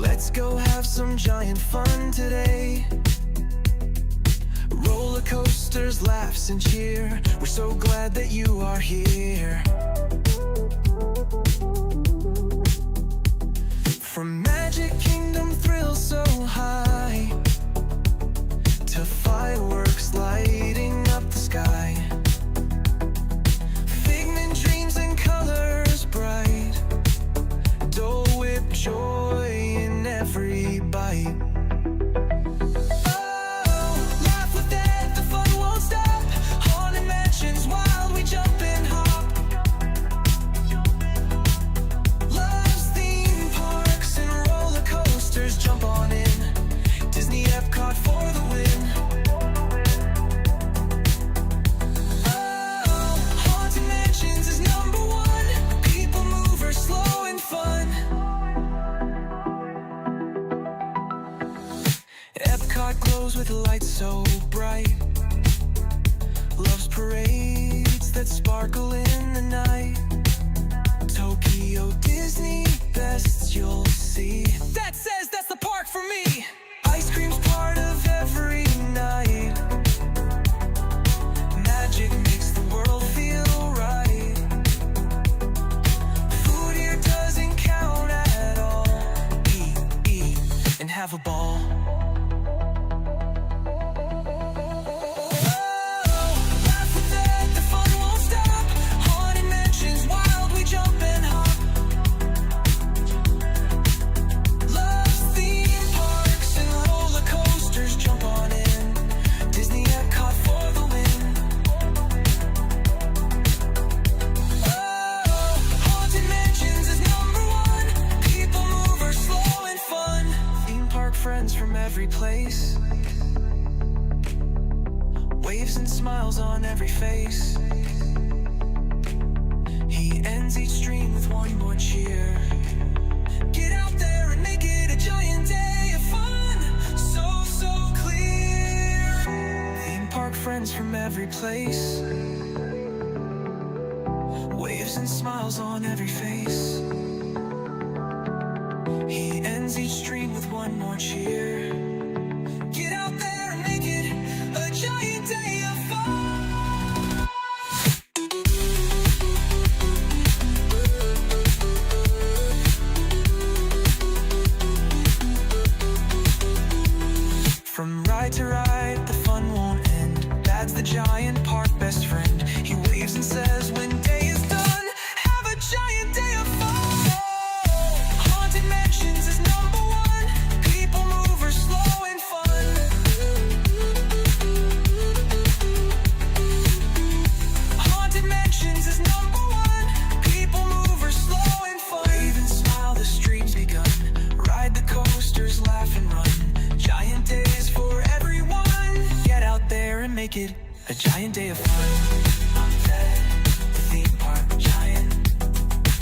Let's go have some giant fun today. Roller coasters, laughs and cheer. We're so glad that you are here. From Magic Kingdom thrills so high to fireworks lighting up the sky. Figment dreams and colors bright. Dole Whip joy in every bite. With lights so bright, loves parades that sparkle in the night. Tokyo Disney bests you'll see. That says that's the park for me. Ice cream's part of every night. Magic makes the world feel right. Food here doesn't count at all. Eat, and have a ball. From every place, waves and smiles on every face. He ends each stream with one more cheer. Get out there and make it a giant day of fun. So clear. Theme park friends from every place, waves and smiles on every face. He ends each stream with one more cheer. Get out there and make it a giant day of fun. From ride to ride, the fun won't end. That's the giant park best friend. He waves and says when day is done, have a giant day of fun. Is number one. People mover, slow and fun. Haunted Mansions is number one. People mover, slow and fun. Wave and smile, the stream's begun. Ride the coasters, laugh and run. Giant days for everyone. Get out there and make it a giant day of fun. I'm dead, the theme park giant.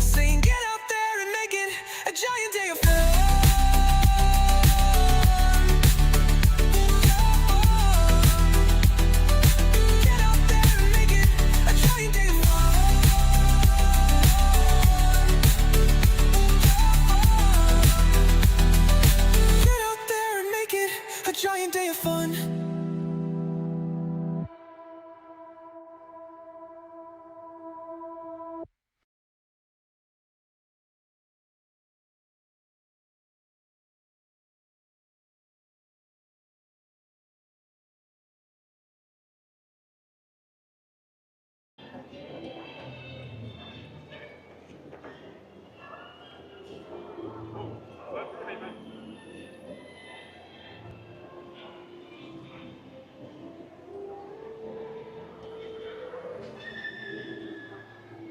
Saying get out there and make it a giant day of fun. Giant day of fun.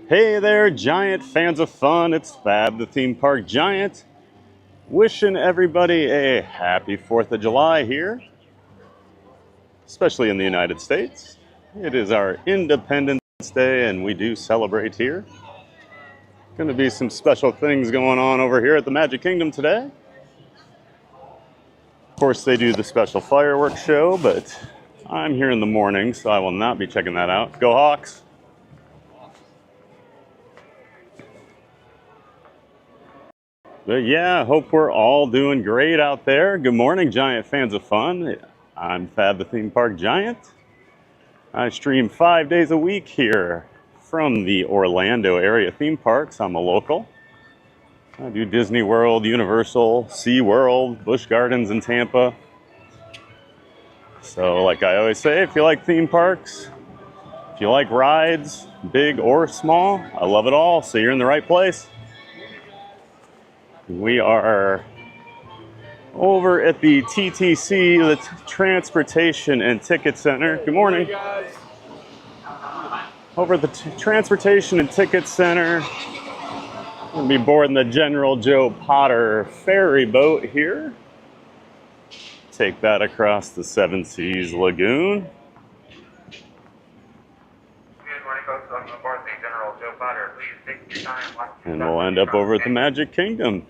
Hey there, giant fans of fun. It's Fab, the theme park giant, wishing everybody a happy 4th of July here, especially in the United States. It is our Independence Day, and we do celebrate here. Going to be some special things going on over here at the Magic Kingdom today. Of course, they do the special fireworks show, but I'm here in the morning, so I will not be checking that out. Go Hawks! But yeah, hope we're all doing great out there. Good morning, Giant fans of fun. I'm Fab the Theme Park Giant. I stream 5 days a week here from the Orlando area theme parks. I'm a local. I do Disney World, Universal, Sea World, Busch Gardens in Tampa. So like I always say, if you like theme parks, if you like rides, big or small, I love it all, so you're in the right place. We are over at the TTC, the Transportation and Ticket Center. Good morning. Over at the Transportation and Ticket Center. We'll be boarding the General Joe Potter ferry boat here. Take that across the Seven Seas Lagoon. Good morning, folks. Welcome aboard the General Joe Potter. Please take your time. And we'll end up over at the Magic Kingdom.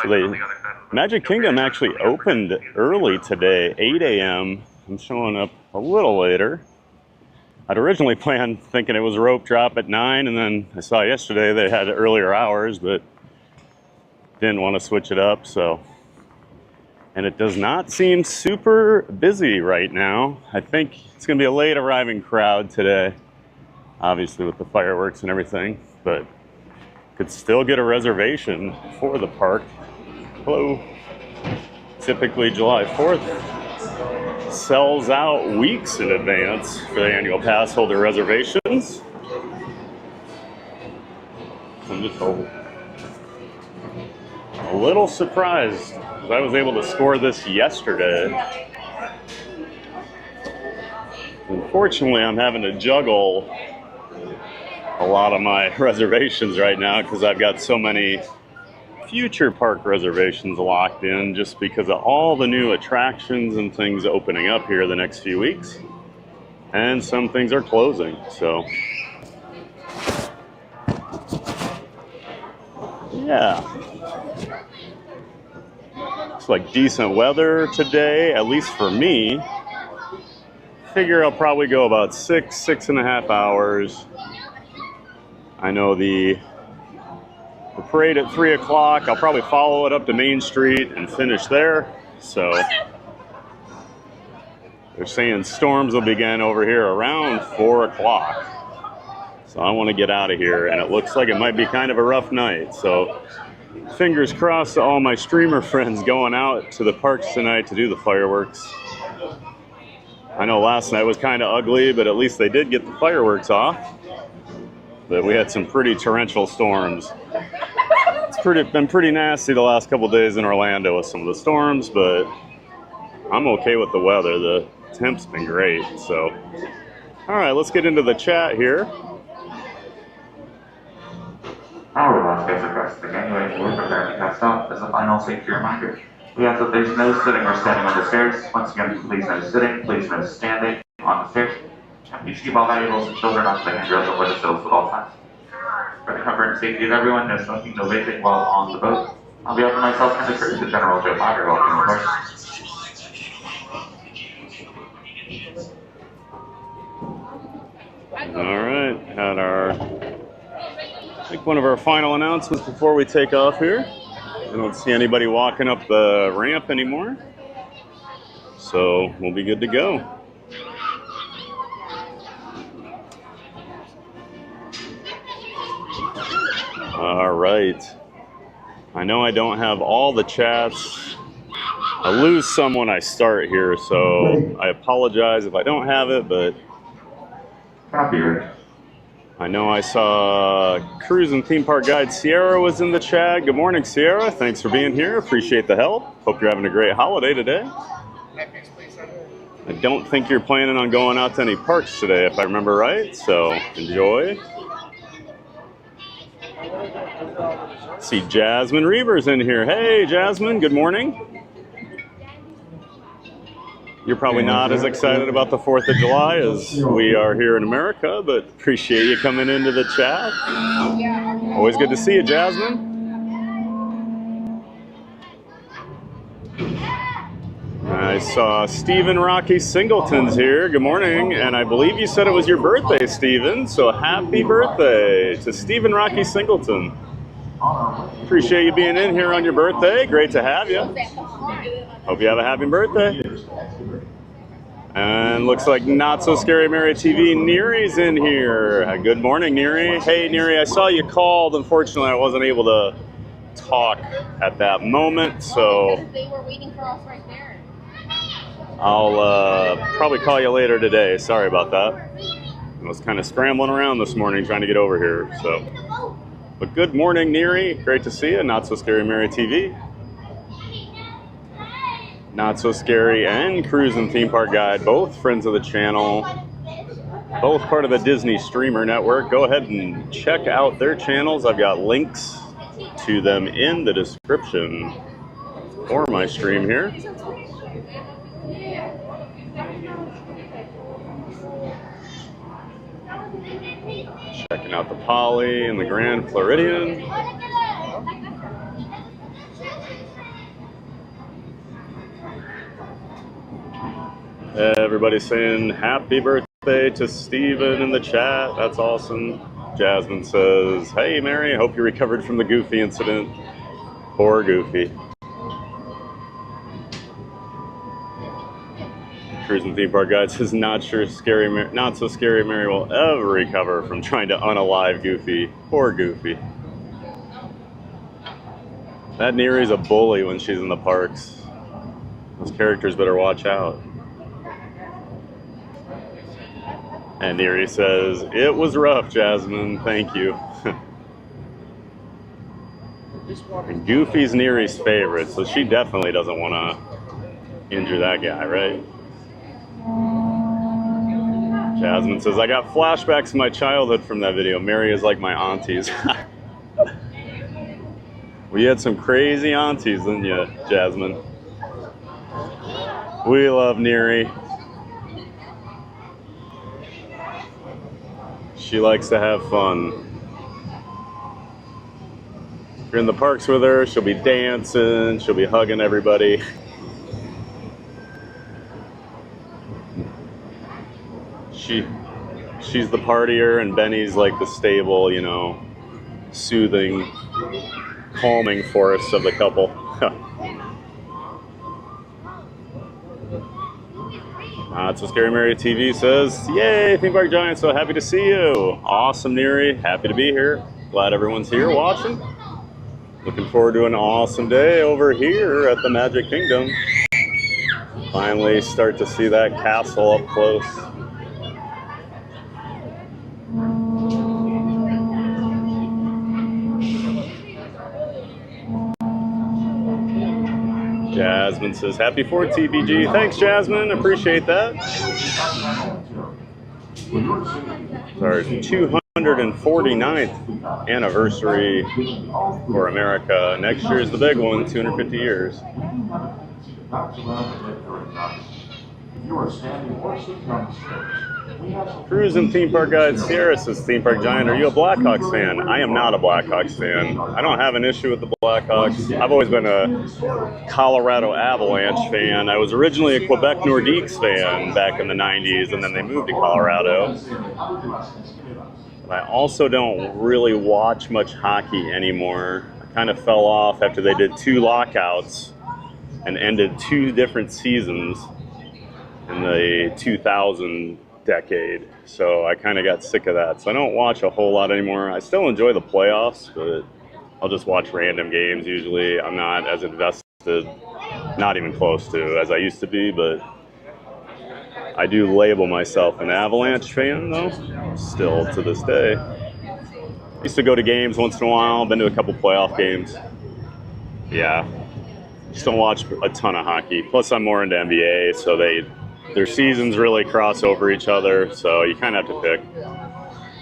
So Magic Kingdom actually opened early today, 8 a.m. I'm showing up a little later. I'd originally planned thinking it was rope drop at 9, and then I saw yesterday they had earlier hours, but didn't want to switch it up, so. And it does not seem super busy right now. I think it's going to be a late arriving crowd today, obviously with the fireworks and everything, but could still get a reservation for the park. Hello. Typically July 4th sells out weeks in advance for the annual pass holder reservations. I'm just a little surprised because I was able to score this yesterday. Unfortunately, I'm having to juggle a lot of my reservations right now because I've got so many future park reservations locked in just because of all the new attractions and things opening up here the next few weeks, and some things are closing, so yeah. Looks like decent weather today, at least for me. Figure I'll probably go about 6.5 hours. I know the parade at 3 o'clock. I'll probably follow it up to Main Street and finish there. So they're saying storms will begin over here around 4 o'clock. So I want to get out of here, and it looks like it might be kind of a rough night. So fingers crossed to all my streamer friends going out to the parks tonight to do the fireworks. I know last night was kind of ugly, but at least they did get the fireworks off. But we had some pretty torrential storms. It's been pretty nasty the last couple days in Orlando with some of the storms, but I'm okay with the weather. The temp's been great, so. All right, let's get into the chat here. Our last guest across the gangway will prepare to cast off as a final safety reminder. We ask that there's no sitting or standing on the stairs. Once again, please no sitting, please no standing on the stairs. Please keep all valuables and children off the handrails or the sills at all times. For the comfort and safety of everyone, no smoking, no vaping while on the boat. On behalf of myself and the crew, the General Joe Potter, welcome aboard. All right, had I think one of our final announcements before we take off here. I don't see anybody walking up the ramp anymore, so we'll be good to go. All right. I know I don't have all the chats. I lose some when I start here, so I apologize if I don't have it, but I know I saw Cruise and Theme Park Guide Sierra was in the chat. Good morning, Sierra. Thanks for being here. Appreciate the help. Hope you're having a great holiday today. I don't think you're planning on going out to any parks today, if I remember right, so enjoy. See Jasmine Reavers in here. Hey, Jasmine, good morning. You're probably not as excited about the 4th of July as we are here in America, but appreciate you coming into the chat. Always good to see you, Jasmine. I saw Stephen Rocky Singleton's here. Good morning. And I believe you said it was your birthday, Stephen. So happy birthday to Stephen Rocky Singleton. Appreciate you being in here on your birthday. Great to have you. Hope you have a happy birthday. And looks like Not So Scary Mary TV, Neary's in here. Good morning, Neary. Hey, Neary, I saw you called. Unfortunately, I wasn't able to talk at that moment, so they were waiting for us right there. I'll probably call you later today. Sorry about that. I was kind of scrambling around this morning trying to get over here. So, but good morning, Neary. Great to see you. Not So Scary Mary TV. Not So Scary and Cruise and Theme Park Guide, both friends of the channel, both part of the Disney Streamer Network. Go ahead and check out their channels. I've got links to them in the description for my stream here. Checking out the Poly and the Grand Floridian. Everybody's saying happy birthday to Steven in the chat. That's awesome. Jasmine says, hey Mary, hope you recovered from the Goofy incident. Poor Goofy. Cruise and Theme Park Guide says, Not So Scary Mary will ever recover from trying to unalive Goofy. Poor Goofy. That Neary's a bully when she's in the parks. Those characters better watch out. And Neary says, it was rough, Jasmine. Thank you. And Goofy's Neary's favorite, so she definitely doesn't want to injure that guy, right? Jasmine says, I got flashbacks to my childhood from that video. Mary is like my aunties. We had some crazy aunties, didn't you, Jasmine? We love Neary. She likes to have fun. If you're in the parks with her, she'll be dancing, she'll be hugging everybody. She's the partier and Benny's like the stable, you know, soothing, calming force of the couple. Not So Scary Mary TV says, yay, Theme Park Giant, so happy to see you. Awesome, Neary, happy to be here. Glad everyone's here watching. Looking forward to an awesome day over here at the Magic Kingdom. Finally start to see that castle up close. Jasmine says, happy 4th TPG. Thanks, Jasmine. Appreciate that. Our 249th anniversary for America. Next year is the big one, 250 years. Cruise and Theme Park Guide Sierra says, Theme Park Giant, are you a Blackhawks fan? I am not a Blackhawks fan. I don't have an issue with the Blackhawks. I've always been a Colorado Avalanche fan. I was originally a Quebec Nordiques fan back in the 90s, and then they moved to Colorado. But I also don't really watch much hockey anymore. I kind of fell off after they did 2 lockouts and ended 2 different seasons in the 2000 decade, so I kind of got sick of that. So I don't watch a whole lot anymore. I still enjoy the playoffs, but I'll just watch random games usually. I'm not as invested, not even close to, as I used to be, but I do label myself an Avalanche fan, though, still to this day. Used to go to games once in a while, been to a couple playoff games. Yeah, just don't watch a ton of hockey. Plus, I'm more into NBA, so their seasons really cross over each other, so you kind of have to pick.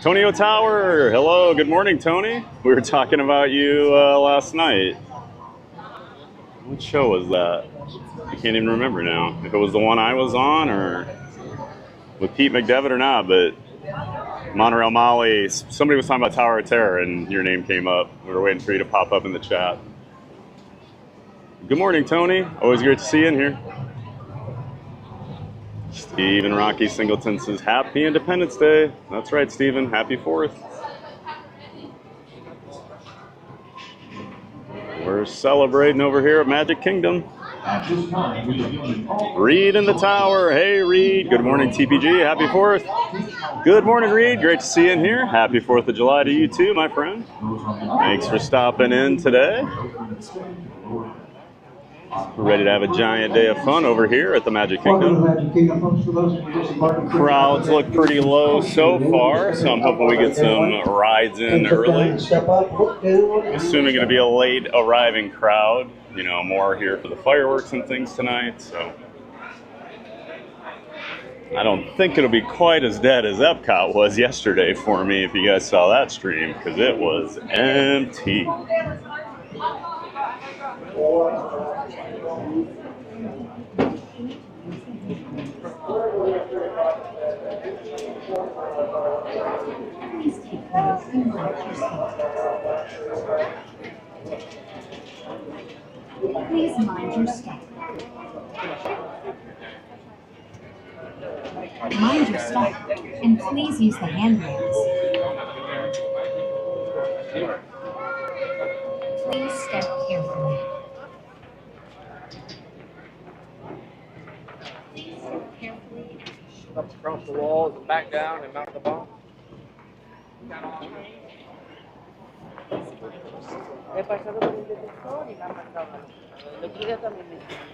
Tony O'Tower, hello, good morning, Tony. We were talking about you last night. What show was that? I can't even remember now. If it was the one I was on or with Pete McDevitt or not, but Monorail Molly, somebody was talking about Tower of Terror and your name came up. We were waiting for you to pop up in the chat. Good morning, Tony. Always great to see you in here. Stephen Rocky Singleton says, Happy Independence Day. That's right, Stephen. Happy 4th. We're celebrating over here at Magic Kingdom. Reed in the tower. Hey, Reed. Good morning, TPG. Happy 4th. Good morning, Reed. Great to see you in here. Happy 4th of July to you too, my friend. Thanks for stopping in today. We're ready to have a giant day of fun over here at the Magic Kingdom. Crowds look pretty low so far, so I'm hoping we get some rides in early. Assuming it'll be a late arriving crowd, you know, more here for the fireworks and things tonight, so. I don't think it'll be quite as dead as Epcot was yesterday for me, if you guys saw that stream, because it was empty. Please mind your step. Mind your step, and please use the handrails. Please step carefully. Please step carefully. Up across the walls and back down and mount the bomb.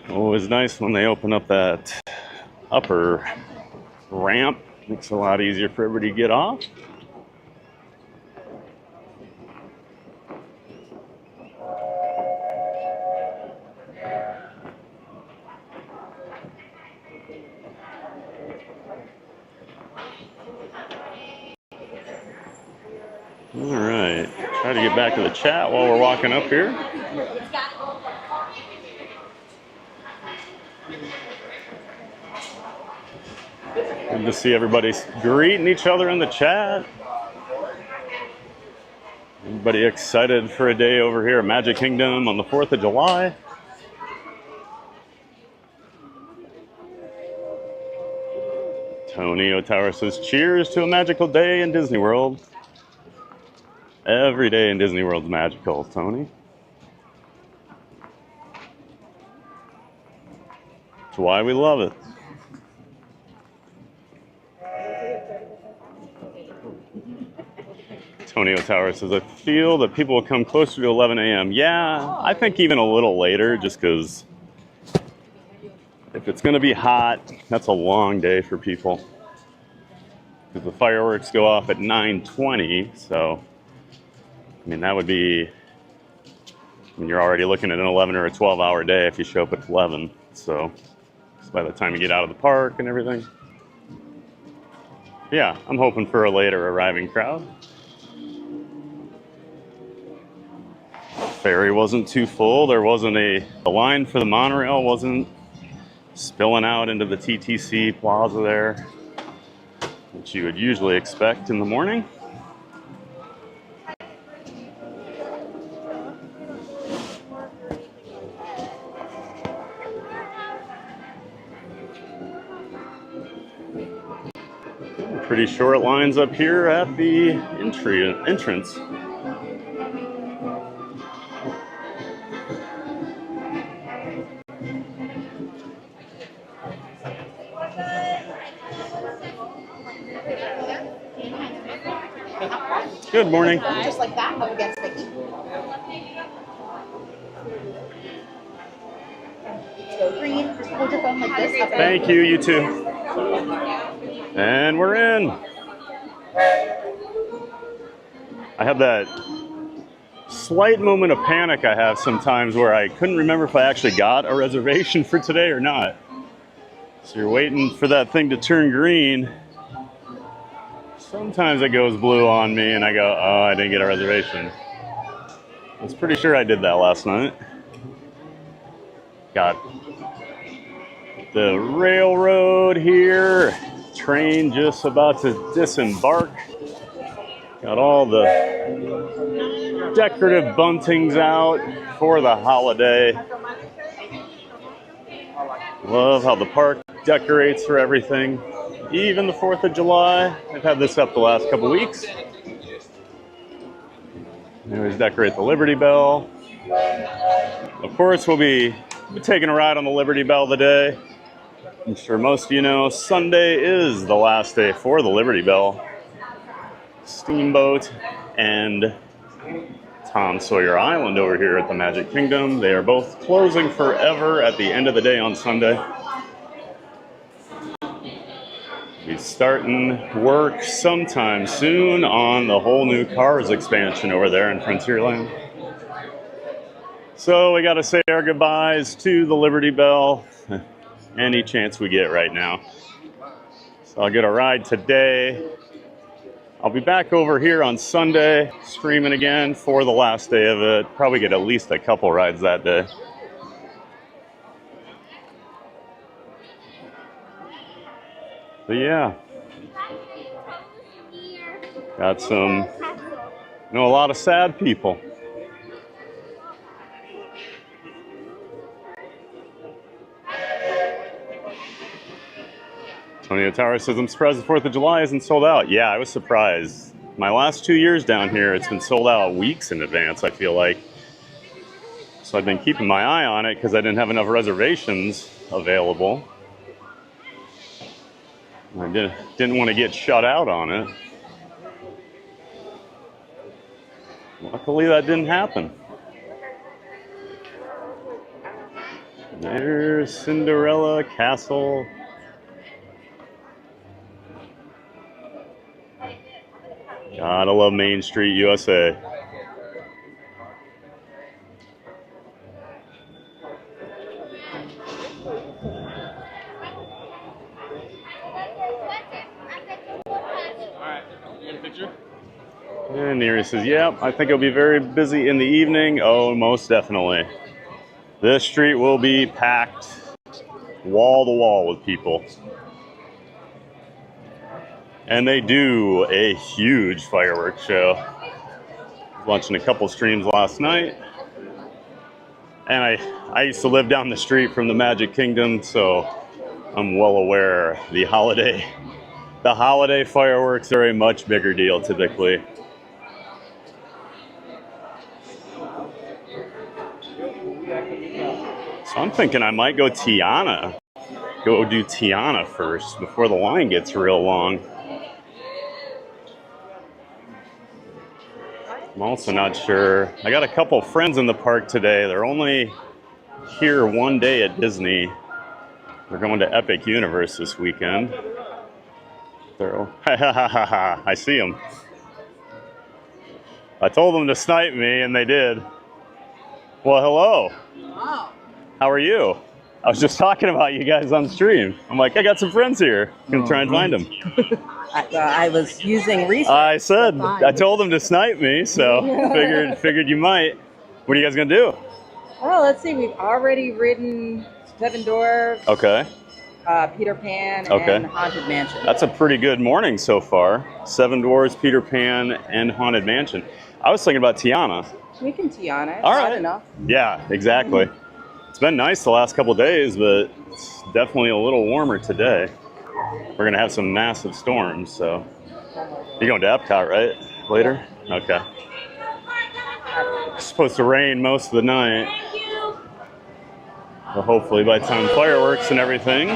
Always nice when they open up that upper ramp. Makes it a lot easier for everybody to get off. All right, try to get back to the chat while we're walking up here. Good to see everybody greeting each other in the chat. Everybody excited for a day over here at Magic Kingdom on the 4th of July. Tony O'Tower says, cheers to a magical day in Disney World. Every day in Disney World's magical, Tony. That's why we love it. Tony O'Tower says, I feel that people will come closer to 11 a.m. Yeah, I think even a little later, just because if it's going to be hot, that's a long day for people. Because the fireworks go off at 9:20, so I mean, that would be, I mean, you're already looking at an 11 or a 12-hour day if you show up at 11. So by the time you get out of the park and everything. Yeah, I'm hoping for a later arriving crowd. Ferry wasn't too full. There wasn't the line for the monorail wasn't spilling out into the TTC plaza there, which you would usually expect in the morning. Pretty short lines up here at the entrance. Good morning. Just like that, up against Mickey. So green, just hold your phone like this. Up Thank you, you too. And we're in. I have that slight moment of panic I have sometimes where I couldn't remember if I actually got a reservation for today or not. So you're waiting for that thing to turn green. Sometimes it goes blue on me and I go, oh, I didn't get a reservation. I was pretty sure I did that last night. Got the railroad here. Train just about to disembark. Got all the decorative buntings out for the holiday. Love how the park decorates for everything, even the 4th of July. I've had this up the last couple weeks. They always decorate the Liberty Bell. Of course, we'll be taking a ride on the Liberty Bell today. I'm sure most of you know Sunday is the last day for the Liberty Bell. Steamboat and Tom Sawyer Island over here at the Magic Kingdom. They are both closing forever at the end of the day on Sunday. We're starting work sometime soon on the whole new Cars expansion over there in Frontierland. So we got to say our goodbyes to the Liberty Bell any chance we get right now. So I'll get a ride today. I'll be back over here on Sunday streaming again for the last day of it. Probably get at least a couple rides that day. But yeah, got some, a lot of sad people. Antonio Tower says, I'm surprised the 4th of July isn't sold out. Yeah, I was surprised. My last 2 years down here, it's been sold out weeks in advance, I feel like. So I've been keeping my eye on it because I didn't have enough reservations available. I didn't want to get shut out on it. Luckily, that didn't happen. There's Cinderella Castle. Gotta love Main Street, USA. And Neri says, yeah, I think it'll be very busy in the evening. Oh, most definitely. This street will be packed wall to wall with people. And they do a huge fireworks show. Watching a couple streams last night. And I used to live down the street from the Magic Kingdom, so I'm well aware the holiday fireworks are a much bigger deal typically. So I'm thinking I might go Tiana. Go do Tiana first before the line gets real long. I'm also not sure. I got a couple friends in the park today. They're only here one day at Disney. They're going to Epic Universe this weekend. I see them. I told them to snipe me, and they did. Well, hello. Wow. How are you? I was just talking about you guys on stream. I'm like, I got some friends here. I'm gonna try and find them. I was using research. I told them to snipe me, so figured you might. What are you guys gonna do? Well, let's see. We've already ridden Seven Dwarfs, Okay. Peter Pan, Okay. and Haunted Mansion. That's a pretty good morning so far. Seven Dwarfs, Peter Pan, and Haunted Mansion. I was thinking about Tiana. We can Tiana. It's All hot right. enough. Yeah, exactly. It's been nice the last couple of days, but it's definitely a little warmer today. We're gonna have some massive storms, so. You're going to Epcot, right? Later? Okay. It's supposed to rain most of the night. But hopefully by the time fireworks and everything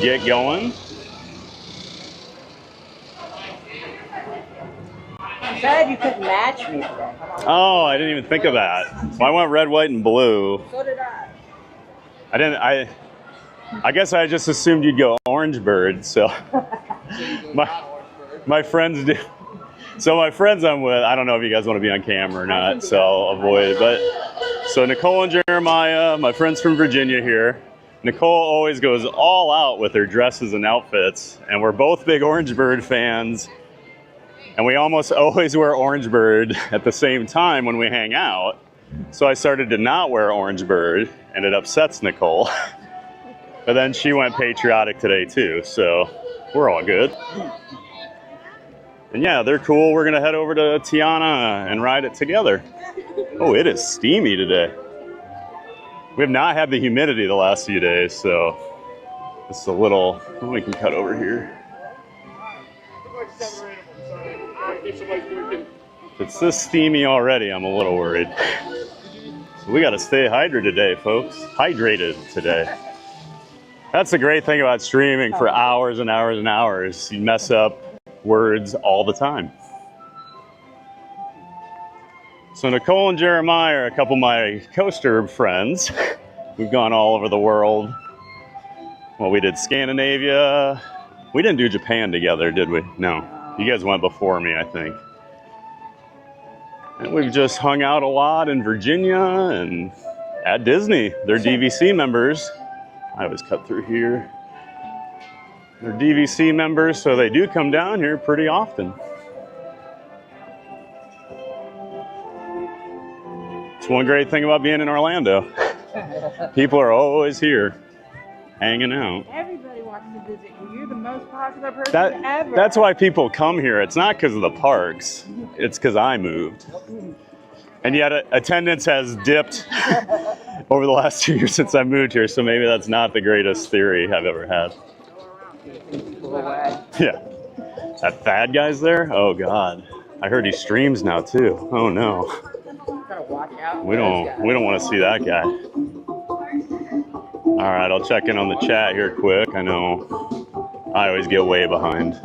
get going. You said you couldn't match me today. Oh, I didn't even think of that. So I went red, white, and blue. So did I. I guess I just assumed you'd go orange bird, so my friends do. So my friends I'm with, I don't know if you guys want to be on camera or not, so I'll avoid it. But so Nicole and Jeremiah, my friends from Virginia here. Nicole always goes all out with her dresses and outfits, and we're both big Orange Bird fans. And we almost always wear Orange Bird at the same time when we hang out. So I started to not wear Orange Bird, and it upsets Nicole. But then she went patriotic today too, so we're all good. And yeah, they're cool. We're gonna head over to Tiana and ride it together. Oh, it is steamy today. We have not had the humidity the last few days, so It's a little, we can cut over here. If it's this steamy already, I'm a little worried. So we got to stay hydrated today, folks. Hydrated today. That's the great thing about streaming for hours and hours and hours. You mess up words all the time. So Nicole and Jeremiah are a couple of my coaster friends. We've gone all over the world. Well, we did Scandinavia. We didn't do Japan together, did we? No. You guys went before me, I think. And we've just hung out a lot in Virginia and at Disney. They're DVC members. I always cut through here. They're DVC members, so they do come down here pretty often. It's one great thing about being in Orlando. People are always here, hanging out. Everybody wants to visit you. You're the most popular person ever. That's why people come here. It's not because of the parks. It's because I moved. And yet attendance has dipped over the last 2 years since I moved here, so maybe that's not the greatest theory I've ever had. Yeah. That Thad guy's there? Oh, God. I heard he streams now, too. Oh, no. We don't want to see that guy. All right, I'll check in on the chat here quick. I know I always get way behind,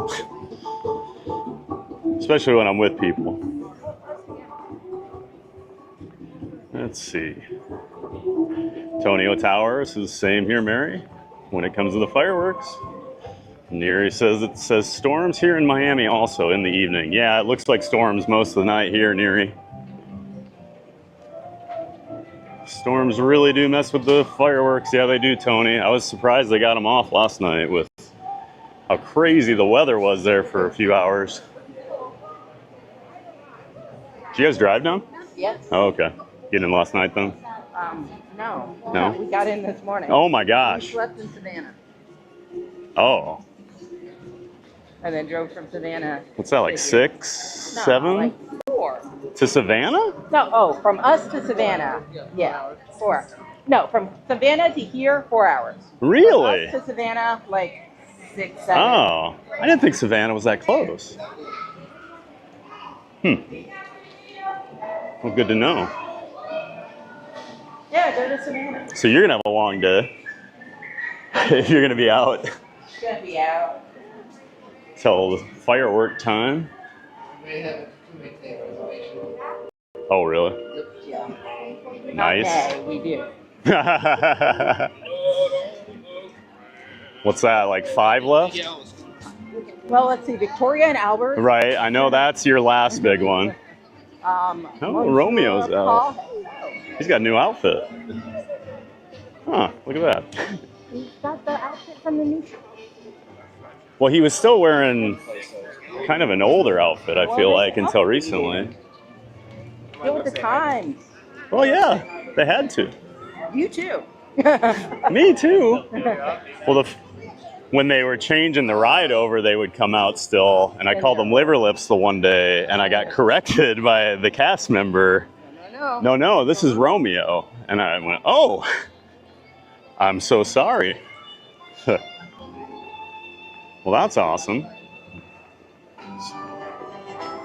especially when I'm with people. Let's see. Tonio Towers is the same here, Mary, when it comes to the fireworks. Neri says it says storms here in Miami also in the evening. Yeah, it looks like storms most of the night here, Neri. Storms really do mess with the fireworks. Yeah, they do, Tony. I was surprised they got them off last night with how crazy the weather was there for a few hours. Did you guys drive down? Yes. Oh, okay. Get in last night then? No. No? We got in this morning. Oh my gosh. We slept in Savannah. Oh. And then drove from Savannah. What's that, like 6, No, 7? like 4. To Savannah? No, from us to Savannah. Yeah, 4. No, from Savannah to here, 4 hours. Really? From us to Savannah, like 6, 7. Oh, I didn't think Savannah was that close. Well, good to know. Yeah, go to Savannah. So you're going to have a long day. If you're going to be out It's going to be out. till firework time. Oh, really? Yeah. Nice. Okay, we do. What's that, like 5 left? Well, let's see. Victoria and Albert. Right, I know that's your last big one. Oh, Romeo's out. He's got a new outfit. Huh, look at that. He's got the outfit from the new show. Well, he was still wearing kind of an older outfit, I feel like, until recently. Go with the times. Well, yeah, they had to. You too. Me too. Well, when they were changing the ride over, they would come out still, and I called them liver lips the one day, and I got corrected by the cast member. No, this is Romeo. And I went, oh, I'm so sorry. Well, that's awesome.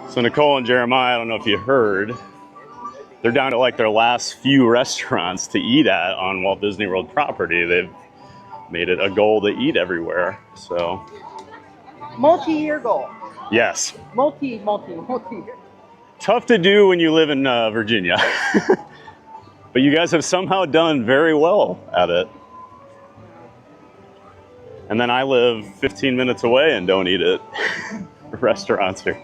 So Nicole and Jeremiah, I don't know if you heard, they're down to like their last few restaurants to eat at on Walt Disney World property. They've made it a goal to eat everywhere, so. Multi-year goal. Yes. Multi-year. Tough to do when you live in Virginia. But you guys have somehow done very well at it. And then I live 15 minutes away and don't eat at restaurants here.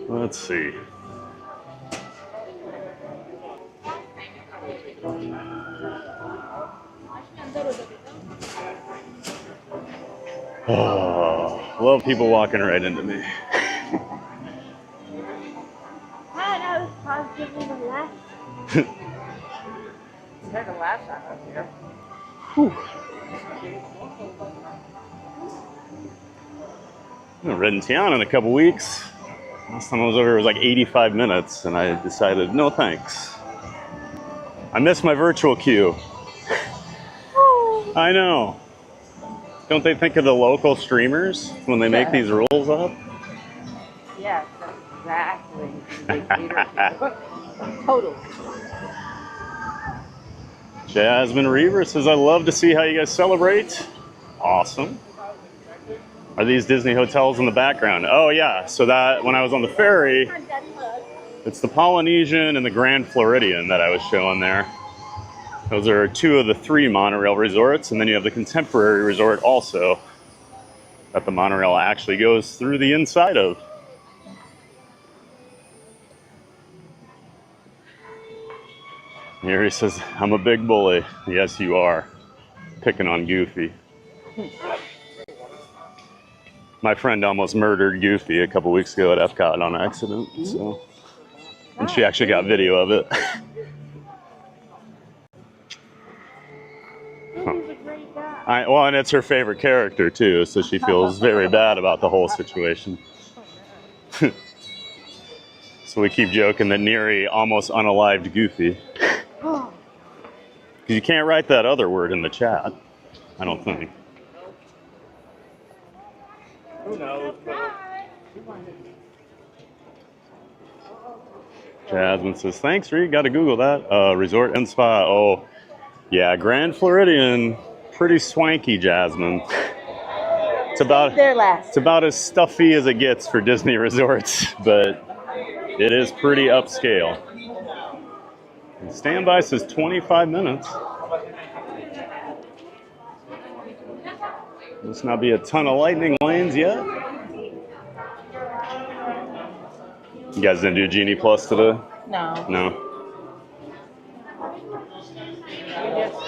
Let's see. Oh, love people walking right into me. I was positively the last. Compared to last time I was here. Whew. I haven't ridden Tiana in a couple weeks. Last time I was over, it was like 85 minutes, and I decided, no thanks. I miss my virtual queue. I know. Don't they think of the local streamers when they make these rules up? Yes, that's exactly who they cater to. Totally. Jasmine Reaver says, I love to see how you guys celebrate. Awesome. Are these Disney hotels in the background? Oh yeah, so that when I was on the ferry, it's the Polynesian and the Grand Floridian that I was showing there. Those are 2 of the 3 monorail resorts, and then you have the Contemporary Resort also that the monorail actually goes through the inside of. Here he says, I'm a big bully. Yes, you are. Picking on Goofy. My friend almost murdered Goofy a couple weeks ago at Epcot on accident, so. And she actually got video of it. Well, and it's her favorite character too, so she feels very bad about the whole situation. So we keep joking that Neri almost unalived Goofy. Because you can't write that other word in the chat, I don't think. Who knows? Jasmine says, thanks, Reed. Got to Google that. Resort and Spa. Oh, yeah, Grand Floridian. Pretty swanky, Jasmine. It's about as stuffy as it gets for Disney resorts, but it is pretty upscale. And standby says 25 minutes. Must not be a ton of lightning lanes yet. You guys didn't do Genie Plus today? No. No.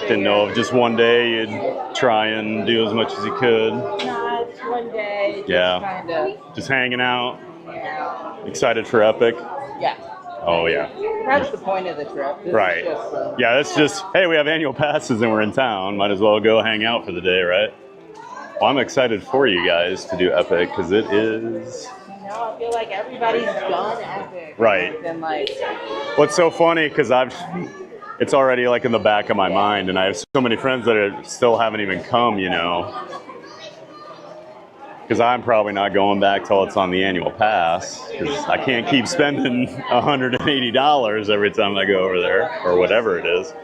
Didn't know if just one day you'd try and do as much as you could. No, it's one day. Just Yeah. Kinda, Just hanging out. yeah. Excited for Epic? Yeah. Oh, yeah. That's the point of the trip. This Right. Is just, Yeah, it's just, hey, we have annual passes and we're in town. Might as well go hang out for the day, right? Well, I'm excited for you guys to do Epic because it is... I feel like everybody's done Epic. Right. And like... What's so funny, because it's already like in the back of my mind, and I have so many friends that still haven't even come, you know. Because I'm probably not going back till it's on the annual pass, because I can't keep spending $180 every time I go over there, or whatever it is.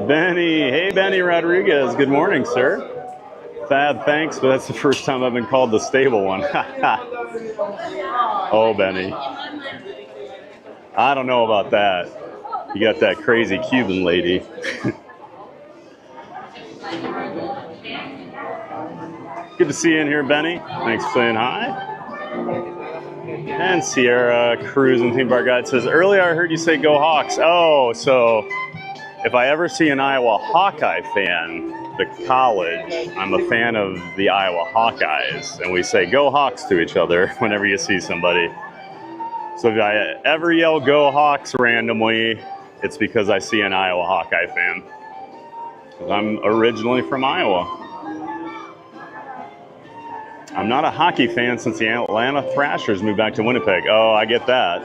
Benny, hey Benny Rodriguez, good morning, sir. Thad, thanks, but that's the first time I've been called the stable one. Oh, Benny. I don't know about that. You got that crazy Cuban lady. Good to see you in here, Benny. Thanks for saying hi. And Sierra Cruz and Theme Park Guide says, earlier I heard you say go Hawks. Oh, so if I ever see an Iowa Hawkeye fan, the college, I'm a fan of the Iowa Hawkeyes, and we say go Hawks to each other whenever you see somebody. So if I ever yell go Hawks randomly, it's because I see an Iowa Hawkeye fan. I'm originally from Iowa. I'm not a hockey fan since the Atlanta Thrashers moved back to Winnipeg. Oh, I get that.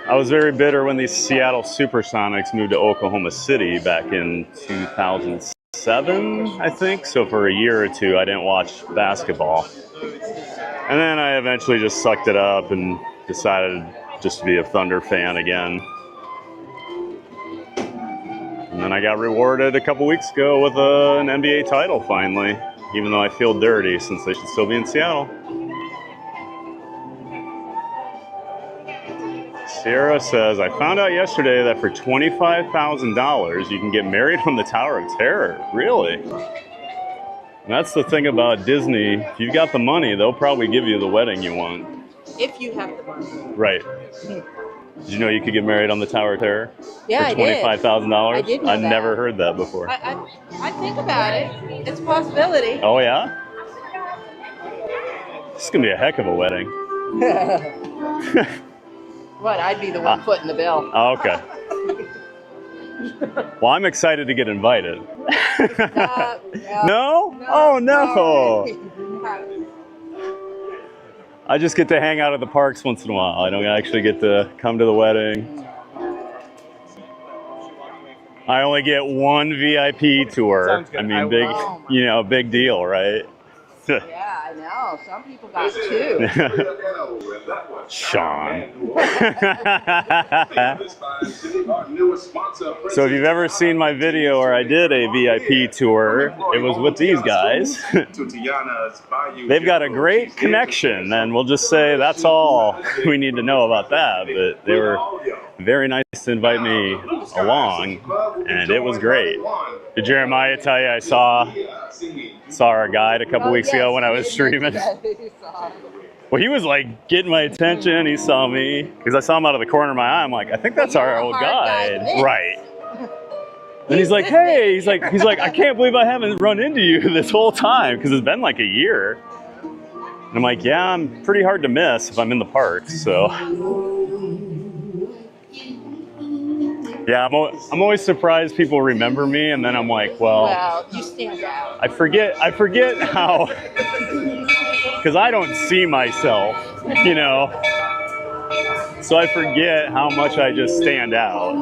I was very bitter when the Seattle Supersonics moved to Oklahoma City back in 2007, I think. So for a year or two, I didn't watch basketball. And then I eventually just sucked it up and decided just to be a Thunder fan again. And then I got rewarded a couple weeks ago with an NBA title finally, even though I feel dirty since they should still be in Seattle. Sierra says, I found out yesterday that for $25,000 you can get married on the Tower of Terror. Really? And that's the thing about Disney. If you've got the money, they'll probably give you the wedding you want. If you have the money. Right. Did you know you could get married on the Tower of Terror? Yeah, for $25,000? I did know I've that. never heard that before. I think about it. It's a possibility. Oh, yeah? This is going to be a heck of a wedding. What? I'd be the one footing the bill. Oh, okay. Well, I'm excited to get invited. No? Oh, no. I just get to hang out at the parks once in a while. I don't actually get to come to the wedding. I only get one VIP tour. I mean, big, you know, big deal, right? Yeah, I know. Some people got two. Sean. So if you've ever seen my video where I did a VIP tour, it was with these guys. They've got a great connection, and we'll just say that's all we need to know about that. But they were very nice to invite me along, and it was great. Did Jeremiah tell you I saw our guide a couple weeks ago when I was streaming? Well, he was like getting my attention. He saw me because I saw him out of the corner of my eye. I'm like, I think that's our old guide, right? And he's like, hey, he's like, I can't believe I haven't run into you this whole time because it's been like a year. And I'm like, yeah, I'm pretty hard to miss if I'm in the parks. So yeah, I'm always surprised people remember me, and then I'm like, well, you stand out. I forget how, because I don't see myself, you know, so I forget how much I just stand out.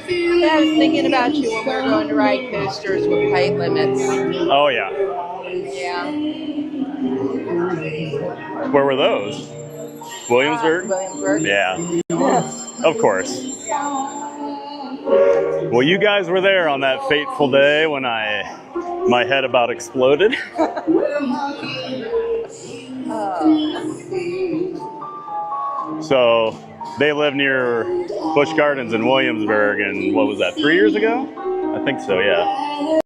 Yeah, I was thinking about you when we were going to ride coasters with height limits. Oh yeah. Yeah. Where were those? Williamsburg? Williamsburg. Yeah. Of course. Well, you guys were there on that fateful day when my head about exploded. So they live near Busch Gardens in Williamsburg, and what was that, 3 years ago? I think so, yeah.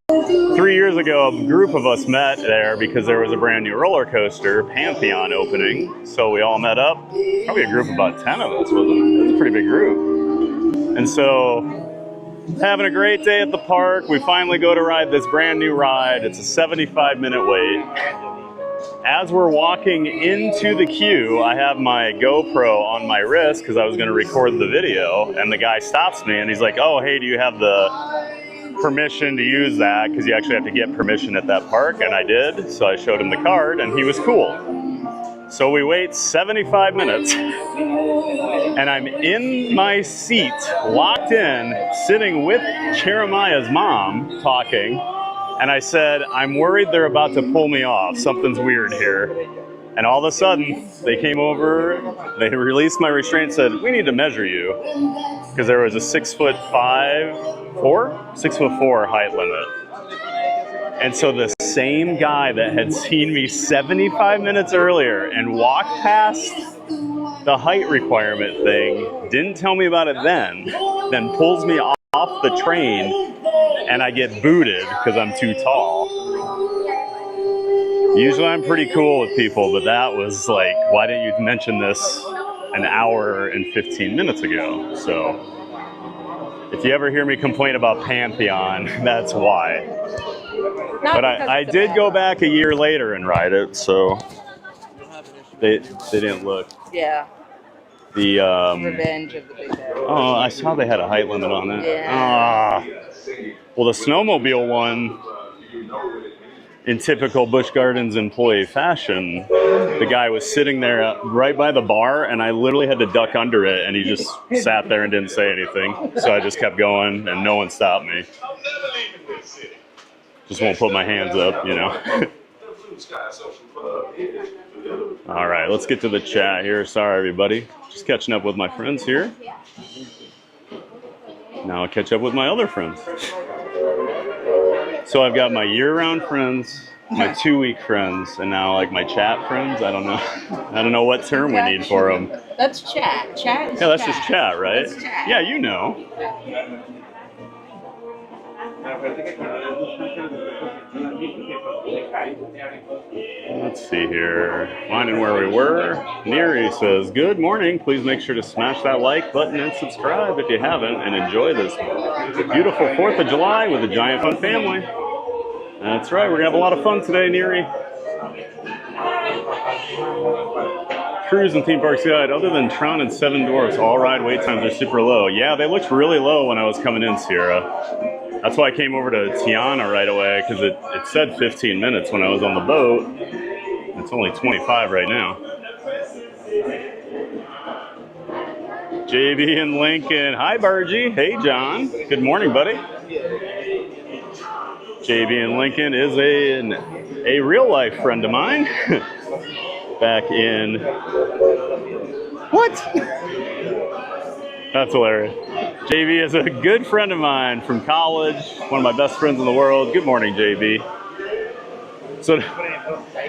3 years ago, a group of us met there because there was a brand new roller coaster, Pantheon, opening. So we all met up, probably a group of about 10 of us, wasn't it? It was a pretty big group. And so, having a great day at the park, we finally go to ride this brand new ride. It's a 75-minute wait. As we're walking into the queue, I have my GoPro on my wrist because I was going to record the video, and the guy stops me and he's like, oh, hey, do you have the permission to use that? Because you actually have to get permission at that park, and I did. So I showed him the card, and he was cool. So we wait 75 minutes, and I'm in my seat, locked in, sitting with Jeremiah's mom, talking. And I said, I'm worried they're about to pull me off. Something's weird here. And all of a sudden, they came over, they released my restraint and said, we need to measure you. Because there was a 6'4" height limit. And so the same guy that had seen me 75 minutes earlier and walked past the height requirement thing, didn't tell me about it then pulls me off the train, and I get booted because I'm too tall. Usually I'm pretty cool with people, but that was like, why didn't you mention this an hour and 15 minutes ago? So if you ever hear me complain about Pantheon, that's why. But I did go back a year later and ride it, so they didn't look. Yeah. The Revenge of the Big Bad. Oh, I saw they had a height limit on it. Yeah. Well, the snowmobile one, in typical Busch Gardens employee fashion, the guy was sitting there right by the bar, and I literally had to duck under it, and he just sat there and didn't say anything. So I just kept going, and no one stopped me. Just won't put my hands up, you know. All right, let's get to the chat here. Sorry, everybody. Just catching up with my friends here. Now I'll catch up with my other friends. So I've got my year-round friends, my 2-week friends, and now like my chat friends. I don't know what term we need for them. That's chat. Chat is Yeah, that's just chat, right? That's chat. Yeah, you know. Let's see here. Finding where we were. Neri says, good morning. Please make sure to smash that like button and subscribe if you haven't, and enjoy this beautiful 4th of July with a giant fun family. That's right. We're going to have a lot of fun today, Neri. Cruise and theme parks guide. Other than Tron and Seven Dwarfs, all ride wait times are super low. Yeah, they looked really low when I was coming in, Sierra. That's why I came over to Tiana right away, because it said 15 minutes when I was on the boat. It's only 25 right now. JB and Lincoln. Hi, Bargy. Hey, John. Good morning, buddy. JB and Lincoln is a real life friend of mine. Back in... What? That's hilarious. JB is a good friend of mine from college. One of my best friends in the world. Good morning, JB. So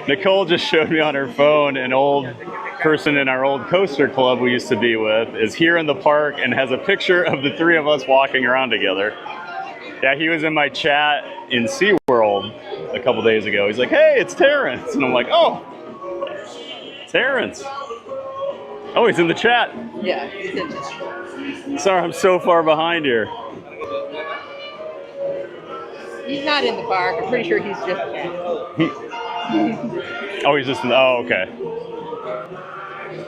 Nicole just showed me on her phone an old person in our old coaster club we used to be with is here in the park and has a picture of the three of us walking around together. Yeah, he was in my chat in SeaWorld a couple days ago. He's like, hey, it's Terrence. And I'm like, oh, Terrence. Oh, he's in the chat. Yeah, he's in this. Sorry, I'm so far behind here. He's not in the park. I'm pretty sure he's just. Oh, he's just in the, oh, okay.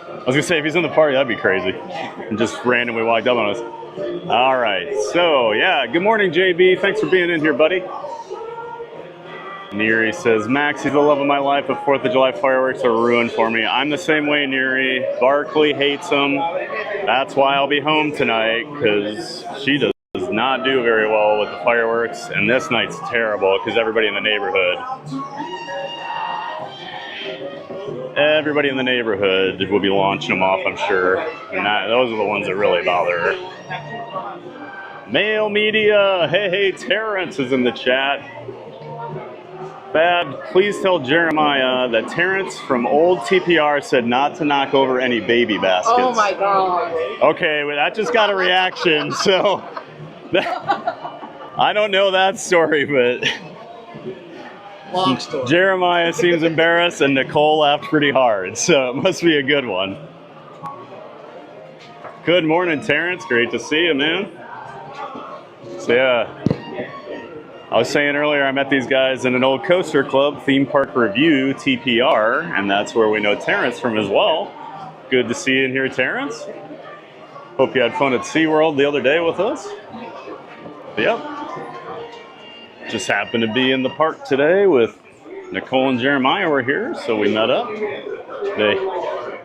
I was gonna say, if he's in the park, that'd be crazy. And just randomly walked up on us. All right, so yeah, good morning, JB. Thanks for being in here, buddy. Neri says, Max, he's the love of my life, but 4th of July fireworks are ruined for me. I'm the same way, Neri. Barkley hates them. That's why I'll be home tonight, because she does not do very well with the fireworks, and this night's terrible because everybody in the neighborhood will be launching them off, I'm sure. And those are the ones that really bother her. Mail media, hey, Terrence is in the chat. Bad, please tell Jeremiah that Terrence from old TPR said not to knock over any baby baskets. Oh my God. Okay, well, that just got a reaction, so I don't know that story, but Long story. Jeremiah seems embarrassed and Nicole laughed pretty hard, so it must be a good one. Good morning, Terrence. Great to see you, man. So yeah, I was saying earlier I met these guys in an old coaster club, Theme Park Review, TPR, and that's where we know Terrence from as well. Good to see you in here, Terrence. Hope you had fun at SeaWorld the other day with us. Yep. Just happened to be in the park today with Nicole and Jeremiah were here, so we met up.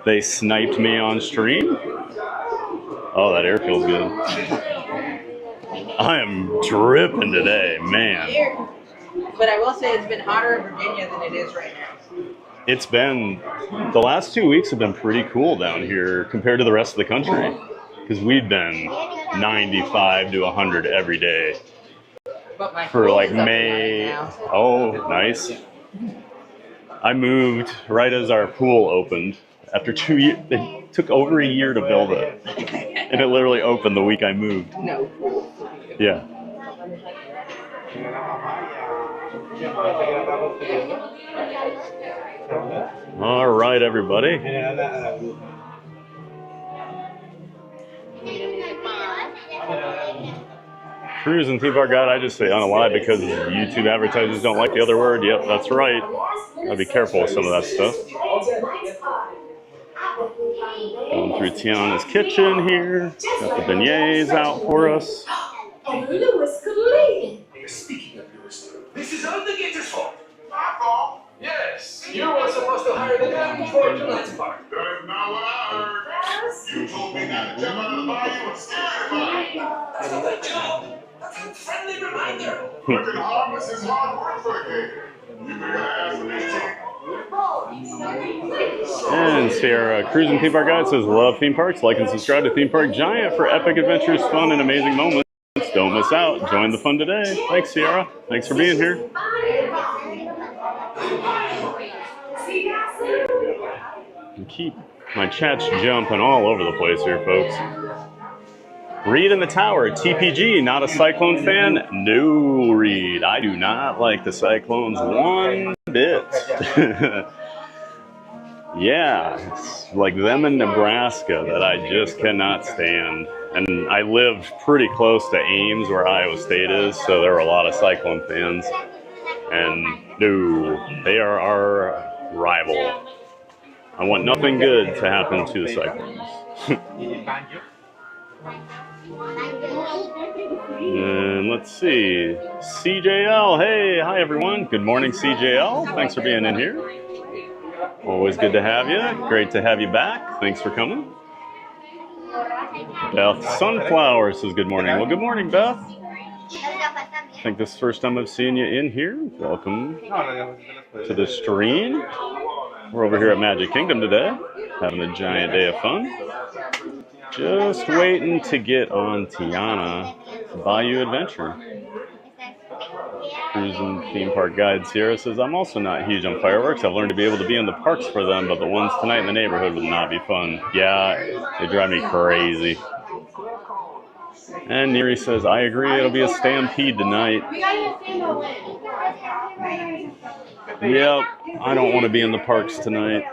They sniped me on stream. Oh, that air feels good. I am dripping today, man. But I will say it's been hotter in Virginia than it is right now. It's been, the last 2 weeks have been pretty cool down here compared to the rest of the country. Because we've been 95 to 100 every day. But my For pool like is up May. now. Oh, nice. I moved right as our pool opened. After 2 years, it took over a year to build it. And it literally opened the week I moved. No. Yeah. All right, everybody. Cruise and theme park guide, I just say unalive because YouTube advertisers don't like the other word. Yep, that's right. I'll be careful with some of that stuff. Going through Tiana's kitchen here. Got the beignets out for us. Speaking of Lewis, this is all the Gators' fault. My fault? Yes, you were supposed to hire the guy for tonight's park. That is not what I heard. You told me not to jump out of the bayou and scare everybody. That's not my job. A friendly reminder. Working harmless is hard work for a gator. You better ask for this chick. And Sierra, Cruise and Theme Park Guide says, love theme parks. Like and subscribe to Theme Park Giant for epic adventures, fun, and amazing moments. Don't miss out. Join the fun today. Thanks, Sierra. Thanks for being here. And keep my chats jumping all over the place here, folks. Reed in the Tower, TPG, not a Cyclone fan? No, Reed. I do not like the Cyclones one bit. Yeah, it's like them in Nebraska that I just cannot stand. And I lived pretty close to Ames, where Iowa State is, so there were a lot of Cyclone fans. And no, they are our rival. I want nothing good to happen to the Cyclones. And let's see, CJL. Hey, hi everyone. Good morning, CJL. Thanks for being in here. Always good to have you. Great to have you back. Thanks for coming. Beth Sunflower says good morning. Well, good morning, Beth. I think this is the first time I've seen you in here. Welcome to the stream. We're over here at Magic Kingdom today, having a giant day of fun. Just waiting to get on Tiana Bayou Adventure. Cruising theme park guide Sierra says, I'm also not huge on fireworks. I've learned to be able to be in the parks for them, but the ones tonight in the neighborhood would not be fun. Yeah, they drive me crazy. And Neri says, I agree, it'll be a stampede tonight. Yep, I don't want to be in the parks tonight.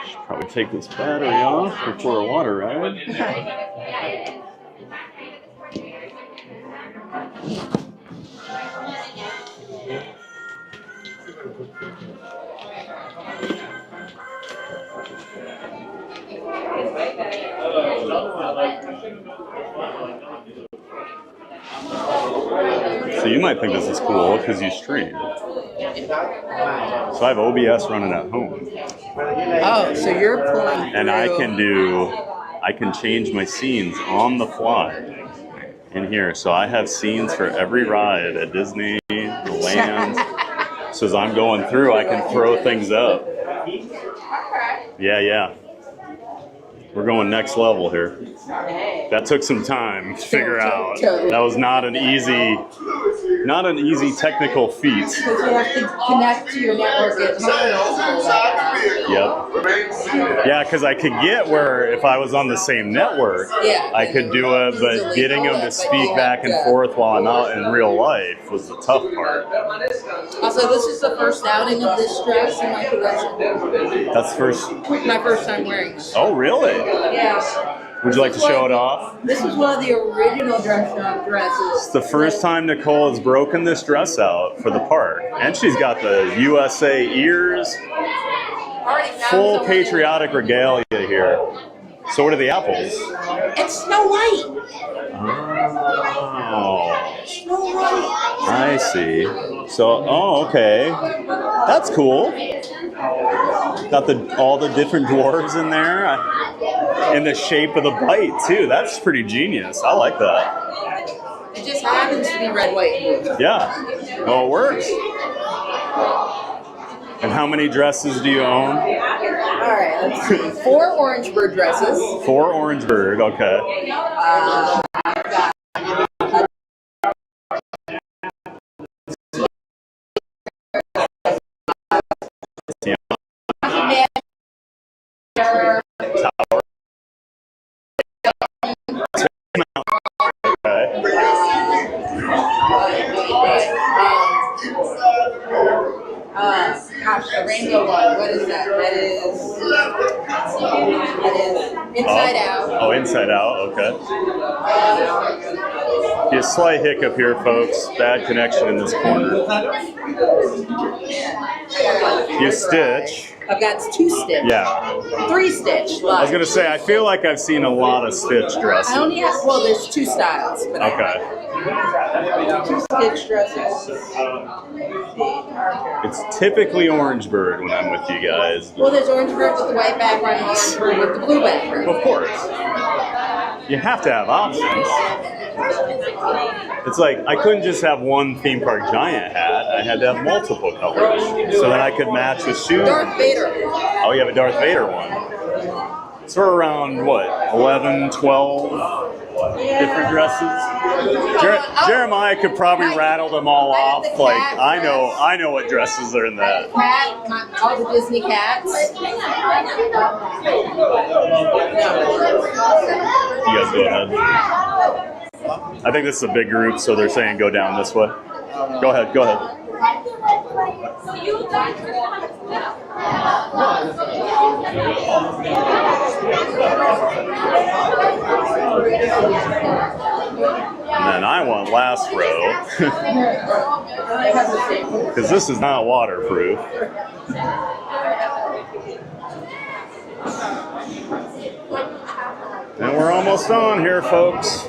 Should probably take this battery off before a water ride. So you might think this is cool because you stream. So I have OBS running at home. Oh, so you're pulling and I can change my scenes on the fly in here. So I have scenes for every ride at Disney, the land. So as I'm going through, I can throw things up. Yeah. We're going next level here. That took some time to figure out. That was not an easy technical feat. Because you have to connect to your network at home. Yep. Yeah, because I could get where if I was on the same network, I could do it, but getting them to speak back and forth while I'm out in real life was the tough part. Also, this is the first outing of this dress in my collection. That's my first time wearing this. Oh, really? Yeah. Would you like to show it off? This is one of the original dress shop dresses. It's the first time Nicole has broken this dress out for the park. And she's got the USA ears. Full patriotic regalia here. So what are the apples? It's Snow White. Oh. Snow White. I see. So, okay. That's cool. Got all the different dwarves in there. In the shape of the bite, too. That's pretty genius. I like that. It just happens to be red, white, and blue. Yeah. Oh, it works. And how many dresses do you own? All right, let's see. 4 orange bird dresses. 4 orange bird, okay. I've got gosh, the rainbow one. What is that? That is Inside Out. Oh, Inside Out, okay. A slight hiccup here, folks. Bad connection in this corner. You Stitch. I've got 2 Stitch. Yeah. 3 Stitch. I was going to say, I feel like I've seen a lot of Stitch dresses. I only have, well, there's 2 styles. But okay. 2 Stitch dresses. It's typically orange bird when I'm with you guys. Well, there's orange bird with the white background and orange bird with the blue background. Of course. You have to have options. It's like, I couldn't just have one theme park giant hat. I had to have multiple colors. So then I could match with shoes. Darth Vader. Oh, you have a Darth Vader one. So we're around, what, 11, 12 different dresses? Jeremiah could probably rattle them all off. Like, I know what dresses are in that. All the Disney cats. You guys go ahead. I think this is a big group, so they're saying go down this way. Go ahead. And then I want last row. Because this is not waterproof. And we're almost on here, folks.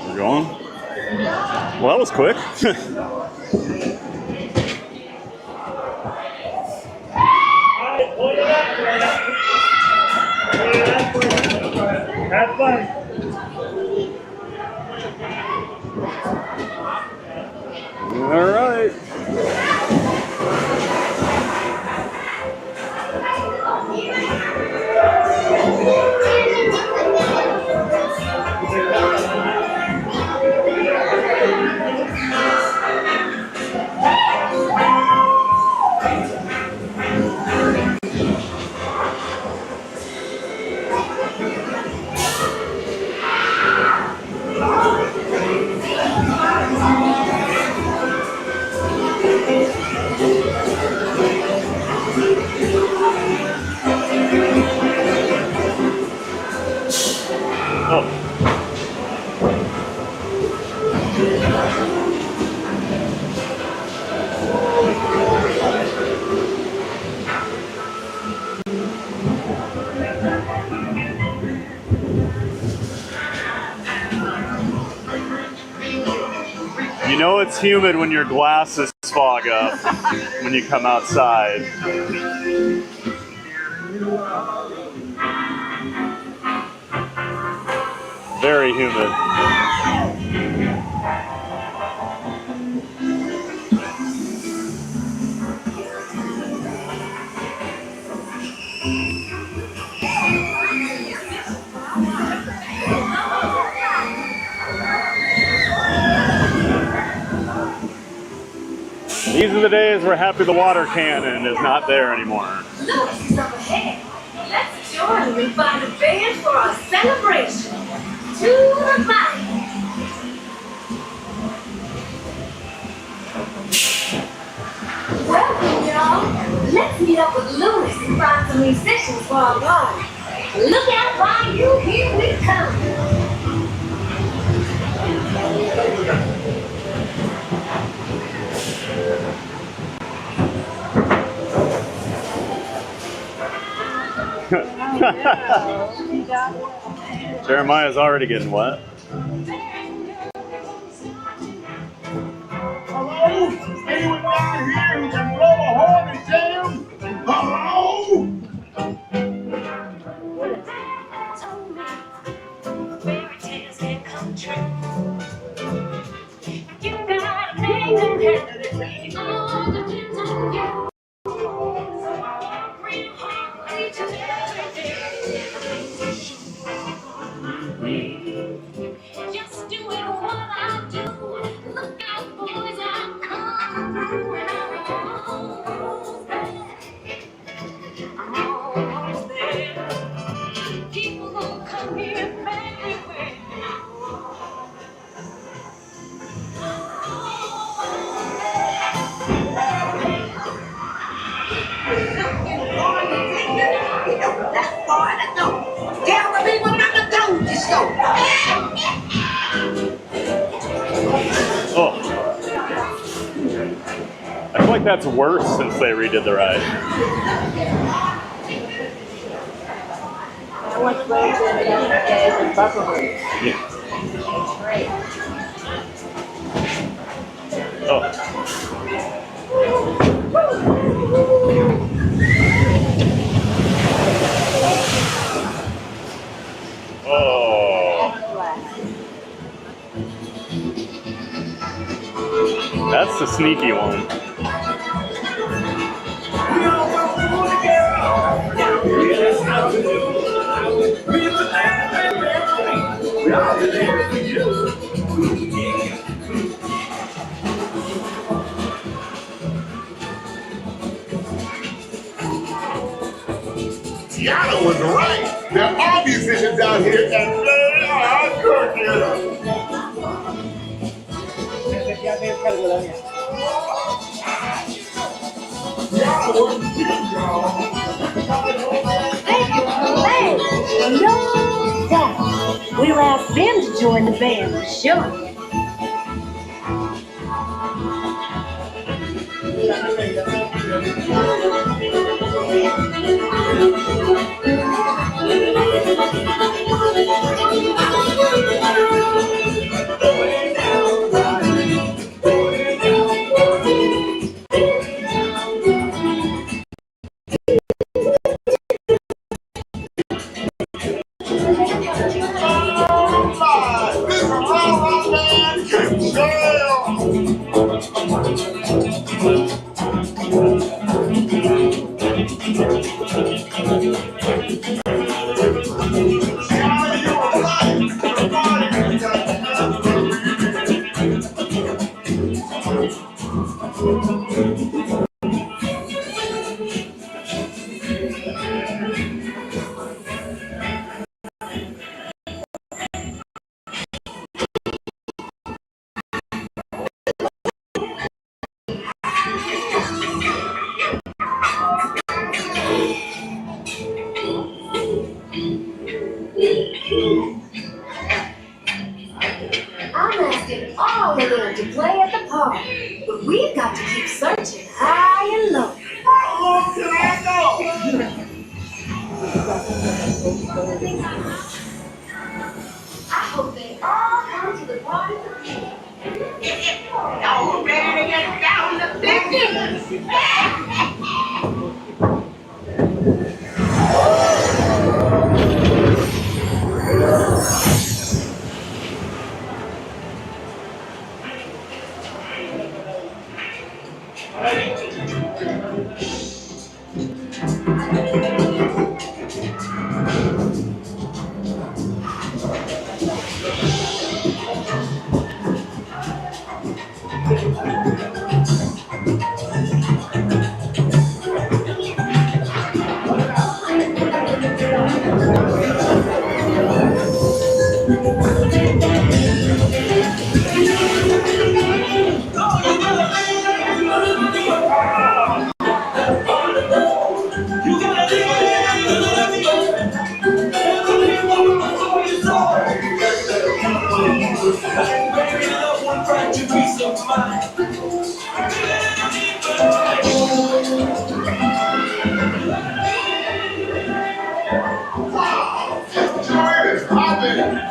We're going? Well, that was quick. Have fun. All right. You know it's humid when your glasses fog up when you come outside. Very humid. These are the days we're happy the water cannon is not there anymore. Look, he's up ahead. Let's join and find a band for our celebration. To the fight. Welcome, y'all. Let's meet up with Louis and find some musicians for our party. Look out, Bayou, here we come. Jeremiah's already getting wet. Hello? Anyone down here who can blow a horn and jam? Hello? Fairy tales can come true. You gotta make them happen. It all depends on you. Real hard each and every day. Just doing what I do. Look out, boys, I'm coming through. And I'm almost there. I'm almost there. People gonna come here everywhere. That's far to go. Tell the people not to go this show. Oh. I feel like that's worse since they redid the ride. I went Wednesday and Bubbly. Yeah. Great. Oh. Oh. That's the sneaky one. Tiana was right. There are musicians out here and they are cooking. No doubt. We We'll ask them to join the band for sure. I'm asking all of them to play at the park, but we've got to keep searching high and low. How long can I go? I hope they all come to the party with me. Y'all ready to get down to business?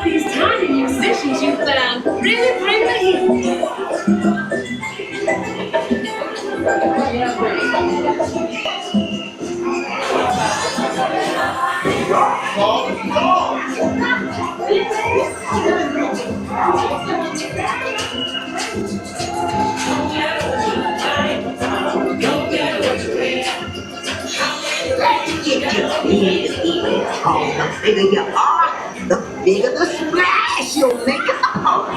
These tiny musicians you found really bring the heat. The bigger you are, the bigger the splash you'll make in the park.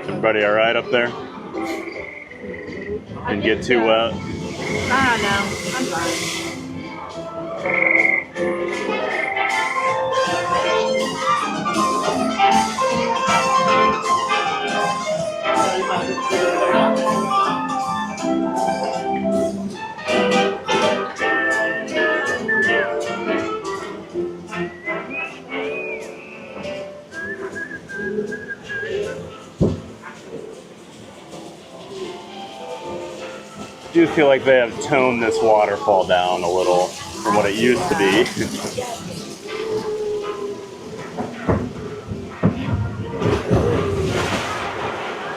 Everybody all right up there? Didn't get too wet? I don't know. I'm fine. do feel like they have toned this waterfall down a little from what it used to be.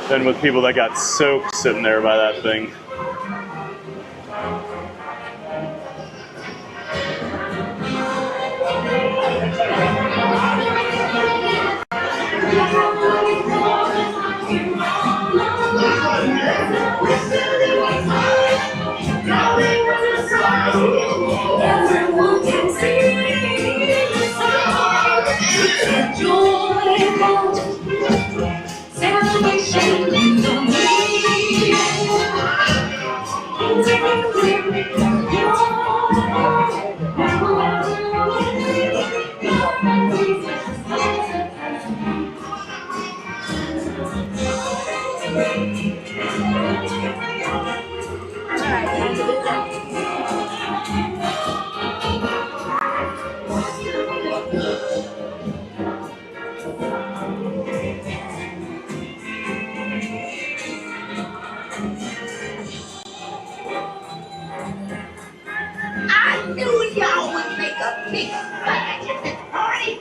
Then with people that got soaked sitting there by that thing. Everyone can sing the song. It's a joyful celebration in the I knew y'all would make a big splash at this party.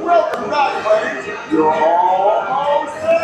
Welcome back, ladies. You're almost there.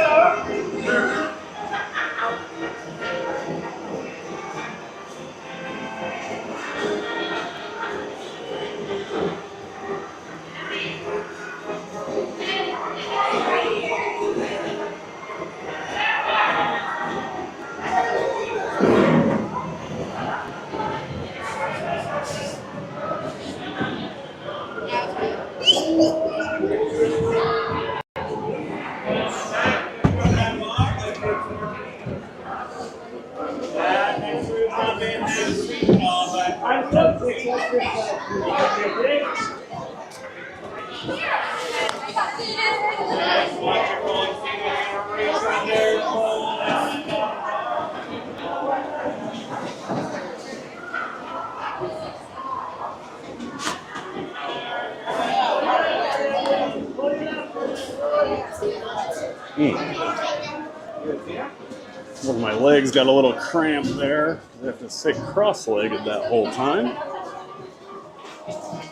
Well, my legs got a little cramp there. I have to sit cross-legged that whole time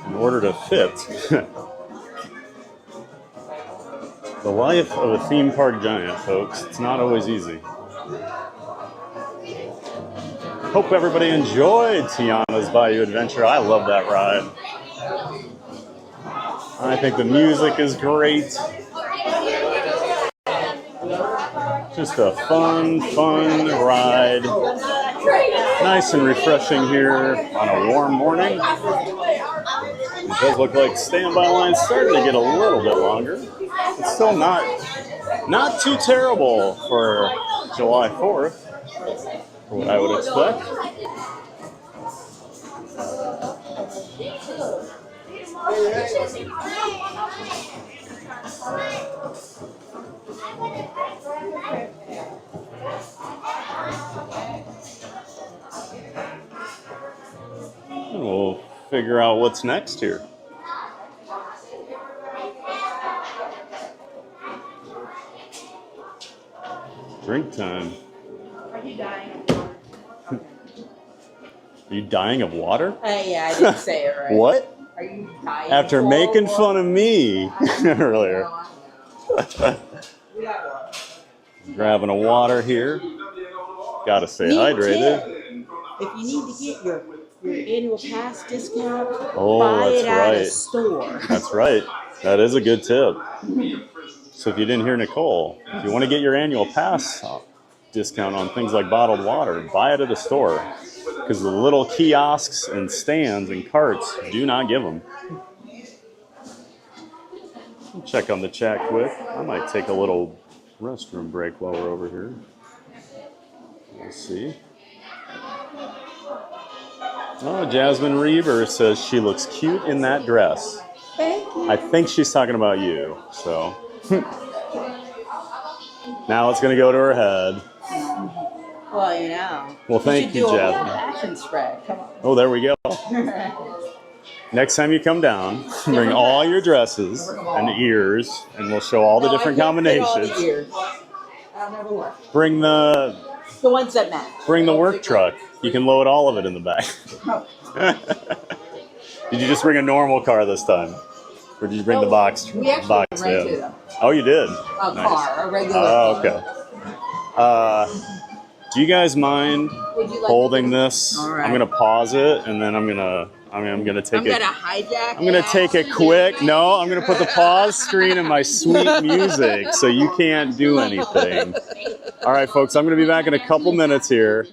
in order to fit. The life of a theme park giant, folks. It's not always easy. Hope everybody enjoyed Tiana's Bayou Adventure. I love that ride. I think the music is great. Just a fun ride. Nice and refreshing here on a warm morning. It does look like standby line's starting to get a little bit longer. It's still not too terrible for July 4th, for what I would expect. And we'll figure out what's next here. Drink time. Are you dying? Are you dying of water? Yeah, I didn't say it right. What? Are you dying? After making fun of me earlier. Grabbing a water here. Gotta stay hydrated. If you need to get your annual pass discount, Oh, buy that's it at a right. store. That's right. That is a good tip. So if you didn't hear Nicole, if you want to get your annual pass discount on things like bottled water, buy it at a store. Because the little kiosks and stands and carts do not give them. Check on the chat quick. I might take a little restroom break while we're over here. Let's see. Oh, Jasmine Reaver says she looks cute in that dress. Thank you. I think she's talking about you, so. Now it's going to go to her head. Well, you know. Well, thank you, do a Jasmine. fashion spread. Come on. Oh, there we go. Next time you come down, bring all your dresses and ears, and we'll show all the different combinations. All the ears. That'll never work. Bring the ones that match. Bring the work truck. You can load all of it in the back. Did you just bring a normal car this time? Or did you bring the box? We actually rented them. Oh, you did? A car, a regular car. car. Okay. Do you guys mind holding this? All right. I'm gonna pause it, and then I'm gonna take it. Hijack. I'm gonna take it quick. No, I'm gonna put the pause screen in my sweet music, so you can't do anything. All right, folks. I'm gonna be back in a couple minutes here.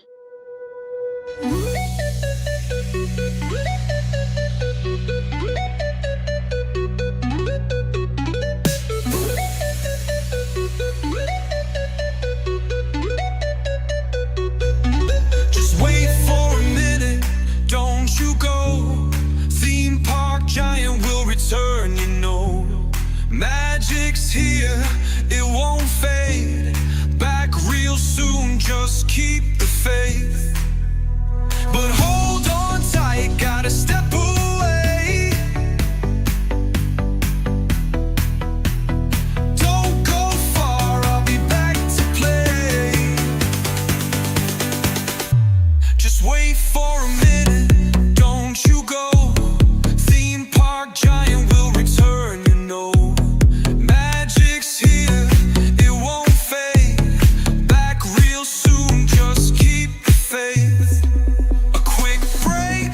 Giant will return, you know. Magic's here, it won't fade. Back real soon, just keep the faith. But hold on tight, gotta step away. Don't go far, I'll be back to play. Just wait for a minute, don't you go. Giant will return, you know. Magic's here, it won't fade. Back real soon, just keep the faith. A quick break,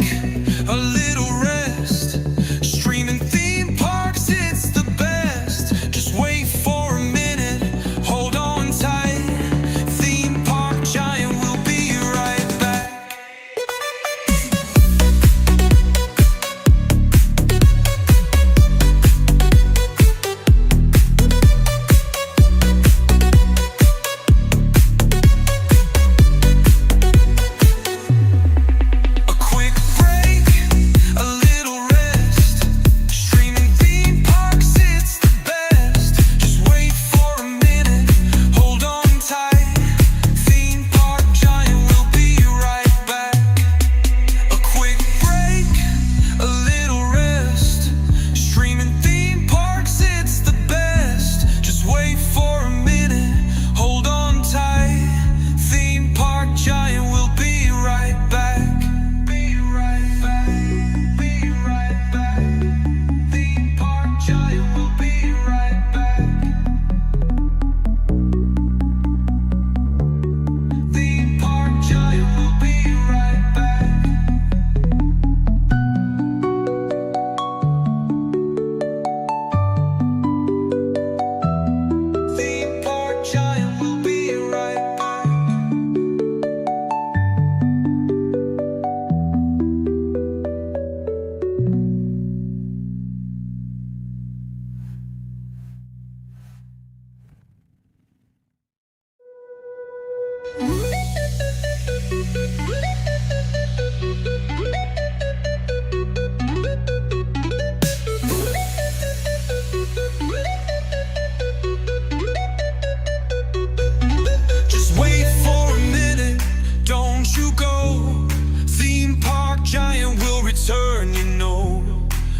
a little rest. Streaming theme parks, it's the best. Just wait for a minute, hold on tight. Theme park giant will be right back.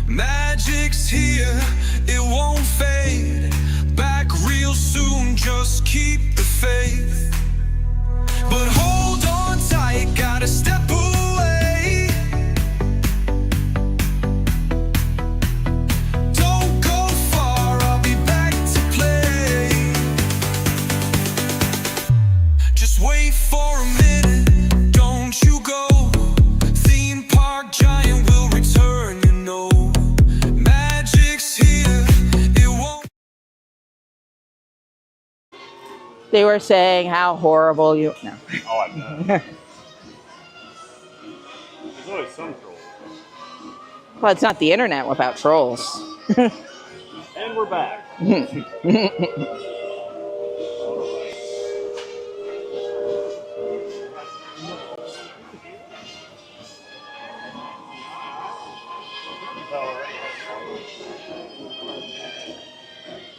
Magic's here, it won't fade. Back real soon, just keep the faith. But hold on tight, gotta step away. Don't go far, I'll be back to play. Just wait for a minute, don't you go. Theme park giant will return, you know. Magic's here, They were saying how horrible you. No. Oh, I bet. There's always some trolls. Well, it's not the internet without trolls. And we're back.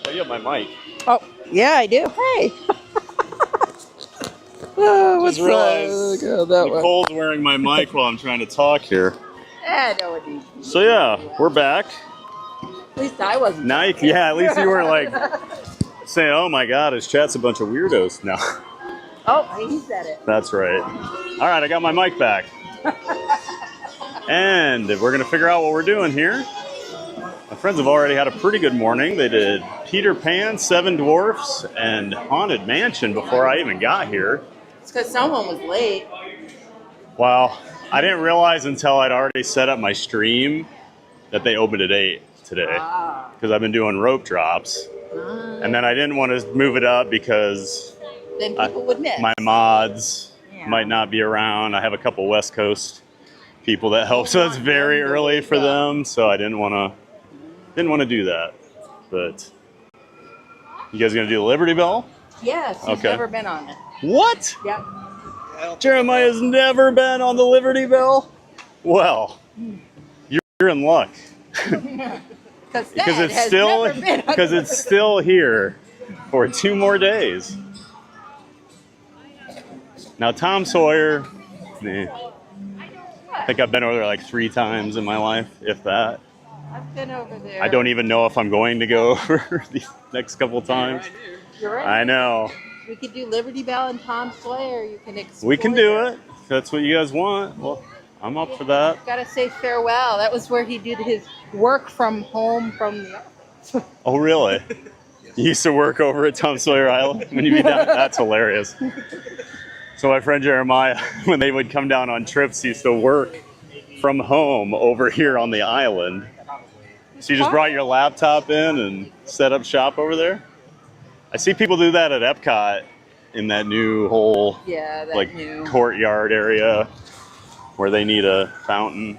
Oh, you have my mic. Oh, yeah, I do. Hey. Oh, what's Just realized that? Nicole's wearing my mic while I'm trying to talk here. No, it needs. So yeah, we're back. At least I wasn't. Now, at least you weren't like saying, "Oh my God, his chat's a bunch of weirdos." No, Oh, he said it. that's right. All right, I got my mic back, and we're gonna figure out what we're doing here. My friends have already had a pretty good morning. They did Peter Pan, Seven Dwarfs, and Haunted Mansion before I even got here. It's because someone was late. Well, I didn't realize until I'd already set up my stream that they opened at 8 today, because I've been doing rope drops. And then I didn't want to move it up because Then people would miss. my mods might not be around. I have a couple West Coast people that help, so it's very early for them. So I didn't want to do that. But you guys gonna do the Liberty Bell? Yes, he's Okay. never been on it. What? Yep. Jeremiah's never been on the Liberty Bell? Well, you're in luck. Because it's still here for 2 more days. Now Tom Sawyer, I think I've been over there like 3 times in my life, if that. I've been over there. I don't even know if I'm going to go over these next couple times. You're right. I know. We could do Liberty Bell and Tom Sawyer. You can explore. We can do it. If that's what you guys want. Well, I'm up for that. Gotta say farewell. That was where he did his work from home from the office. Oh, really? You used to work over at Tom Sawyer Island when you be down? That's hilarious. So my friend Jeremiah, when they would come down on trips, he used to work from home over here on the island. So you just brought your laptop in and set up shop over there? I see people do that at Epcot in that new whole new courtyard area where they need a fountain.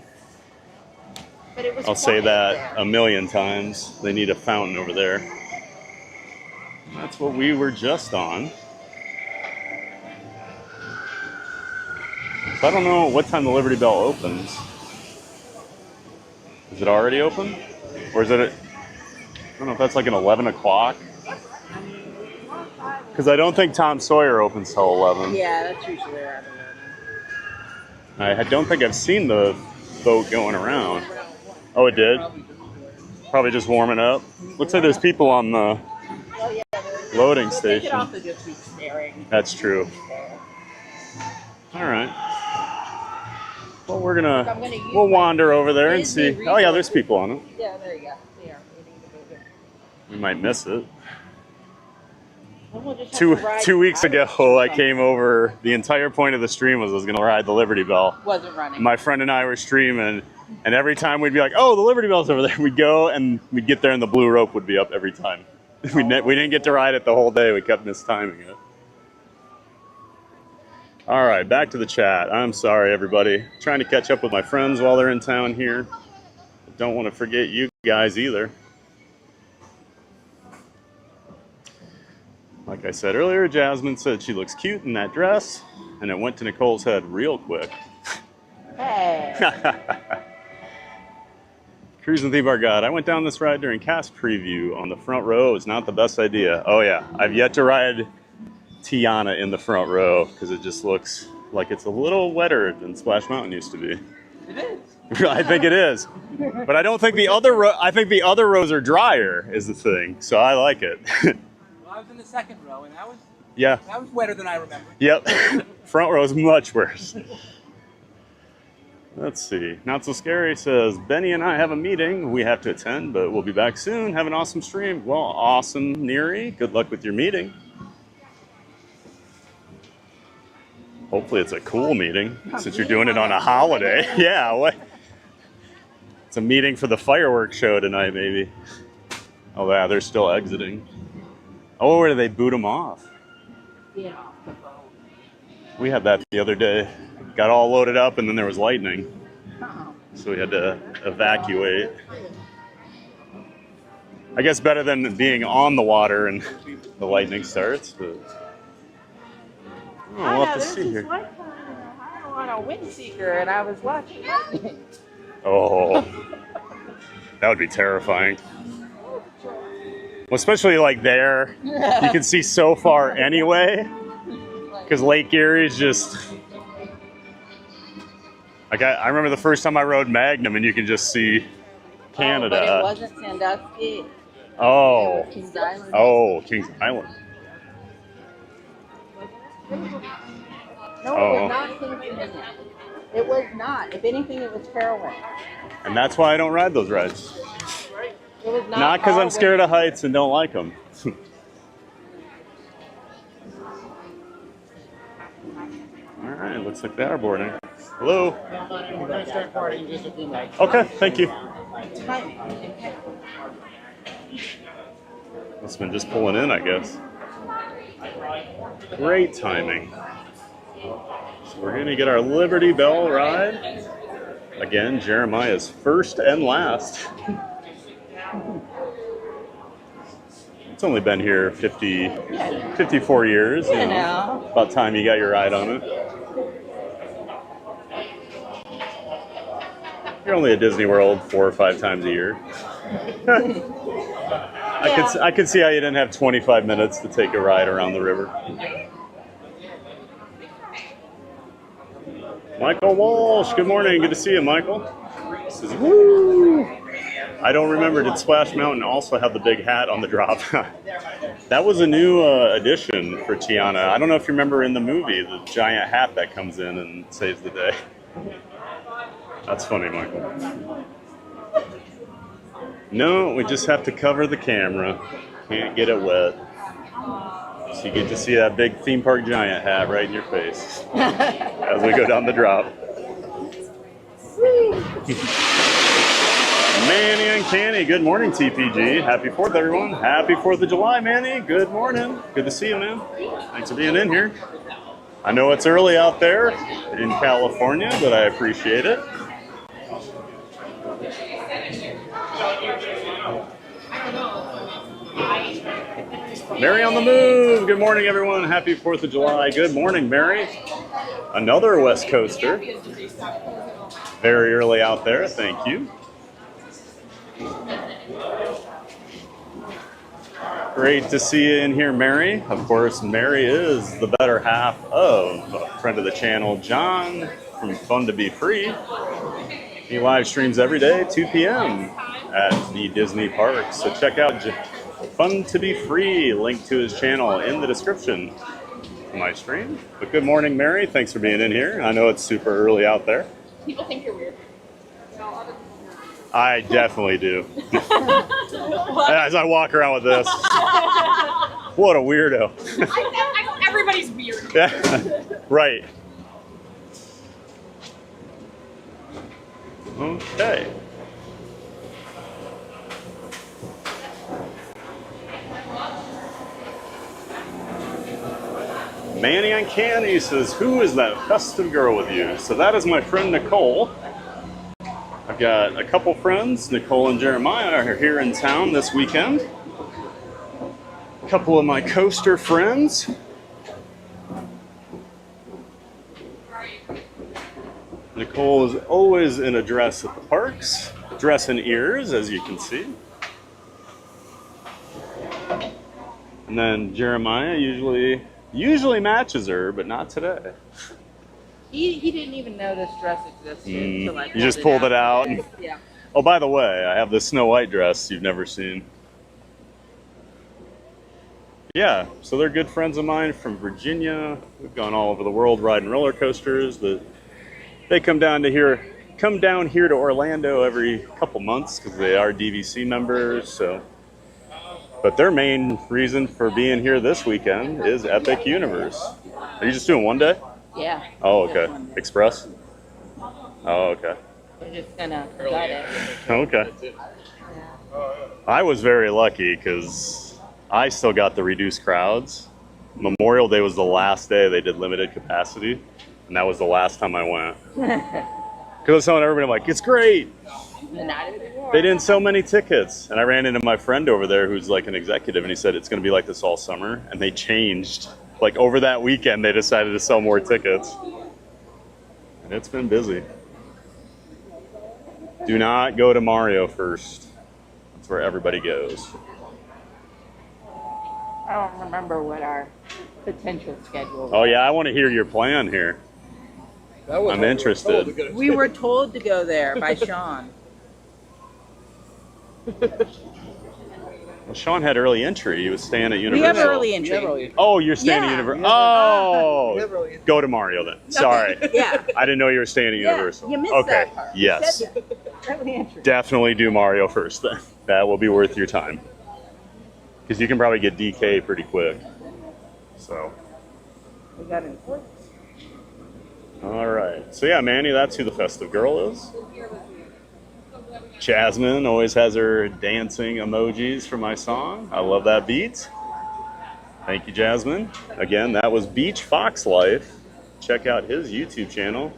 But it was I'll say that there. a million times. They need a fountain over there. That's what we were just on. So I don't know what time the Liberty Bell opens. Is it already open? Or is it I don't know if that's like an 11 o'clock. Because I don't think Tom Sawyer opens till 11. Yeah, that's usually around 11. I don't think I've seen the boat going around. Oh, it did? Probably just warming up. Looks like there's people on the loading They could station. also just be staring. That's true. All right. Well, we'll wander over there and see. Oh yeah, there's people on it. Yeah, there you go. They are waiting to go. We might miss it. Then we'll just have to ride 2 weeks the ago, I came over. The entire point of the stream was I was going to ride the Liberty Bell. Wasn't running. My friend and I were streaming, and every time we'd be like, "Oh, the Liberty Bell's over there." We'd go, and we'd get there, and the blue rope would be up every time. We didn't get to ride it the whole day. We kept mistiming it. All right, back to the chat. I'm sorry, everybody. Trying to catch up with my friends while they're in town here. Don't want to forget you guys either. Like I said earlier, Jasmine said she looks cute in that dress, and it went to Nicole's head real quick. Hey. Cruise and Theme Bar God. I went down this ride during cast preview on the front row. It's not the best idea. Oh yeah, I've yet to ride Tiana in the front row because it just looks like it's a little wetter than Splash Mountain used to be. It is. I think it is, but I don't think the other. I think the other rows are drier. Is the thing. So I like it. Well, I was in the second row, and that was wetter than I remember. Yep. Front row is much worse. Let's see. Not So Scary says, Benny and I have a meeting we have to attend, but we'll be back soon. Have an awesome stream. Well, awesome, Neri. Good luck with your meeting. Hopefully it's a cool meeting, since you're doing it on a holiday. Yeah, what? It's a meeting for the fireworks show tonight, maybe. Oh, yeah, they're still exiting. Oh, where did they boot them off? get off the boat. We had that the other day. Got all loaded up and then there was lightning. Uh-oh. So we had to evacuate. I guess better than being on the water and the lightning starts. But oh, we'll have to see here. One time I was on a wind seeker and I was watching lightning. Oh, that would be terrifying. Well, especially like there, you can see so far anyway. Because Lake Erie is just like I remember the first time I rode Magnum and you can just see Canada. Oh, but it wasn't Sandusky. Oh. It was Kings Island. Oh, Kings Island. No, it was not Kings Island. It was not. If anything, it was Carowin. And that's why I don't ride those rides. It was not. Not because I'm scared of heights and don't like them. All right, looks like they are boarding. Hello. We're going to start boarding in just a few minutes. Okay, thank you. Must have been just pulling in, I guess. Great timing. So we're going to get our Liberty Belle ride. Again, Jeremiah's first and last. It's only been here 54 years. You know. About time you got your ride on it. You're only at Disney World 4 or 5 times a year. I could see how you didn't have 25 minutes to take a ride around the river. Michael Walsh, good morning. Good to see you, Michael. This is woo. I don't remember, did Splash Mountain also have the big hat on the drop? That was a new addition for Tiana. I don't know if you remember in the movie, the giant hat that comes in and saves the day. That's funny, Michael. No, we just have to cover the camera. Can't get it wet. So you get to see that big theme park giant hat right in your face as we go down the drop. Manny and Canny, good morning, TPG. Happy 4th, everyone. Happy 4th of July, Manny. Good morning. Good to see you, man. Thanks for being in here. I know it's early out there in California, but I appreciate it. Mary on the move. Good morning, everyone. Happy 4th of July. Good morning, Mary. Another West Coaster. Very early out there. Thank you. Great to see you in here, Mary. Of course, Mary is the better half of a friend of the channel, John, from Fun to Be Free. He live streams every day, 2 p.m. at the Disney park. So check out Fun to Be Free, link to his channel in the description of my stream. But good morning, Mary. Thanks for being in here. I know it's super early out there. People think you're weird. I definitely do. As I walk around with this. What a weirdo. I know everybody's weird. Yeah, right. Okay. Manny and Canny says, who is that festive girl with you? So that is my friend Nicole. I've got a couple friends. Nicole and Jeremiah are here in town this weekend. A couple of my coaster friends. Nicole is always in a dress at the parks. Dress and ears, as you can see. And then Jeremiah usually matches her, but not today. He didn't even know this dress existed. Until I You just pulled it out. Yeah. Oh, by the way, I have this Snow White dress you've never seen. Yeah, so they're good friends of mine from Virginia. We've gone all over the world riding roller coasters. They come down here to Orlando every couple months because they are DVC members. So, but their main reason for being here this weekend is Epic Universe. Are you just doing one day? Yeah. Oh, okay. Express? Oh, okay. We're just gonna gut it. Okay. I was very lucky because I still got the reduced crowds. Memorial Day was the last day they did limited capacity, and that was the last time I went. Because I was telling everybody, I'm like, it's great. They didn't sell many tickets. And I ran into my friend over there who's like an executive, and he said it's going to be like this all summer. And they changed. Like over that weekend, they decided to sell more tickets. And it's been busy. Do not go to Mario first. That's where everybody goes. I don't remember what our potential schedule was. Oh yeah, I want to hear your plan here. I'm interested. We were told to go there by Sean. Well, Sean had early entry. He was staying at Universal. We have early entry. Oh, you're staying at Universal. Oh, go to Mario then. Sorry. Yeah. I didn't know you were staying at Universal. You missed Okay. that part. Yes. Early entry. Definitely do Mario first then. That will be worth your time. Because you can probably get DK pretty quick. So. We got an important. All right. So yeah, Manny, that's who the festive girl is. Jasmine always has her dancing emojis for my song. I love that beat. Thank you, Jasmine. Again, that was Beach Fox Life. Check out his YouTube channel.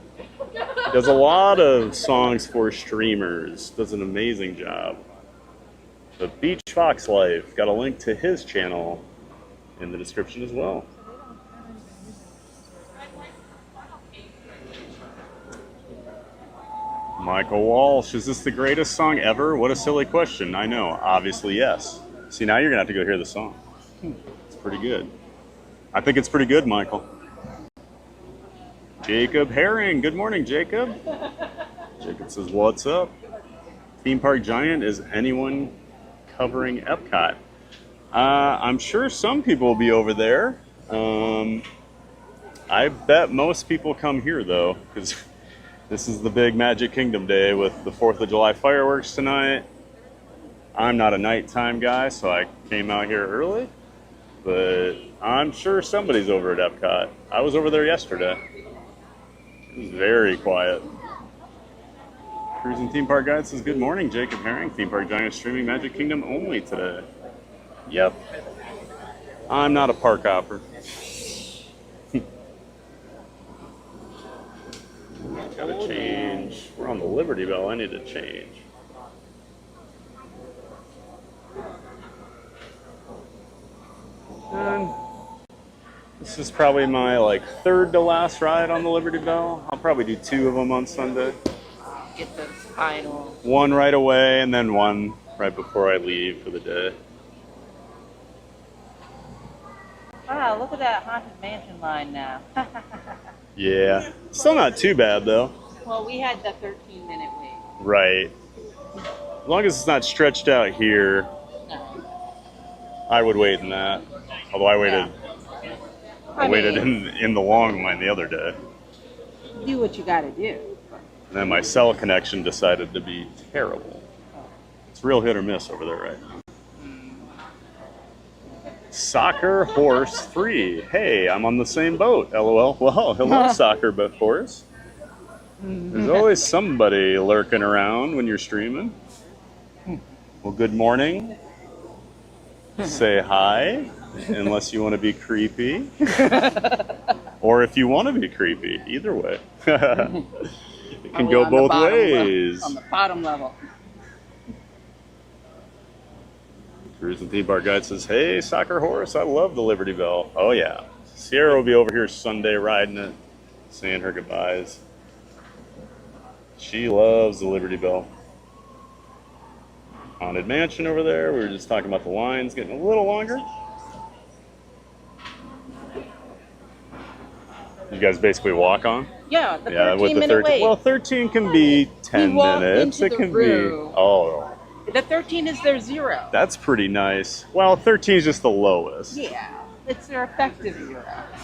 He does a lot of songs for streamers. Does an amazing job. But Beach Fox Life, got a link to his channel in the description as well. Michael Walsh, is this the greatest song ever? What a silly question. I know, obviously yes. See, now you're gonna have to go hear the song. It's pretty good. I think it's pretty good, Michael. Jacob Herring, good morning, Jacob. Jacob says, what's up? Theme Park Giant, is anyone covering Epcot? I'm sure some people will be over there. I bet most people come here though, because this is the big Magic Kingdom day with the 4th of July fireworks tonight. I'm not a nighttime guy, so I came out here early, but I'm sure somebody's over at Epcot. I was over there yesterday. It was very quiet. Cruising Theme Park Guide says, good morning, Jacob Herring. Theme Park Giant streaming Magic Kingdom only today. Yep. I'm not a park hopper. Gotta change. We're on the Liberty Bell. I need to change. And this is probably my like third to last ride on the Liberty Bell. I'll probably do 2 of them on Sunday. Get the final. One right away and then one right before I leave for the day. Wow, look at that Haunted Mansion line now. Yeah. Still not too bad though. Well, we had the 13-minute wait. Right. As long as it's not stretched out here, No. I would wait in that. Although I waited I waited in the long line the other day. Do what you gotta do. And then my cell connection decided to be terrible. It's real hit or miss over there right now. Soccer Horse 3. Hey, I'm on the same boat. LOL. Well, hello, Soccer Horse. There's always somebody lurking around when you're streaming. Well, good morning. Say hi, unless you want to be creepy. Or if you want to be creepy. Either way. It can go both ways. On the bottom level. Cruising Theme Park Guide says, hey, Soccer Horse, I love the Liberty Bell. Oh, yeah. Sierra will be over here Sunday riding it, saying her goodbyes. She loves the Liberty Bell. Haunted Mansion over there. We were just talking about the lines getting a little longer. You guys basically walk on? Yeah, the 13-minute wait. Well, 13 can be 10 minutes. Into It can the room. be. Oh. The 13 is their 0. That's pretty nice. Well, 13 is just the lowest. Yeah, it's their effective 0,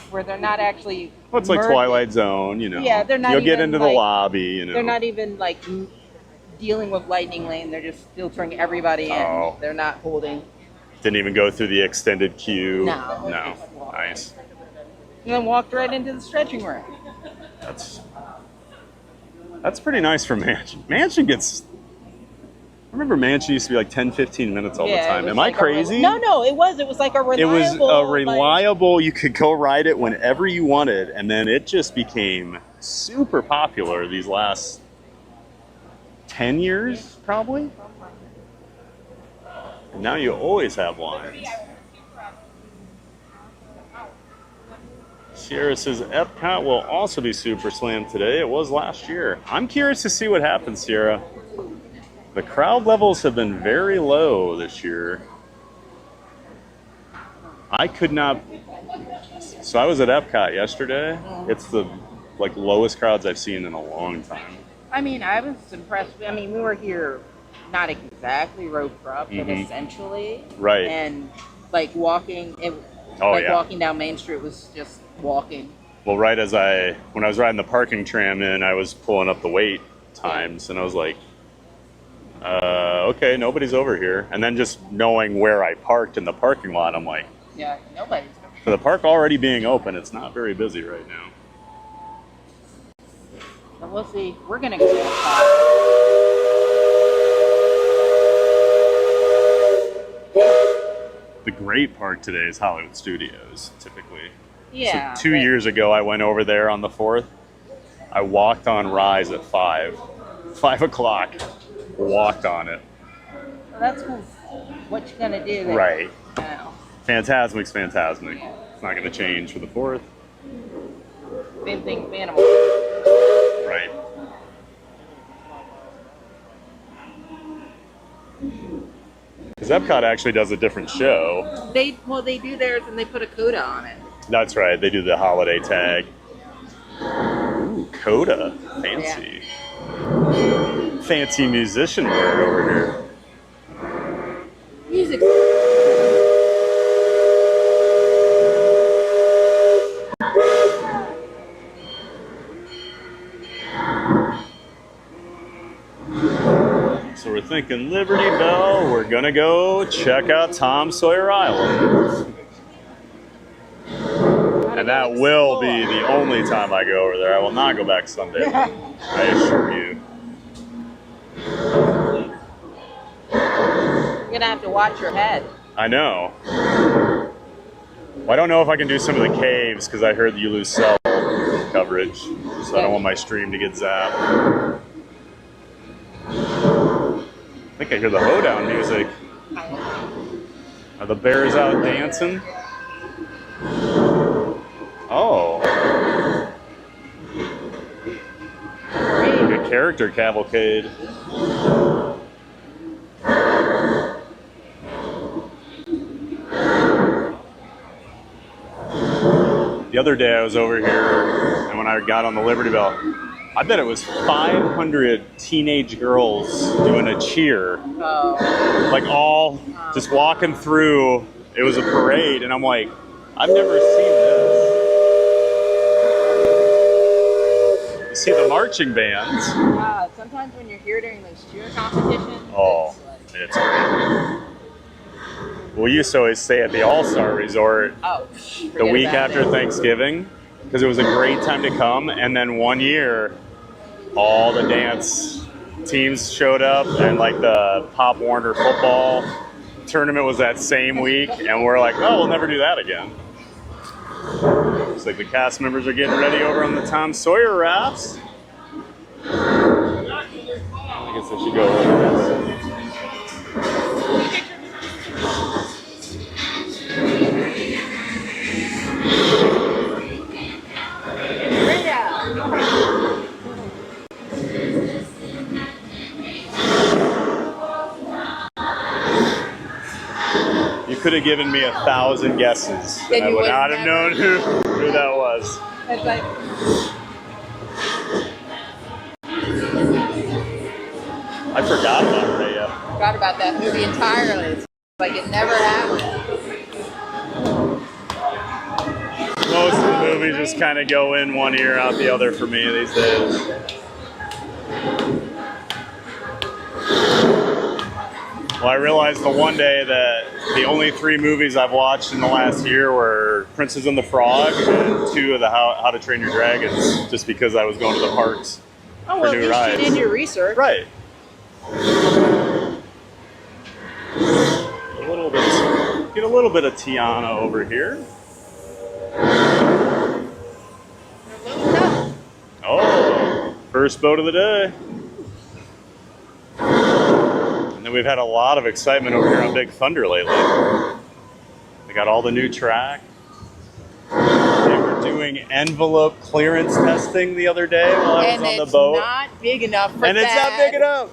where they're not actually. Well, it's like merging. Twilight Zone, you know. Yeah, they're not. You'll get even, into the like, lobby, you know. They're not even like dealing with Lightning Lane. They're just filtering everybody in. Oh. They're not holding. Didn't even go through the extended queue. No. No. Nice. And then walked right into the stretching room. That's pretty nice for Mansion. Mansion gets remember Mansion used to be like 10, 15 minutes all the Yeah, it time. was Am I like crazy? No, it was. It was like a It reliable. was a reliable, you could go ride it whenever you wanted, and then it just became super popular these last 10 years, probably. And now you always have lines. Sierra says Epcot will also be super slammed today. It was last year. I'm curious to see what happens, Sierra. The crowd levels have been very low this year. I could not. So I was at Epcot yesterday. It's the lowest crowds I've seen in a long time. I mean, I was impressed. I mean, we were here, not exactly roped up, but essentially. Right. And like walking, walking down Main Street was just walking. Well, right as when I was riding the parking tram in, I was pulling up the wait times, and I was like, okay, nobody's over here. And then just knowing where I parked in the parking lot, I'm like, yeah, nobody's. For the park already being open, it's not very busy right now. So we'll see. We're gonna go. The great park today is Hollywood Studios, typically. Yeah. So 2 years ago, I went over there on the 4th. I walked on Rise at 5 o'clock. Walked on it. Well, that's because what you gonna do? Right. Now. Fantasmic's Fantasmic. It's not going to change for the 4th. Same thing with Animal. Right. Because Epcot actually does a different show. They do theirs and they put a coda on it. That's right. They do the holiday tag. Ooh, coda. Fancy. Yeah. Fancy musician wear over here. Music. So we're thinking Liberty Belle. We're gonna go check out Tom Sawyer Island. And that will be the only time I go over there. I will not go back Sunday. I assure you. You're gonna have to watch your head. I know. Well, I don't know if I can do some of the caves because I heard that you lose cell coverage. So I don't want my stream to get zapped. I think I hear the hoedown music. Are the bears out dancing? Oh. Like a character cavalcade. The other day I was over here, and when I got on the Liberty Bell, I bet it was 500 teenage girls doing a cheer. Oh. Like all just walking through. It was a parade, and I'm like, I've never seen this. You see the marching bands. Sometimes when you're here during those cheer competitions. It's great. We used to always stay at the All-Star Resort the week after Thanksgiving because it was a great time to come. And then one year, all the dance teams showed up, and like the Pop Warner football tournament was that same week, and we're like, oh, we'll never do that again. It's like the cast members are getting ready over on the Tom Sawyer rafts. I guess I should go over this. You could have given me 1,000 guesses, and I would not have known who that was. It's like, I forgot about Raya. forgot about that movie entirely. It's like it never happened. Most of the movies just kind of go in one ear, out the other for me these days. Well, I realized the one day that the only 3 movies I've watched in the last year were Princess and the Frog and 2 of the How to Train Your Dragons, just because I was going to the parks for new rides. You did your research. Right. Get a little bit of Tiana over here. Oh, first boat of the day. And then we've had a lot of excitement over here on Big Thunder lately. They got all the new track. They were doing envelope clearance testing the other day while I was on the boat. And it's not big enough for and that. it's not big enough.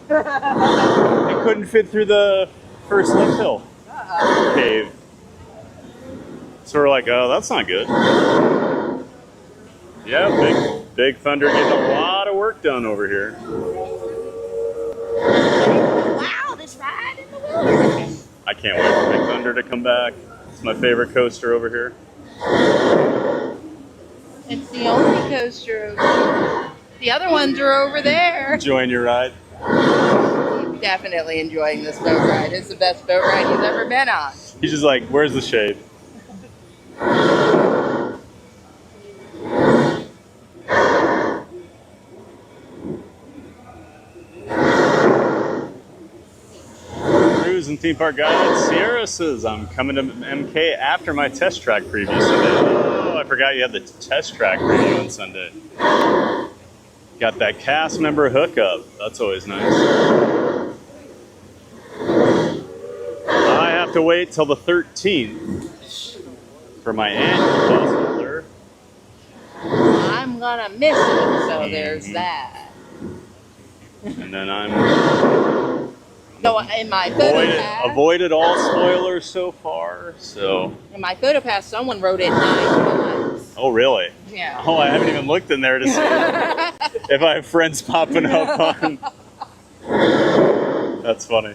It couldn't fit through the first lift hill cave. So we're like, oh, that's not good. Yeah, Big Thunder getting a lot of work done over here. Wow, this ride in the wilderness. I can't wait for Big Thunder to come back. It's my favorite coaster over here. It's the only coaster over here. The other ones are over there. Enjoying your ride? He's definitely enjoying this boat ride. It's the best boat ride he's ever been on. He's just like, where's the shade? Cruise and theme park guide. Sierra says, I'm coming to MK after my test track preview Sunday. Oh, I forgot you had the test track preview on Sunday. Got that cast member hookup. That's always nice. I have to wait till the 13th for my annual pass holder. I'm gonna miss it, so there's that. And then I'm So in my photo pass, avoided all spoilers so far. So in my photo pass, someone wrote it 9 times. oh really? Yeah. Oh, I haven't even looked in there to see if I have friends popping up on. That's funny.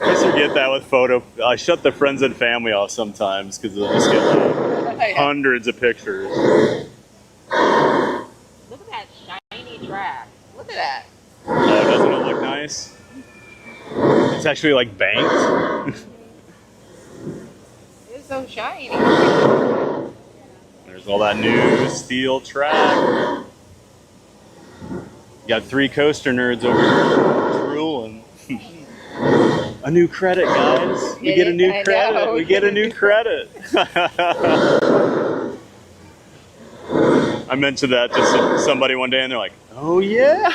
I forget that with photo. I shut the friends and family off sometimes because they'll just get like hundreds of pictures. Look at that shiny track. Look at that. Oh, doesn't it look nice? It's actually like banked. It's so shiny. There's all that new steel track. You got 3 coaster nerds over here drooling. A new credit, guys. We get a new credit. We get a new credit. I mentioned that to somebody one day, and they're like, "Oh yeah,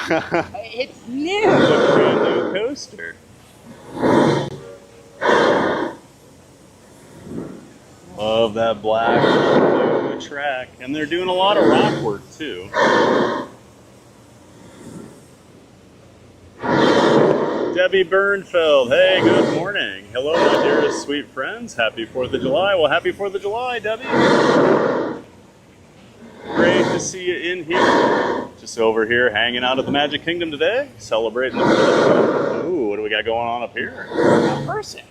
It's new. it's a brand new coaster." Love that black blue track, and they're doing a lot of rock work too. Debbie Bernfeld, hey, good morning. Hello, my dearest sweet friends. Happy 4th of July. Well, happy 4th of July, Debbie. Great to see you in here. Just over here hanging out at the Magic Kingdom today, celebrating the 4th of July. Ooh, what do we got going on up here? A person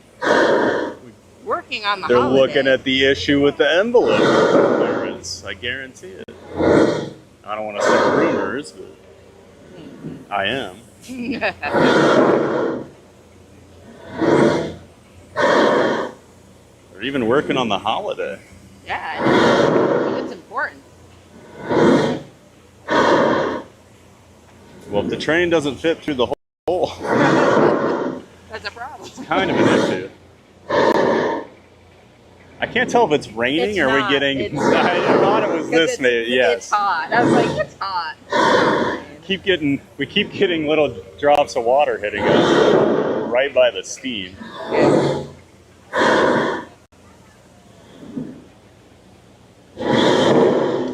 working on the They're holiday. looking at the issue with the envelope clearance. I guarantee it. I don't want to start rumors, but I am. They're even working on the holiday. Yeah, I know. It's important. Well, if the train doesn't fit through the hole, That's a problem. it's kind of an issue. I can't tell if it's raining It's or not. we getting. It's I thought it was this, maybe. Yes. It's hot. I was like, it's hot. We keep getting little drops of water hitting us right by the steam.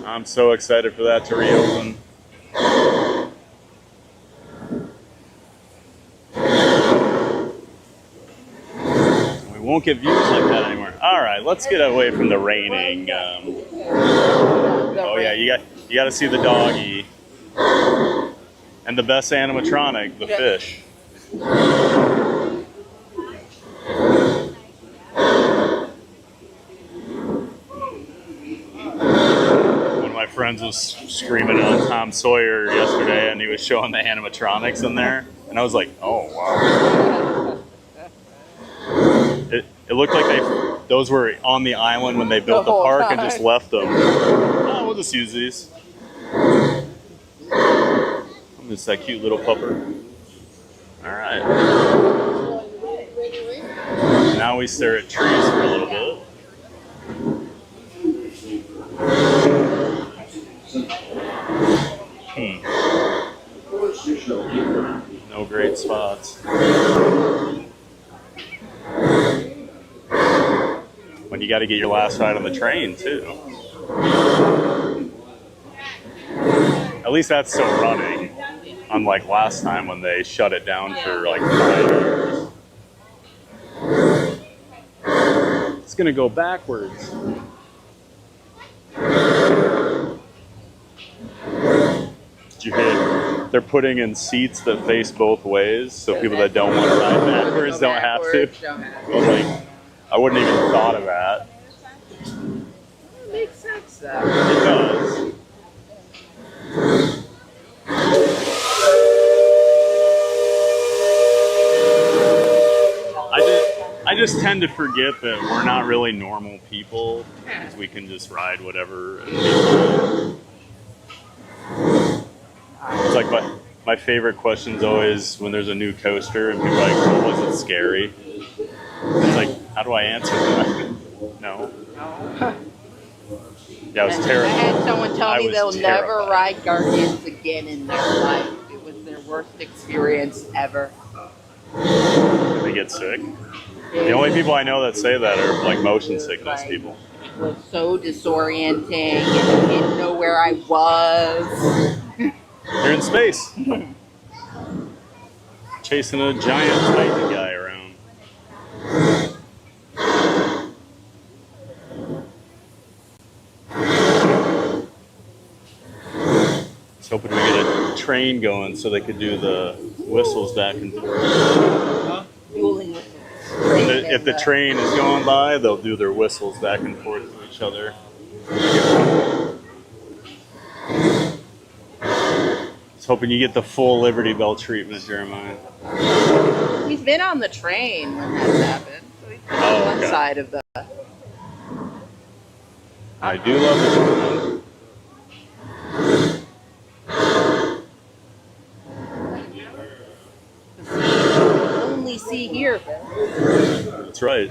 I'm so excited for that to reopen. We won't get views like that anymore. All right, let's get away from the raining. Oh yeah, you got to see the doggy and the best animatronic, the fish. One of my friends was screaming on Tom Sawyer yesterday, and he was showing the animatronics in there, and I was like, oh wow. It looked like those were on the island when they built the park and just left them. Oh, we'll just use these. Just that cute little pupper. All right. Now we stare at trees for a little bit. No great spots. But you got to get your last ride on the train too. At least that's still running. Unlike last time when they shut it down for like 5 years. It's gonna go backwards. Did you hear? They're putting in seats that face both ways, so people that don't want to ride backwards don't have to. I was like, I wouldn't even thought of that. It makes sense though. It does. I just tend to forget that we're not really normal people, because we can just ride whatever. It's like my favorite question is always when there's a new coaster and people are like, well, was it scary? It's like, how do I answer that? No. Yeah, it was terrible. I had someone tell me they'll terrified. never ride Guardians again in their life. It was their worst experience ever. Did they get sick? The only people I know that say that are like motion sickness people. It was so disorienting, and I didn't know where I was. You're in space. Chasing a giant Titan guy around. I was hoping we get a train going so they could do the whistles back and forth. Dueling whistles. If the train is going by, they'll do their whistles back and forth to each other. Hoping you get the full Liberty Bell treatment, Jeremiah. He's been on the train when that's happened. So he's been on one side of the... I do love this one. Only see here. That's right.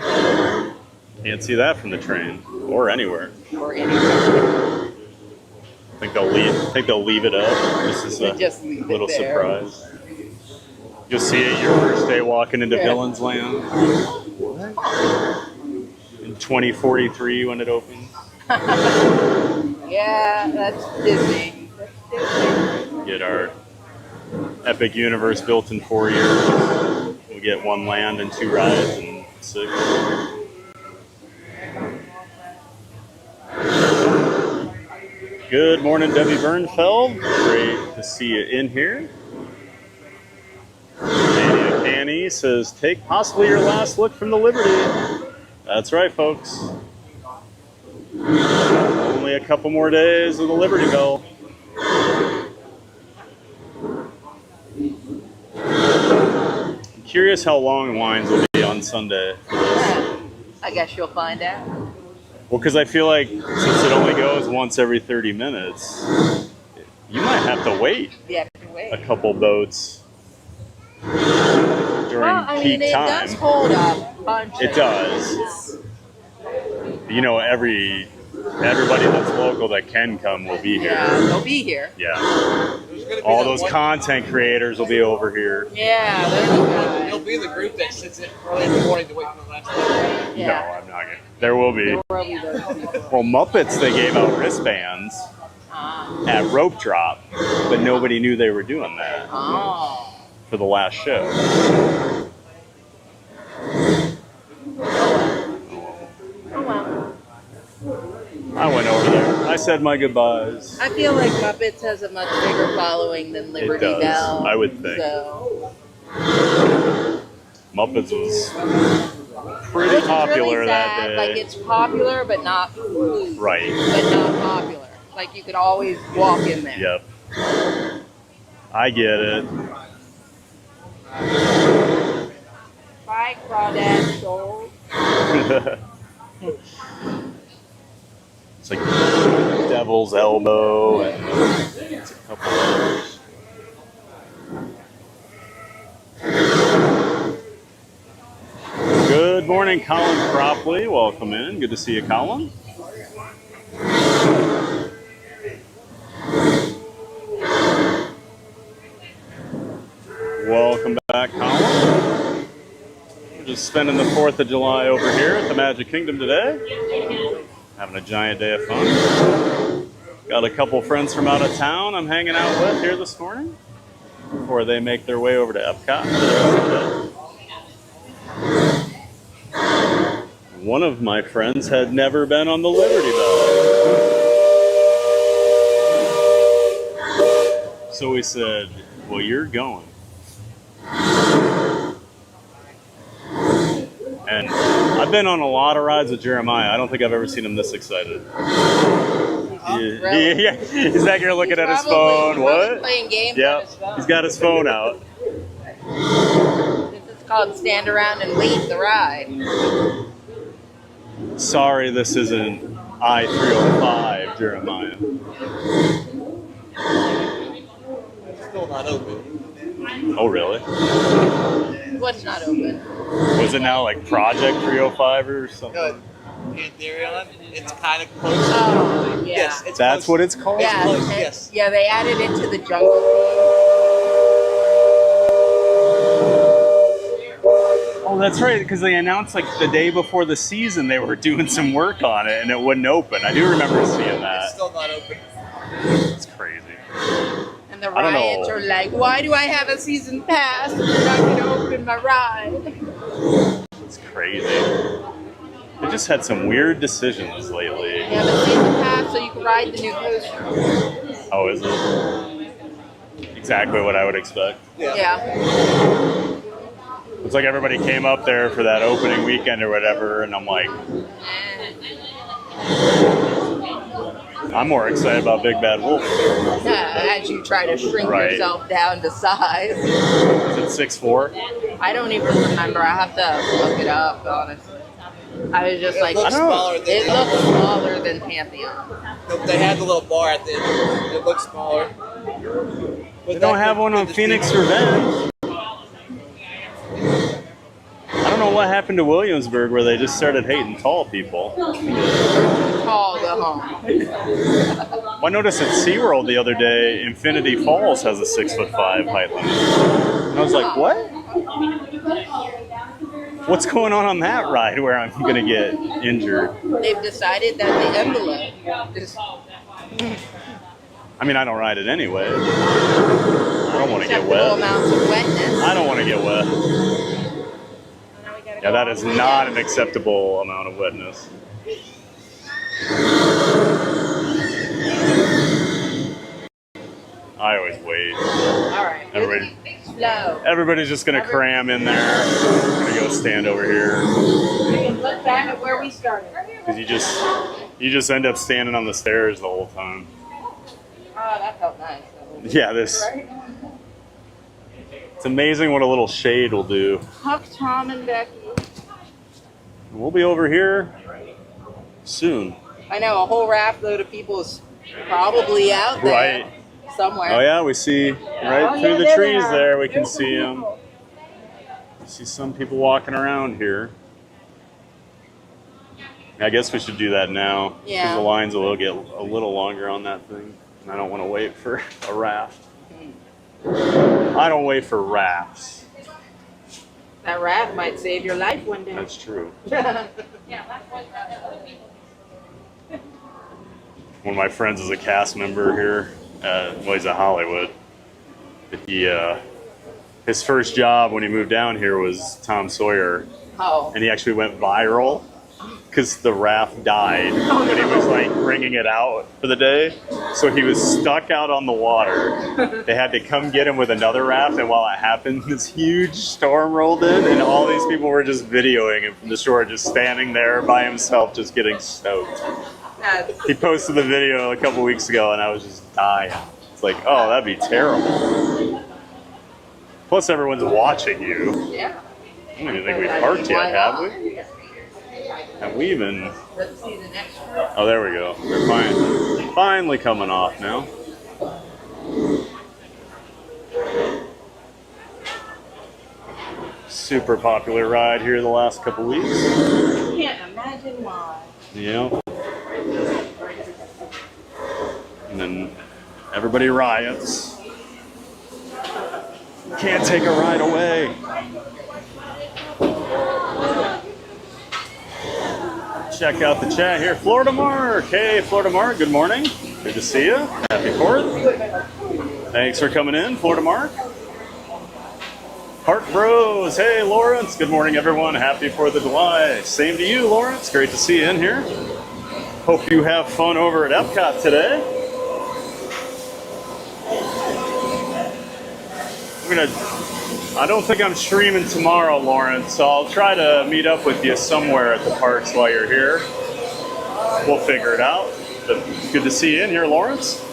Can't see that from the train or anywhere. Or anywhere. Think they'll leave it up. This is a little surprise. You'll see it your first day walking into Villains Land. In 2043 when it opens. Yeah, that's Disney. Get our epic universe built in 4 years. We get 1 land and 2 rides in 6. Good morning, Debbie Bernfeld. Great to see you in here. Mania Canny says, take possibly your last look from the Liberty. That's right, folks. Only a couple more days of the Liberty Bell. I'm curious how long lines will be on Sunday for this. I guess you'll find out. Well, because I feel like since it only goes once every 30 minutes, you might have to wait a couple boats during peak it time. does hold up a bunch. It does. You know, everybody that's local that can come will be here. Yeah, they'll be here. Yeah. All those content creators will be over here. Yeah, there'll be the group that sits in early in the morning to wait for the last time. Yeah. No, I'm not gonna. There will be. Well, Muppets, they gave out wristbands at rope drop, but nobody knew they were doing that for the last show. I went over there. I said my goodbyes. I feel like Muppets has a much bigger following than Liberty It does. Bell. I would think. So. Muppets was pretty popular really that sad. day. Like it's popular, but not right. But not popular. Like you could always walk in there. Yep. I get it. Bye, Crawdad Soul. It's like Devil's Elbow and it's a couple others. Good Good morning, Colin Cropley. Welcome in. Good to see you, Colin. Welcome back, Colin. We're just spending the 4th of July over here at the Magic Kingdom today. Having a giant day of fun. Got a couple friends from out of town I'm hanging out with here this morning before they make their way over to Epcot for the rest of the day. One of my friends had never been on the Liberty Bell. So we said, well, you're going. And I've been on a lot of rides with Jeremiah. I don't think I've ever seen him this excited. Really? Yeah, he's back here looking at his phone. What? Playing games. Yep, he's got his phone out. This is called Stand Around and Wait the Ride. Sorry, this isn't I-305, Jeremiah. It's still not open. Oh, really? What's not open? Was it now like Project 305 or something? No, Frontierland, it's kind of close. Oh, yeah. Yes, it's That's close. what it's called? Yeah, close, and- yes. yeah, they added into the jungle Oh, that's right, because they announced like the day before the season they were doing some work on it and it wouldn't open. I do remember seeing It's that. still not open. It's crazy. theme. And the I don't riots know. are like, why do I have a season pass if you're not going to open my ride? It's crazy. They just had some weird decisions lately. Yeah, the season pass so you can ride the new coaster. Oh, is it? Exactly what I would expect. Yeah. It's like everybody came up there for that opening weekend or whatever, and I'm like, I'm more excited about Big Bad Wolf. As you try to shrink Right. yourself down to size. Is it 6'4"? I don't even remember. I have to look it up, honestly. I was just It like, looks smaller than it looks smaller than Pantheon. They had the little bar at the end. It looks smaller. They don't have one on Phoenix Revenge. I don't know what happened to Williamsburg where they just started hating tall people. Tall, go home. Well, I noticed at SeaWorld the other day, Infinity Falls has a 6'5" height limit. And I was like, what? What's going on that ride where I'm going to get injured? They've decided that the envelope is I mean, I don't ride it anyway. I don't want to get acceptable wet. amounts of wetness. I don't want to get wet. Yeah, that is not an acceptable amount of wetness. I always wait. All right. Slow. Everybody's just going to cram in there. I'm going to go stand over here. We can look back at where we started. Because you just end up standing on the stairs the whole time. Oh, that felt nice. Yeah, this. It's amazing what a little shade will do. Huck, Tom, and Becky. We'll be over here soon. I know a whole raft load of people is probably out there Right. somewhere. Oh yeah, we see right Oh, through yeah, the there trees they are. there. We can see them. See some people walking around here. I guess we should do that now because Yeah. the lines will get a little longer on that thing, and I don't want to wait for a raft. I don't wait for rafts. That raft might save your life one day. That's true. One of my friends is a cast member here. Well, he's at Hollywood. He, his first job when he moved down here was Tom Sawyer, Oh. and he actually went viral because the raft died when he was like bringing it out for the day. So he was stuck out on the water. They had to come get him with another raft, and while it happened, this huge storm rolled in, and all these people were just videoing him from the shore, just standing there by himself, just getting stoked. He posted the video a couple weeks ago, and I was just dying. It's like, oh, that'd be terrible. Plus, everyone's watching you. Yeah. I don't even think we parked yet, have we? Have we even? Let's see the next one. Oh, there we go. They're finally coming off now. Super popular ride here the last couple weeks. Can't imagine why. Yeah. And then everybody riots. Can't take a ride away. Check out the chat here. Florida Mark. Hey, Florida Mark. Good morning. Good to see you. Happy 4th. Thanks for coming in, Florida Mark. Heart Bros. Hey, Lawrence. Good morning, everyone. Happy 4th of July. Same to you, Lawrence. Great to see you in here. Hope you have fun over at Epcot today. I don't think I'm streaming tomorrow, Lawrence, so I'll try to meet up with you somewhere at the parks while you're here. We'll figure it out. But good to see you in here, Lawrence.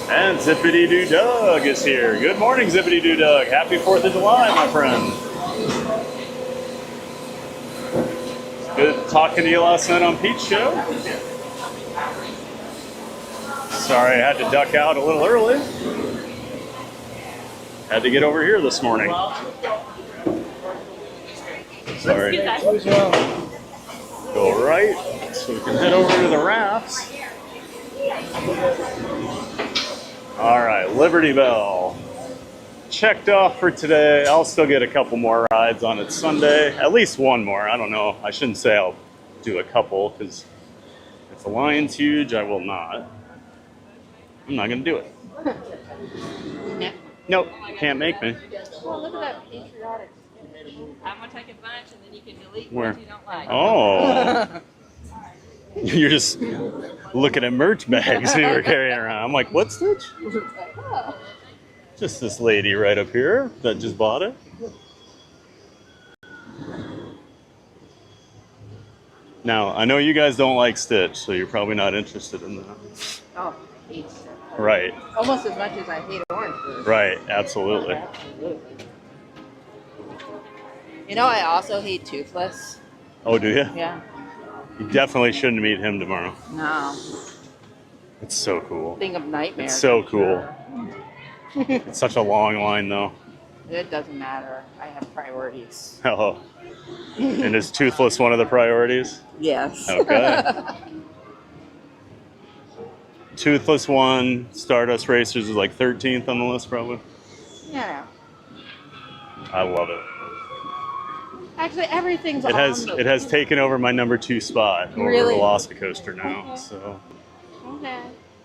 And Zippity Doo Doug is here. Good morning, Zippity Doo Doug. Happy 4th of July, my friend. Good talking to you last night on Pete's show. Sorry, I had to duck out a little early. Had to get over here this morning. Sorry. Go right, so we can head over to the rafts. All right, Liberty Belle. Checked off for today. I'll still get a couple more rides on it Sunday. At least one more. I don't know. I shouldn't say I'll do a couple because if the line's huge, I will not. I'm not going to do it. Nope, can't make me. Well, look at that patriotic. I'm gonna take a bunch and then you can delete Where? what you don't like. Oh. You're just looking at merch bags we were carrying around. I'm like, what, Stitch? Just this lady right up here that just bought it. Now, I know you guys don't like Stitch, so you're probably not interested in that. Oh, I hate Stitch. Right. Almost as much as I hate Orange Bird. Right, absolutely. Absolutely. You know, I also hate Toothless. Oh, do you? Yeah. You definitely shouldn't meet him tomorrow. No. It's so cool. Thing of nightmares. It's so cool. It's such a long line, though. It doesn't matter. I have priorities. Oh. And is Toothless one of the priorities? Yes. Okay. Toothless 1, Stardust Racers is like 13th on the list, probably. Yeah. I love it. Actually, everything's It has taken over my number 2 spot over Really? Velocicoaster now. Okay. So Okay.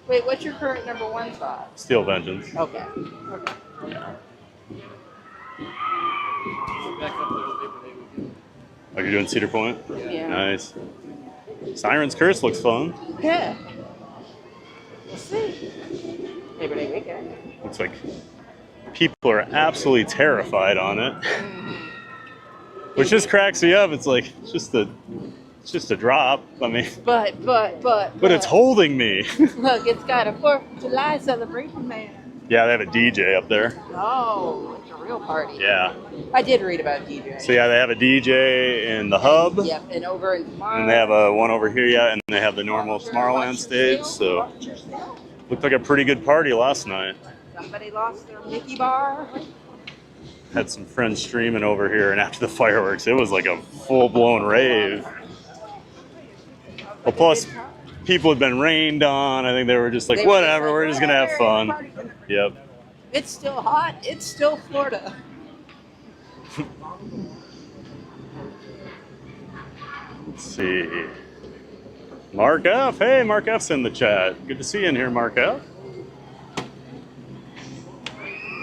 Wait, what's your current number 1 spot? Steel Vengeance. Okay. Okay. Yeah. Back up there Labor Day weekend. Oh, you're doing Cedar Point? Yeah. Nice. Siren's Curse looks fun. Yeah. We'll see. Labor Day weekend. Looks like people are absolutely terrified on it. Which just cracks me up. It's like it's just a drop. I mean, But it's holding me. look, it's got a 4th of July celebration, man. Yeah, they have a DJ up there. Oh, it's a real party. Yeah. I did read about DJ. So yeah, they have a DJ in the hub. Yep, and over in Tomorrowland. And they have a one over here, yeah, and they have the normal Tomorrowland stage. So looked like a pretty good party last night. Somebody lost their Mickey bar. Had some friends streaming over here, and after the fireworks, it was like a full-blown rave. Well, plus people had been rained on. I think they were just like, whatever, we're just gonna have fun. Yep. It's still hot. It's still Florida. Let's see. Mark F. Hey, Mark F's in the chat. Good to see you in here, Mark F.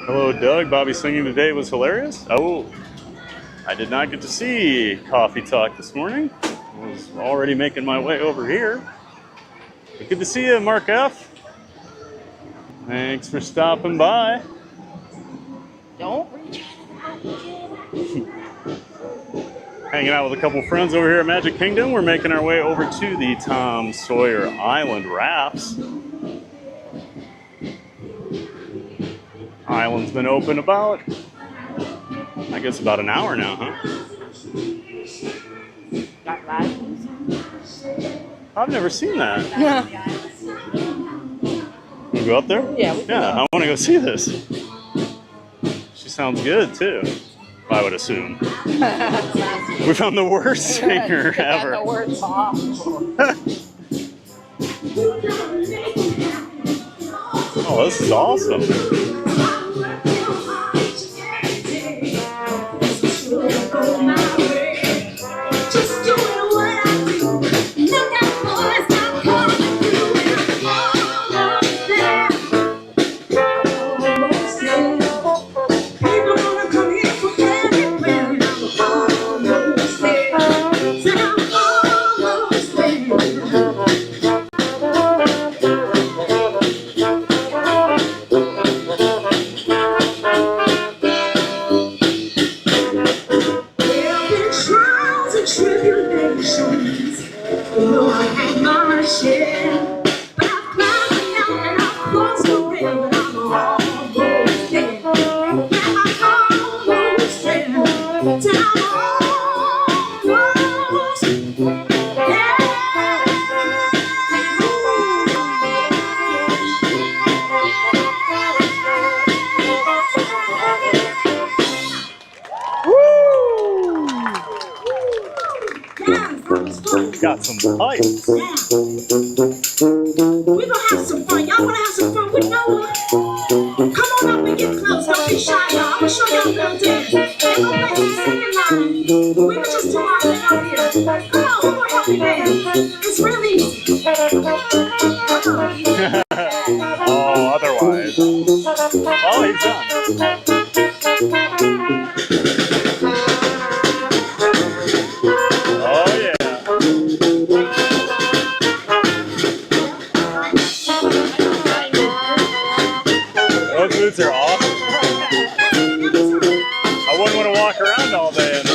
Hello, Doug. Bobby singing today was hilarious. Oh, I did not get to see Coffee Talk this morning. I was already making my way over here. But good to see you, Mark F. Thanks for stopping by. Don't reach. Hanging out with a couple friends over here at Magic Kingdom. We're making our way over to the Tom Sawyer Island Rafts. Island's been open about, I guess, about an hour now, huh? Got license? I've never seen that. We'll go up there? Yeah, we can Yeah, go. I want to go see this. She sounds good too, I would assume. We found the worst singer ever. The word's awful. Oh, this is awesome. Got some pipes. We're gonna have some fun. Y'all wanna have some fun with Noah? Come on up and get close. Don't be shy, y'all. I'm gonna show y'all a little dance. And we'll play some singing line. We were just talking up here. Come on, we're gonna help you dance. It's really easy. Oh, otherwise. Oh, he's done. Oh, yeah. Those boots are awesome. I wouldn't want to walk around all day in them.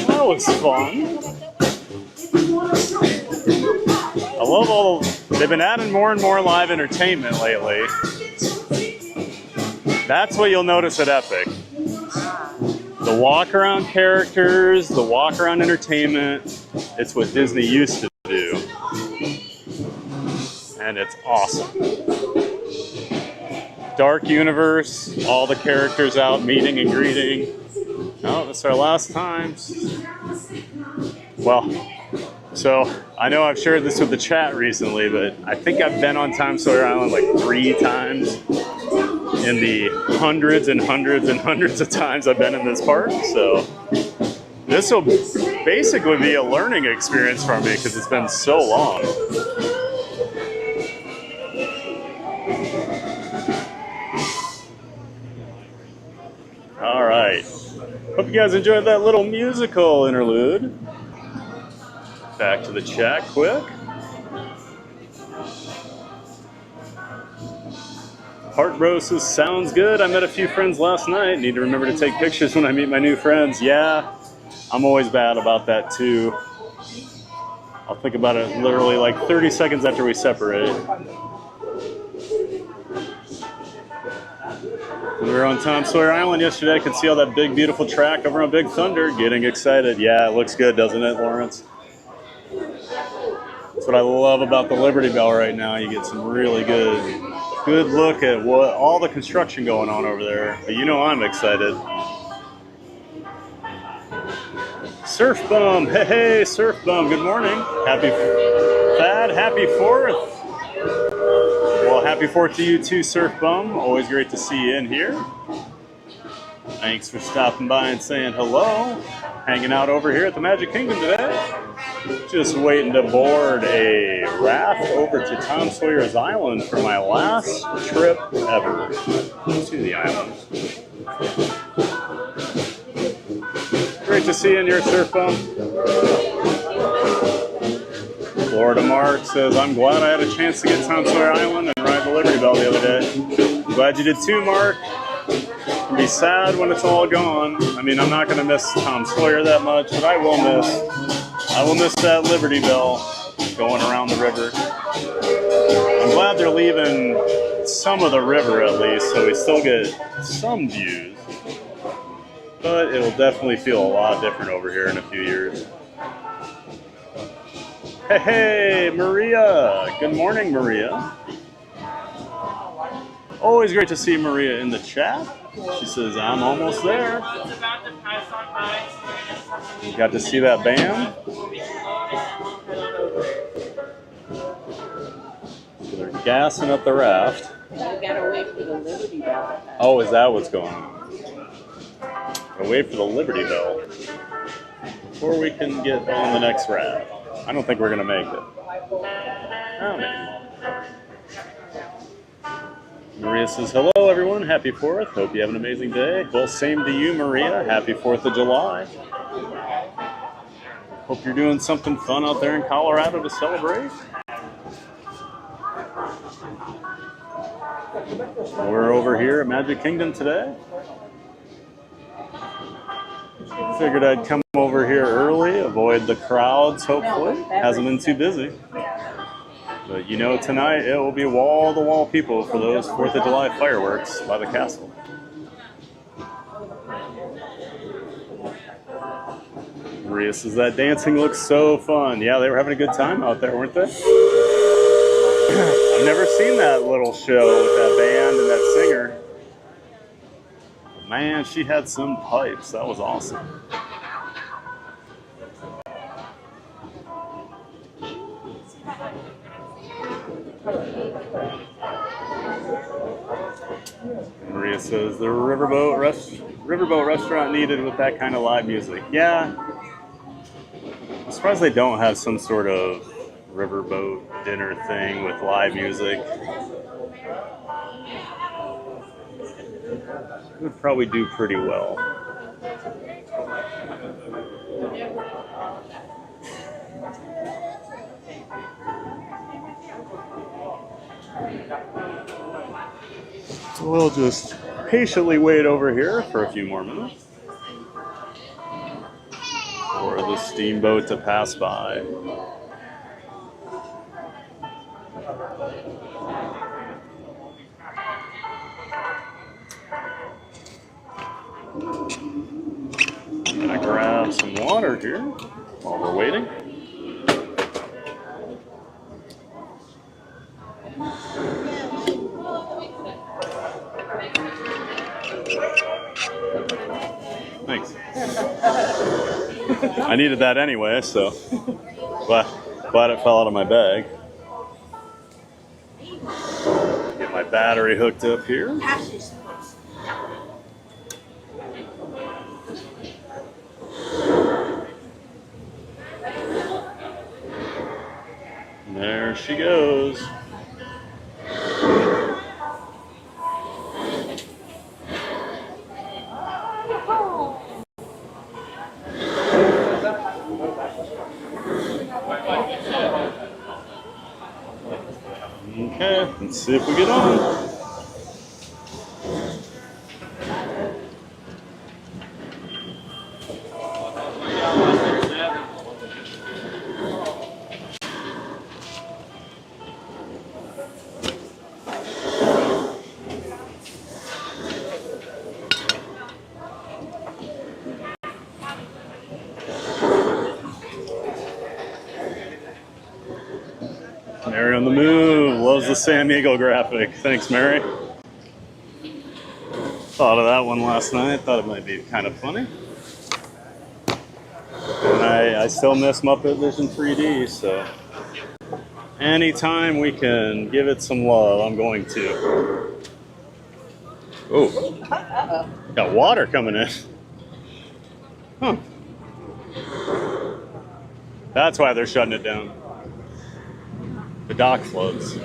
That was fun. I love all, they've been adding more and more live entertainment lately. That's what you'll notice at Epic. The walk around characters, the walk around entertainment, it's what Disney used to do. And it's awesome. Dark universe, all the characters out meeting and greeting. Oh, that's our last time. Well, so I know I've shared this with the chat recently, but I think I've been on Sawyer Island like 3 times in the hundreds and hundreds and hundreds of times I've been in this park, so this will basically be a learning experience for me because it's been so long. All right. Hope you guys enjoyed that little musical interlude. Back to the chat quick. Heart Bro says, sounds good. I met a few friends last night. Need to remember to take pictures when I meet my new friends. Yeah, I'm always bad about that too. I'll think about it literally like 30 seconds after we separate. We were on Tom Sawyer Island yesterday. I could see all that big, beautiful track over on Big Thunder. Getting excited. Yeah, it looks good, doesn't it, Lawrence? That's what I love about the Liberty Bell right now. You get some really good look at what all the construction going on over there. But you know I'm excited. Surf Bum. Hey, Surf Bum. Good morning. Happy Thad. Happy 4th. Well, happy 4th to you too, Surf Bum. Always great to see you in here. Thanks for stopping by and saying hello. Hanging out over here at the Magic Kingdom today. Just waiting to board a raft over to Tom Sawyer's Island for my last trip ever to the island. Great to see you in here, Surf Bum. Florida Mark says, I'm glad I had a chance to get Tom Sawyer Island and ride the Liberty Bell the other day. Glad you did too, Mark. It'll be sad when it's all gone. I mean, I'm not going to miss Tom Sawyer that much, but I will miss that Liberty Bell going around the river. I'm glad they're leaving some of the river at least, so we still get some views. But it'll definitely feel a lot different over here in a few years. Hey, Maria. Good morning, Maria. Always great to see Maria in the chat. She says, I'm almost there. Got to see that band. So they're gassing up the raft. Gotta wait for the Liberty Bell. Oh, is that what's going on? Gotta wait for the Liberty Bell before we can get on the next raft. I don't think we're gonna make it. Oh, maybe. Maria says, hello everyone, happy 4th. Hope you have an amazing day. Well, same to you, Maria. Happy 4th of July. Hope you're doing something fun out there in Colorado to celebrate. We're over here at Magic Kingdom today. Figured I'd come over here early, avoid the crowds, hopefully. Hasn't been too busy. But you know, tonight it will be wall-to-wall people for those 4th of July fireworks by the castle. Maria says that dancing looks so fun. Yeah, they were having a good time out there, weren't they? I've never seen that little show with that band and that singer. Man, she had some pipes. That was awesome. Maria says the Riverboat restaurant needed with that kind of live music. Yeah. I'm surprised they don't have some sort of Riverboat dinner thing with live music. It would probably do pretty well. We'll just patiently wait over here for a few more minutes for the steamboat to pass by. I'm gonna grab some water here while we're waiting. Thanks. I needed that anyway, so glad it fell out of my bag. Get my battery hooked up here. There she goes. Okay, let's see if we get on. Mary on the move. Loves the San Diego graphic. Thanks, Mary. Thought of that one last night. Thought it might be kind of funny. And I still miss Muppet Vision 3D, so anytime we can give it some love, I'm going to. Oh, got water coming in. Huh. That's why they're shutting it down. The dock floods.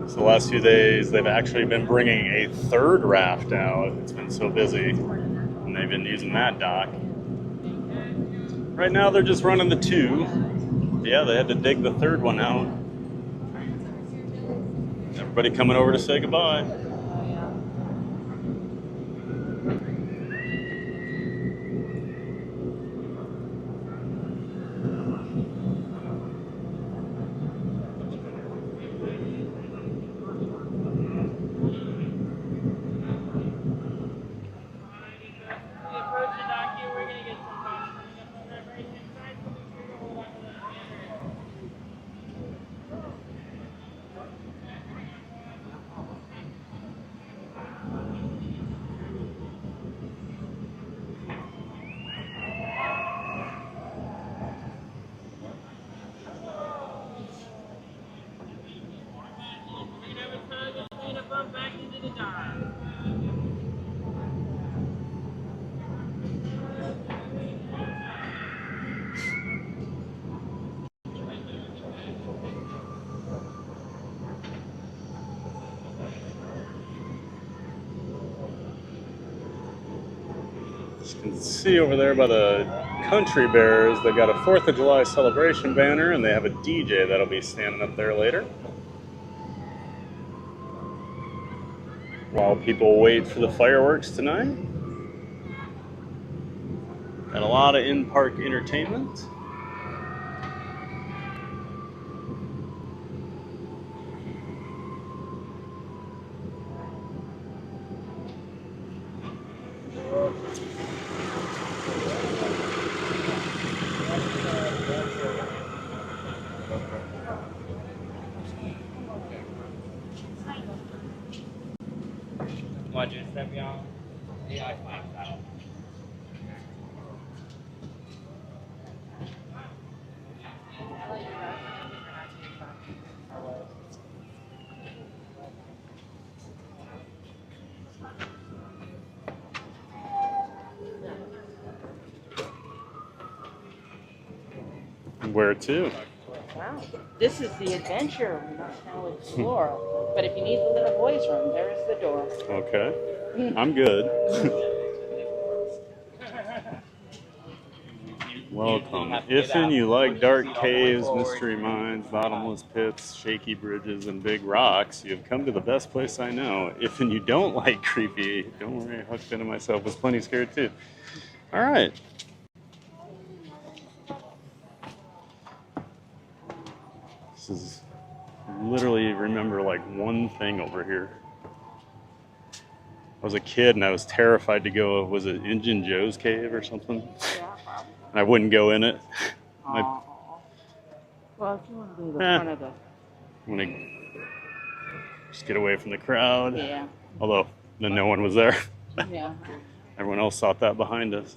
So the last few days, they've actually been bringing a third raft out. It's been so busy, and they've been using that dock. Right now, they're just running the two. Yeah, they had to dig the third one out. Everybody coming over to say goodbye. As you can see over there by the Country Bears, they've got a 4th of July celebration banner, and they have a DJ that'll be standing up there later. While people wait for the fireworks tonight. Got a lot of in-park entertainment. Want you to step me on? Yeah, I find that. Where to? Wow. This is the adventure. We must now explore. But if you need the little boys' room, there is the door. Okay. I'm good. Welcome. If you like dark caves, mystery mines, bottomless pits, shaky bridges, and big rocks, you've come to the best place I know. If you don't like creepy, don't worry, I hooked into myself, was plenty scared too. All right. This is literally remember like one thing over here. I was a kid and I was terrified to go, was it Injun Joe's cave or something? Yeah, probably. I wouldn't go in it. Well, if you want to do the front of the... I'm gonna just get away from the crowd. Yeah. Although, then no one was there. Yeah. Everyone else saw that behind us.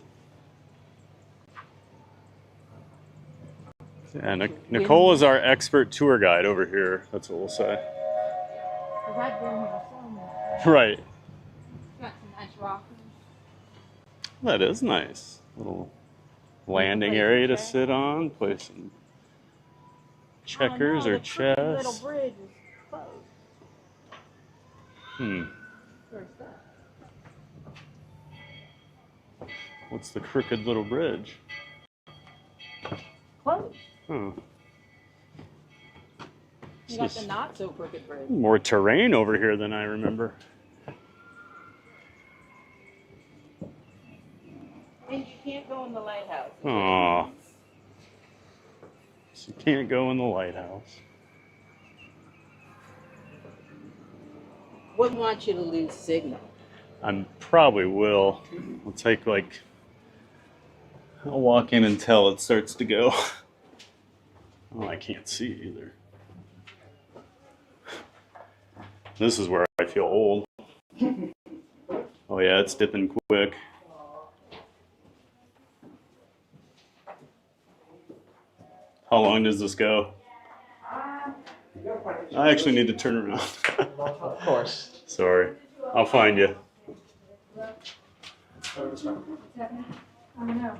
Yeah, Nicole is our expert tour guide over here. That's what we'll say. Because I've been here so much. Right. Got some nice rocks. That is nice. Little landing area to sit on. Play some checkers or chess. The little bridge is closed. Where's that? What's the crooked little bridge? Closed. Oh. You got the not so crooked bridge. More terrain over here than I remember. And you can't go in the lighthouse. Aw. So you can't go in the lighthouse. Wouldn't want you to lose signal. I probably will. I'll take like, I'll walk in until it starts to go. Oh, I can't see either. This is where I feel old. Oh yeah, it's dipping quick. How long does this go? I actually need to turn around. Of course. Sorry. I'll find you. I know.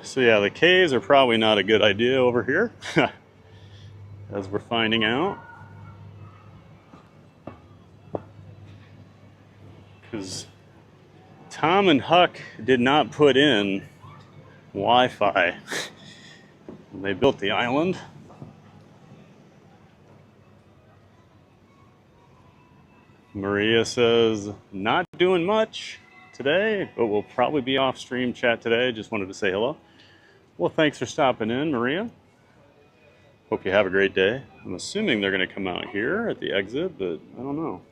So yeah, the caves are probably not a good idea over here, as we're finding out. Because Tom and Huck did not put in Wi-Fi when they built the island. Maria says, not doing much today, but we'll probably be off stream chat today. Just wanted to say hello. Well, thanks for stopping in, Maria. Hope you have a great day. I'm assuming they're going to come out here at the exit, but I don't know.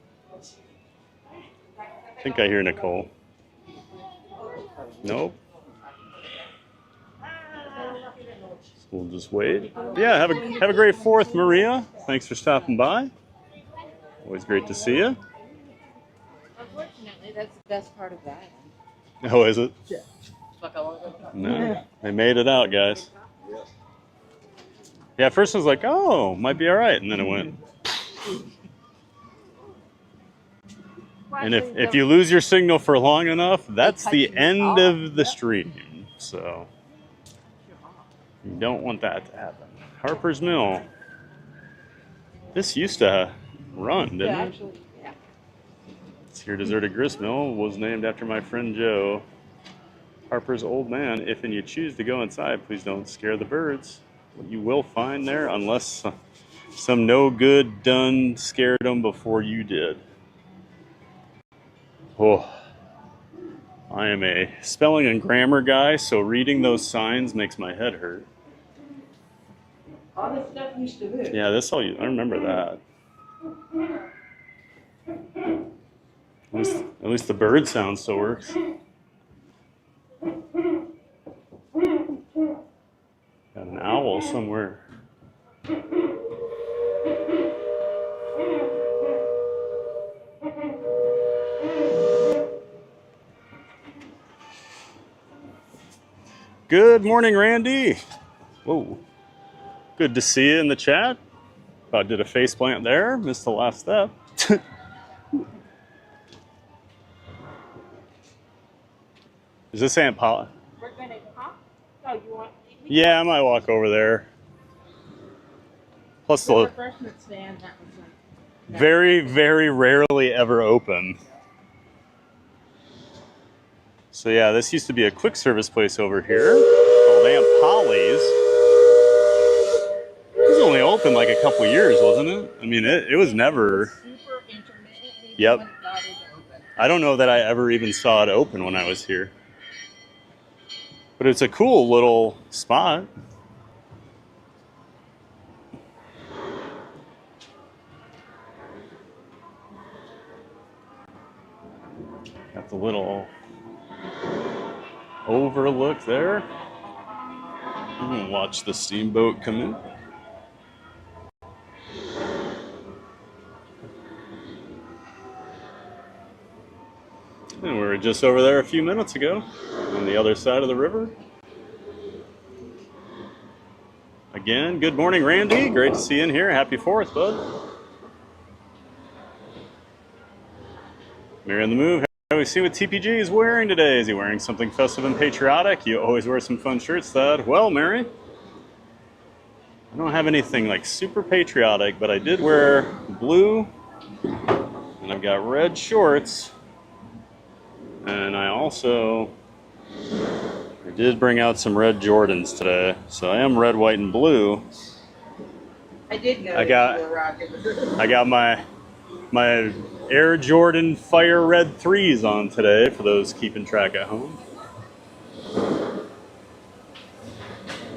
I think I hear Nicole. Nope. So we'll just wait. Yeah, have a great 4th, Maria. Thanks for stopping by. Always great to see you. Unfortunately, that's the best part of that. Oh, is it? Yeah. No, they made it out, guys. Yeah, at first I was like, oh, might be all right, and then it went. And if you lose your signal for long enough, that's the end of the stream. So you don't want that to happen. Harper's Mill. This used to run, didn't Yeah, it? actually, yeah. It's here. Deserted gristmill was named after my friend Joe, Harper's old man. If and you choose to go inside, please don't scare the birds. What you will find there, unless some no good done scared them before you did. Oh, I am a spelling and grammar guy, so reading those signs makes my head hurt. All this stuff used to move. Yeah, this all I remember that. At least the bird sound still works. Got an owl somewhere. Good morning, Randy. Whoa. Good to see you in the chat. About did a face plant there. Missed the last step. Is this Aunt Paula? We're gonna, huh? Oh, you want? Yeah, I might walk over there. Plus The the refreshment stand, that was very, very rarely ever open. So yeah, this used to be a quick service place over here called Aunt Polly's. It was only open like a couple years, wasn't it? I mean, it was never. super intermittently. Yep. When it got it open. I don't know that I ever even saw it open when I was here. But it's a cool little spot. Got the little overlook there. I'm gonna watch the steamboat come in. And we were just over there a few minutes ago on the other side of the river. Again, good morning, Randy. Great to see you in here. Happy 4th, bud. Mary on the move. How do we see what TPG is wearing today? Is he wearing something festive and patriotic? You always wear some fun shirts, Thad. Well, Mary, I don't have anything like super patriotic, but I did wear blue, and I've got red shorts, and I did bring out some red Jordans today, so I am red, white, and blue. I did know I got you were rocking. I got my Air Jordan Fire Red 3s on today for those keeping track at home.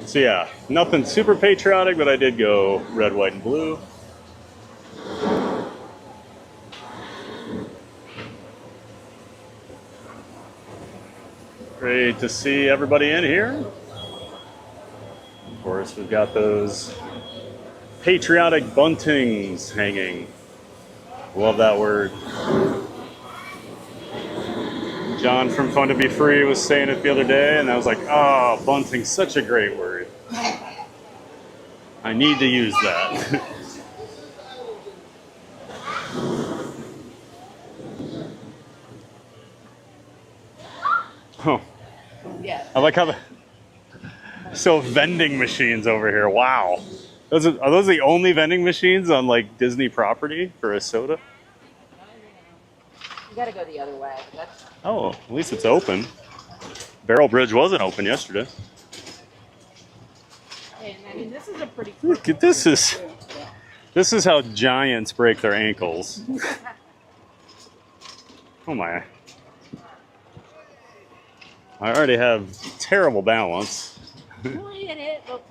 So yeah, nothing super patriotic, but I did go red, white, and blue. Great to see everybody in here. Of course, we've got those patriotic buntings hanging. Love that word. John from Fun to Be Free was saying it the other day, and I was like, oh, bunting's such a great word. I need to use that. Oh. Yeah. I like how so vending machines over here. Wow. Are those the only vending machines on like Disney property for a soda? You gotta go the other way. That's Oh, at least it's open. Barrel Bridge wasn't open yesterday. and I mean this is a pretty Look at this. This is how giants break their ankles. Oh my. I already have terrible balance. We'll hit it, but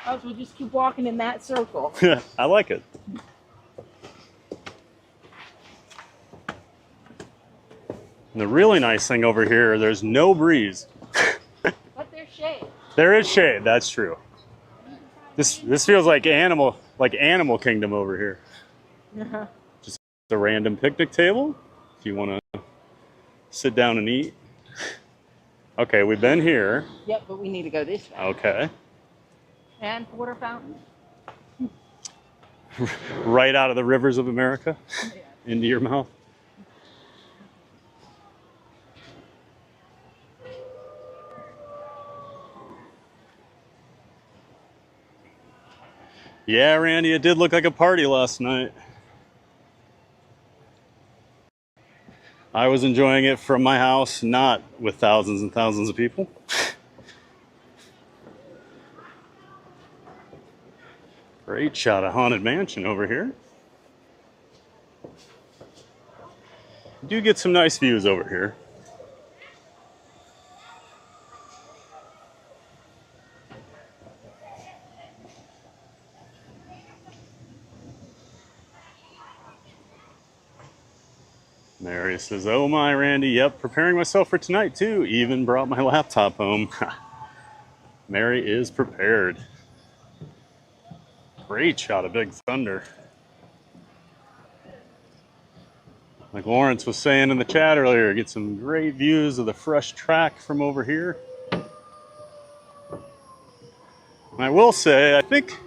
else we'll just keep walking in that circle. I like it. And the really nice thing over here, there's no breeze. But there's shade. There is shade, that's true. This feels like animal kingdom over here. Uh-huh. Just a random picnic table if you want to sit down and eat. Okay, we've been here. Yep, but we need to go this way. Okay. And water fountain. Right out of the rivers of America into your mouth. Yeah, Randy, it did look like a party last night. I was enjoying it from my house, not with thousands and thousands of people. Great shot of Haunted Mansion over here. You do get some nice views over here. Mary says, oh my, Randy, yep, preparing myself for tonight too. Even brought my laptop home. Mary is prepared. Great shot of Big Thunder. Like Lawrence was saying in the chat earlier, get some great views of the fresh track from over here. And I will say, I think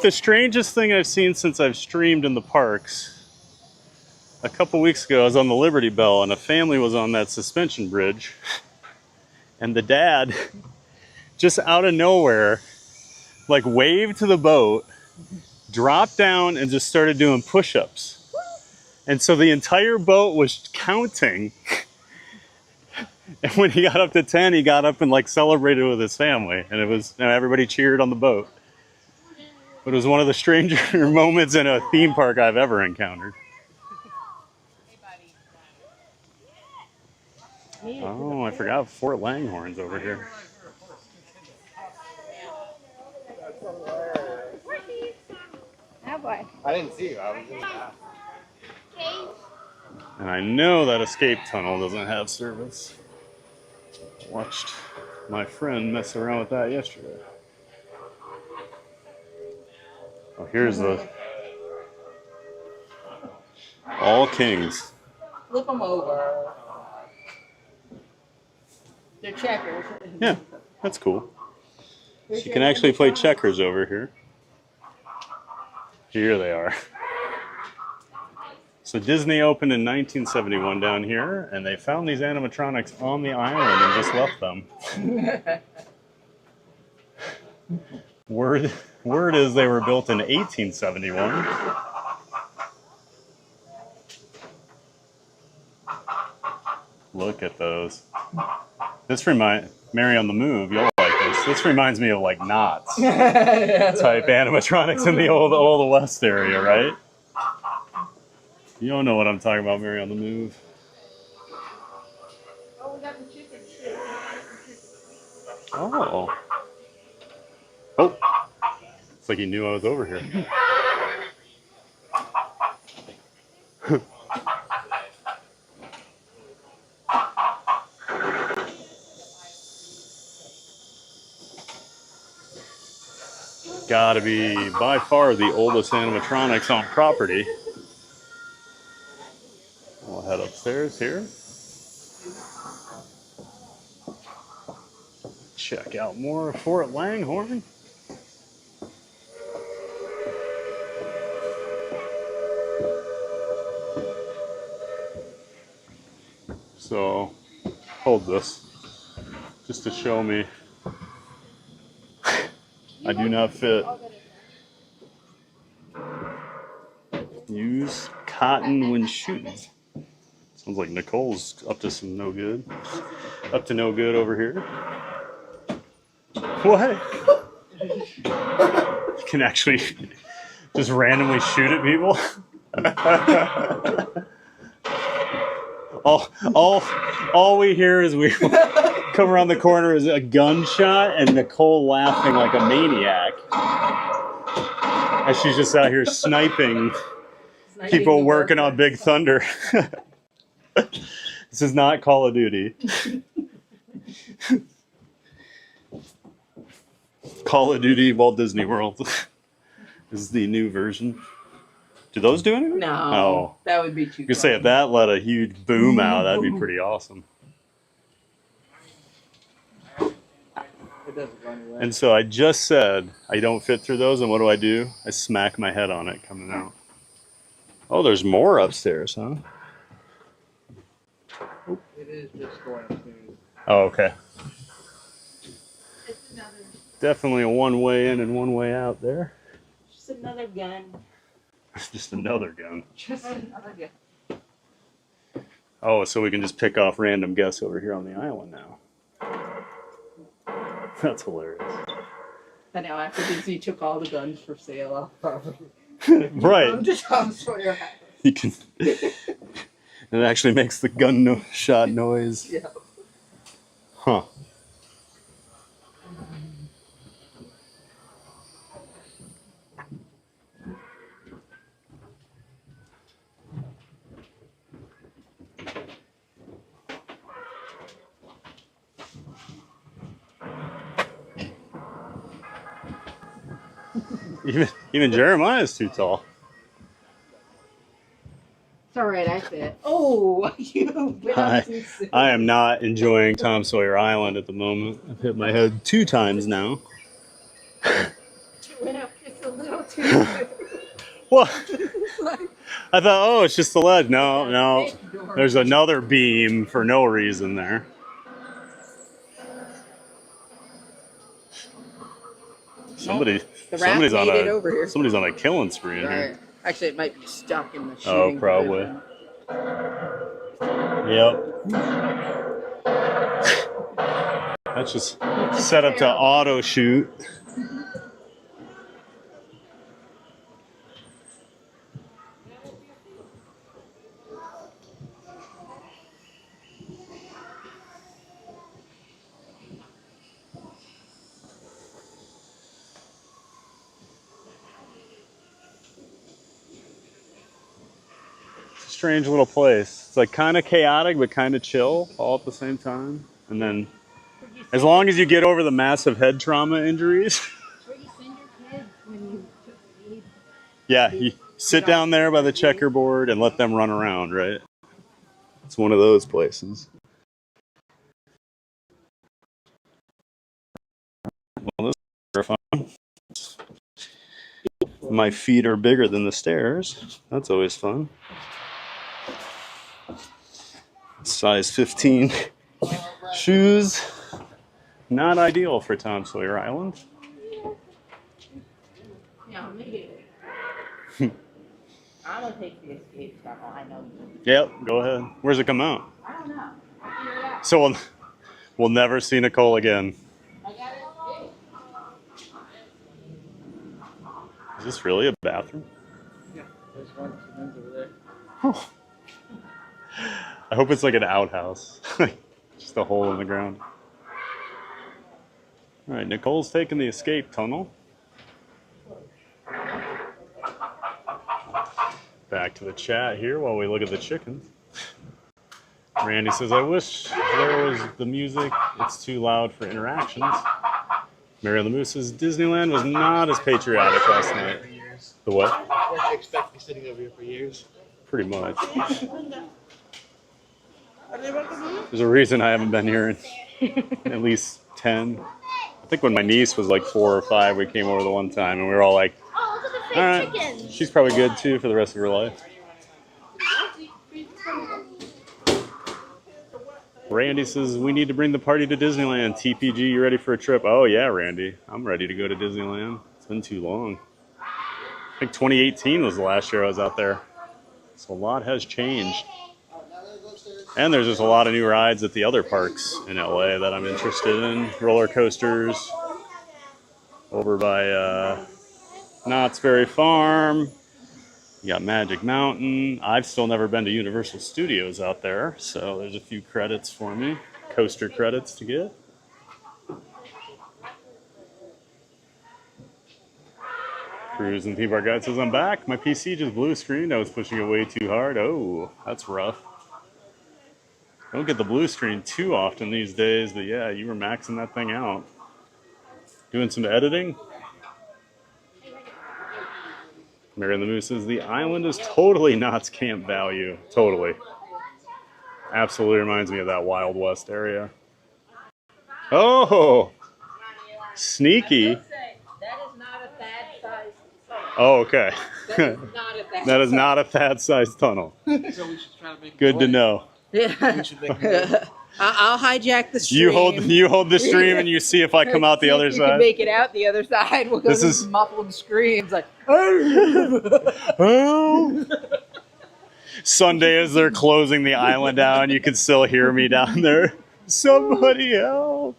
the strangest thing I've seen since I've streamed in the parks, a couple weeks ago I was on the Liberty Belle and a family was on that suspension bridge, and the dad just out of nowhere like waved to the boat, dropped down and just started doing push-ups. And so the entire boat was counting. And when he got up to 10, he got up and like celebrated with his family. And it was, everybody cheered on the boat. But it was one of the stranger moments in a theme park I've ever encountered. Oh, I forgot Fort Langhorne's over here. I didn't see you. I was in the back. And I know that escape tunnel doesn't have service. Watched my friend mess around with that yesterday. Oh, here's the All Kings. Flip them over. They're checkers. Yeah, that's cool. So you can actually play checkers over here. Here they are. So Disney opened in 1971 down here, and they found these animatronics on the island and just left them. Word is they were built in 1871. Look at those. Mary on the Move, you'll like this. This reminds me of like Knots type animatronics in the old West area, right? You don't know what I'm talking about, Mary on the Move. Oh, we got the chicken too. Oh. Oh. It's like he knew I was over here. Gotta be by far the oldest animatronics on property. We'll head upstairs here. Check out more of Fort Langhorne. So, hold this just to show me I do not fit. Use cotton when shooting. Sounds like Nicole's up to some no good. Up to no good over here. What? You can actually just randomly shoot at people? all we hear is we come around the corner is a gunshot and Nicole laughing like a maniac as she's just out here sniping people working on Big Thunder. This is not Call of Duty. Call of Duty Walt Disney World. This is the new version. Do those do anything? No. Oh. That would be too You could say if that let a huge boom out, that'd be pretty awesome. It doesn't go anywhere. And so I just said I don't fit through those, and what do? I smack my head on it coming out. Oh, there's more upstairs, huh? It is just going upstairs. Oh, okay. It's another Definitely a one way in and one way out there. Just another gun. It's just another gun. Just another gun. Oh, so we can just pick off random guests over here on the island now. That's hilarious. I know, after Disney took all the guns for sale off property. Right. I'm just on Sawyer. You can. It actually makes the gun shot noise. Yeah. Huh. Even Jeremiah's too tall. It's alright, I fit. Oh, you went up too soon. I am not enjoying Tom Sawyer Island at the moment. I've hit my head 2 times now. You went up just a little too soon. What? I thought, oh, it's just the ledge. No. There's another beam for no reason there. Somebody's on a killing spree in here. Actually, it might be stuck in the shooting. Oh, probably. Yep. That's just set up to auto shoot. Strange little place. It's like kind of chaotic but kind of chill all at the same time. And then as long as you get over the massive head trauma injuries. Where do you send your kids when you took leave? Yeah, you sit down there by the checkerboard and let them run around, right? It's one of those places. Well, this is fun. My feet are bigger than the stairs. That's always fun. Size 15 shoes. Not ideal for Tom Sawyer Island. No, maybe. I'm gonna take the escape tunnel. I know you. Yep, go ahead. Where's it come out? I don't know. I'll figure it out. So we'll never see Nicole again. I got it. Is this really a bathroom? Yeah, there's one. Men's over there. Oh. I hope it's like an outhouse. Just a hole in the ground. All right, Nicole's taking the escape tunnel. Back to the chat here while we look at the chickens. Randy says, I wish there was the music. It's too loud for interactions. Mary the Moose says, Disneyland was not as patriotic last night. The what? What do you expect to be sitting over here for years? Pretty much. There's a reason I haven't been here in at least 10. I think when my niece was like 4 or 5, we came over the one time and we were all like, Oh, look at the all fake right, chickens. she's probably good too for the rest of her life. Randy says, we need to bring the party to Disneyland. TPG, you ready for a trip? Oh yeah, Randy. I'm ready to go to Disneyland. It's been too long. I think 2018 was the last year I was out there. So a lot has changed. And there's just a lot of new rides at the other parks in LA that I'm interested in. Roller coasters over by Knott's Berry Farm. You got Magic Mountain. I've still never been to Universal Studios out there, so there's a few credits for me. Coaster credits to get. Cruise and Theme Park Guide says, I'm back. My PC just blue screened. I was pushing it way too hard. Oh, that's rough. Don't get the blue screen too often these days, but yeah, you were maxing that thing out. Doing some editing. Mary and the Moose says, the island is totally Knott's Camp Bayou. Totally. Absolutely reminds me of that Wild West area. Oh! Sneaky. That is not a Thad size tunnel. Oh, okay. That is not a Thad That is not a Thad-sized tunnel. So we should try to make Good to know. Yeah. We should make it. I'll hijack the stream. You hold the stream and you see if I come out the See other if you can side. make it out the other side. We'll go This to is- muffled screams like. Oh. Sunday as they're closing the island down, you can still hear me down there. Somebody help.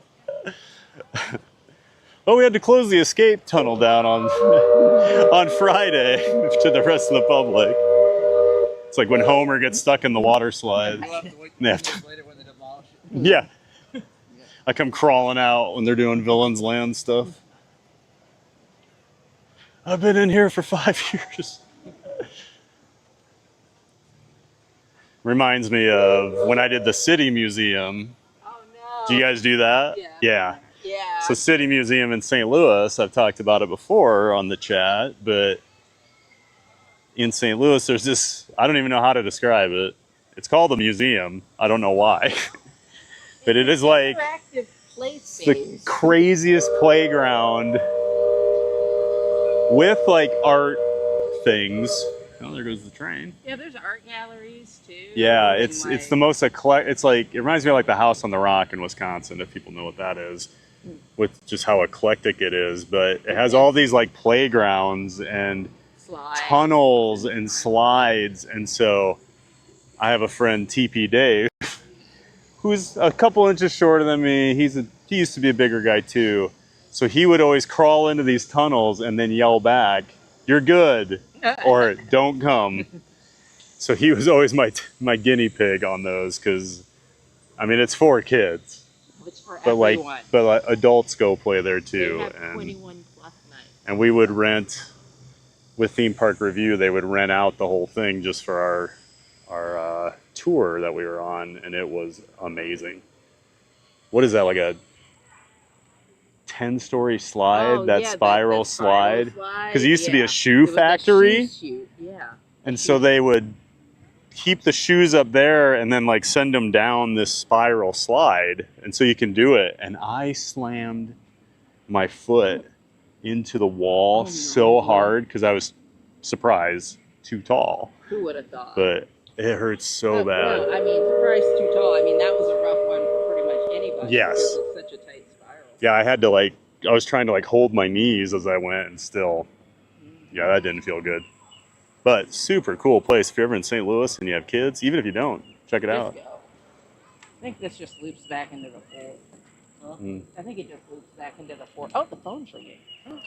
Oh, we had to close the escape tunnel down on Friday to the rest of the public. It's like when Homer gets stuck in the water slide. We'll have to wait They 2 have to- years later when they demolish it. Yeah. I come crawling out when they're doing Villains Land stuff. I've been in here for 5 years. Reminds me of when I did the City Museum. Oh no. Do you guys do that? Yeah. So City Museum in St. Louis, I've talked about it before on the chat, but in St. Louis, there's this, I don't even know how to describe it. It's called a museum. I don't know why. But it is like interactive play the space. craziest playground with like art things. Oh, there goes the train. Yeah, there's art galleries too. Yeah, and, it's like, the most eclectic. It's like, it reminds me of like the House on the Rock in Wisconsin, if people know what that is, with just how eclectic it is. But it has all these like playgrounds and slides. tunnels and slides. And so I have a friend, TP Dave, who's a couple inches shorter than me. He used to be a bigger guy too. So he would always crawl into these tunnels and then yell back, "You're good," or "Don't come." So he was always my guinea pig on those, because I mean, it's for kids, It's for but everyone. like adults go play there They too. have And 21 plus nights. and we would rent with Theme Park Review. They would rent out the whole thing just for our tour that we were on, and it was amazing. What is that, like a 10-story slide? Oh, that yeah, spiral that spiral slide? Because it used to be a shoe It was a factory, shoe chute, yeah. and so they would keep the shoes up there and then like send them down this spiral slide, and so you can do it. And I slammed my foot into the wall so hard because I was surprised too tall, Who would have thought? but it hurts so bad. No, I mean, surprise too tall. I mean, that was a rough one for pretty much anybody. Yes. It was such a tight spiral. Yeah, I was trying to like hold my knees as I went, and still, yeah, that didn't feel good. But super cool place. If you're ever in St. Louis and you have kids, even if you don't, check it out. Just go. I think this just loops back into the fold. Huh? I think it just loops back into the fold. Oh, the phone's ringing. Oh,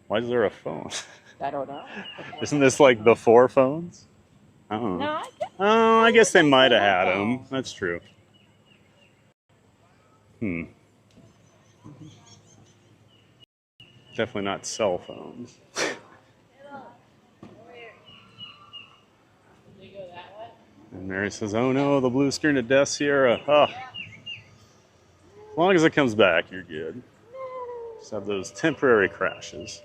Why is there a phone? I don't know. Isn't this like before phones? Oh. No, I guess they might have had them. That's true. Definitely not cell phones. And Mary says, "Oh no, the blue screen of Death Sierra." Oh. As long as it comes back, you're good. Just have those temporary crashes.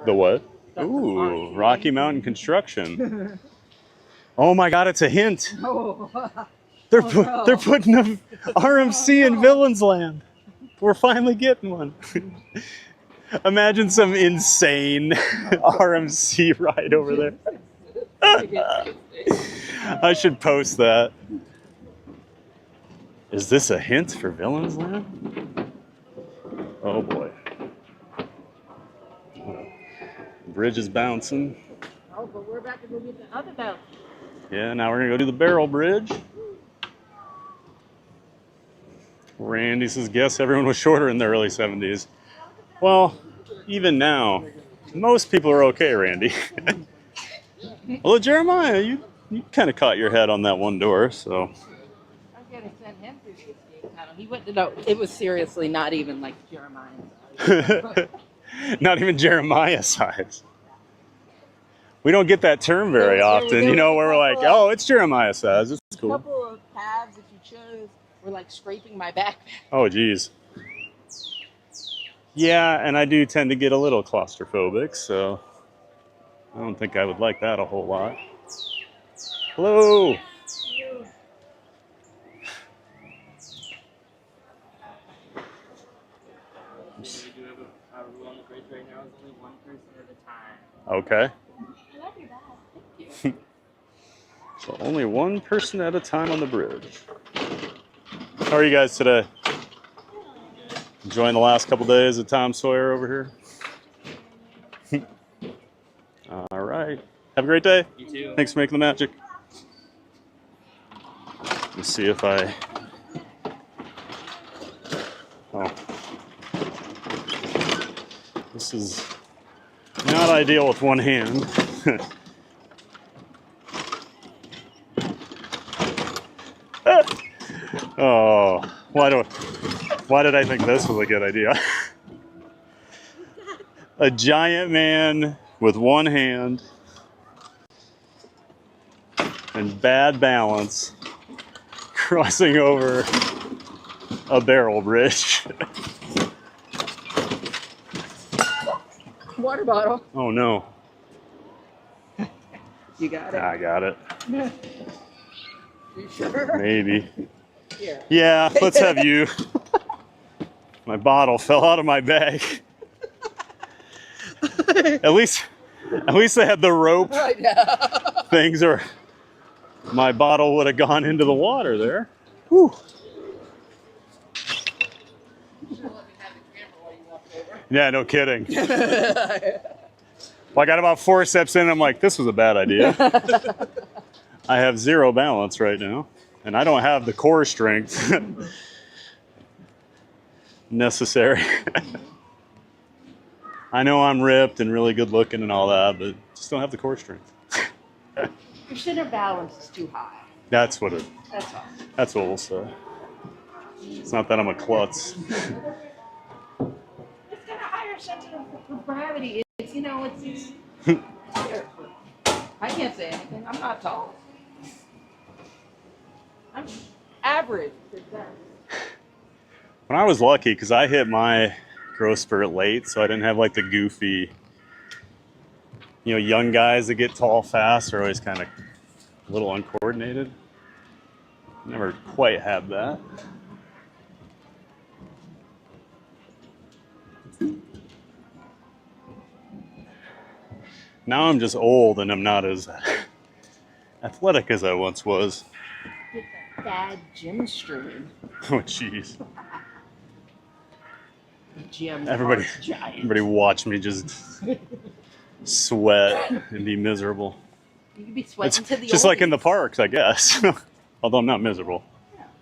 The what? Ooh, Rocky Mountain Construction. Oh my God, it's a hint. They're putting a RMC in Villains Land. We're finally getting one. Imagine some insane RMC ride over there. I should post that. Is this a hint for Villains Land? Oh boy. Bridge is bouncing. Oh, but we're about to go get the other belt. Yeah, now we're gonna go do the Barrel Bridge. Randy says, guess everyone was shorter in the early 70s. Well, even now, most people are okay, Randy. Although Jeremiah, you kind of caught your head on that one door, so. I'm gonna send him through the escape tunnel. He wouldn't know. It was seriously not even like Jeremiah's. Not even Jeremiah size. We don't get that term very often, you know, where we're like, oh, it's Jeremiah size. It's A cool. couple of paths that you chose were like scraping my back. Oh, geez. Yeah, and I do tend to get a little claustrophobic, so I don't think I would like that a whole lot. Hello. Okay. So only one person at a time on the bridge. How are you guys today? Enjoying the last couple days of Tom Sawyer over here? All right. Have a great day. You too. Thanks for making the magic. Let's see if I... Oh. This is not ideal with one hand. Oh, why did I think this was a good idea? A giant man with one hand and bad balance crossing over a barrel bridge. Water bottle. Oh no. You got it. I got it. You sure? Maybe. Here. Yeah, let's have you. My bottle fell out of my bag. At least they had the rope things, or my bottle would have gone into the water there. Whew. Yeah, no kidding. Well, I got about 4 steps in, I'm like, this was a bad idea. I have zero balance right now, and I don't have the core strength necessary. I know I'm ripped and really good looking and all that, but just don't have the core strength. Your center balance is too high. That's what we'll say. It's not that I'm a klutz. It's got a higher center of gravity. It's, you know, it's I can't say anything. I'm not tall. I'm average. When I was lucky, because I hit my growth spurt late, so I didn't have like the goofy, you know, young guys that get tall fast are always kind of a little uncoordinated. Never quite had that. Now I'm just old and I'm not as athletic as I once was. Get that bad gym stream. Oh, jeez. Gym. Everybody watch me just sweat and be miserable. You could be sweating to the just oldies. like in the parks, I guess. Although I'm not miserable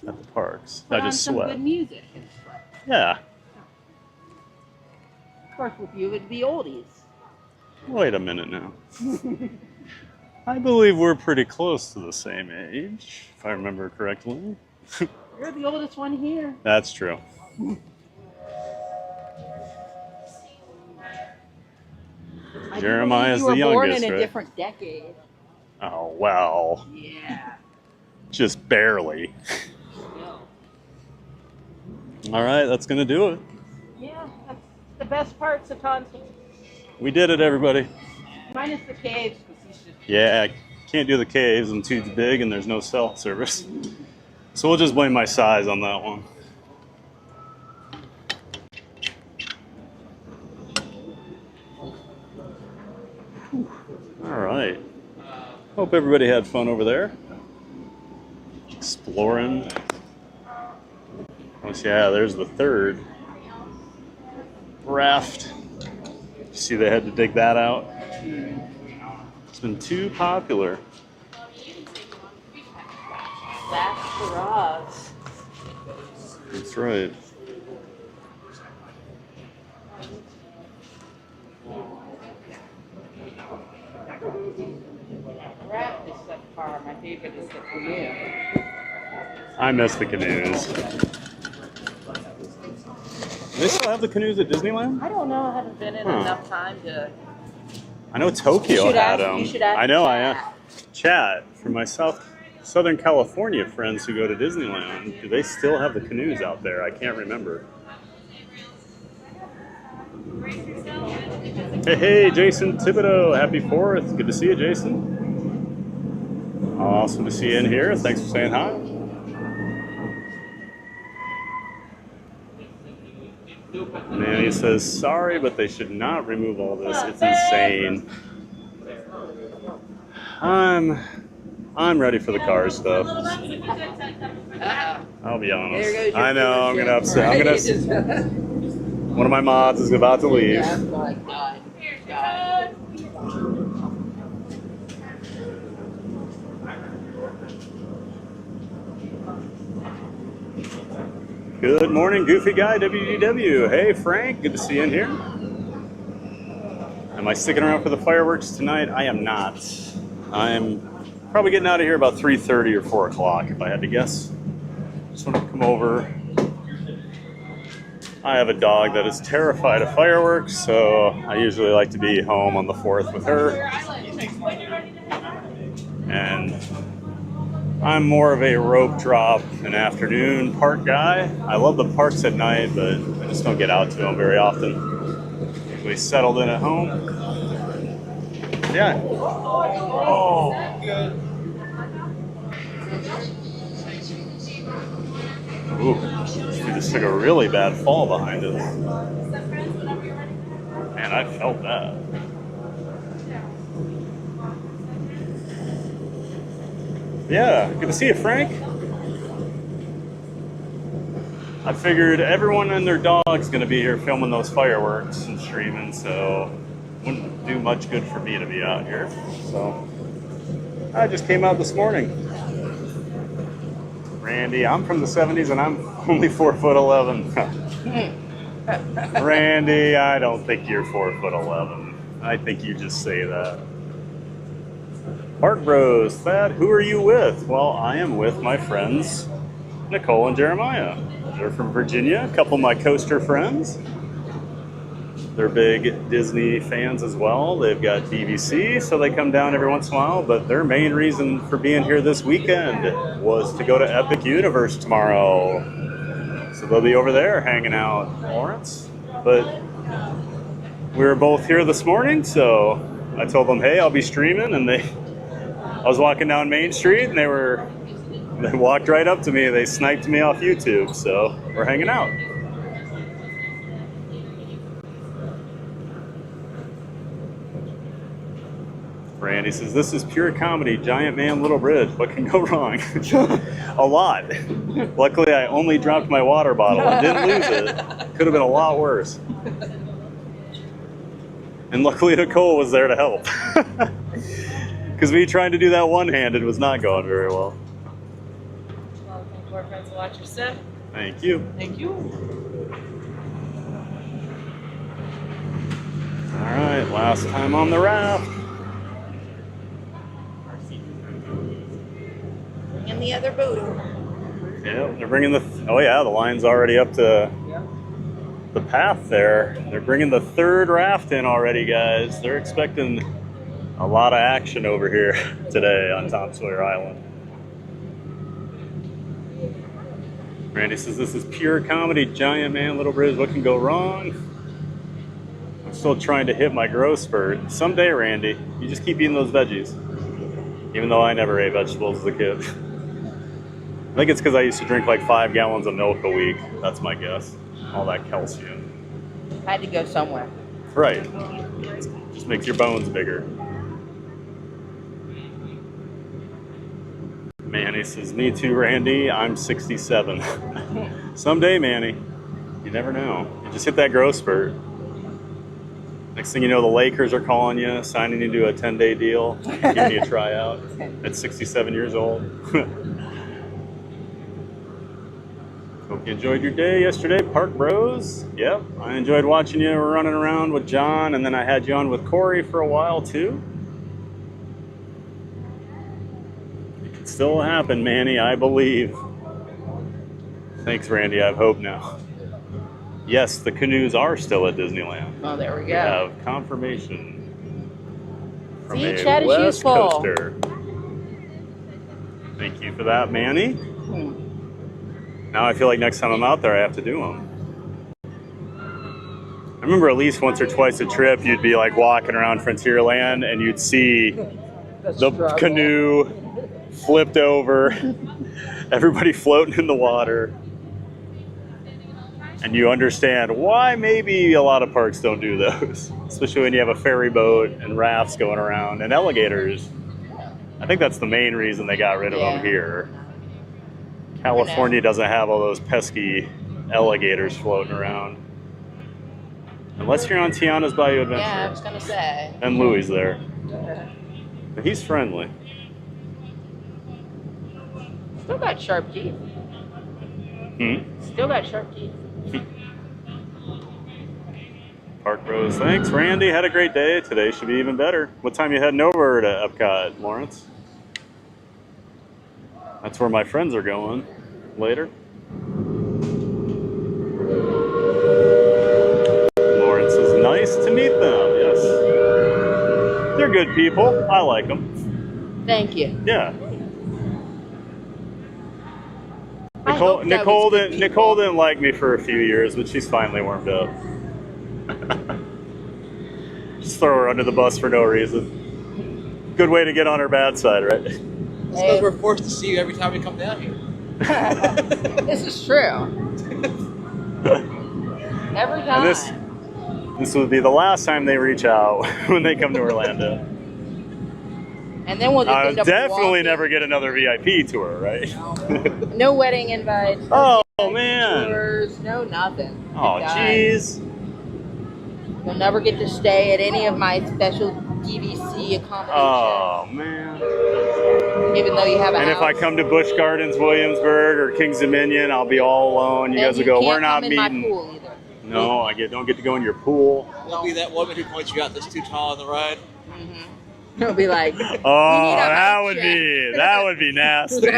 at the parks. Put I just on sweat. some good music and sweat. Yeah. Of course, with you, it'd be oldies. Wait a minute now. I believe we're pretty close to the same age, if I remember correctly. You're the oldest one here. That's true. Jeremiah's the youngest, you were born in a right? different decade. Oh, well. Yeah. Just barely. All right, that's going to do it. Yeah, that's the best parts of Tonson. We did it, everybody. Minus the caves. 'Cause he's just... Yeah, I can't do the caves. I'm too big and there's no cell service. So we'll just blame my size on that one. All right. Hope everybody had fun over there. Exploring. Oh, yeah, there's the third raft. See, they had to dig that out. It's been too popular. That's for us. That's right. Raft is so far. My favorite is the canoe. I miss the canoes. Do they still have the canoes at Disneyland? I don't know. I haven't been in enough time to. I know Tokyo had them. You should ask I know. Chat. Chat for my Southern California friends who go to Disneyland. Do they still have the canoes out there? I can't remember. Hey, Jason Thibodeau. Happy 4th. Good to see you, Jason. Awesome to see you in here. Thanks for saying hi. Nanny says, sorry, but they should not remove all this. It's insane. I'm ready for the car stuff. Uh-oh. I'll be honest. There goes your I know I'm gonna viewership. upset. I'm gonna. One of my mods is about to leave. Yeah, I'm like, God. God. Good morning, Goofy Guy WDW. Hey Frank, good to see you in here. Am I sticking around for the fireworks tonight? I am not. I'm probably getting out of here about 3:30 or 4 o'clock if I had to guess. Just want to come over. I have a dog that is terrified of fireworks, so I usually like to be home on the 4th with her. And I'm more of a rope drop and afternoon park guy. I love the parks at night, but I just don't get out to them very often. Usually settled in at home. Yeah. Oh. Ooh, we just took a really bad fall behind us. Man, I felt that. Yeah, good to see you, Frank. I figured everyone and their dog's gonna be here filming those fireworks and streaming, so wouldn't do much good for me to be out here. So I just came out this morning. Randy, I'm from the 70s and I'm only 4'11". Randy, I don't think you're 4'11". I think you just say that. Park Bros, Thad, who are you with? Well, I am with my friends, Nicole and Jeremiah. They're from Virginia, a couple of my coaster friends. They're big Disney fans as well. They've got DVC, so they come down every once in a while, but their main reason for being here this weekend was to go to Epic Universe tomorrow. So they'll be over there hanging out, Lawrence. But we were both here this morning, so I told them, hey, I'll be streaming, and I was walking down Main Street, and they walked right up to me. They sniped me off YouTube, so we're hanging out. Randy says, this is pure comedy, giant man, little bridge. What can go wrong? A lot. Luckily, I only dropped my water bottle and didn't lose it. Could have been a lot worse. And luckily, Nicole was there to help. Because me trying to do that one-handed was not going very well. Well, thank our friends watch your stuff. Thank you. Thank you. All right, last time on the raft. And the other boat. Yep, they're bringing oh yeah, the line's already up to the path there. They're bringing the 3rd raft in already, guys. They're expecting a lot of action over here today on Tom Sawyer Island. Randy says, this is pure comedy, giant man, little bridge. What can go wrong? I'm still trying to hit my growth spurt. Someday, Randy, you just keep eating those veggies. Even though I never ate vegetables as a kid. I think it's because I used to drink like 5 gallons of milk a week. That's my guess. All that calcium. Had to go somewhere. Right. Just makes your bones bigger. Manny says, me too, Randy. I'm 67. Someday, Manny. You never know. You just hit that growth spurt. Next thing you know, the Lakers are calling you, signing you to a 10-day deal, giving you a tryout at 67 years old. Hope you enjoyed your day yesterday, Park Bros. Yep, I enjoyed watching you running around with John, and then I had you on with Corey for a while too. It can still happen, Manny, I believe. Thanks, Randy, I have hope now. Yes, the canoes are still at Disneyland. Oh, there we go. We have confirmation from See, a chat is West useful. Coaster. Thank you for that, Manny. Now I feel like next time I'm out there, I have to do them. I remember at least once or twice a trip, you'd be like walking around Frontierland and you'd see the canoe flipped over, everybody floating in the water. And you understand why maybe a lot of parks don't do those, especially when you have a ferry boat and rafts going around and alligators. I think that's the main reason they got rid of them here. California doesn't have all those pesky alligators floating around. Unless you're on Tiana's Bayou Adventure. Yeah, I was gonna say. And Louis there. But he's friendly. Still got sharp teeth. Still got sharp teeth. Park Rose. Thanks, Randy. Had a great day. Today should be even better. What time you heading over to Epcot, Lawrence? That's where my friends are going later. Lawrence is nice to meet them. Yes. They're good people. I like them. Thank you. Yeah. Nicole didn't like me for a few years, but she's finally warmed up. Just throw her under the bus for no reason. Good way to get on her bad side, right? It's because we're forced to see you every time we come down here. This is true. Every time. And this would be the last time they reach out when they come to Orlando. And then we'll just I'll end up definitely walking. never get another VIP tour, right? No wedding invites. Oh, no man. Tours, no nothing. Oh, jeez. You'll never get to stay at any of my special DVC accommodations. Oh, man. Even though you have a And house. if I come to Busch Gardens, Williamsburg, or Kings Dominion, I'll be all alone. You Then guys will go, can't we're not come in my meeting. pool either. No, don't get to go in your pool. You'll be that woman who points you out that's too tall on the ride. It'll be like, Oh, that would be nasty.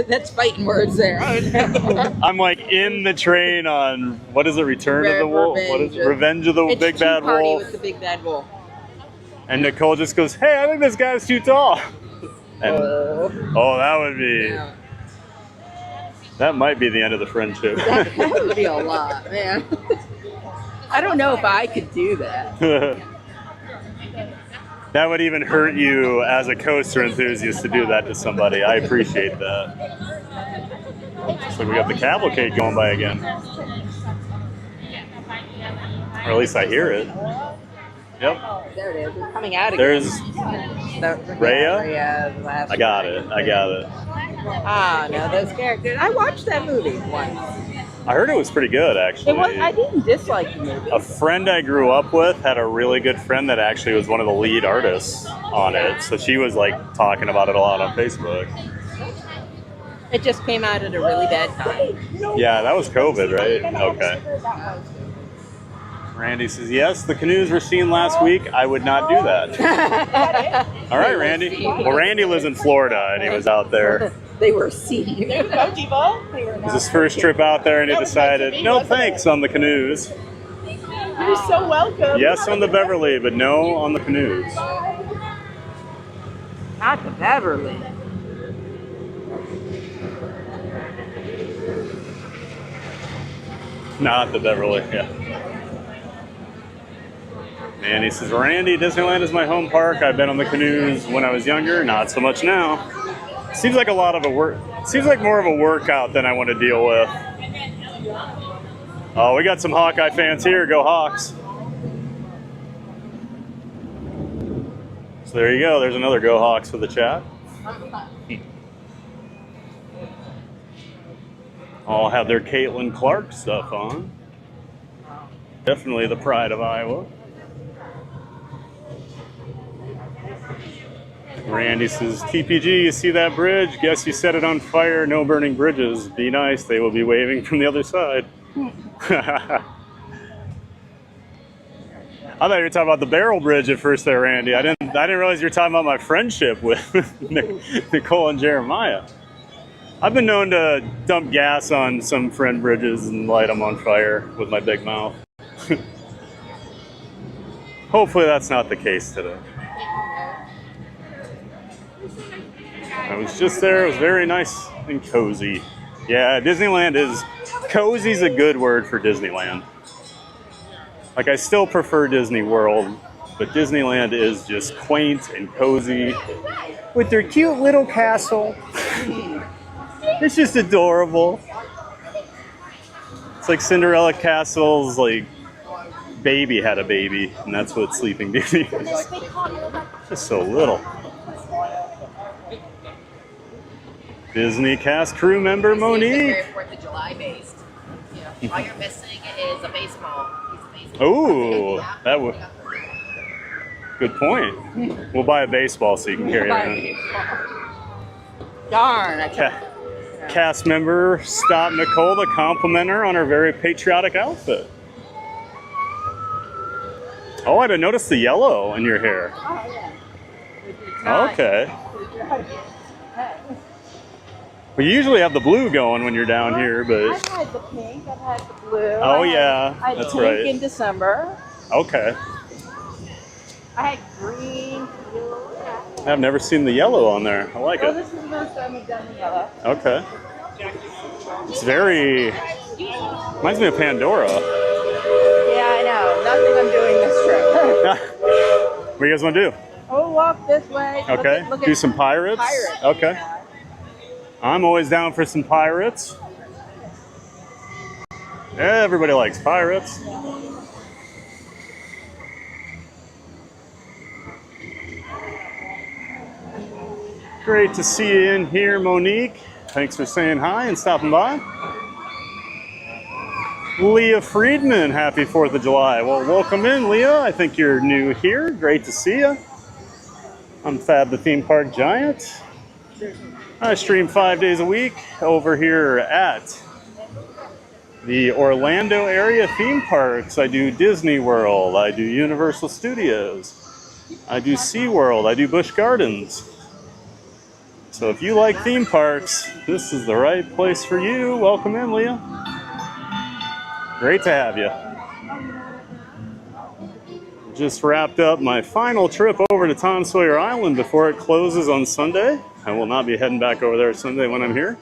That's fighting words there. Oh, no. I'm like in the train on, what is it, Return of the Wolf? What is it? Revenge of the It's Big Bad Tea Party Wolf. with the Big Bad Wolf. And Nicole just goes, hey, I think this guy's too tall. And, that would be, Yeah. that might be the end of the friendship. That would be a lot, man. I don't know if I could do that. That would even hurt you as a coaster enthusiast to do that to somebody. I appreciate that. So we got the cavalcade going by again. Or at least I hear it. Yep. There it is. It's coming out again. There's Rhea? Rhea, the last I got it. Ah, no, those characters. I watched that movie once. I heard it was pretty good, actually. I didn't dislike the movie. A friend I grew up with had a really good friend that actually was one of the lead artists on it. So she was like talking about it a lot on Facebook. It just came out at a really bad time. Yeah, that was COVID, right? Okay. Randy says, yes, the canoes were seen last week. I would not do that. All right, Randy. Well, Randy lives in Florida, and he was out there. They were seen. It was his first trip out there, and he decided, no thanks on the canoes. You're so welcome. Yes on the Beverly, but no on the canoes. Not the Beverly. Not the Beverly, yeah. And he says, Randy, Disneyland is my home park. I've been on the canoes when I was younger, not so much now. Seems like more of a workout than I want to deal with. Oh, we got some Hawkeye fans here. Go Hawks. So there you go. There's another Go Hawks for the chat. All have their Caitlin Clark stuff on. Definitely the pride of Iowa. Randy says, TPG, you see that bridge? Guess you set it on fire. No burning bridges. Be nice. They will be waving from the other side. I thought you were talking about the barrel bridge at first there, Randy. I didn't realize you were talking about my friendship with Nicole and Jeremiah. I've been known to dump gas on some friend bridges and light them on fire with my big mouth. Hopefully that's not the case today. I was just there. It was very nice and cozy. Yeah, Disneyland is... Cozy's a good word for Disneyland. Like, I still prefer Disney World, but Disneyland is just quaint and cozy with their cute little castle. It's just adorable. It's like Cinderella Castle's like baby had a baby, and that's what Sleeping Beauty is. Just so little. Disney cast crew member It's Monique. very 4th of July based. Yeah. All you're missing is a baseball. Piece of baseball. Ooh, that would. Good point. We'll buy a baseball so you can carry it. Darn, I Cast member stopped Nicole to compliment her on her very patriotic outfit. Oh, I didn't notice the yellow in your hair. Oh, yeah. Okay. We usually have the blue going when you're down here, but... I've had the pink, I've had the blue. Oh, yeah, I had that's pink right. in December. Okay. I had green, blue. I've never seen the yellow on there. I like Oh, it. this is the first time we've done the yellow. Okay. It's very... reminds me of Pandora. Yeah, I know. Nothing I'm doing this trip. What do you guys want to do? Oh, walk this way. Okay. Look at Do some pirates? Pirates. Okay. Yeah. I'm always down for some pirates. Everybody likes pirates. Great to see you in here, Monique. Thanks for saying hi and stopping by. Leah Friedman, happy 4th of July. Well, welcome in, Leah. I think you're new here. Great to see you. I'm Fab the Theme Park Giant. I stream 5 days a week over here at the Orlando area theme parks. I do Disney World, I do Universal Studios, I do SeaWorld, I do Busch Gardens. So if you like theme parks, this is the right place for you. Welcome in, Leah. Great to have you. Just wrapped up my final trip over to Tom Sawyer Island before it closes on Sunday. I will not be heading back over there Sunday when I'm here.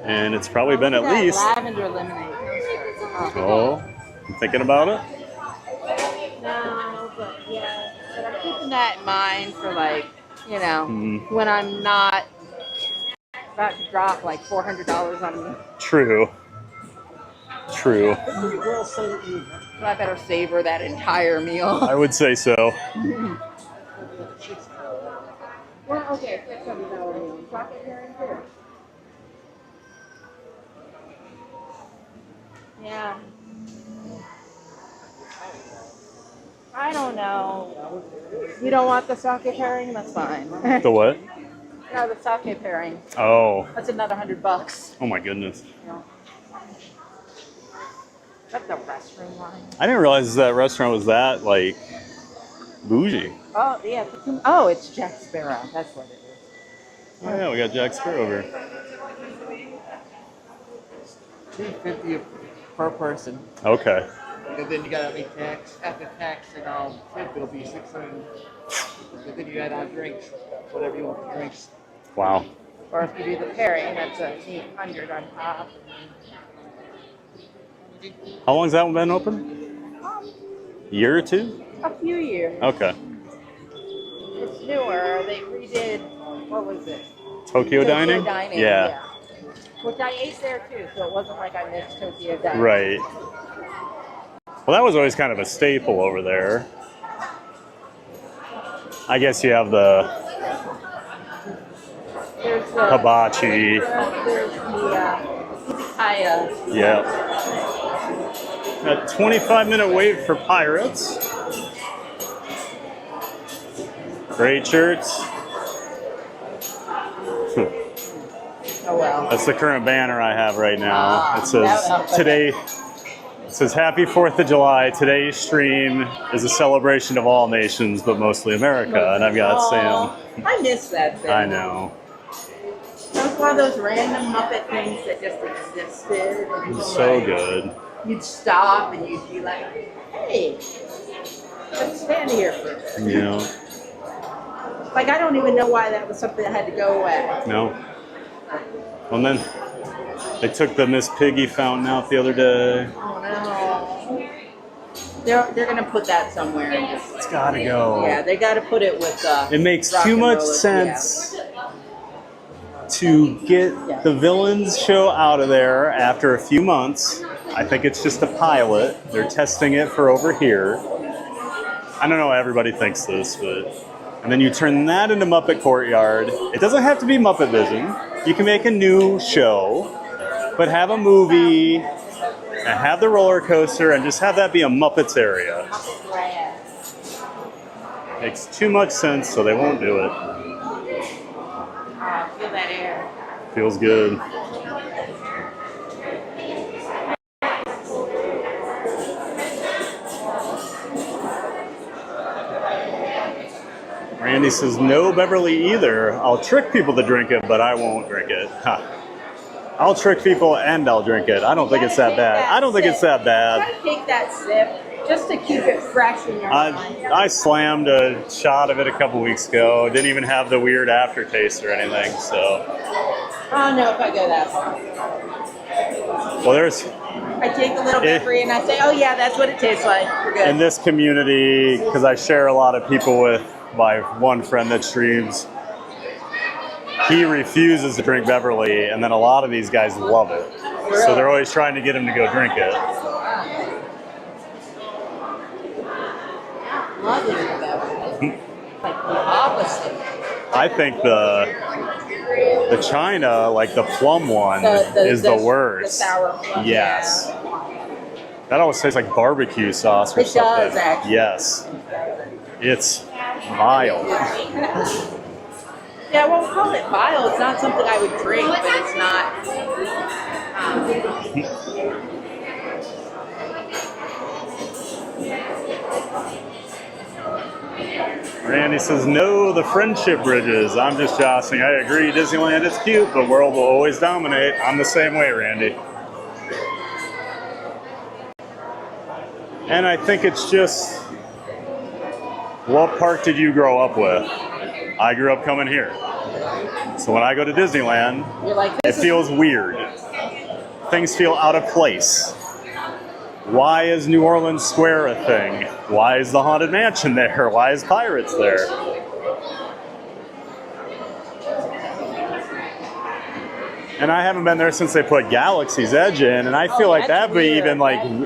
And it's probably been at least... Lavender lemonade. Oh, you thinking about it? No, but yeah. But I'm keeping that in mind for like, you know, when I'm not about to drop like $400 on me. True. True. So I better savor that entire meal. I would say so. Well, okay, $600 meal. Chocolate herring too. Yeah. I don't know. You don't want the sake herring? That's fine. The what? No, the sake herring. Oh. That's another $100. Oh my goodness. Yeah. That's the restroom line. I didn't realize that restaurant was that, like, bougie. Oh, yeah. Oh, it's Jack Sparrow. That's what it is. Oh yeah, we got Jack Sparrow over here. $250 per person. Okay. And then you gotta make tax. After tax and tip, it'll be $600. And then you add on drinks, whatever you want for drinks. Wow. Or if you do the pairing, that's $800 on top. How long's that one been open? A year or two? A few years. Okay. It's newer. They redid, what was it? Tokyo Dining? Yeah. Which I ate there too, so it wasn't like I missed Tokyo Dining. Right. Well, that was always kind of a staple over there. I guess you have the There's the hibachi. There's the izakaya. Yeah. A 25-minute wait for Pirates. Great shirts. Oh well. That's the current banner I have right now. It says that- today. It says Happy 4th of July. Today's stream is a celebration of all nations, but mostly America. And I've got Sam. I miss that thing. I know. That was one of those random Muppet things that just existed. And It's so good. You'd stop and you'd be like, hey, let's stand here for a bit. You know. Like, I don't even know why that was something that had to go away. No. And then they took the Miss Piggy fountain out the other day. Oh no. They're gonna put that somewhere. And just, It's gotta go. yeah, they gotta put it with It makes rock too and much rollers, sense to get the villains show out of there after a few months. I think it's just a pilot. They're testing it for over here. I don't know why everybody thinks this, but And then you turn that into Muppet Courtyard. It doesn't have to be Muppet Vision. You can make a new show, but have a movie and have the roller coaster and just have that be a Muppets area. Makes too much sense, so they won't do it. Feel that air. Feels good. Randy says, no Beverly either. I'll trick people to drink it, but I won't drink it. Ha. I'll trick people and I'll drink it. I don't think it's that bad. I don't think it's that bad. Try to take that sip just to keep it fresh in your mind. I slammed a shot of it a couple weeks ago. Didn't even have the weird aftertaste or anything, so. I don't know if I go that far. Well, there's... I take a little bit free and I say, oh yeah, that's what it tastes like. We're good. In this community, because I share a lot of people with my one friend that streams, he refuses to drink Beverly, and then a lot of these guys love it. Really? So they're always trying to get him to go drink it. Love it, Beverly. Like the opposite. I think the China, like the plum one, is the worst. The sour plum. Yes. Yeah. That always tastes like barbecue sauce or something. It does, actually. Yes. It's vile. Yeah, well, we call it vile. It's not something I would drink, but it's not. Randy says, no, the friendship bridges. I'm just joshing. I agree, Disneyland is cute, but world will always dominate. I'm the same way, Randy. And I think it's just, what park did you grow up with? I grew up coming here. So when I go to Disneyland, You're like, it feels weird. Things feel out of place. Why is New Orleans Square a thing? Why is the Haunted Mansion there? Why is Pirates there? And I haven't been there since they put Galaxy's Edge in, and I feel like that'd be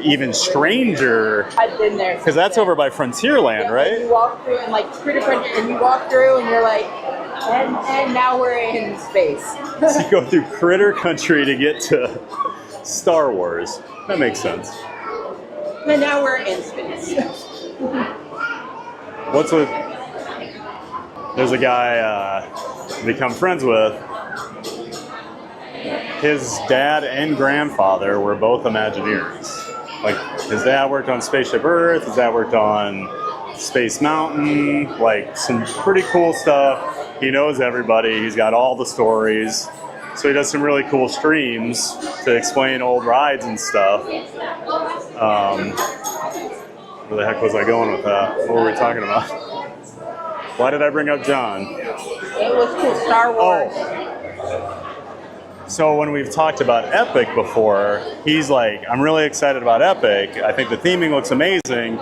even stranger. I've been there. Because that's over by Frontierland, right? And you walk through and like Critter Country, and you walk through and you're like, and now we're in space. So you go through Critter Country to get to Star Wars. That makes sense. And now we're in space. What's with? There's a guy I become friends with. His dad and grandfather were both Imagineers. Like, his dad worked on Spaceship Earth, his dad worked on Space Mountain, like some pretty cool stuff. He knows everybody, he's got all the stories. So he does some really cool streams to explain old rides and stuff. Where the heck was I going with that? What were we talking about? Why did I bring up John? It was cool, Star Wars. Oh. So when we've talked about Epic before, he's like, I'm really excited about Epic. I think the theming looks amazing.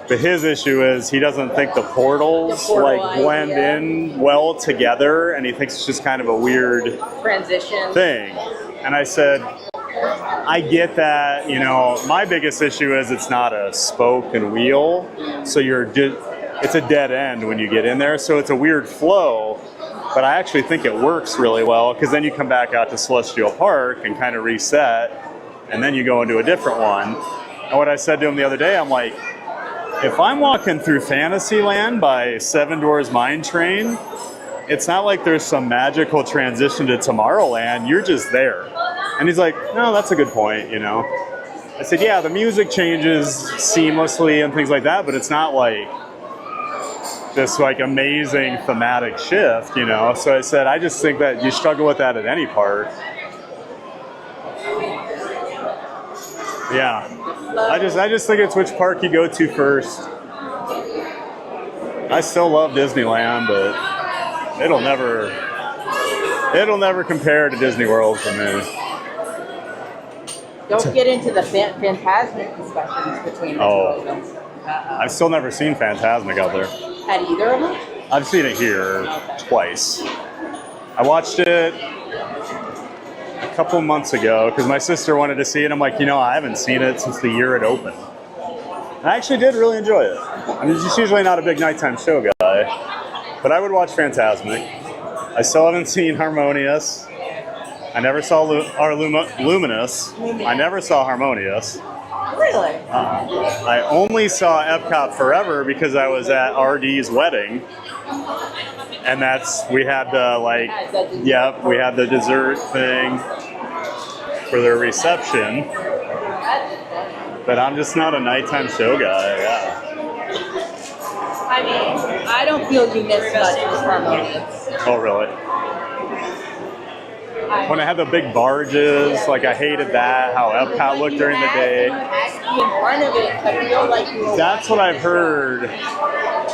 But his issue is he doesn't think the portals blend in well together, and he thinks it's just kind of a weird transition thing. And I said, I get that. You know, my biggest issue is it's not a spoke and wheel, so it's a dead end when you get in there. So it's a weird flow. But I actually think it works really well, because then you come back out to Celestial Park and kind of reset, and then you go into a different one. And what I said to him the other day, I'm like, if I'm walking through Fantasyland by Seven Dwarfs Mine Train, it's not like there's some magical transition to Tomorrowland. You're just there. And he's like, no, that's a good point, you know. I said, yeah, the music changes seamlessly and things like that, but it's not like this like amazing thematic shift, you know. So I said, I just think that you struggle with that at any park. Yeah. I just think it's which park you go to first. I still love Disneyland, but it'll never compare to Disney World for me. Don't get into the Fantasmic discussions between the two of them. I've still never seen Fantasmic out there. At either of them? I've seen it here twice. I watched it a couple months ago because my sister wanted to see it. I'm like, you know, I haven't seen it since the year it opened. I actually did really enjoy it. I'm just usually not a big nighttime show guy. But I would watch Fantasmic. I still haven't seen Harmonious. I never saw Luminous. I never saw Harmonious. Really? I only saw Epcot Forever because I was at RD's wedding. And we had the we had the dessert thing for their reception. But I'm just not a nighttime show guy, yeah. I mean, I don't feel you miss much with Harmonious. Oh, really? When I had the big barges, like I hated that, how Epcot looked during the day. That's what I've heard.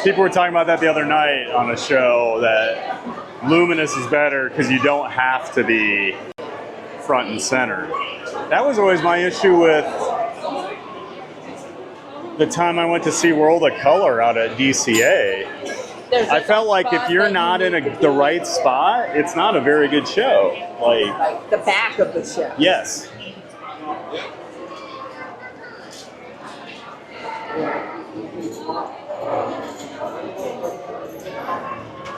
People were talking about that the other night on a show, that Luminous is better because you don't have to be front and center. That was always my issue with the time I went to see World of Color out at DCA. I felt like if you're not in the right spot, it's not a very good show. Like the back of the show. Yes.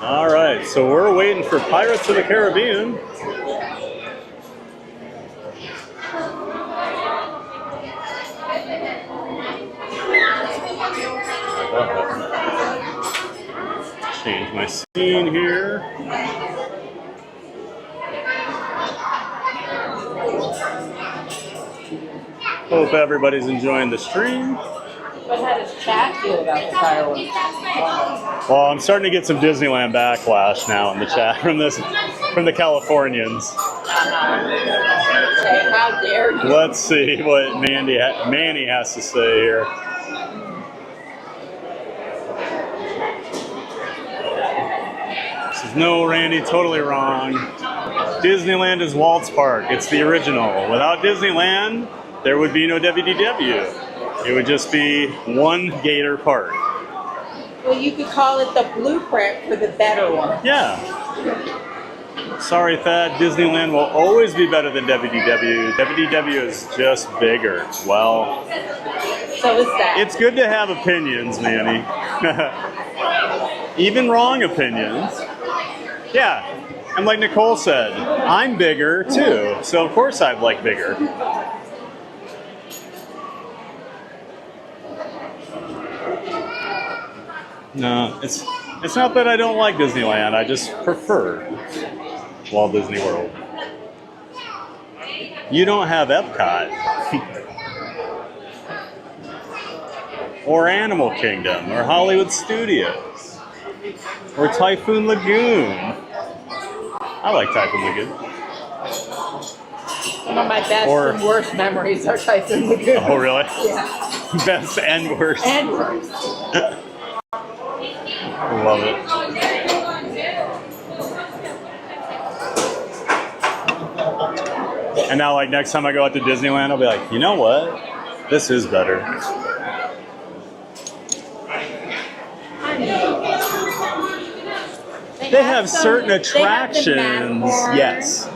All right, so we're waiting for Pirates of the Caribbean. Change my scene here. Hope everybody's enjoying the stream. But how does chat feel about the fireworks? Well, I'm starting to get some Disneyland backlash now in the chat from the Californians. Okay, how dare you? Let's see what Manny has to say here. Says, no, Randy, totally wrong. Disneyland is Walt's park. It's the original. Without Disneyland, there would be no WDW. It would just be one Gator park. Well, you could call it the blueprint for the better one. Yeah. Sorry, Thad. Disneyland will always be better than WDW. WDW is just bigger. Well, so is that. It's good to have opinions, Manny. Even wrong opinions. Yeah. And like Nicole said, I'm bigger too. So of course I'd like bigger. No, it's not that I don't like Disneyland. I just prefer Walt Disney World. You don't have Epcot. Or Animal Kingdom, or Hollywood Studios, or Typhoon Lagoon. I like Typhoon Lagoon. Some of my best and worst memories are Typhoon Lagoon. Oh, really? Yeah. Best and worst. And worst. Love it. And now, like, next time I go out to Disneyland, I'll be like, you know what? This is better. They have certain attractions. Yes.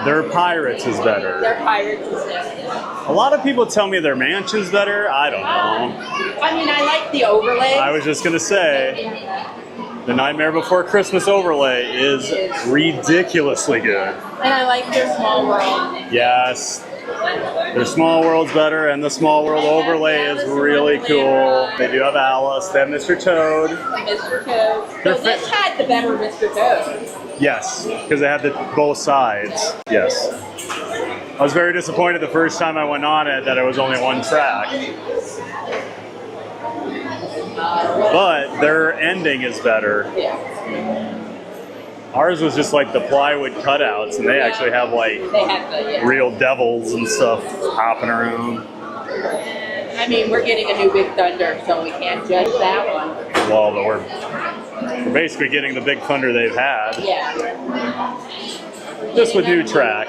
Their Pirates is better. Their Pirates is better. A lot of people tell me their Mansion's better. I don't know. I mean, I like the overlay. I was just going to say, the Nightmare Before Christmas overlay is ridiculously good. And I like their Small World. Yes. Their Small World's better, and the Small World overlay is really cool. They do have Alice, they have Mr. Toad. Mr. Toad. So this had the better Mr. Toad. Yes, because they had both sides. Yes. I was very disappointed the first time I went on it that it was only one track. But their ending is better. Yeah. Ours was just like the plywood cutouts, and they actually have like real devils and stuff hopping around. I mean, we're getting a new Big Thunder, so we can't judge that one. Well, but we're basically getting the Big Thunder they've had. Yeah. Just with new track.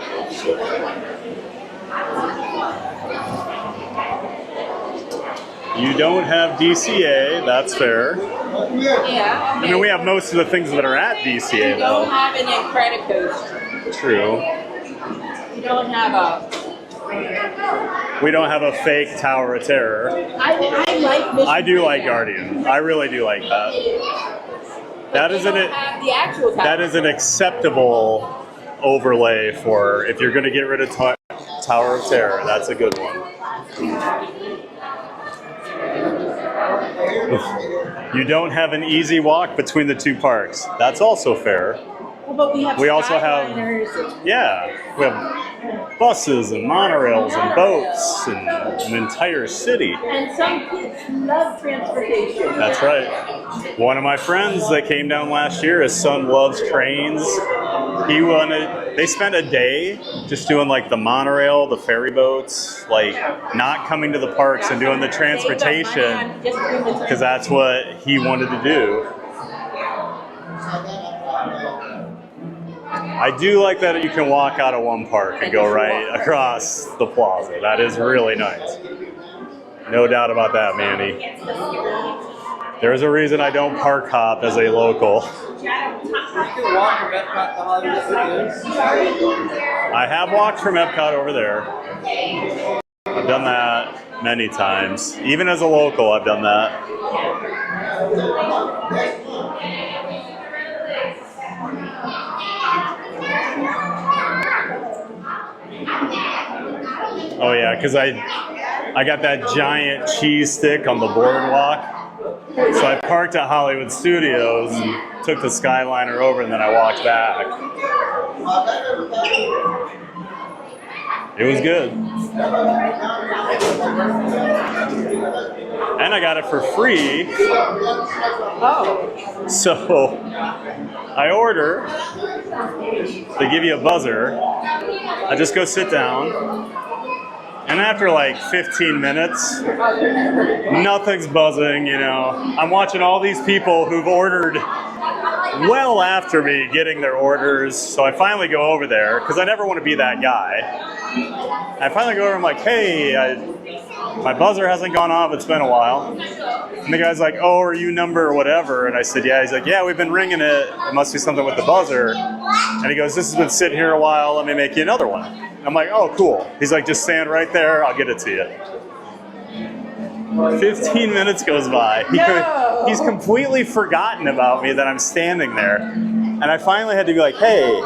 You don't have DCA, that's fair. Yeah. I mean, we have most of the things that are at DCA, We though. don't have an Incredicoaster. True. We don't have a... We don't have a fake Tower of Terror. I like Mission I do like Freedom. Guardian. I really do like that. That is an have the actual that is an acceptable overlay for if you're going to get rid of Tower of Terror. That's a good one. You don't have an easy walk between the two parks. That's also fair. Well, but We also have, yeah, we have buses and monorails and boats and an entire city. And some kids love transportation. That's right. One of my friends that came down last year, his son loves trains. They spent a day just doing like the monorail, the ferry boats, like not coming to the parks and doing the transportation because that's what he wanted to do. I do like that you can walk out of one park and go right across the plaza. That is really nice. No doubt about that, Manny. There's a reason I don't park hop as a local. I have walked from Epcot over there. I've done that many times. Even as a local, I've done that. Oh yeah, because I got that giant cheese stick on the boardwalk. So I parked at Hollywood Studios and took the Skyliner over and then I walked back. It was good. And I got it for free. Oh. So I order, they give you a buzzer. I just go sit down. And after like 15 minutes, nothing's buzzing, you know. I'm watching all these people who've ordered well after me getting their orders. So I finally go over there, because I never want to be that guy. I finally go over and I'm like, hey, my buzzer hasn't gone off, it's been a while. And the guy's like, oh, are you number whatever? And I said, yeah. He's like, yeah, we've been ringing it. It must be something with the buzzer. And he goes, this has been sitting here a while, let me make you another one. I'm like, oh, cool. He's like, just stand right there, I'll get it to you. 15 minutes goes by. He's completely forgotten about me that I'm standing there. And I finally had to be like, hey,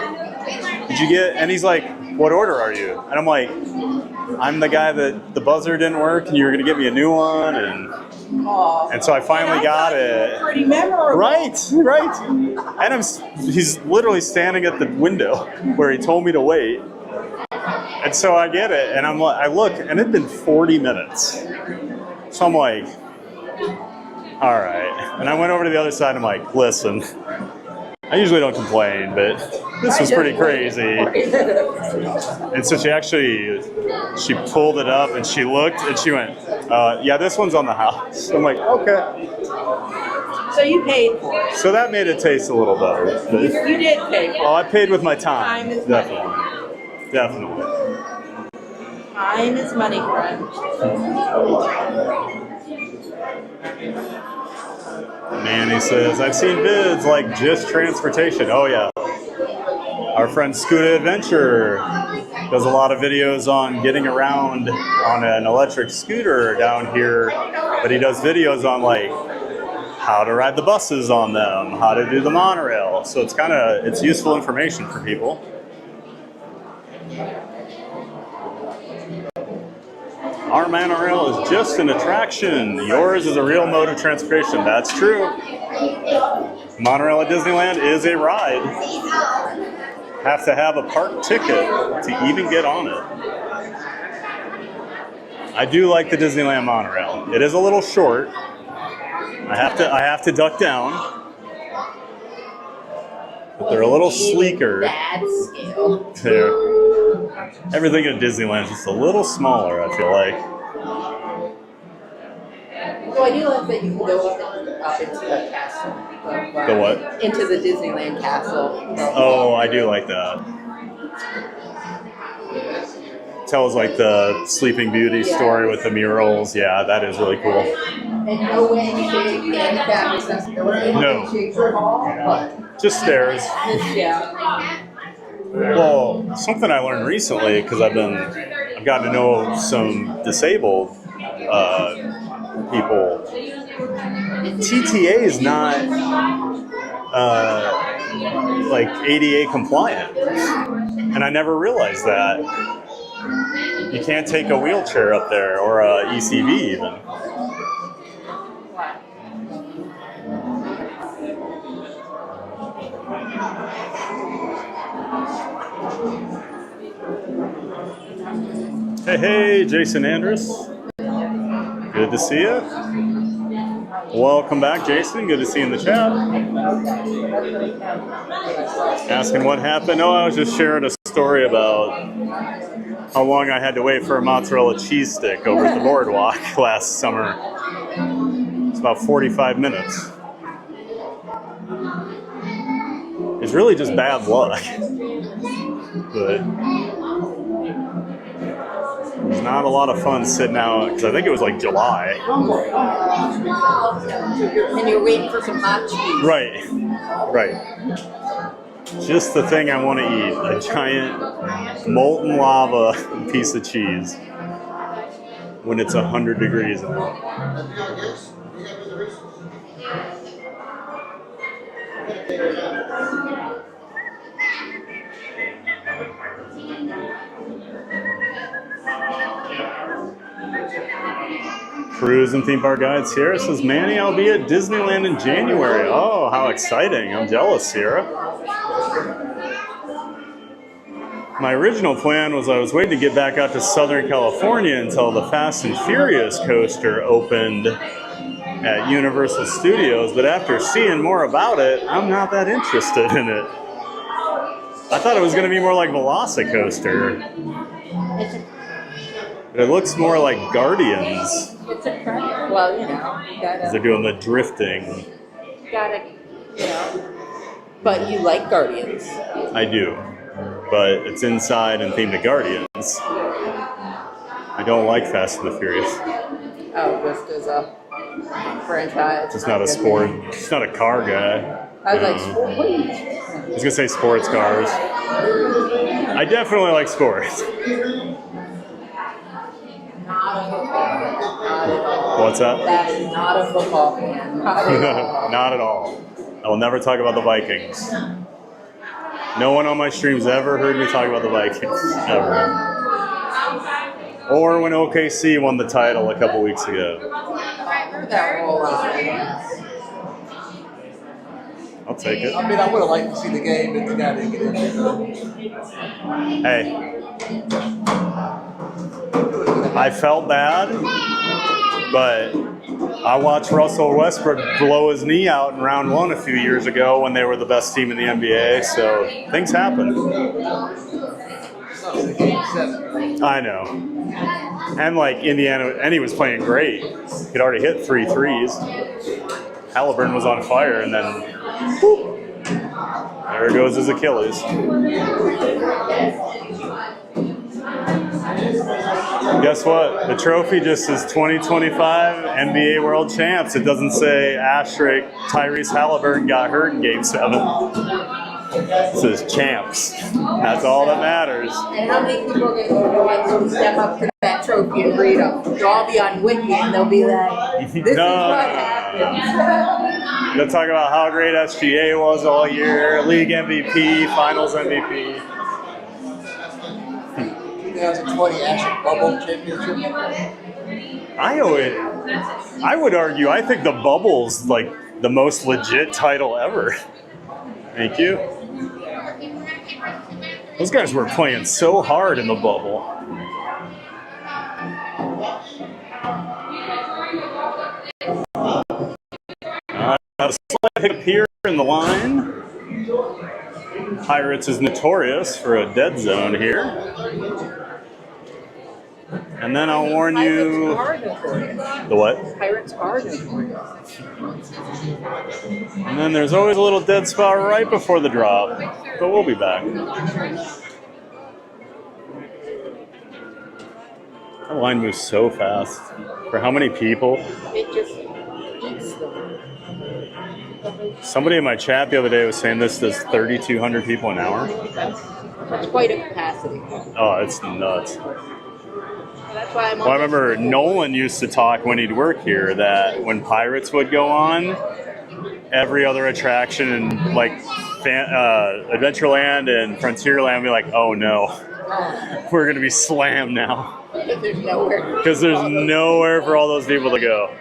did you get, and he's like, what order are you? And I'm like, I'm the guy that the buzzer didn't work and you were gonna get me a new one. And so I finally got it. Pretty memorable. Right. And he's literally standing at the window where he told me to wait. And so I get it, and I look, and it'd been 40 minutes. So I'm like, all right. And I went over to the other side, and I'm like, listen, I usually don't complain, but this was pretty crazy. And so she pulled it up, and she looked, and she went, yeah, this one's on the house. I'm like, okay. So you paid for it. So that made it taste a little better. You did pay for it. Oh, I paid with my time. Time is money. Definitely. Time is money, friend. Manny says, I've seen vids like just transportation. Oh yeah. Our friend Scuda Adventure does a lot of videos on getting around on an electric scooter down here, but he does videos on like how to ride the buses on them, how to do the monorail. So it's useful information for people. Our monorail is just an attraction. Yours is a real mode of transportation. That's true. Monorail at Disneyland is a ride. Have to have a park ticket to even get on it. I do like the Disneyland monorail. It is a little short. I have to duck down. But they're a little sleeker. Bad scale. Everything at Disneyland is just a little smaller, I feel like. So I do like that you can go up into the castle. The what? Into the Disneyland castle. Oh, I do like that. Tells like the Sleeping Beauty story with the murals. Yeah, that is really cool. And no handshake, handicap accessibility. No. Just stairs. Yeah. Well, something I learned recently, because I've gotten to know some disabled people. TTA is not like ADA compliant, and I never realized that. You can't take a wheelchair up there or a ECV even. Hey, Jason Andrus. Good to see you. Welcome back, Jason. Good to see you in the chat. Asking what happened. Oh, I was just sharing a story about how long I had to wait for a mozzarella cheese stick over at the boardwalk last summer. It's about 45 minutes. It's really just bad luck. But it's not a lot of fun sitting out, because I think it was like July. And you're waiting for some hot cheese. Right. Just the thing I want to eat, a giant molten lava piece of cheese when it's 100 degrees out. Cruise and theme park guide. Sierra says, Manny, I'll be at Disneyland in January. Oh, how exciting. I'm jealous, Sierra. My original plan was I was waiting to get back out to Southern California until the Fast and Furious coaster opened at Universal Studios, but after seeing more about it, I'm not that interested in it. I thought it was going to be more like Velocicoaster. But it looks more like Guardians. It's a credit. Well, you know, you gotta. They're doing the drifting. Gotta, you know. But you like Guardians. I do. But it's inside and themed to Guardians. I don't like Fast and the Furious. Oh, just as a franchise. It's not a sport. It's not a car guy. I was like, sport? What are you? I was gonna say sports cars. I definitely like sports. What's that? That is not a football fan. Not at all. Not at all. I will never talk about the Vikings. No one on my streams ever heard me talk about the Vikings. Ever. Or when OKC won the title a couple weeks ago. That roll I'll take it. I mean, I would have liked to see the game if the guy didn't get in there. Hey. I felt bad, but I watched Russell Westbrook blow his knee out in round one a few years ago when they were the best team in the NBA, so things happen. I know. And like Indiana, and he was playing great. He'd already hit 3 threes. Halliburton was on fire, and then whoop, there goes his Achilles. Guess what? The trophy just says 2025 NBA World Champs. It doesn't say asterisk Tyrese Halliburton got hurt in Game 7. It says champs. That's all that matters. And how many people are going to step up to that trophy and read them? They'll all be on Wiki and they'll be like, this is what happened. They'll talk about how great SGA was all year, league MVP, finals MVP. 2020 Ashton Bubble Championship. I would argue, I think the Bubble's like the most legit title ever. Thank you. Those guys were playing so hard in the Bubble. A slight hiccup here in the line. Pirates is notorious for a dead zone here. And then I'll warn you. The what? Pirates are notorious. And then there's always a little dead spot right before the drop. But we'll be back. That line moves so fast. For how many people? It just eats them. Somebody in my chat the other day was saying this does 3,200 people an hour. That's quite a capacity. Oh, it's nuts. That's why Well, I remember Nolan used to talk when he'd work here that when Pirates would go on, every other attraction in like Adventureland and Frontierland, be like, oh no, we're gonna be slammed now There's nowhere. because there's nowhere for all those people to go.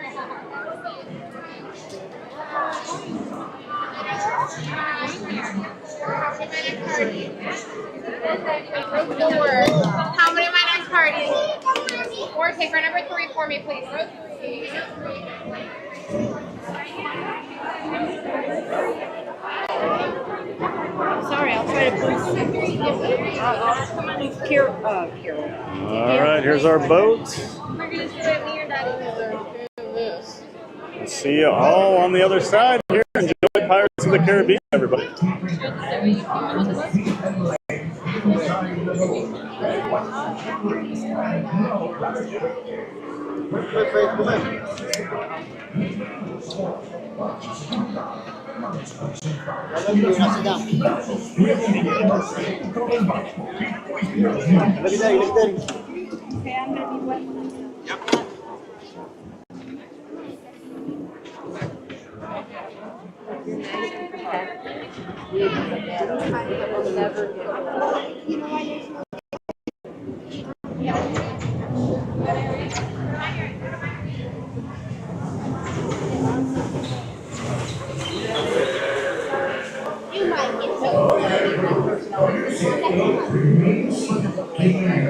How many my next party? Or take our number 3 for me, please. Row 3. Sorry, I'll try to boost Carol. All right, here's our boat. We're gonna split me or daddy. We'll see you all on the other side here. Enjoy Pirates of the Caribbean, everybody.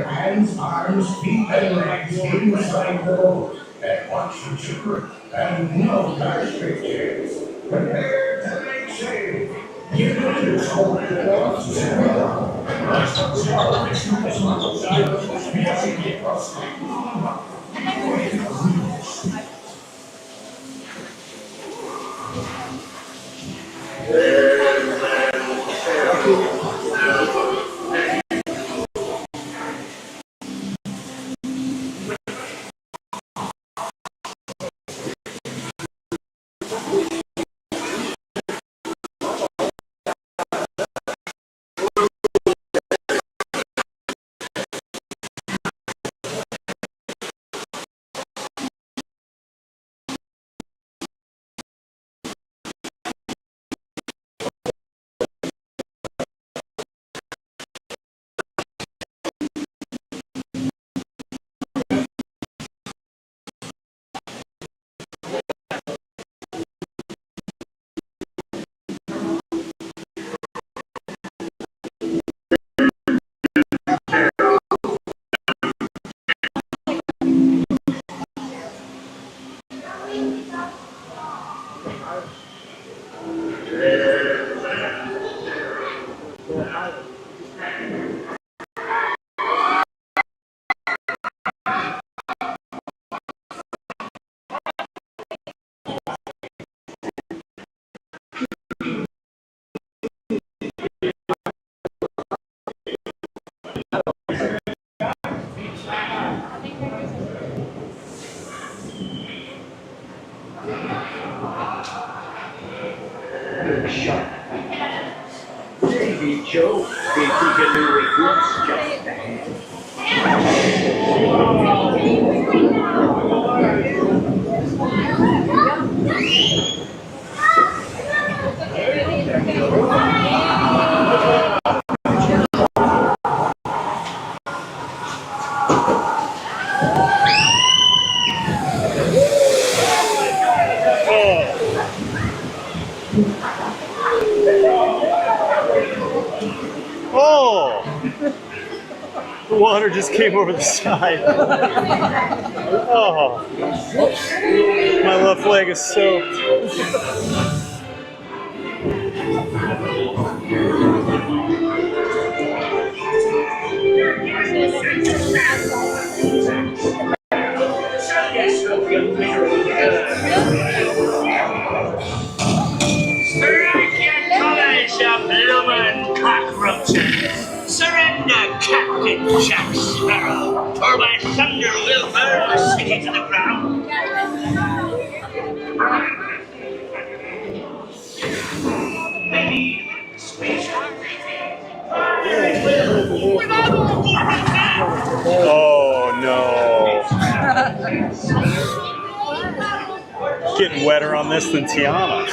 Hands, arms, feet, and legs inside the boat. And watch the chipper and no restrictions. Prepare to make safe. You know your soul belongs to Davy Joe, think he can do it just ahead. Oh! The water just came over the side. Oh, my left leg is soaked. Strike your colors, you bloomin' cockroaches! Surrender, Captain Jack Sparrow, or by thunder we'll burn the city to the ground! Maybe squeeze Oh no. getting wetter on this than Tiana.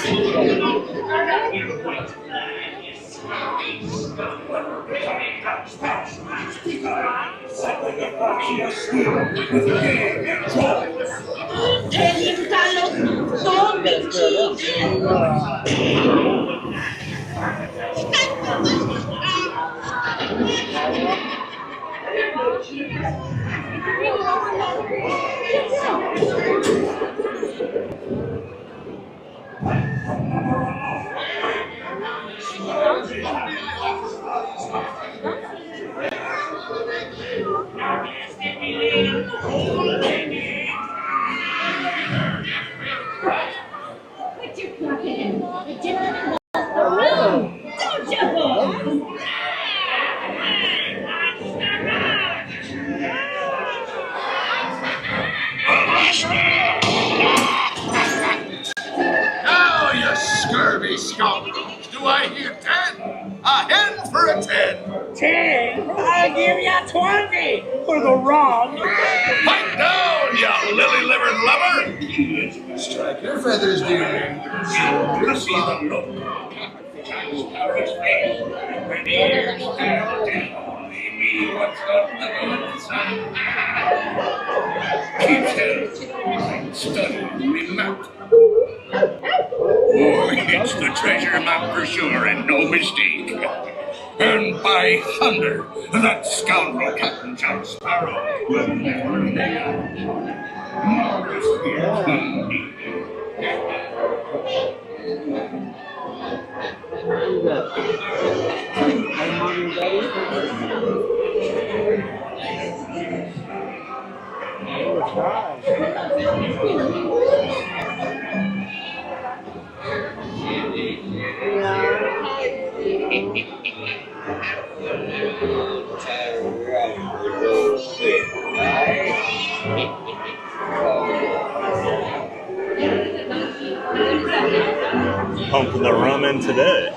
Now, you scurvy scoundrels, do I hear 10? A hen for a 10. 10? I'll give you 20 for the wrong. Pipe down, you lily-livered lubber! Strike your feathers, dear. So you'll see the look. Sparrow's face. When ears tell me what's on the sun. Keep still. Study, remember. Oh, it's the treasure map for sure, and no mistake. And by thunder, that scoundrel Captain Jack Sparrow will never live. Marvelous indeed. Pumping the rum in today.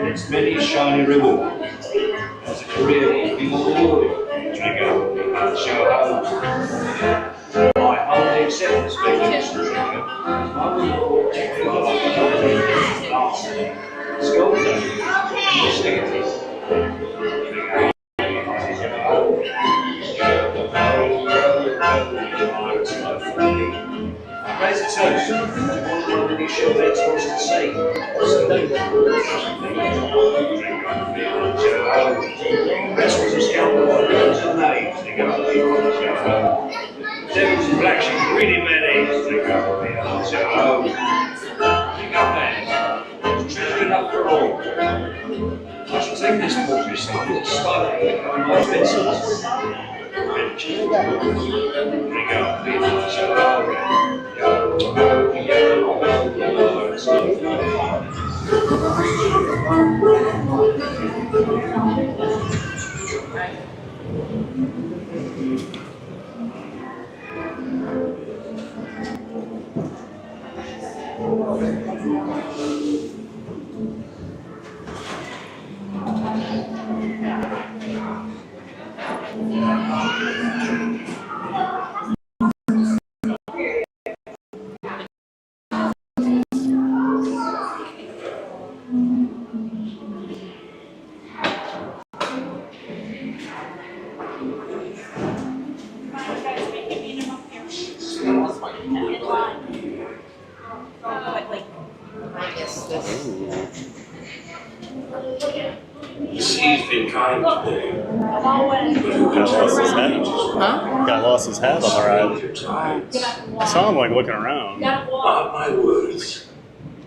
Its many shiny rewards. As a career will be more rewarding, Trigger, show how. I humbly accept this recognition, Trigger. I will protect you lastly, Sculptor, Stickers. many show X wants to see. So, drink on beer and show home. Wrestlers of scalpel, villains and knaves, drink on beer and show home. Devils and black sheep, greedy mayonnaise, drink on beer and show home. Drink up, man. There's enough for all. I shall take this portrait sample to start with my pencils. Drink up, beer and show home. The sea's been kind today. Guy lost his hat. Huh? Guy lost his hat on the ride. I saw him like looking around. Mark my words.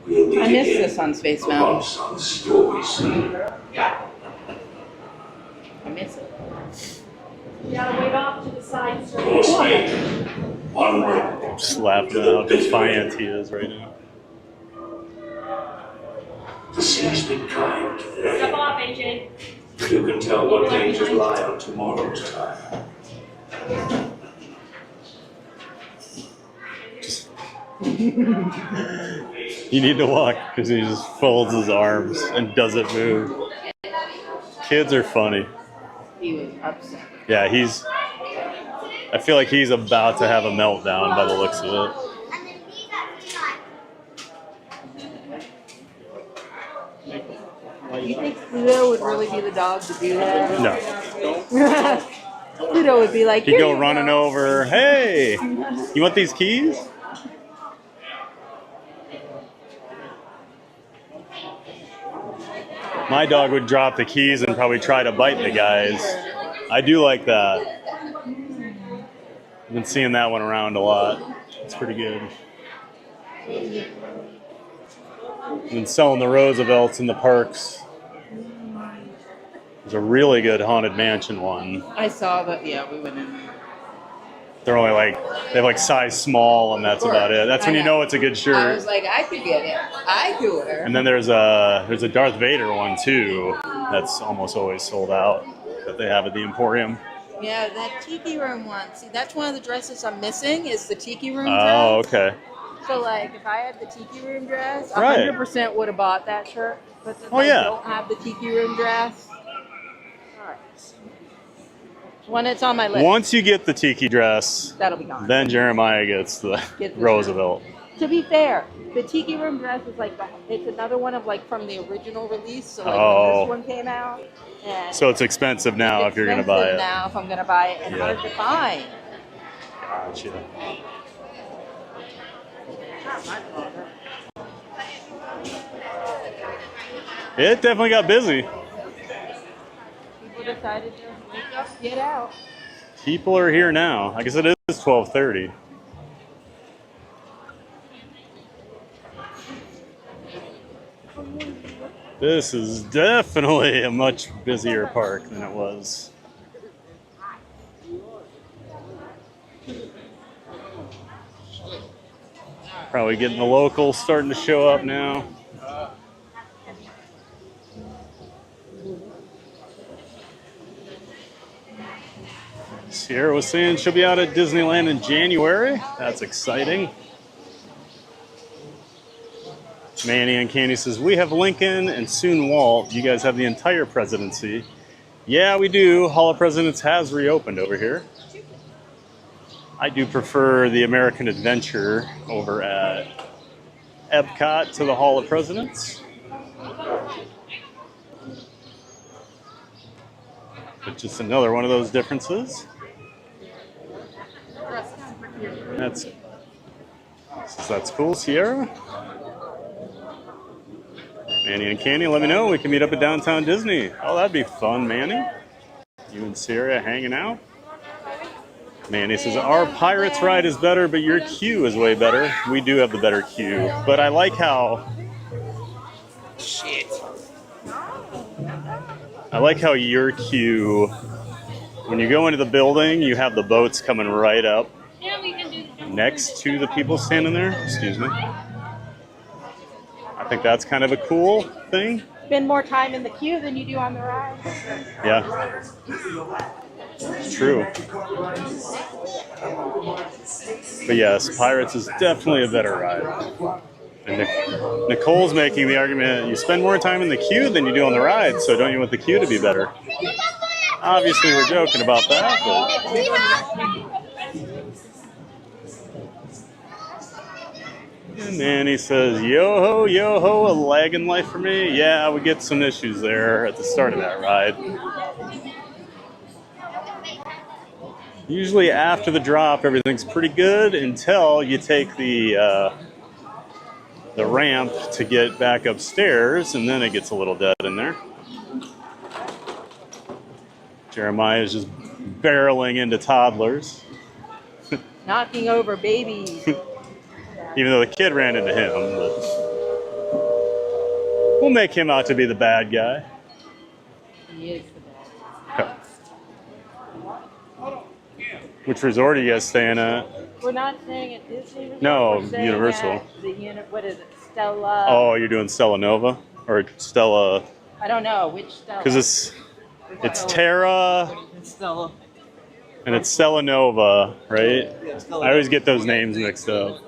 We'll meet I missed again. this on Space A Mountain. boss on the story scene. I miss it. You gotta wait off to the side, sir. Course, yeah. Onward. Just laughing at how defiant he is right now. The sea's been kind today. Step off, AJ. You can tell what dangers lie on tomorrow's time. You need to walk because he just folds his arms and doesn't move. Kids are funny. He was upset. Yeah, I feel like he's about to have a meltdown by the looks of it. You think Pluto would really be the dog to do that? No. Pluto would be like, He'd "Here go you running over, hey, you want these keys? My dog would drop the keys and probably try to bite the guys. I do like that. I've been seeing that one around a lot. It's pretty good. I've been selling the Roosevelts in the parks. There's a really good Haunted Mansion one. I saw that. Yeah, we went in. They're only like, they have like size small and that's about it. That's when you know it's a good I shirt. was like, I could get it. I could wear. And then there's a Darth Vader one too that's almost always sold out that they have at the Emporium. Yeah, that tiki room one. See, that's one of the dresses I'm missing is the tiki room Oh, dress. okay. So, like, if I had the tiki room dress, Right. 100% would have bought that shirt. But since Oh, I yeah. don't have the tiki room dress, all right. When it's on my list, Once you get the tiki dress, that'll be gone. then Jeremiah gets the Get the Roosevelt. To be fair, the tiki room dress is like it's another one of like from the original release. So like Oh. when this one came out, and So it's expensive now if you're going to buy it. Now, if I'm gonna buy it, and Yeah. hard to find. Gotcha. It definitely got busy. People decided to wake up, get out. People are here now. I guess it is 12:30. This is definitely a much busier park than it was. Probably getting the locals starting to show up now. Sierra was saying she'll be out at Disneyland in January. That's exciting. Manny and Candy says, we have Lincoln and soon Walt. You guys have the entire presidency. Yeah, we do. Hall of Presidents has reopened over here. I do prefer the American Adventure over at Epcot to the Hall of Presidents. But just another one of those differences. That's cool, Sierra. Manny and Candy, let me know. We can meet up at Downtown Disney. Oh, that'd be fun, Manny. You and Sarah hanging out. Manny says, our Pirates ride is better, but your queue is way better. We do have the better queue. But I like how... Shit. I like how your queue, when you go into the building, you have the boats coming right up next to the people standing there. Excuse me. I think that's kind of a cool thing. Spend more time in the queue than you do on the ride. Yeah. It's true. But yes, Pirates is definitely a better ride. And Nicole's making the argument, you spend more time in the queue than you do on the ride, so don't you want the queue to be better? Obviously, we're joking about that, but... And Manny says, yo-ho, a lagging life for me. Yeah, we get some issues there at the start of that ride. Usually after the drop, everything's pretty good until you take the ramp to get back upstairs, and then it gets a little dead in there. Jeremiah is just barreling into toddlers. Knocking over babies. Even though the kid ran into him, but we'll make him out to be the bad guy. He is the bad guy. Which resort are you guys staying at? We're not staying at Disney Resort. No, We're staying Universal. at what is it? Stella. Oh, you're doing Stella Nova? Or Stella... I don't know. Which Stella? Because it's Terra... It's Stella. And it's Stella Nova, right? Yeah, Stella. I always get those names mixed up.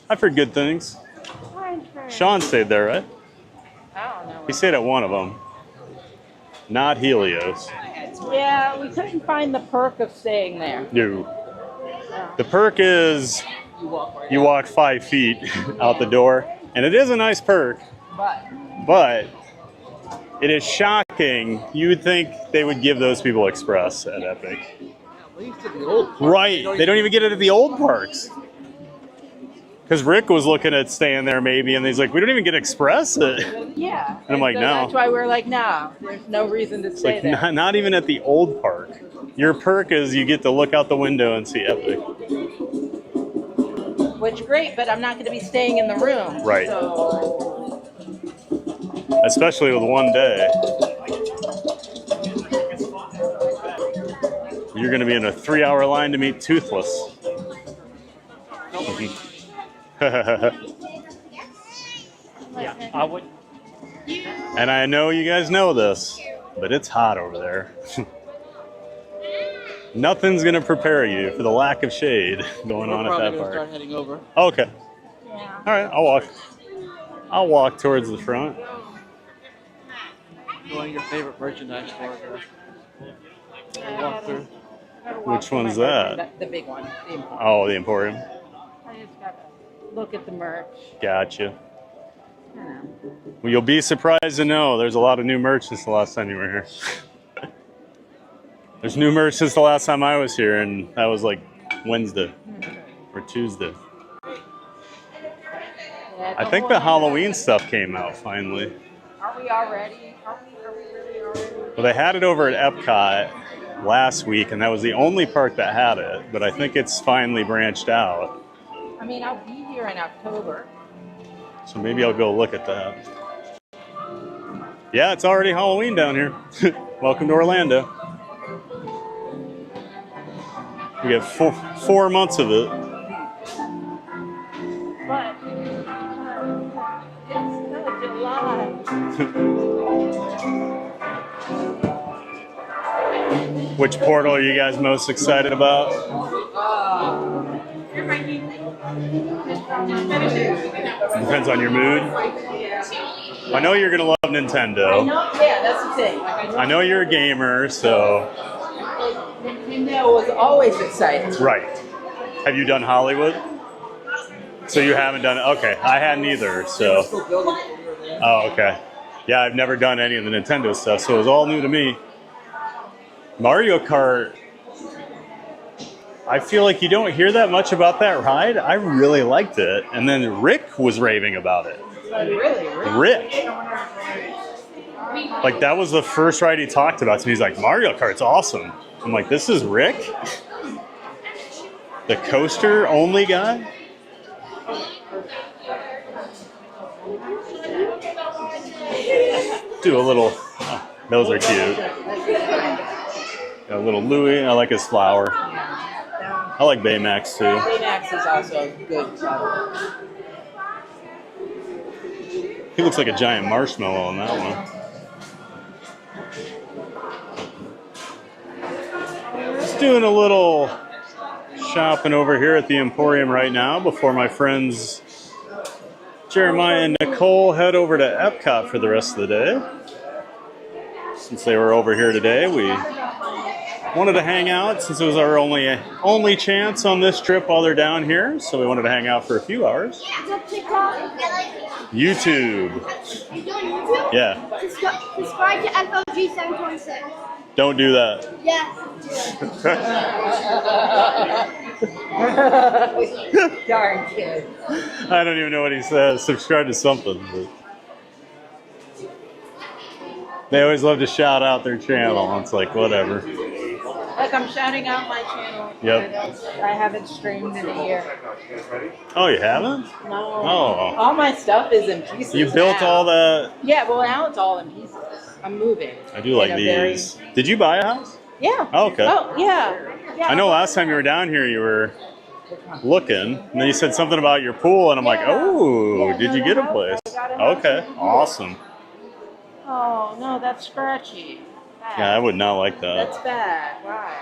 I've heard good things. Sean stayed there, right? I don't know. He stayed at one of them. Not Helios. Yeah, we couldn't find the perk of staying there. No. The perk is you walk 5 feet out the door, and it is a nice perk, but it is shocking. You would think they would give those people express at Epic. Right, they don't even get it at the old parks. Because Rick was looking at staying there maybe, and he's like, we don't even get express it. Yeah. And I'm like, so no. That's why we're like, no, there's no reason to stay there. Not even at the old park. Your perk is you get to look out the window and see Epic. Which great, but I'm not going to be staying in the room. Right. So. Especially with one day. You're going to be in a 3-hour line to meet Toothless. Yeah, I would. And I know you guys know this, but it's hot over there. Nothing's going to prepare you for the lack of shade going on at that park. Start heading over. Okay. Yeah. All right, I'll walk towards the front. Going to your favorite merchandise store. Walk through. Which one's that? The big one. The Emporium. Oh, the Emporium. I just got to look at the merch. Gotcha. Well, you'll be surprised to know there's a lot of new merch since the last time you were here. There's new merch since the last time I was here, and that was like Wednesday or Tuesday. Yeah, I think the Halloween stuff came out finally. Are we already? Are we really already? Well, they had it over at Epcot last week, and that was the only park that had it, but I think it's finally branched out. I mean, I'll be here in October. So maybe I'll go look at that. Yeah, it's already Halloween down here. Welcome to Orlando. We get 4 months of it. But it's still July. Which portal are you guys most excited about? Depends on your mood. I know you're gonna love Nintendo. I know, yeah, that's the thing. Like, I know you're a gamer, so. Nintendo was always exciting. Right. Have you done Hollywood? So you haven't done it? Okay, I hadn't either, so. Oh, okay. Yeah, I've never done any of the Nintendo stuff, so it was all new to me. Mario Kart, I feel like you don't hear that much about that ride. I really liked it. And then Rick was raving about it. Really? Rick. Like, that was the first ride he talked about. So he's like, Mario Kart's awesome. I'm like, this is Rick? The coaster only guy? Do a little, oh, those are cute. Got a little Louis, I like his flower. I like Baymax too. Baymax is also a good color. He looks like a giant marshmallow on that one. Just doing a little shopping over here at the Emporium right now before my friends Jeremiah and Nicole head over to Epcot for the rest of the day. Since they were over here today, we wanted to hang out since it was our only chance on this trip while they're down here. So we wanted to hang out for a few hours. YouTube. You doing YouTube? Yeah. Subscribe to FOG726. Don't do that. Yes. Darn kid. I don't even know what he says. Subscribe to something. But they always love to shout out their channel. It's like, whatever. Like I'm shouting out my channel. Yep. I haven't streamed in a year. Oh, you haven't? No. Oh. All my stuff is in pieces. You built now. all that? Yeah, well now it's all in pieces. I'm moving. I do like these. Did you buy a house? Yeah. Oh, okay. Oh, yeah. I know last time you were down here, you were looking, and then you said something about your pool, and I'm like, oh, Yeah, did you get a place? Okay, awesome. Oh, no, that's scratchy. Bad. Yeah, I would not like that. That's bad. Why?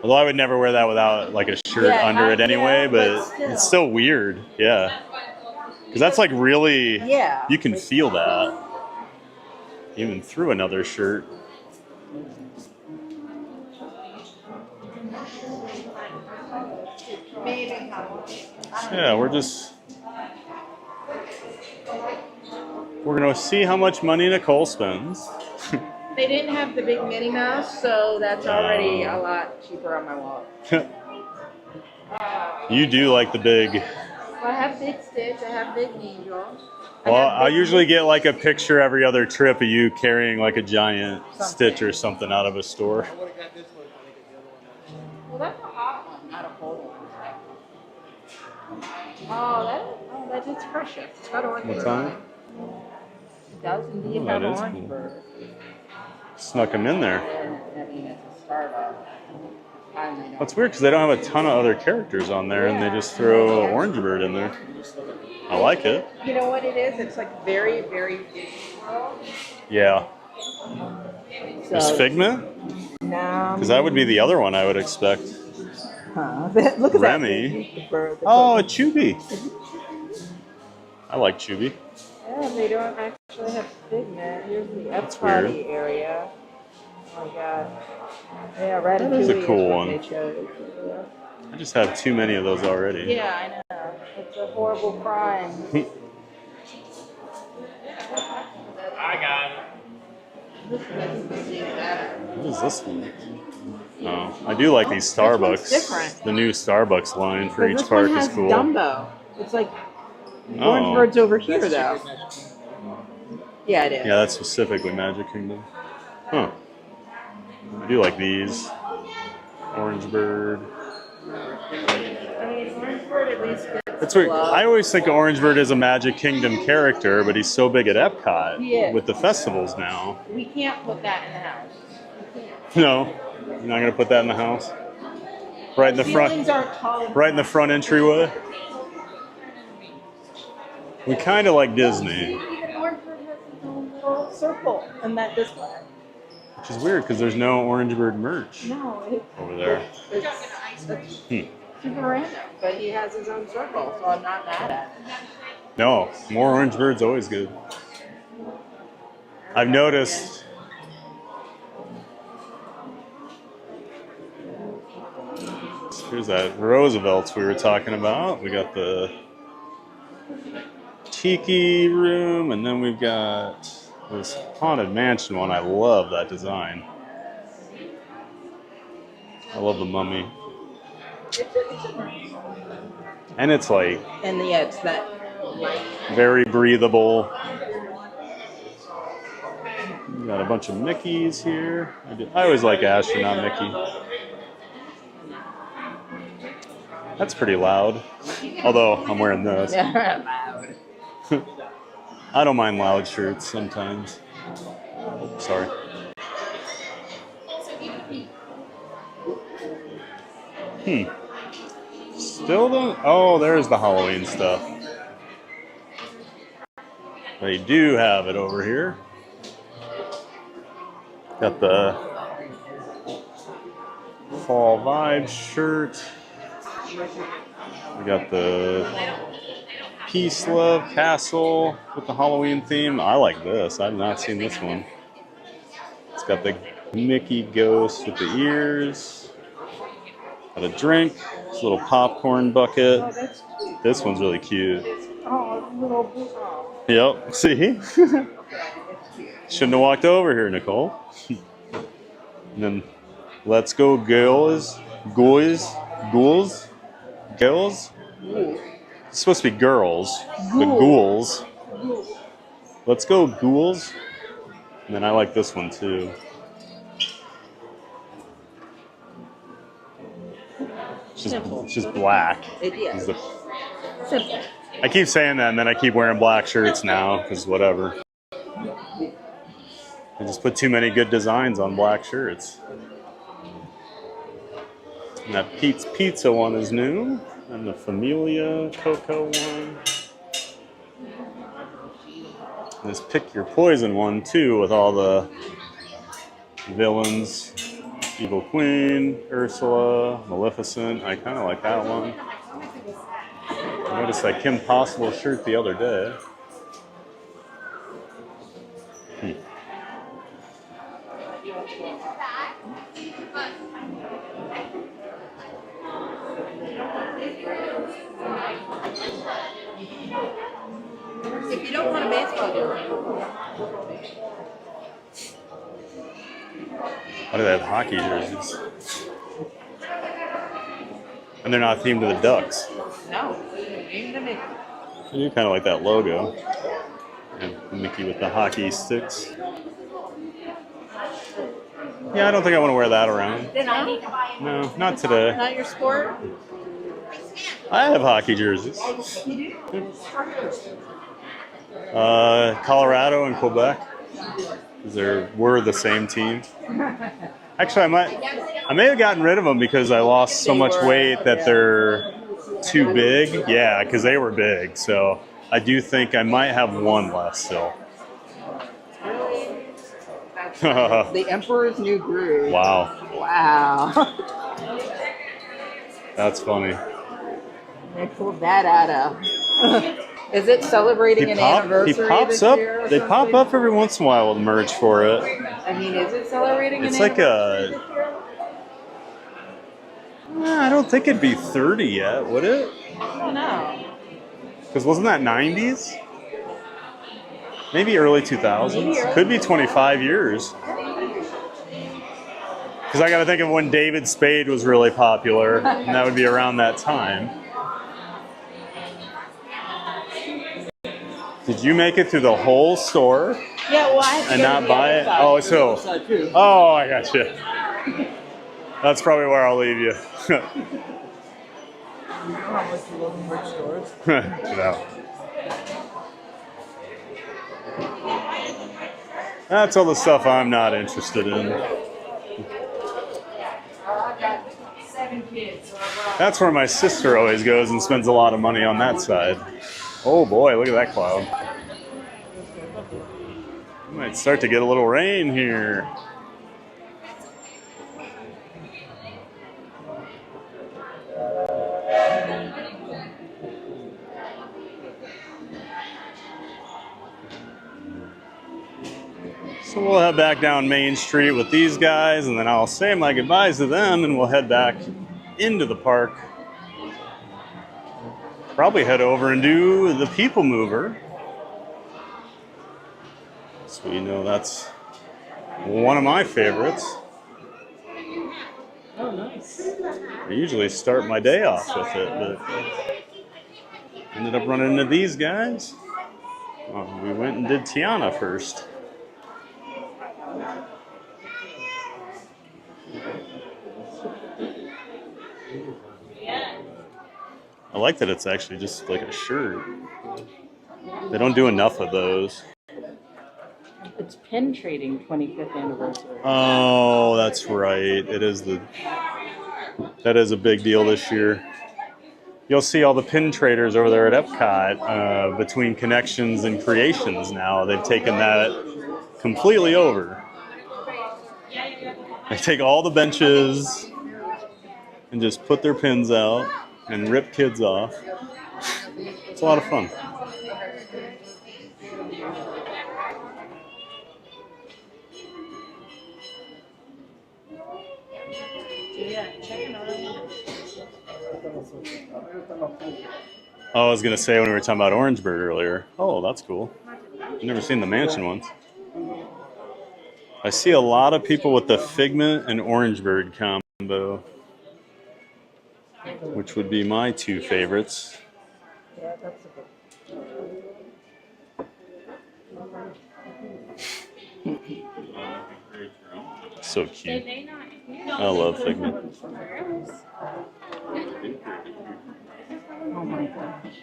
Although I would never wear that without like a shirt under it anyway, but it's still weird. Yeah. Because that's like really, you can feel that. Even through another shirt. Yeah, we're gonna see how much money Nicole spends. They didn't have the big Minnie Mouse, so that's already a lot cheaper on my wallet. You do like the big. Well, I have Big Stitch, I have Big Angel. Well, I usually get like a picture every other trip of you carrying like a giant Stitch or something out of a store. Well, that's a hot one, not a cold one. Oh, that is precious. It's got orange What's bird. on it? It does indeed Oh, have that is orange cool. bird. Snuck them in there. I mean, it's a Starbucks. That's weird because they don't have a ton of other characters on there, and they just throw Orange Bird in there. I like it. You know what it is? It's like very, very Disney World. Yeah. So, Is Figment? No. Because that would be the other one I would expect. Huh. Look at Remy. that. Bird. Oh, a Chubby. I like Chubby. Yeah, they don't actually have Figment. Here's the That's F-Party area. Oh my god. Yeah, Ratatouille That is a cool what one. they chose. I just have too many of those already. Yeah, I know. It's a horrible crime. I got it. What is this one? Oh, I do like these Starbucks. different. The new Starbucks line for each This park one is has cool. Dumbo. It's like Oh. Orange Bird's over here though. Yeah, it is. Yeah, that's specifically Magic Kingdom. Huh. I do like these. Orange Bird. I mean, Orange Bird at least gets It's weird. love. I always think Orange Bird is a Magic Kingdom character, but he's so big at Epcot Yeah. with the festivals now. We can't put that in the house. We can't. No, you're not gonna put that in the house. Right in the Ceilings front. aren't tall enough. Right in the front entryway. We kind of like Disney, Even Orange Bird has its own little circle in that display. which is weird because there's no Orange Bird merch No, it's over there. super random, but he has his own circle, so I'm not mad at it. No, more Orange Bird's always good. I've noticed. Here's that Roosevelt's we were talking about. We got the Tiki room, and then we've got this Haunted Mansion one. I love that design. I love the mummy. And it's like, And yeah, it's that Very breathable. We got a bunch of Mickeys here. I always like Astronaut Mickey. That's pretty loud. Although I'm wearing this. I don't mind loud shirts sometimes. Oh, sorry. Still don't. Oh, there's the Halloween stuff. They do have it over here. Got the Fall Vibe shirt. We got the Peace Love Castle with the Halloween theme. I like this. I've not seen this one. It's got the Mickey ghost with the ears. Got a drink. This little popcorn bucket. This one's really cute. Yep. See? Shouldn't have walked over here, Nicole. And then let's go girls. Ghouls. Girls? It's supposed to be girls. The ghouls. Let's go ghouls. And then I like this one too. It's just black. It's simple. I keep saying that and then I keep wearing black shirts now because whatever. I just put too many good designs on black shirts. And that Pete's Pizza one is new. And the Familia Cocoa one. And this Pick Your Poison one too with all the villains. Evil Queen, Ursula, Maleficent. I kind of like that one. I noticed that Kim Possible shirt the other day. If you don't want a baseball jersey. Why do they have hockey jerseys? And they're not themed to the Ducks. No, themed to Mickey. I do kind of like that logo. And Mickey with the hockey sticks. Yeah, I don't think I want to wear that around. No, not today. Not your sport? I have hockey jerseys. Colorado and Quebec. We're the same team. Actually, I may have gotten rid of them because I lost so much weight that they're too big. Yeah, because they were big. So I do think I might have one left still. The Emperor's New Groove. Wow. Wow. That's funny. They pulled that out of. Is it celebrating an anniversary this year or They something? pop up every once in a while with merch for it. I mean, is it celebrating It's an like anniversary a. this year? I don't think it'd be 30 yet, would it? I don't know. Because wasn't that 90s? Maybe early 2000s. Could be 25 years. Because I got to think of when David Spade was really popular, and that would be around that time. Did you make it through the whole store? Yeah, well, I have to and go not to the buy other it? side. Oh, so. Oh, I got you. That's probably where I'll leave you. You know how much you love merch stores? No. That's all the stuff I'm not interested in. That's where my sister always goes and spends a lot of money on that side. Oh boy, look at that cloud. Might start to get a little rain here. So we'll head back down Main Street with these guys, and then I'll say my goodbyes to them, and we'll head back into the park. Probably head over and do the People Mover. So you know that's one of my favorites. Oh, nice. I usually start my day off with it, but Ended up running into these guys. We went and did Tiana first. I like that it's actually just like a shirt. They don't do enough of those. It's pin trading 25th anniversary. Oh, that's right. That is a big deal this year. You'll see all the pin traders over there at Epcot between Connections and Creations now. They've taken that completely over. They take all the benches and just put their pins out and rip kids off. It's a lot of fun. Oh, I was going to say when we were talking about Orangeburg earlier. Oh, that's cool. I've never seen the mansion ones. I see a lot of people with the Figment and Orangeburg combo, which would be my two favorites. Yeah, that's a good. So cute. I love Figment. Oh my gosh.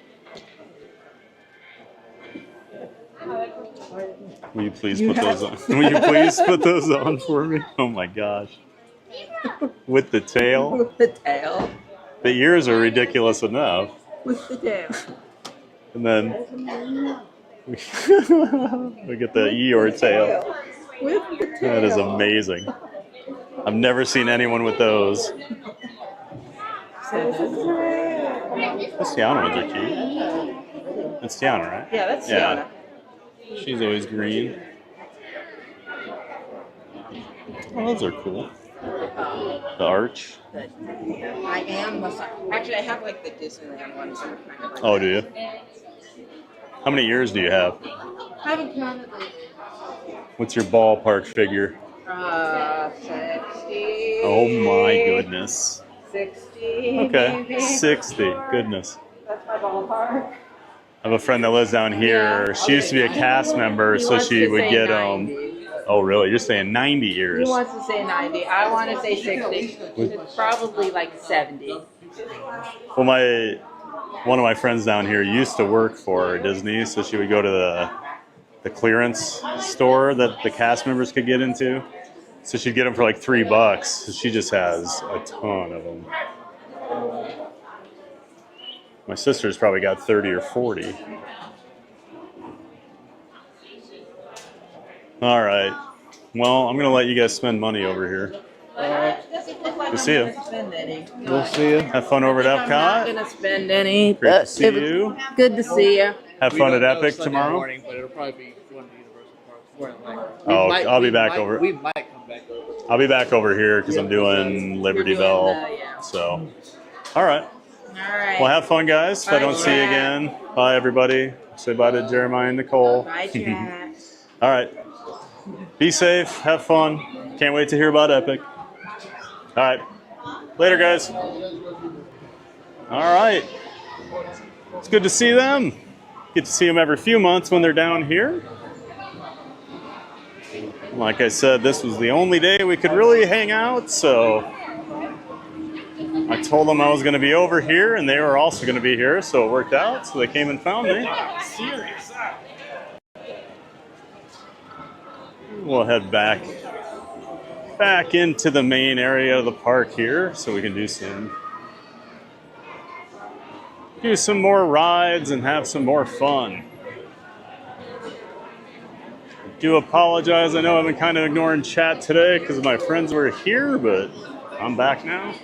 Will you please put those on? Will you please put those on for me? Oh my gosh. With the tail? With the tail. The ears are ridiculous enough. With the tail. And then we get the Eeyore tail. With the tail. That is amazing. I've never seen anyone with those. Those Tiana ones are cute. That's Tiana, right? Yeah, that's Tiana. She's always green. Oh, those are cool. The arch. I am. Actually, I have like the Disneyland ones. That are kind of like Oh, do you? How many years do you have? I haven't counted them. What's your ballpark figure? 60. Oh my goodness. 60. Okay, maybe. 60. Goodness. That's my ballpark. I have a friend that lives down here. She used to be a cast member, so she would get Oh, really? You're saying 90 years? He wants to say 90. I want to say 60. It's probably like 70. Well, one of my friends down here used to work for Disney, so she would go to the clearance store that the cast members could get into. So she'd get them for like $3. So she just has a ton of them. My sister's probably got 30 or 40. All right. Well, I'm going to let you guys spend money over here. Good to see you. We'll see you. Have fun over at Epcot. I'm not going to spend any. Great to see you. Good to see you. Have fun at Epic tomorrow. Morning, but it'll probably be one of the Universal Parks. Oh, I'll be back over. We might come back over. I'll be back over here because I'm doing Liberty Bell. So, all right. All right. Well, have fun, guys. If I don't see you again, bye, everybody. Say bye to Jeremiah and Nicole. Bye, Jack. All right. Be safe. Have fun. Can't wait to hear about Epic. All right. Later, guys. All right. It's good to see them. Get to see them every few months when they're down here. Like I said, this was the only day we could really hang out, so I told them I was going to be over here, and they were also going to be here, so it worked out. So they came and found me. We'll head back into the main area of the park here, so we can do some more rides and have some more fun. I do apologize. I know I've been kind of ignoring chat today because my friends were here, but I'm back now.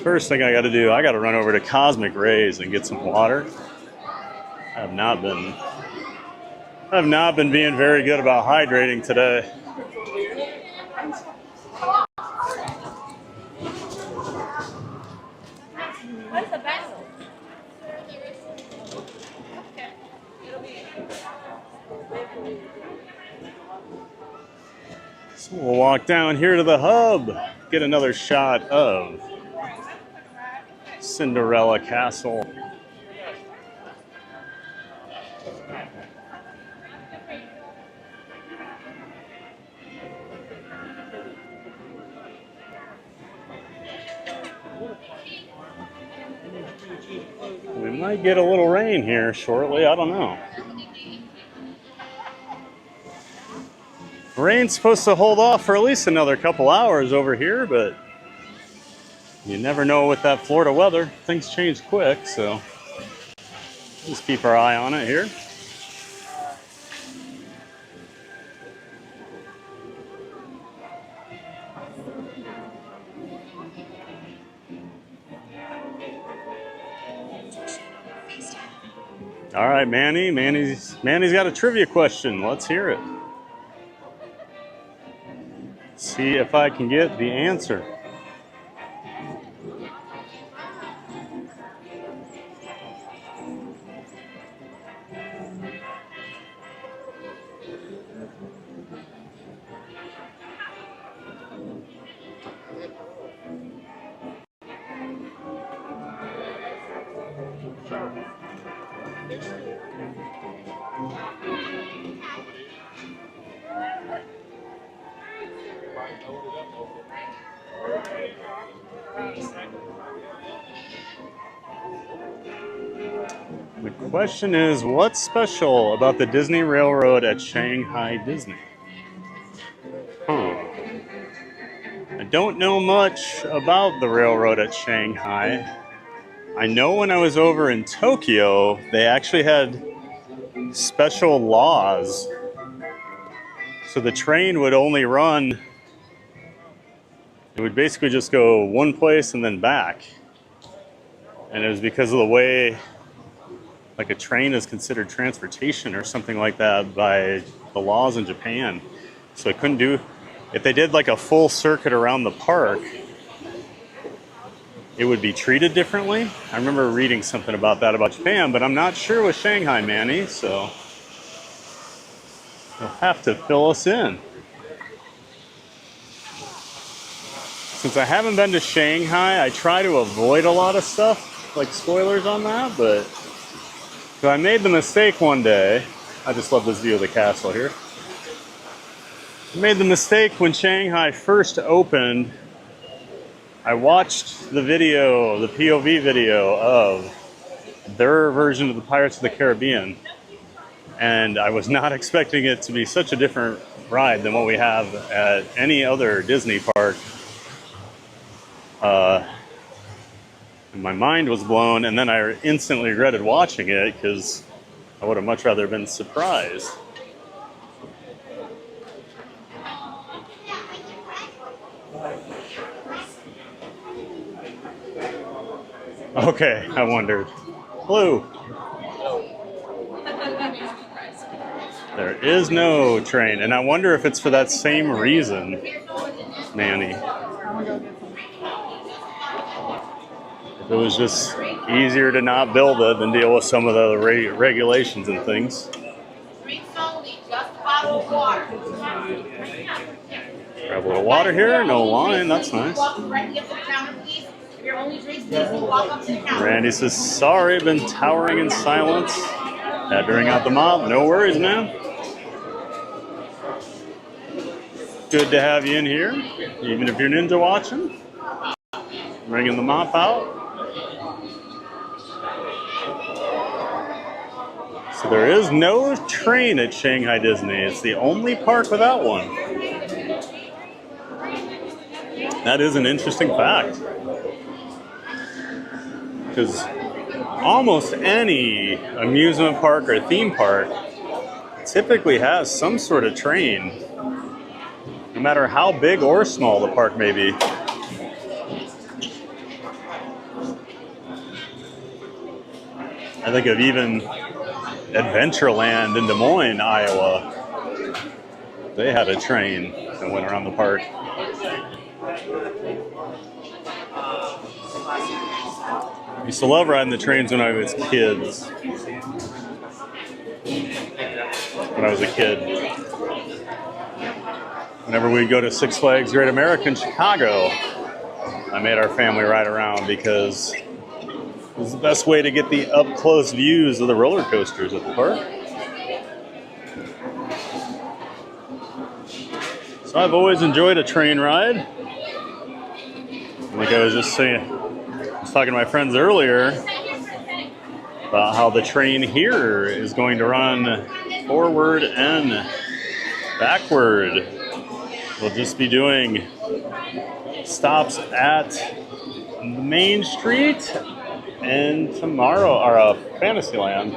First thing I got to do, I got to run over to Cosmic Rays and get some water. I have not been being very good about hydrating today. What's the battle? So we'll walk down here to the hub. get another shot of Cinderella Castle. We might get a little rain here shortly, I don't know. Rain's supposed to hold off for at least another couple hours over here, but you never know with that Florida weather. Things change quick, so just keep our eye on it here. All right, Manny's got a trivia question. Let's hear it. See if I can get the answer. The question is, what's special about the Disney Railroad at Shanghai Disney? I don't know much about the railroad at Shanghai. I know when I was over in Tokyo, they actually had special laws. So the train would only run, it would basically just go one place and then back. And it was because of the way like a train is considered transportation or something like that by the laws in Japan. So it couldn't do, if they did like a full circuit around the park, it would be treated differently. I remember reading something about that about Japan, but I'm not sure with Shanghai, Manny, so you'll have to fill us in. Since I haven't been to Shanghai, I try to avoid a lot of stuff, like spoilers on that, but so I made the mistake one day. I just love this view of the castle here. I made the mistake when Shanghai first opened. I watched the video, the POV video of their version of the Pirates of the Caribbean, and I was not expecting it to be such a different ride than what we have at any other Disney park. And my mind was blown, and then I instantly regretted watching it because I would have much rather been surprised. Okay, I wondered. Hello. There is no train, and I wonder if it's for that same reason, Manny. If it was just easier to not build it than deal with some of the regulations and things. Grab a little water here, no line, that's nice. Randy says, sorry, been towering in silence. Had to ring out the mop, no worries, man. Good to have you in here, even if you're ninja watching. Bringing the mop out. So there is no train at Shanghai Disney. It's the only park without one. That is an interesting fact. Because almost any amusement park or theme park typically has some sort of train, no matter how big or small the park may be. I think of even Adventureland in Des Moines, Iowa. They had a train that went around the park. I used to love riding the trains when I was kids. When I was a kid. whenever we go to Six Flags Great America in Chicago, I made our family ride around because it was the best way to get the up-close views of the roller coasters at the park. So I've always enjoyed a train ride. Like I was just saying, I was talking to my friends earlier about how the train here is going to run forward and backward. We'll just be doing stops at Main Street and Fantasyland.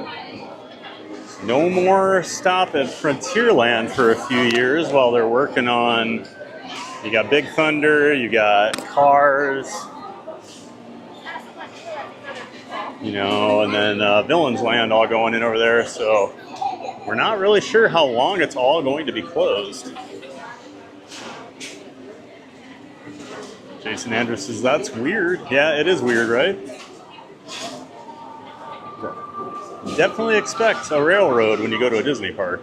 No more stop at Frontierland for a few years while they're working on. You got Big Thunder, you got Cars, you know, and then Villains Land all going in over there. So we're not really sure how long it's all going to be closed. Jason Andrews says, that's weird. Yeah, it is weird, right? Definitely expect a railroad when you go to a Disney park.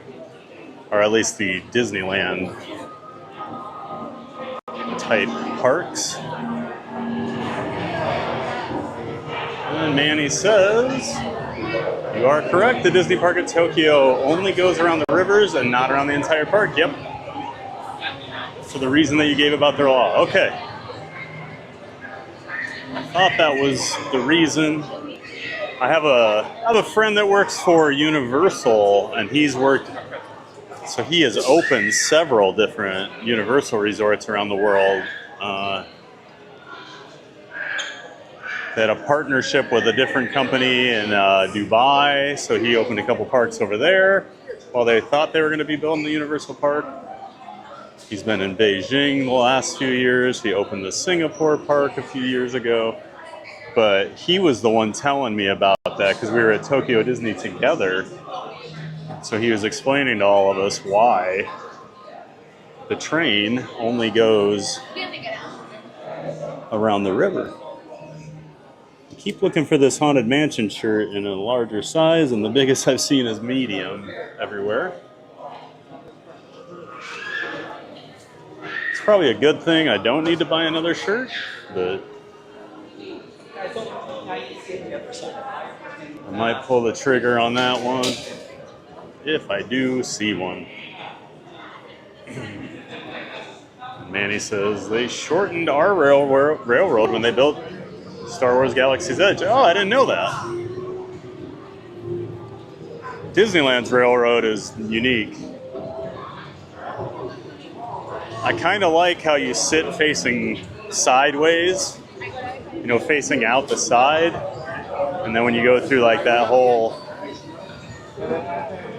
Or at least the Disneyland type parks. And Manny says, you are correct. The Disney park at Tokyo only goes around the rivers and not around the entire park. Yep. For the reason that you gave about their law. Okay. I thought that was the reason. I have a friend that works for Universal, and he has opened several different Universal resorts around the world. They had a partnership with a different company in Dubai, so he opened a couple parks over there while they thought they were going to be building the Universal Park. He's been in Beijing the last few years. He opened the Singapore park a few years ago. But he was the one telling me about that because we were at Tokyo Disney together. So he was explaining to all of us why the train only goes around the river. I keep looking for this Haunted Mansion shirt in a larger size, and the biggest I've seen is medium everywhere. It's probably a good thing I don't need to buy another shirt, but I might pull the trigger on that one if I do see one. Manny says they shortened our railroad when they built Star Wars Galaxy's Edge. Oh, I didn't know that. Disneyland's railroad is unique. I kind of like how you sit facing sideways, you know, facing out the side. And then when you go through like that whole,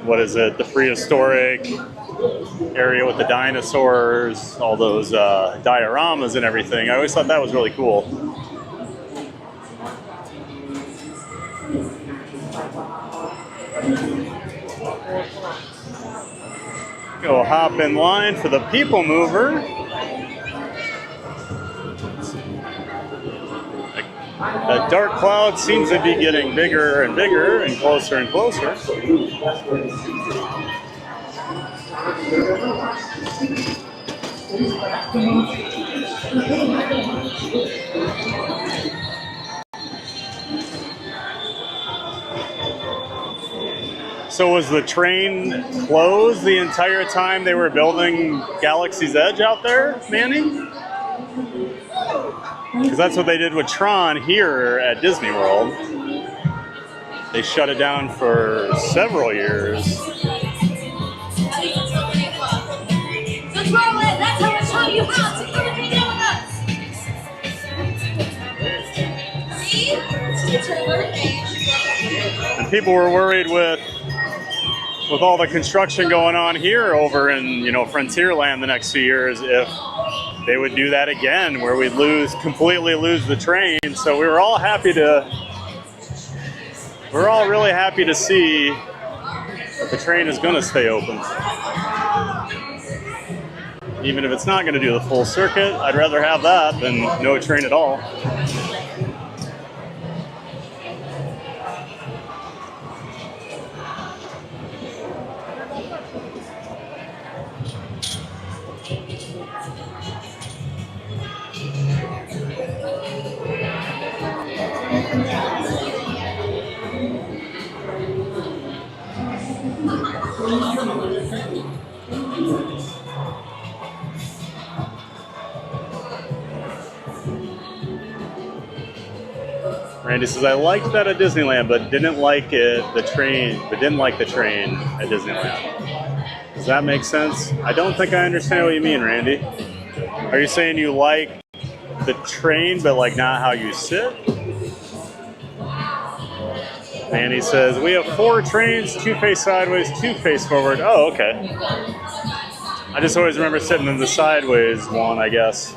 what is it, the prehistoric area with the dinosaurs, all those dioramas and everything, I always thought that was really cool. Go hop in line for the People Mover. That dark cloud seems to be getting bigger and bigger and closer and closer. So was the train closed the entire time they were building Galaxy's Edge out there, Manny? Because that's what they did with Tron here at Disney World. They shut it down for several years. Control it! That's how I show you how to everything with us! See? And people were worried with all the construction going on here over in, you know, Frontierland the next few years, if they would do that again, where we'd completely lose the train. So we were all really happy to see that the train is going to stay open. Even if it's not going to do the full circuit, I'd rather have that than no train at all. Randy says, I liked that at Disneyland, but didn't like the train at Disneyland. Does that make sense? I don't think I understand what you mean, Randy. Are you saying you like the train, but like not how you sit? Andy says, we have 4 trains, 2 face sideways, 2 face forward. Oh, okay. I just always remember sitting in the sideways one, I guess.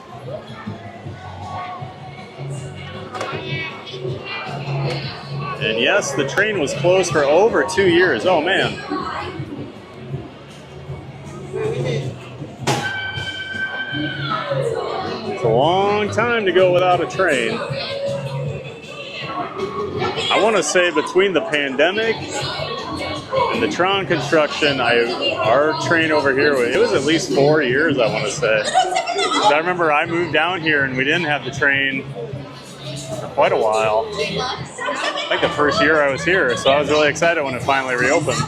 And yes, the train was closed for over 2 years. Oh, man. It's a long time to go without a train. I want to say between the pandemic and the Tron construction, our train over here, it was at least 4 years, I want to say. So I remember I moved down here and we didn't have the train for quite a while. I think the first year I was here, so I was really excited when it finally reopened.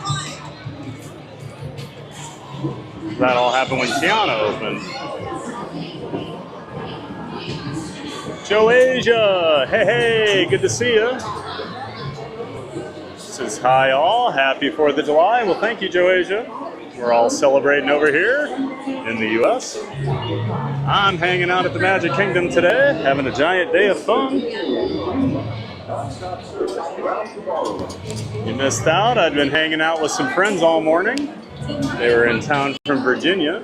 That all happened when Tiana opened. Joe Asia, hey, good to see you. Says hi all, happy 4th of July. Well, thank you, Joe Asia. We're all celebrating over here in the U.S. I'm hanging out at the Magic Kingdom today, having a giant day of fun. You missed out. I'd been hanging out with some friends all morning. They were in town from Virginia.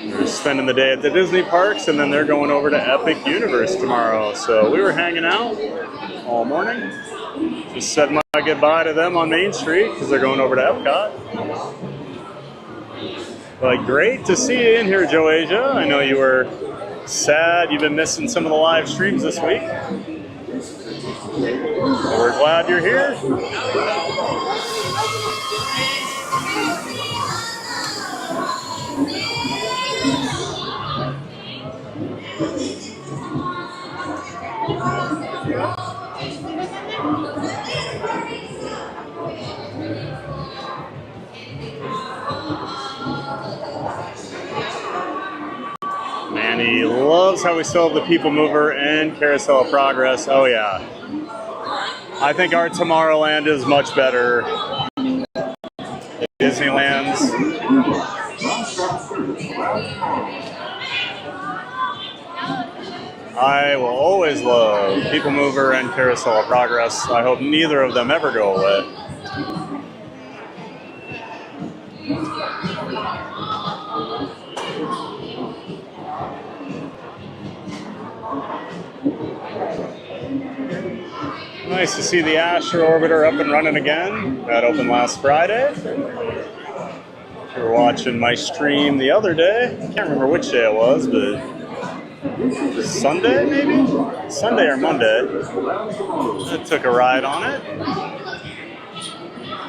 We were spending the day at the Disney parks, and then they're going over to Epic Universe tomorrow. So we were hanging out all morning. Just said my goodbye to them on Main Street because they're going over to Epcot. But great to see you in here, Joe Asia. I know you were sad. You've been missing some of the live streams this week. But we're glad you're here. Man, he loves how we still have the People Mover and Carousel of Progress. Oh yeah. I think our Tomorrowland is much better than Disneyland's. I will always love People Mover and Carousel of Progress. I hope neither of them ever go away. Nice to see the Astro Orbiter up and running again. That opened last Friday. If you were watching my stream the other day, I can't remember which day it was, but Sunday maybe? Sunday or Monday. I took a ride on it.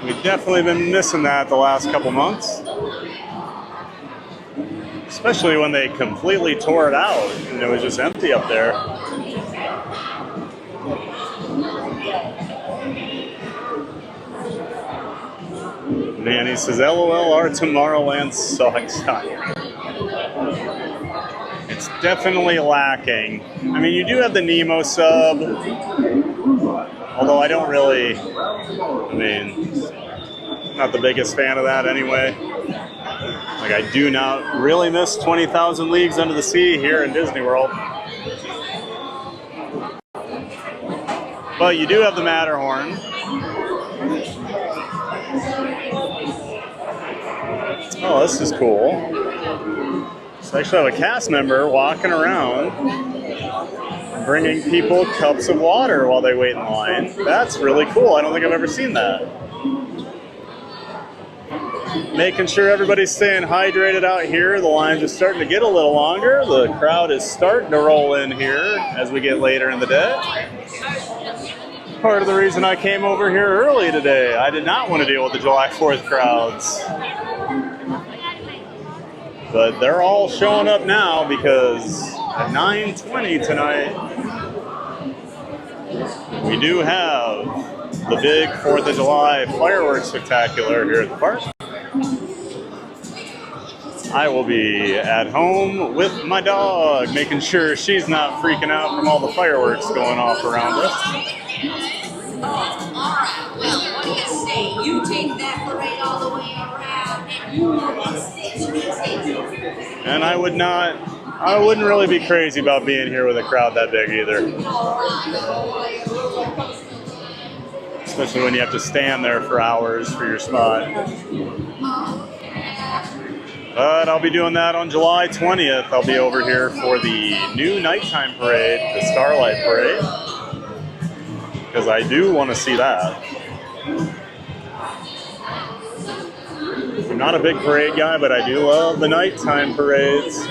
We've definitely been missing that the last couple months. Especially when they completely tore it out and it was just empty up there. Nanny says, LOL, our Tomorrowland sucks. It's definitely lacking. I mean, you do have the Nemo sub, although I don't really, not the biggest fan of that anyway. Like, I do not really miss 20,000 Leagues Under the Sea here in Disney World. But you do have the Matterhorn. Oh, this is cool. So I actually have a cast member walking around bringing people cups of water while they wait in line. That's really cool. I don't think I've ever seen that. Making sure everybody's staying hydrated out here. The lines are starting to get a little longer. The crowd is starting to roll in here as we get later in the day. Part of the reason I came over here early today. I did not want to deal with the July 4th crowds. But they're all showing up now because at 9:20 tonight, we do have the big 4th of July fireworks spectacular here at the park. I will be at home with my dog, making sure she's not freaking out from all the fireworks going off around us. Oh, all right. Well, what do you say? You take that parade all the way around, and you will stitch. And I wouldn't really be crazy about being here with a crowd that big either. Especially when you have to stand there for hours for your spot. But I'll be doing that on July 20th. I'll be over here for the new nighttime parade, the Starlight Parade. Because I do want to see that. I'm not a big parade guy, but I do love the nighttime parades.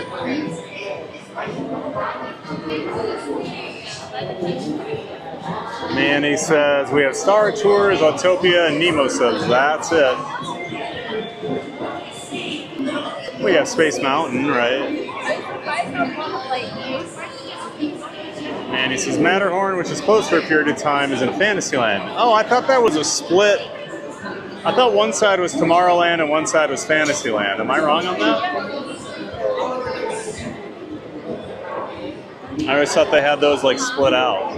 Manny says, we have Star Tours, Autopia, and Nemo says, that's it. We have Space Mountain, right? Manny says, Matterhorn, which is closed for a period of time, is in Fantasyland. Oh, I thought that was a split. I thought one side was Tomorrowland and one side was Fantasyland. Am I wrong on that? I always thought they had those like split out.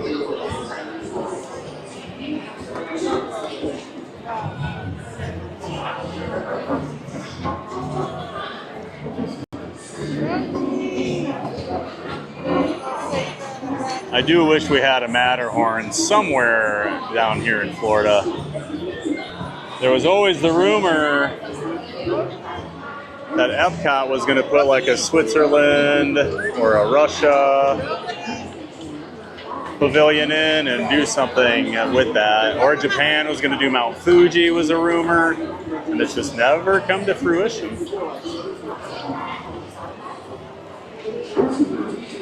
I do wish we had a Matterhorn somewhere down here in Florida. There was always the rumor that Epcot was going to put like a Switzerland or a Russia pavilion in and do something with that. Or Japan was going to do Mount Fuji was a rumor, and it's just never come to fruition.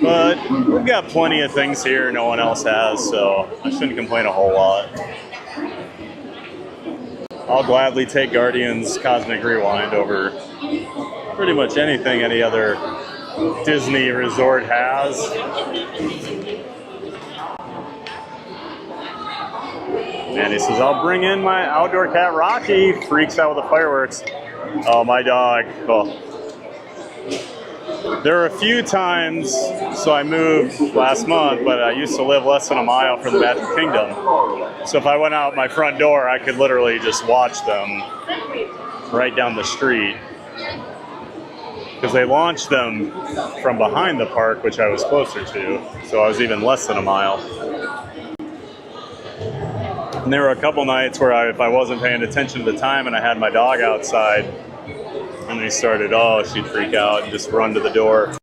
But we've got plenty of things here no one else has, so I shouldn't complain a whole lot. I'll gladly take Guardians Cosmic Rewind over pretty much anything any other Disney resort has. And he says, I'll bring in my outdoor cat Rocky. Freaks out with the fireworks. Oh, my dog. Well, there were a few times, so I moved last month, but I used to live less than a mile from the Magic Kingdom. So if I went out my front door, I could literally just watch them right down the street. Because they launched them from behind the park, which I was closer to, so I was even less than a mile. And there were a couple nights where if I wasn't paying attention to the time and I had my dog outside, and they started, she'd freak out and just run to the door.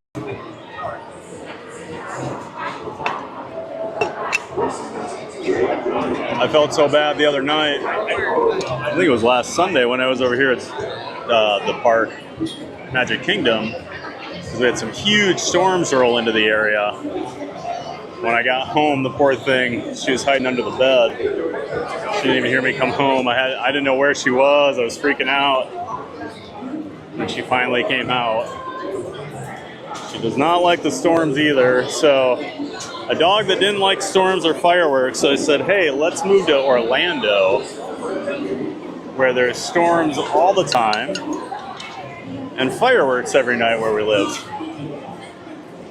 I felt so bad the other night. I think it was last Sunday when I was over here at the park, Magic Kingdom, because we had some huge storms roll into the area. When I got home, the poor thing, she was hiding under the bed. She didn't even hear me come home. I didn't know where she was. I was freaking out. And she finally came out. She does not like the storms either. So a dog that didn't like storms or fireworks, so I said, hey, let's move to Orlando, where there's storms all the time and fireworks every night where we live.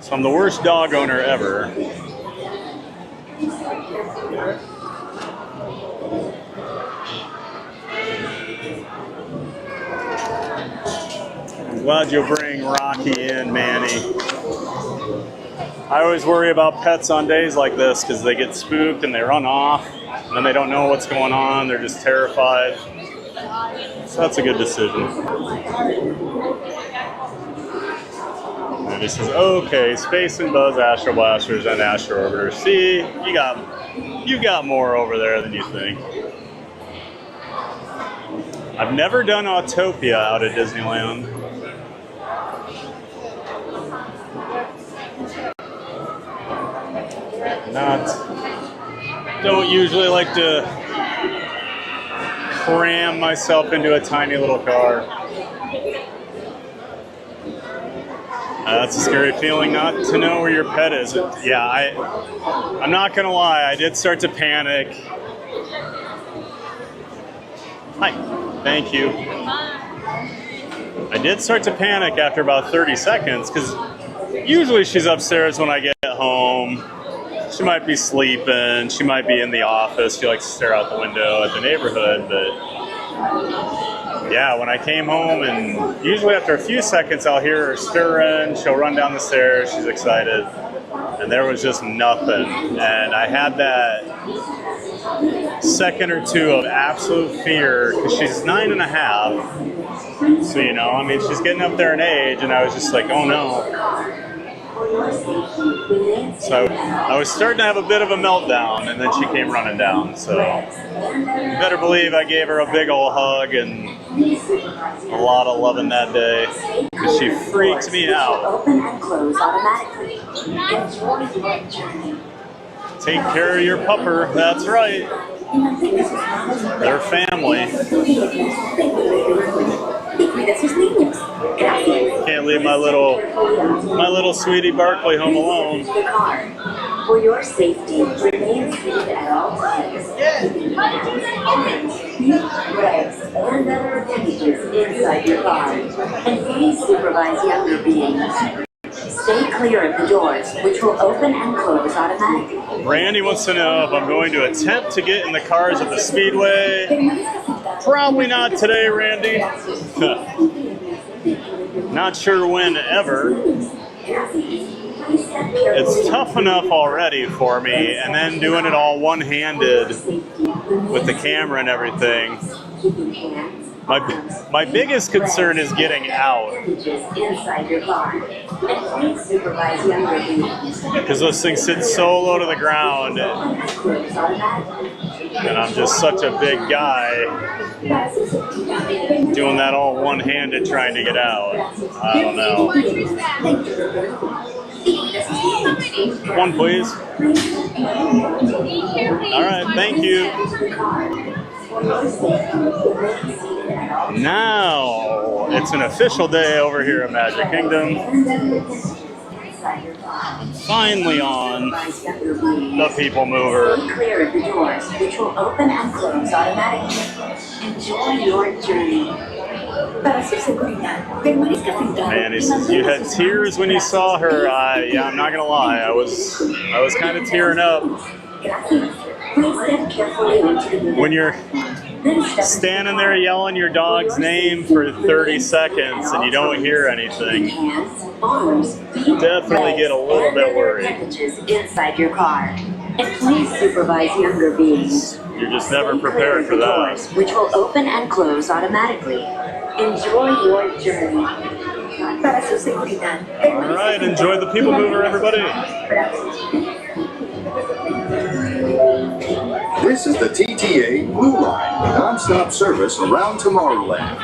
So I'm the worst dog owner ever. I'm glad you'll bring Rocky in, Manny. I always worry about pets on days like this because they get spooked and they run off and then they don't know what's going on. They're just terrified. So that's a good decision. And he says, okay, Space and Buzz, Astro Blasters, and Astro Orbiters. See, you got more over there than you think. I've never done Autopia out at Disneyland. Don't usually like to cram myself into a tiny little car. That's a scary feeling not to know where your pet is. Yeah, I'm not gonna lie, I did start to panic. Hi, thank you. I did start to panic after about 30 seconds because usually she's upstairs when I get home. She might be sleeping, she might be in the office, she likes to stare out the window at the neighborhood, but yeah, when I came home, and usually after a few seconds I'll hear her stirring, she'll run down the stairs, she's excited, and there was just nothing. And I had that second or two of absolute fear because she's 9.5, so you know, I mean, she's getting up there in age, and I was just like, oh no. So I was starting to have a bit of a meltdown, and then she came running down. So you better believe I gave her a big old hug and a lot of loving that day because she freaked me out. Open and close automatically. Enjoy your journey. Take care of your pupper. That's right. They're family. Can't leave my little sweetie Barkley home alone. For your safety, remain seated at all times. Orange, rags, and other appendages inside your car. And please supervise younger beings. Stay clear of the doors, which will open and close automatically. Randy wants to know if I'm going to attempt to get in the cars at the Speedway. Probably not today, Randy. Not sure when ever. It's tough enough already for me, and then doing it all one-handed with the camera and everything. My biggest concern is getting out. Because those things sit so low to the ground, and I'm just such a big guy doing that all one-handed trying to get out. I don't know. One, please. All right, thank you. Now, it's an official day over here at Magic Kingdom. I'm finally on the People Mover. Clear of the doors, which will open and close automatically. Enjoy your journey. Man, he says you had tears when you saw her. Yeah, I'm not gonna lie, I was kind of tearing up. When you're standing there yelling your dog's name for 30 seconds and you don't hear anything, definitely get a little bit worried. Inside your car. And please supervise younger beings. You're just never prepared for that. Which will open and close automatically. Enjoy your journey. All right, enjoy the People Mover, everybody. This is the TTA Blue Line, non-stop service around Tomorrowland.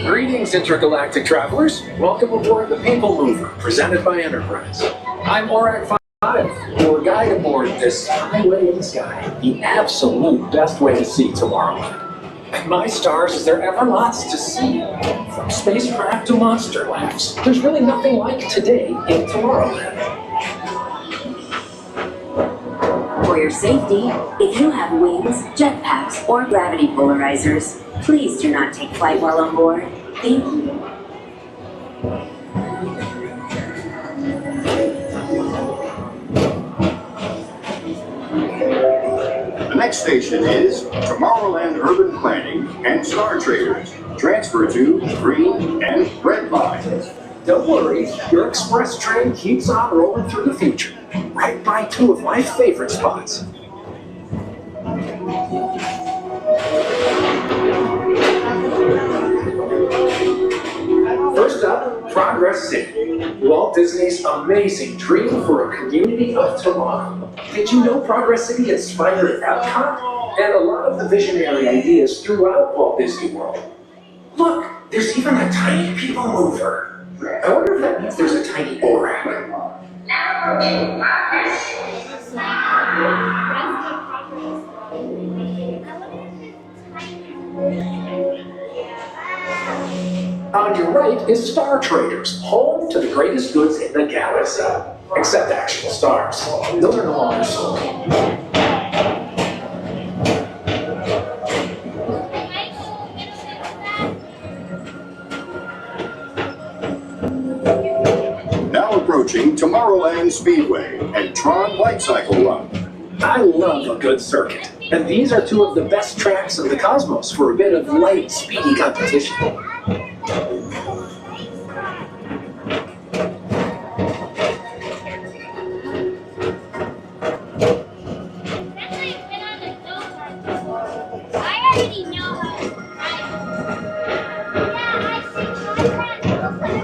Greetings, intergalactic travelers. Welcome aboard the People Mover, presented by Enterprise. I'm Orak 5, your guide aboard this highway in the sky, the absolute best way to see Tomorrowland. And my stars, is there ever lots to see? From spacecraft to monster labs, there's really nothing like today in Tomorrowland. For your safety, if you have wings, jetpacks, or gravity polarizers, please do not take flight while on board. Thank you. The next station is Tomorrowland Urban Planning and Star Traders. Transfer to green and red lines. Don't worry, your express train keeps on rolling through the future, right by two of my favorite spots. First up, Progress City, Walt Disney's amazing dream for a community of tomorrow. Did you know Progress City inspired Epcot and a lot of the visionary ideas throughout Walt Disney World? Look, there's even a tiny People Mover. I wonder if that means there's a tiny Orak. On your right is Star Traders, home to the greatest goods in the galaxy. Except actual stars. Those are no longer sold. Now approaching Tomorrowland Speedway and Tron Light Cycle Run. I love a good circuit, and these are two of the best tracks in the cosmos for a bit of light, speedy competition.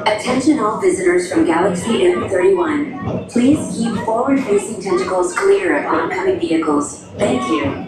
Attention all visitors from Galaxy M31. Please keep forward-facing tentacles clear of oncoming vehicles. Thank you.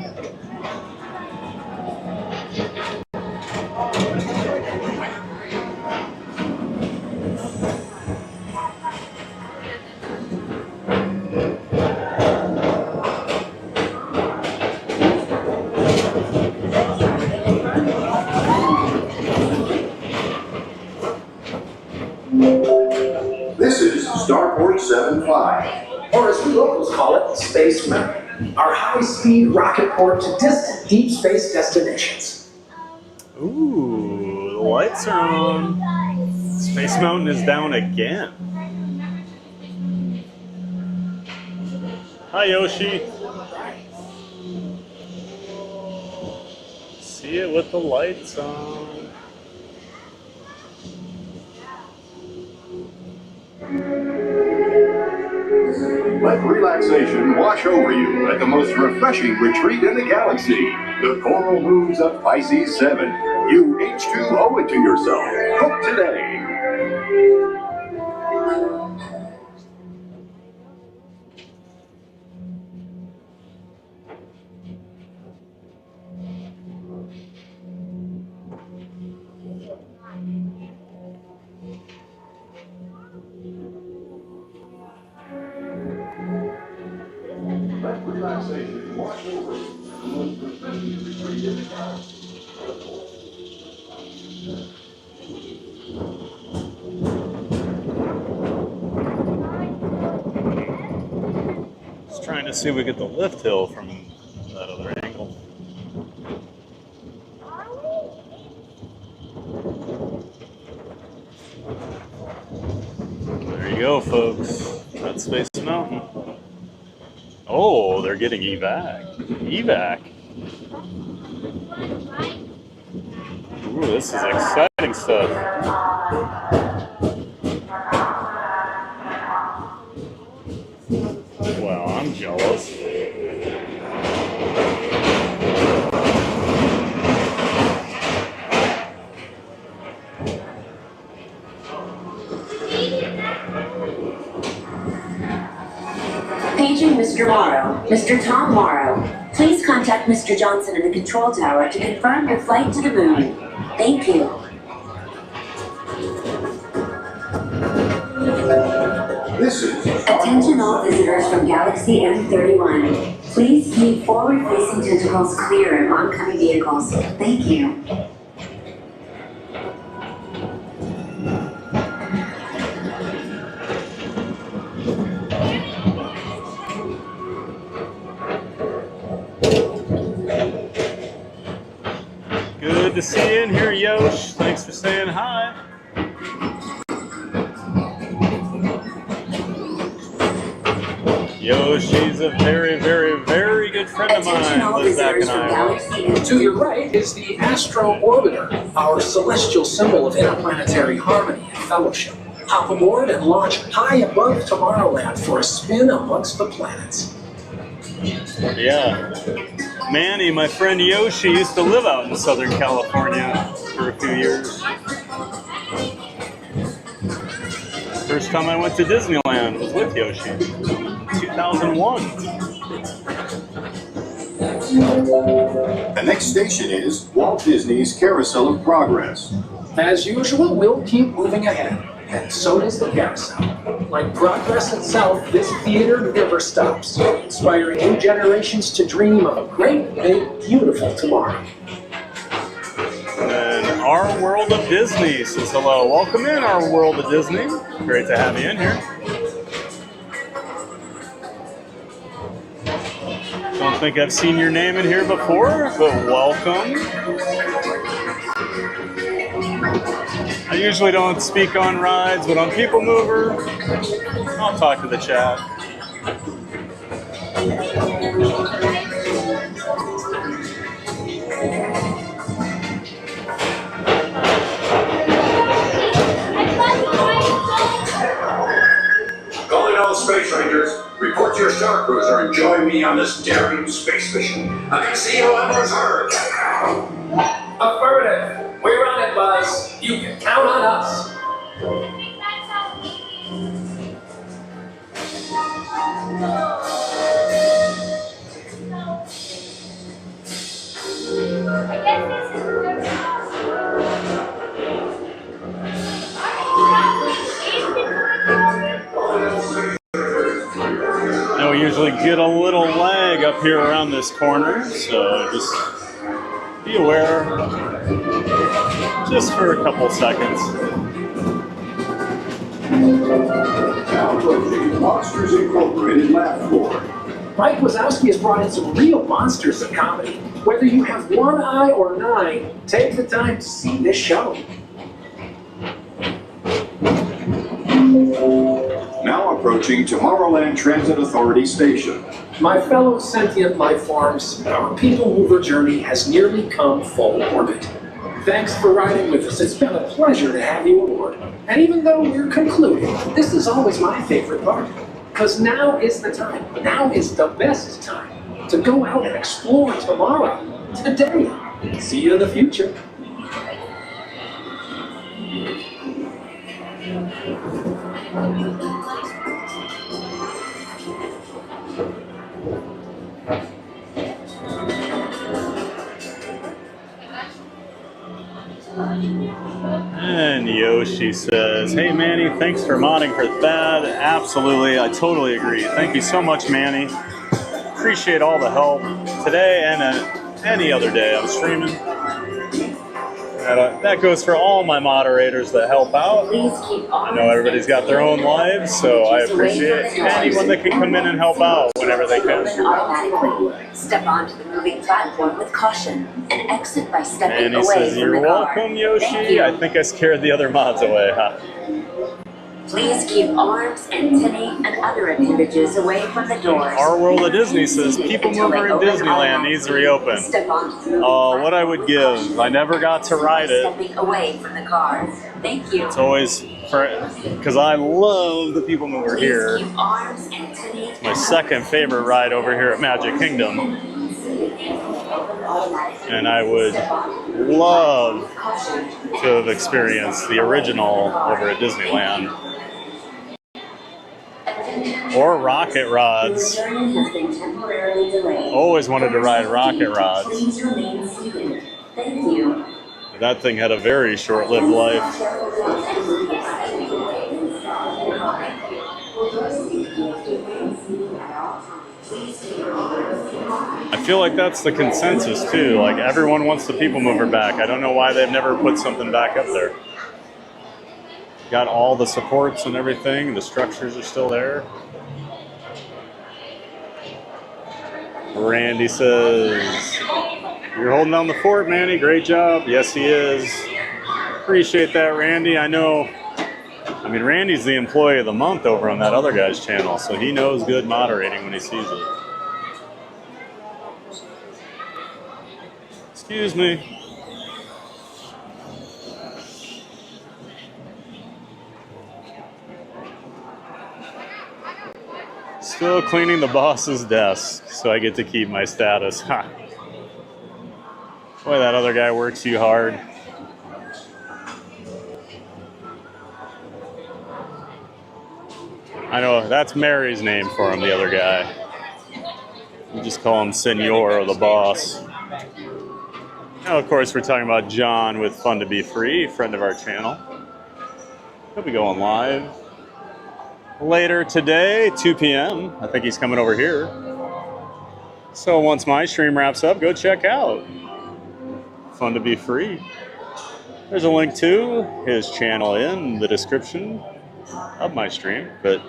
This is Starport 75. Or as we locals call it, Space Mountain. Our high-speed rocket port to distant deep space destinations. Ooh, the lights are on. Space Mountain is down again. Hi, Yoshi. See it with the lights on. Let relaxation wash over you at the most refreshing retreat in the galaxy, the Coral Moons of Pisces 7. You H2O it to yourself. Cook today. Let relaxation wash over you. The most refreshing retreat in the galaxy. Just trying to see if we get the lift hill from that other angle. There you go, folks. That's Space Mountain. Oh, they're getting evac. Evac. Ooh, this is exciting stuff. Well, I'm jealous. Paging Mr. Morrow. Mr. Tom Morrow. Please contact Mr. Johnson in the control tower to confirm your flight to the moon. Thank you. This is Attention all visitors from Galaxy M31. Please keep forward-facing tentacles clear of oncoming vehicles. Thank you. Good to see you in here, Yosh. Thanks for saying hi. Yoshi's a very, very, very good friend of mine. Lives back in Iowa. To your right is the Astro Orbiter, our celestial symbol of interplanetary harmony and fellowship. Hop aboard and launch high above Tomorrowland for a spin amongst the planets. Yeah. Manny, my friend Yoshi, used to live out in Southern California for a few years. First time I went to Disneyland was with Yoshi. 2001. The next station is Walt Disney's Carousel of Progress. As usual, we'll keep moving ahead, and so does the carousel. Like progress itself, this theater never stops, inspiring new generations to dream of a great, big, beautiful tomorrow. And Our World of Disney says hello. Welcome in, Our World of Disney. Great to have you in here. Don't think I've seen your name in here before, but welcome. I usually don't speak on rides, but on People Mover, I'll talk to the chat. Calling all Space Rangers, report to your Star Cruiser and join me on this daring space mission. I can see you on reserve. Affirmative. We're on it, Buzz. You can count on us. Now we usually get a little lag up here around this corner, so just be aware, just for a couple seconds. Now approaching Monsters Incorporated Laugh Floor. Mike Wazowski has brought in some real monsters of comedy. Whether you have one eye or 9, take the time to see this show. Now approaching Tomorrowland Transit Authority Station. My fellow sentient life forms, our People Mover journey has nearly come full orbit. Thanks for riding with us. It's been a pleasure to have you aboard. And even though we're concluding, this is always my favorite part. Because now is the time. Now is the best time to go out and explore tomorrow, today. See you in the future. And Yoshi says, hey Manny, thanks for modding for Thad. Absolutely, I totally agree. Thank you so much, Manny. Appreciate all the help today and any other day I'm streaming. And, that goes for all my moderators that help out. I know everybody's got their own lives, so I appreciate anyone that can come in and help out whenever they can. Automatically. Step onto the moving platform with caution and exit by stepping And he away says, from you're the car. welcome, Yoshi. Thank you. I think I scared the other mods away, huh? Please keep arms, antennae, and other appendages away from the doors. Our World of Disney says People Mover in Disneyland needs to reopen. Step onto the moving What I would give. I never got to ride it. Stepping away from the car. Thank you. It's always because I love the People Mover here. Keep arms, antennae, It's my second favorite ride over here at Magic Kingdom. And I would love to have experienced the original over at Disneyland. Or rocket rods. Always wanted to ride rocket rods. Thank you. That thing had a very short-lived life. I feel like that's the consensus too. Like everyone wants the People Mover back. I don't know why they've never put something back up there. Got all the supports and everything. The structures are still there. Randy says, you're holding down the fort, Manny. Great job. Yes, he is. Appreciate that, Randy. I know. I mean, Randy's the employee of the month over on that other guy's channel, so he knows good moderating when he sees it. Excuse me. Still cleaning the boss's desk, so I get to keep my status. Ha. Boy, that other guy works you hard. I know, that's Mary's name for him, the other guy. We just call him Senor or the boss. Now, of course, we're talking about John with Fun to Be Free, friend of our channel. He'll be going live later today, 2 p.m. I think he's coming over here. So once my stream wraps up, go check out Fun to Be Free. There's a link to his channel in the description of my stream. But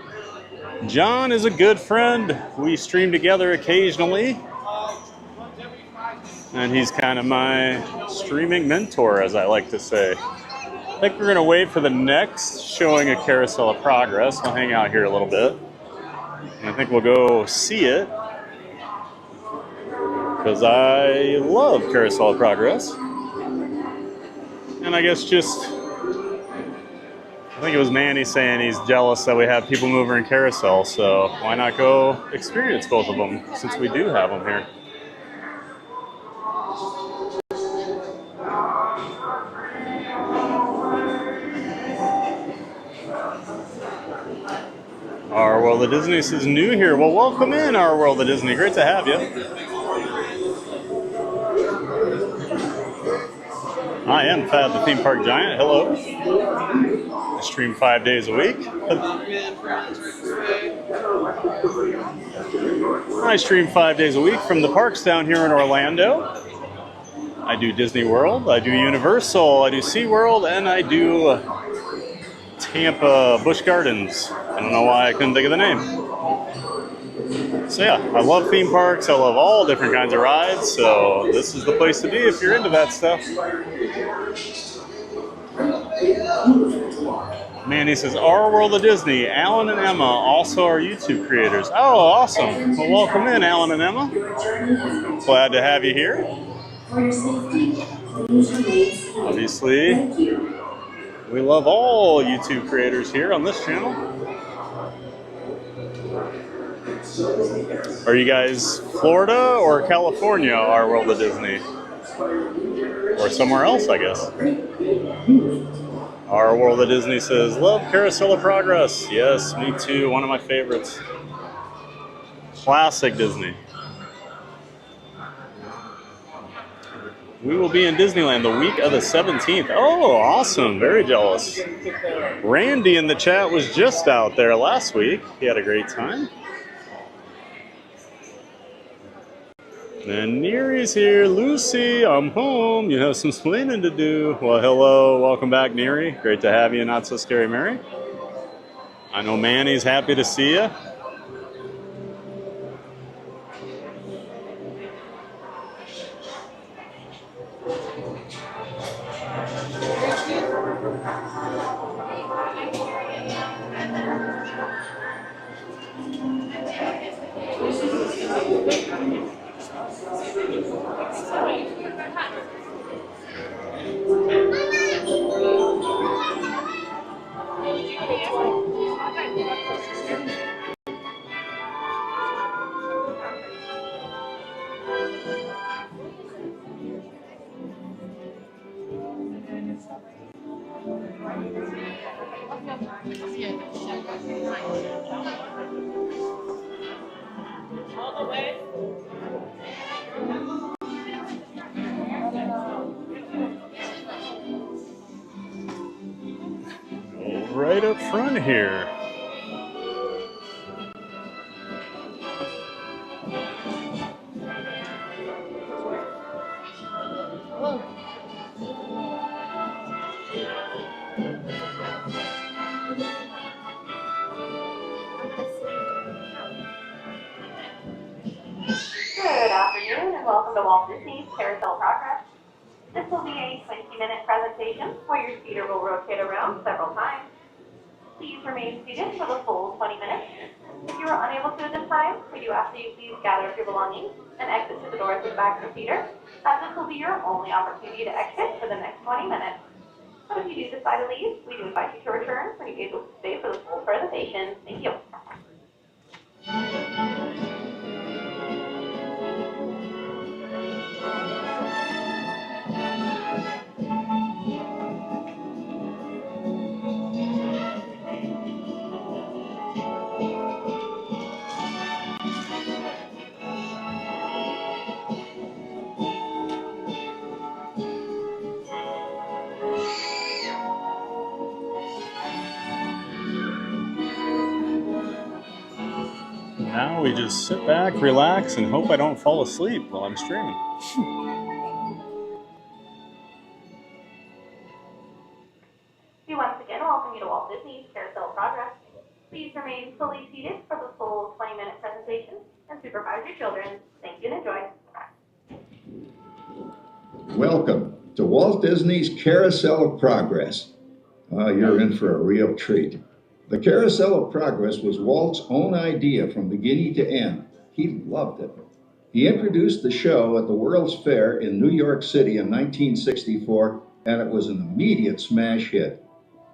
John is a good friend. We stream together occasionally. And he's kind of my streaming mentor, as I like to say. I think we're going to wait for the next showing of Carousel of Progress. We'll hang out here a little bit. And I think we'll go see it. Because I love Carousel of Progress. And I guess just, I think it was Manny saying he's jealous that we have people mover in Carousel, so why not go experience both of them since we do have them here. Our World of Disney says new here. Well, welcome in, Our World of Disney. Great to have you. I am Fab the Theme Park Giant. Hello. I stream 5 days a week. I stream 5 days a week from the parks down here in Orlando. I do Disney World, I do Universal, I do SeaWorld, and I do Tampa Busch Gardens. I don't know why I couldn't think of the name. So yeah, I love theme parks. I love all different kinds of rides. So this is the place to be if you're into that stuff. Manny says, Our World of Disney. Alan and Emma also are YouTube creators. Oh, awesome. Well, welcome in, Alan and Emma. Glad to have you here. Obviously, we love all YouTube creators here on this channel. Are you guys Florida or California, Our World of Disney? Or somewhere else, I guess. Our World of Disney says, love Carousel of Progress. Yes, me too. One of my favorites. Classic Disney. We will be in Disneyland the week of the 17th. Oh, awesome. Very jealous. Randy in the chat was just out there last week. He had a great time. And Neary's here. Lucy, I'm home. You have some cleaning to do. Well, hello. Welcome back, Neary. Great to have you, Not So Scary Mary. I know Manny's happy to see you. Right up front here. Good afternoon and welcome to Walt Disney's Carousel of Progress. This will be a 20-minute presentation where your speeder will rotate around several times. Please remain seated for the full 20 minutes. If you are unable to at this time, we do ask that you please gather up your belongings and exit to the doors at the back of the speeder, as this will be your only opportunity to exit for the next 20 minutes. So if you do decide to leave, we do invite you to return when you're able to stay for the full presentation. Thank you. Now we just sit back, relax, and hope I don't fall asleep while I'm streaming. welcome you to Walt Disney's Carousel of Progress. Please remain fully seated for the full 20-minute presentation and supervise your children. Thank you and enjoy. Welcome to Walt Disney's Carousel of Progress. You're in for a real treat. The Carousel of Progress was Walt's own idea from beginning to end. He loved it. He introduced the show at the World's Fair in New York City in 1964, and it was an immediate smash hit.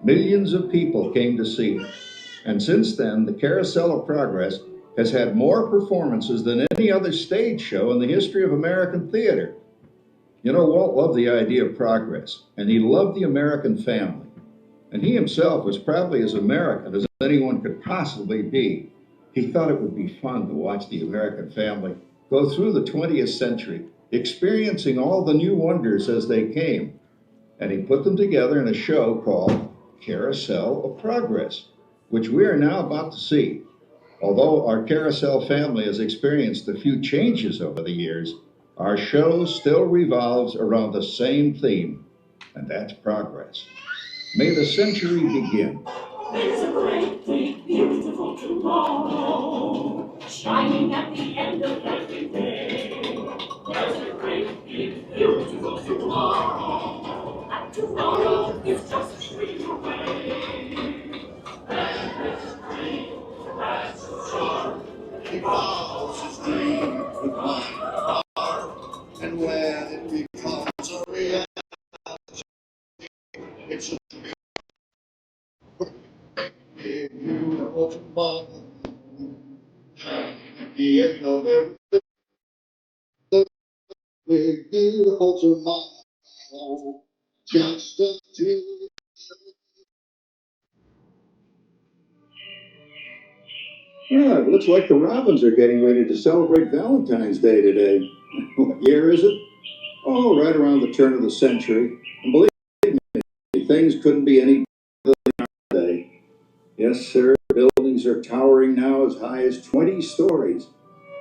Millions of people came to see it. And since then, the Carousel of Progress has had more performances than any other stage show in the history of American theater. You know, Walt loved the idea of progress, and he loved the American family. And he himself was probably as American as anyone could possibly be. He thought it would be fun to watch the American family go through the 20th century, experiencing all the new wonders as they came. And he put them together in a show called Carousel of Progress, which we are now about to see. Although our Carousel family has experienced a few changes over the years, our show still revolves around the same theme, and that's progress. May the century begin. There's a great, big, beautiful tomorrow, shining at the end of every day. There's a great, big, beautiful tomorrow, and tomorrow is just a dream away. And this dream, that's so sure, evolves his dream with my heart. And when it becomes a reality, it's a beautiful tomorrow. The end of everything. Big beautiful tomorrow. Just a dream. Yeah, it looks like the Robins are getting ready to celebrate Valentine's Day today. What year is it? Oh, right around the turn of the century. And believe me, things couldn't be any better than today. Yes, sir, buildings are towering now as high as 20 stories.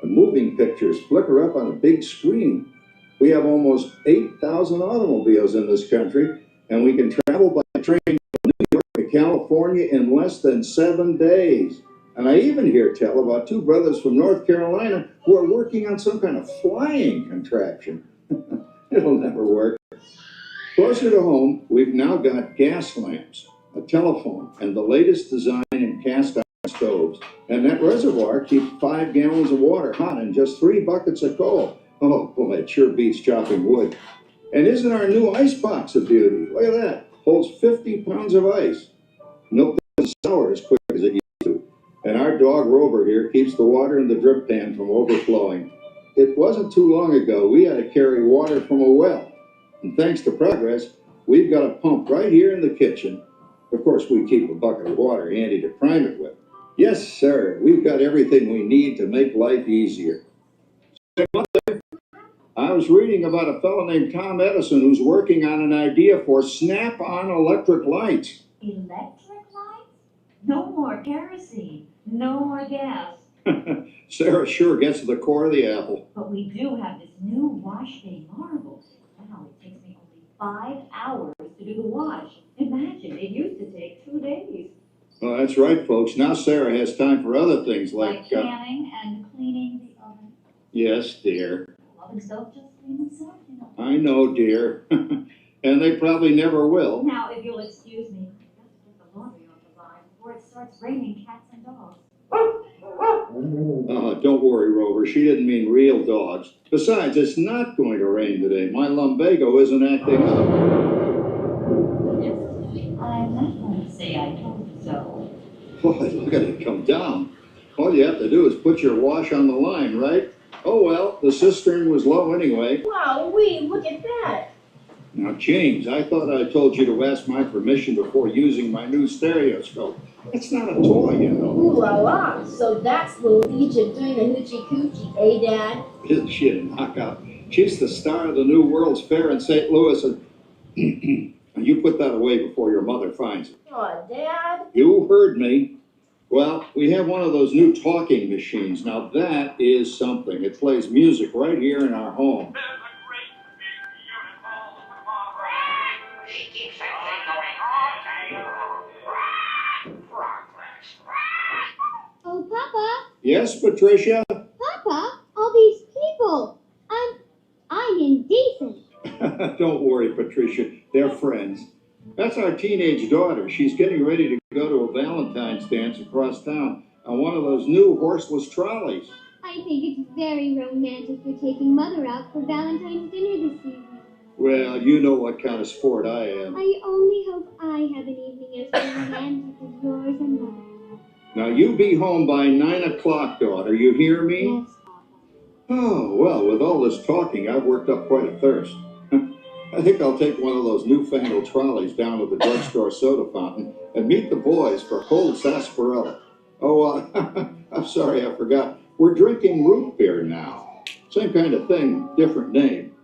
The moving pictures flicker up on a big screen. We have almost 8,000 automobiles in this country, and we can travel by train from New York to California in less than 7 days. And I even hear tell about two brothers from North Carolina who are working on some kind of flying contraption. It'll never work. Closer to home, we've now got gas lamps, a telephone, and the latest design in cast iron stoves. And that reservoir keeps 5 gallons of water hot in just 3 buckets of coal. Oh boy, it sure beats chopping wood. And isn't our new ice box a beauty? Look at that. Holds 50 pounds of ice. Milk doesn't sour as quick as it used to. And our dog Rover here keeps the water in the drip pan from overflowing. It wasn't too long ago we had to carry water from a well. And thanks to progress, we've got a pump right here in the kitchen. Of course, we keep a bucket of water handy to prime it with. Yes, sir, we've got everything we need to make life easier. I was reading about a fellow named Tom Edison who's working on an idea for snap-on electric lights. Electric lights? No more kerosene. No more gas. Sarah sure gets to the core of the apple. But we do have this new wash day marvel. Now it takes me only 5 hours to do the wash. Imagine, it used to take 2 days. Well, that's right, folks. Now Sarah has time for other things Like canning and cleaning the oven. Yes, dear. Ovens don't just clean themselves, you know. I know, dear. And they probably never will. Now, if you'll excuse me, I have to get the laundry off the line before it starts raining cats and dogs. Don't worry, Rover. She didn't mean real dogs. Besides, it's not going to rain today. My lumbago isn't acting up. I'm not going to say I told you so. Boy, look at it come down. All you have to do is put your wash on the line, right? Oh, well, the cistern was low anyway. Wow, look at that. Now, James, I thought I told you to ask my permission before using my new stereoscope. It's not a toy, you know. Ooh la la. So that's little Egypt doing the hoochie coochie, eh, Dad? Isn't she a knockout? She's the star of the new World's Fair in St. Louis, and you put that away before your mother finds it. Oh, Dad. You heard me. Well, we have one of those new talking machines. Now, that is something. It plays music right here in our home. Yes, Patricia? Papa, all these people. I'm indecent. Don't worry, Patricia. They're friends. That's our teenage daughter. She's getting ready to go to a Valentine's dance across town on one of those new horseless trolleys. I think it's very romantic you're taking Mother out for Valentine's dinner this evening. Well, you know what kind of sport I am. I only hope I have an evening as romantic as yours and Mother. Now, you be home by 9 o'clock, daughter. You hear me? Yes, Papa. Oh, well, with all this talking, I've worked up quite a thirst. I think I'll take one of those newfangled trolleys down to the drugstore soda fountain and meet the boys for cold sarsaparilla. Oh, I'm sorry, I forgot. We're drinking root beer now. Same kind of thing, different name.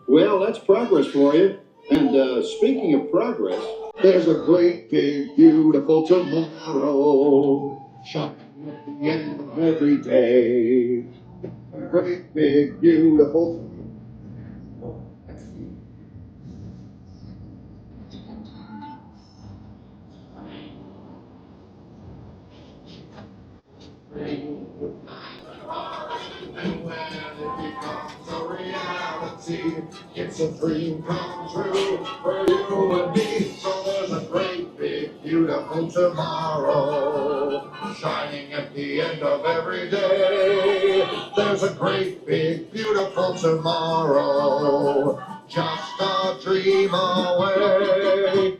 Well, that's progress for you. And speaking of progress, there's a great, big, beautiful tomorrow shining at the end of every day. A great, big, beautiful. And when it becomes a reality, it's a dream come true for you and me. So there's a great, big, beautiful tomorrow shining at the end of every day. There's a great, big, beautiful tomorrow, just a dream away.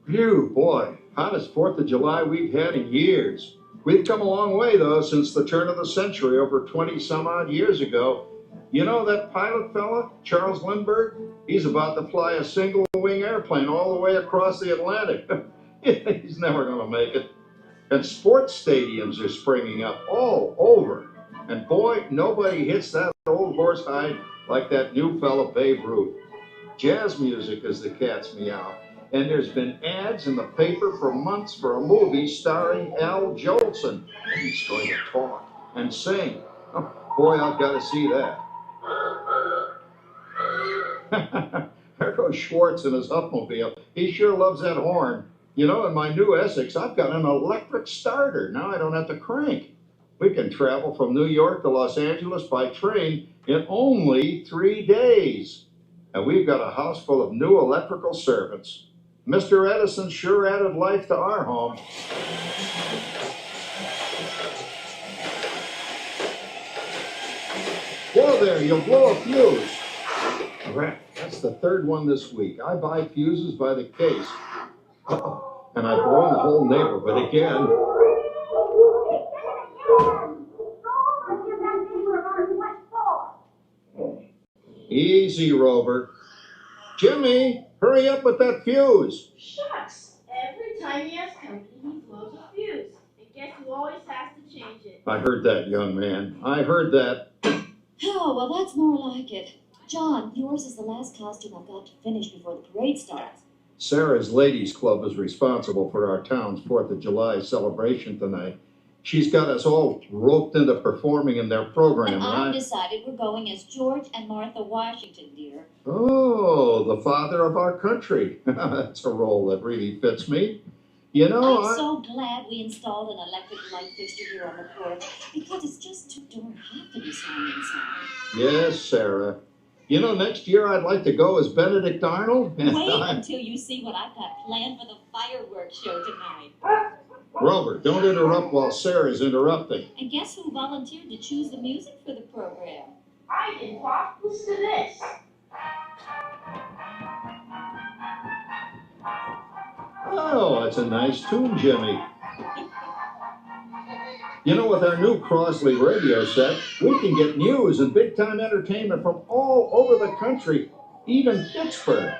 Phew, boy, hottest 4th of July we've had in years. We've come a long way, though, since the turn of the century, over 20-some-odd years ago. You know that pilot fella, Charles Lindbergh? He's about to fly a single-wing airplane all the way across the Atlantic. He's never going to make it. And sports stadiums are springing up all over. And boy, nobody hits that old horse hide like that new fella Babe Ruth. Jazz music is the cat's meow. And there's been ads in the paper for months for a movie starring Al Jolson. And he's going to talk and sing. Oh, boy, I've got to see that. There goes Schwartz in his Upmobile. He sure loves that horn. You know, in my new Essex, I've got an electric starter. Now I don't have to crank. We can travel from New York to Los Angeles by train in only 3 days. And we've got a house full of new electrical servants. Mr. Edison sure added life to our home. Whoa there, you'll blow a fuse. That's the 3rd one this week. I buy fuses by the case. Uh-oh. And I've blown the whole neighborhood again. Easy, Rover. Jimmy, hurry up with that fuse. Shucks. Every time he has company, he blows a fuse. And guess who always has to change it? I heard that, young man. I heard that. Oh, well, that's more like it. John, yours is the last costume I've got to finish before the parade starts. Sarah's Ladies Club is responsible for our town's 4th of July celebration tonight. She's got us all roped into performing in their program. And I've decided we're going as George and Martha Washington, dear. Oh, the father of our country. That's a role that really fits me. You know, I'm so glad we installed an electric light fixture here on the porch, because it's just too darn hot to be sewing inside. Yes, Sarah. You know, next year I'd like to go as Benedict Arnold. Wait until you see what I've got planned for the fireworks show tonight. Rover, don't interrupt while Sarah's interrupting. And guess who volunteered to choose the music for the program? I did not. Listen to this. Oh, that's a nice tune, Jimmy. You know, with our new Crosley radio set, we can get news and big-time entertainment from all over the country, even Pittsburgh.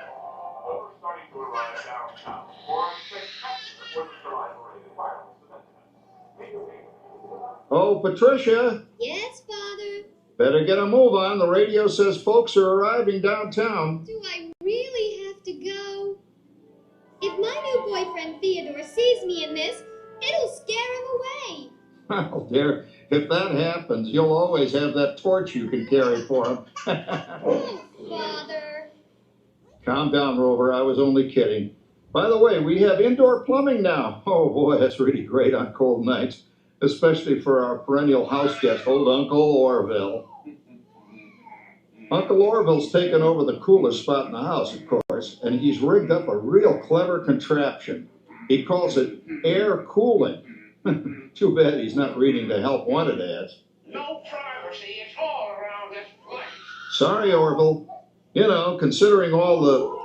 Oh, Patricia. Yes, Father? Better get a move on. The radio says folks are arriving downtown. Do I really have to go? If my new boyfriend Theodore sees me in this, it'll scare him away. Well, dear, if that happens, you'll always have that torch you can carry for him. Oh, Father. Calm down, Rover. I was only kidding. By the way, we have indoor plumbing now. Oh, boy, that's really great on cold nights. especially for our perennial house guest, old Uncle Orville. Uncle Orville's taken over the coolest spot in the house, of course, and he's rigged up a real clever contraption. He calls it air cooling. Too bad he's not reading the help wanted ads. No privacy at all around this place. Sorry, Orville. You know, considering all the...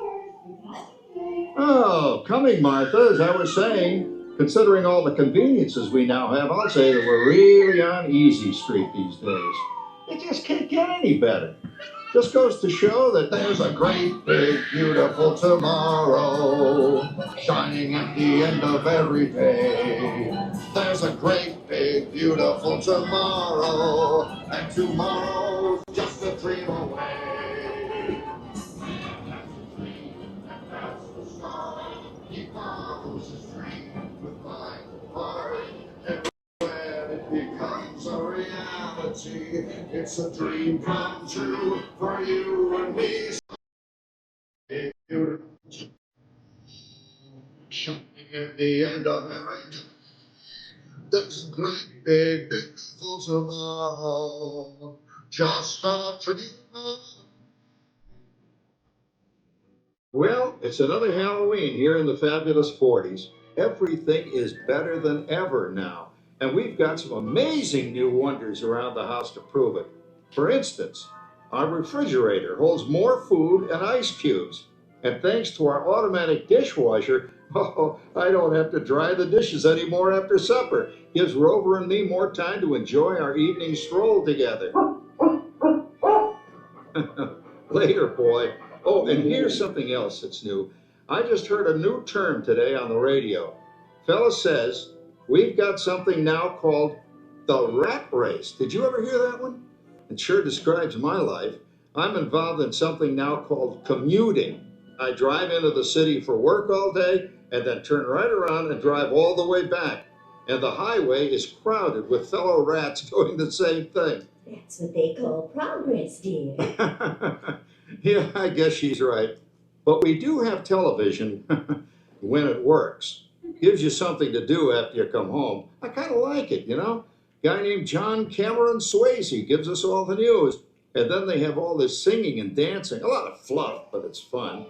Oh, coming, Martha, as I was saying, considering all the conveniences we now have, I'll say that we're really on easy street these days. It just can't get any better. Just goes to show that there's a great, big, beautiful tomorrow shining at the end of every day. There's a great, big, beautiful tomorrow, and tomorrow's just a dream away. That's the star, he follows his dream with my heart, and when it becomes a reality, it's a dream come true for you and me. Shining at the end of every day. There's a great big beautiful tomorrow, just a dream. Well, it's another Halloween here in the fabulous 40s. Everything is better than ever now, and we've got some amazing new wonders around the house to prove it. For instance, our refrigerator holds more food and ice cubes, and thanks to our automatic dishwasher, oh, I don't have to dry the dishes anymore after supper. Gives Rover and me more time to enjoy our evening stroll together. Later, boy. Oh, and here's something else that's new. I just heard a new term today on the radio. Fella says, we've got something now called the rat race. Did you ever hear that one? It sure describes my life. I'm involved in something now called commuting. I drive into the city for work all day and then turn right around and drive all the way back. And the highway is crowded with fellow rats doing the same thing. That's what they call progress, dear. Yeah, I guess she's right. But we do have television when it works. Gives you something to do after you come home. I kind of like it, you know? Guy named John Cameron Swayze gives us all the news. And then they have all this singing and dancing. A lot of fluff, but it's fun.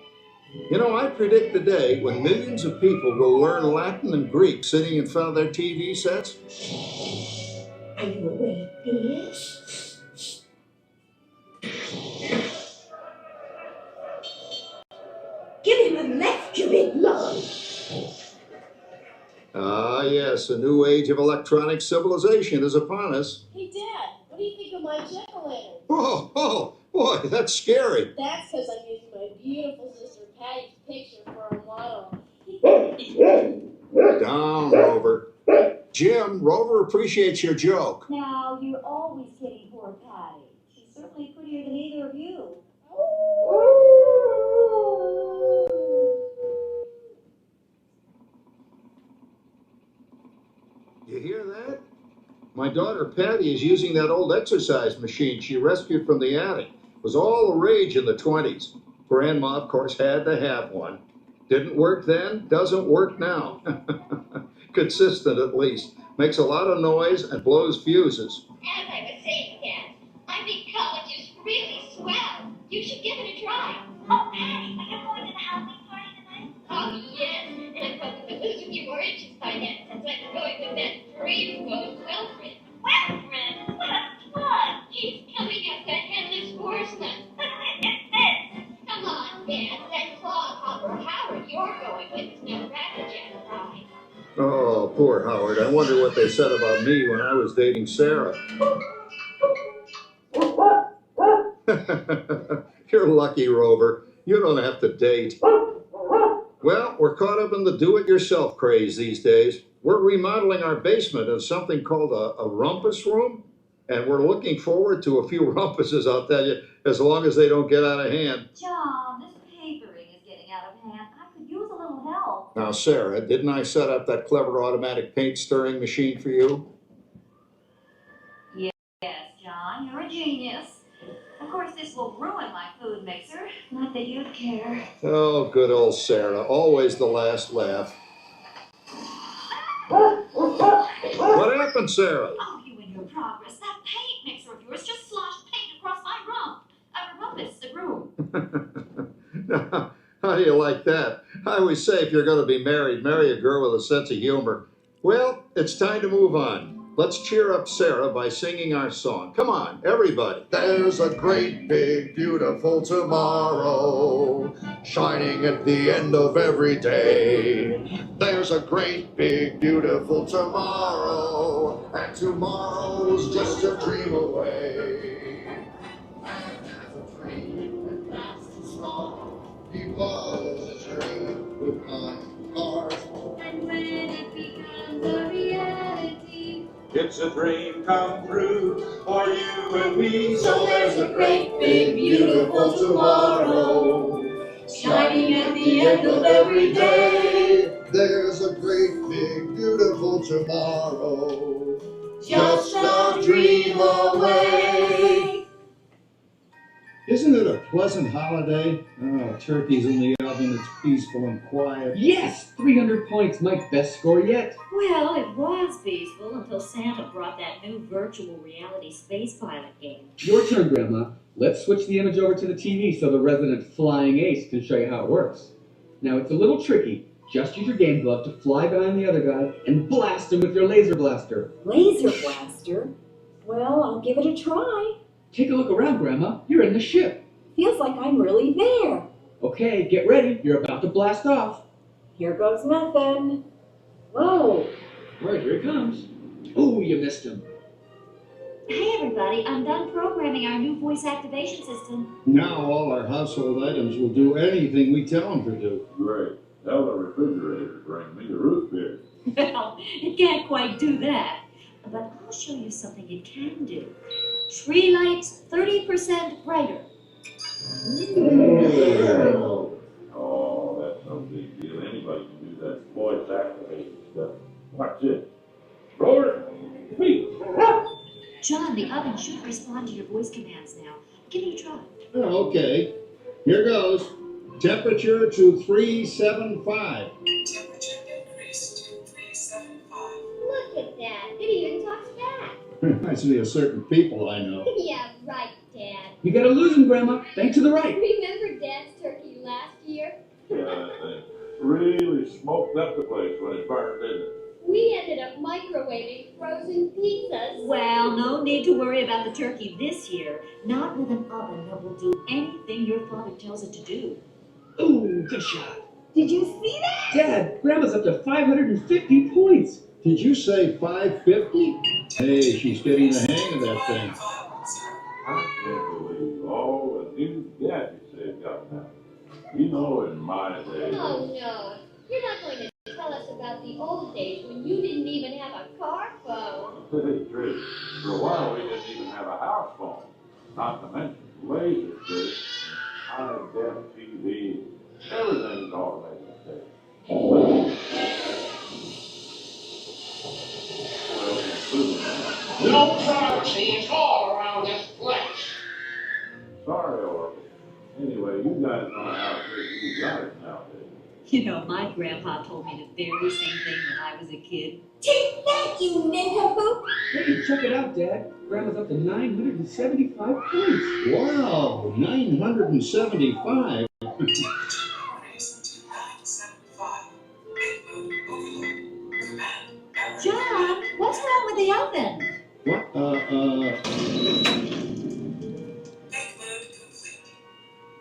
You know, I predict the day when millions of people will learn Latin and Greek sitting in front of their TV sets. Are you awake, dear? Give him a left, you big lug. Ah, yes, a new age of electronic civilization is upon us. Hey, Dad, what do you think of my jack-o'-lantern? Oh, boy, that's scary. That's because I'm using my beautiful sister Patty's picture for a model. Down, Rover. Jim, Rover appreciates your joke. Now, you're always kidding poor Patty. She's certainly prettier than either of you. You hear that? My daughter Patty is using that old exercise machine she rescued from the attic. It was all the rage in the 20s. Grandma, of course, had to have one. Didn't work then, doesn't work now. Consistent, at least. Makes a lot of noise and blows fuses. As I was saying, Dad, I think college is really swell. You should give it a try. Oh, Patty, are you going to the Halloween party tonight? Oh, yes. And I'm hoping to lose a few more inches by then, since I'm going with that Riverboat Wilfred. Wilfred? What a plug! He's coming up that headless horseman. But who is this? Come on, Dad. That clodhopper Howard you're going with is no Ratterjack ride. Oh, poor Howard. I wonder what they said about me when I was dating Sarah. You're lucky, Rover. You don't have to date. Well, we're caught up in the do-it-yourself craze these days. We're remodeling our basement in something called a rumpus room, and we're looking forward to a few rumpuses, I'll tell you, as long as they don't get out of hand. John, this papering is getting out of hand. I could use a little help. Now, Sarah, didn't I set up that clever automatic paint stirring machine for you? Yes, John, you're a genius. Of course, this will ruin my food mixer. Not that you'd care. Oh, good old Sarah. Always the last laugh. What happened? happened, Sarah? Oh, you and your progress. That paint mixer of yours just sloshed paint across my rumpus, the room. Now, how do you like that? I always say if you're going to be married, marry a girl with a sense of humor. Well, it's time to move on. Let's cheer up Sarah by singing our song. Come on, everybody. There's a great, big, beautiful tomorrow, shining at the end of every day. There's a great, big, beautiful tomorrow, and tomorrow's just a dream away. He was a dream with my heart. And when it becomes a reality, It's a dream come true for you and me. so there's a great, big, beautiful tomorrow, shining at the end of every day. There's a great, big, beautiful tomorrow, Just a dream away. Isn't it a pleasant holiday? Oh, turkey's in the oven, it's peaceful and quiet. Yes! 300 points, my best score yet. Well, it was peaceful until Santa brought that new virtual reality space pilot game. Your turn, Grandma. Let's switch the image over to the TV so the resident flying ace can show you how it works. Now, it's a little tricky. Just use your game glove to fly behind the other guy and blast him with your laser blaster. Laser blaster? Well, I'll give it a try. Take a look around, Grandma. You're in the ship. Feels like I'm really there. Okay, get ready. You're about to blast off. Here goes nothing. Whoa. Right, here it comes. Oh, you missed him. Hey, everybody, I'm done programming our new voice activation system. Now all our household items will do anything we tell them to do. Great. Tell the refrigerator to bring me the root beer. Well, it can't quite do that. But I'll show you something it can do. Tree lights 30% brighter. Oh, that's no big deal. Anybody can do that voice activation stuff. Watch this. Roar, speak. John, the oven should respond to your voice commands now. Give it a try. Oh, okay. Here goes. Temperature to 375. Temperature increased to 375. Look at that. It even talks back. Reminds me of certain people I know. Yeah, right, Dad. You gotta lose him, Grandma. Bank to the right. Remember Dad's turkey last year? Yeah, that thing really smoked up the place when it burned, didn't it? We ended up microwaving frozen pizzas. Well, no need to worry about the turkey this year. Not with an oven that will do anything your father tells it to do. Ooh, good shot. Did you see that? Dad, Grandma's up to 550 points. Did you say 550? Hey, she's getting the hang of that thing. I can't believe all the new gadgets they've got now. You know, in my day. Oh, no. You're not going to tell us about the old days when you didn't even have a car phone. Hey, Trish, for a while we didn't even have a house phone. Not to mention laser discs, high-def TV. Everything's automated today. Well, including that. No privacy at all around this place. Sorry, Oracle. Anyway, you guys know how you got it nowadays. You know, my grandpa told me the very same thing when I was a kid. Take that, you nincompoop! Hey, check it out, Dad. Grandma's up to 975 points. Wow, 975. Temperature raised to 975. Make mode overload. Command. John, what's wrong with the oven? What? Make mode complete.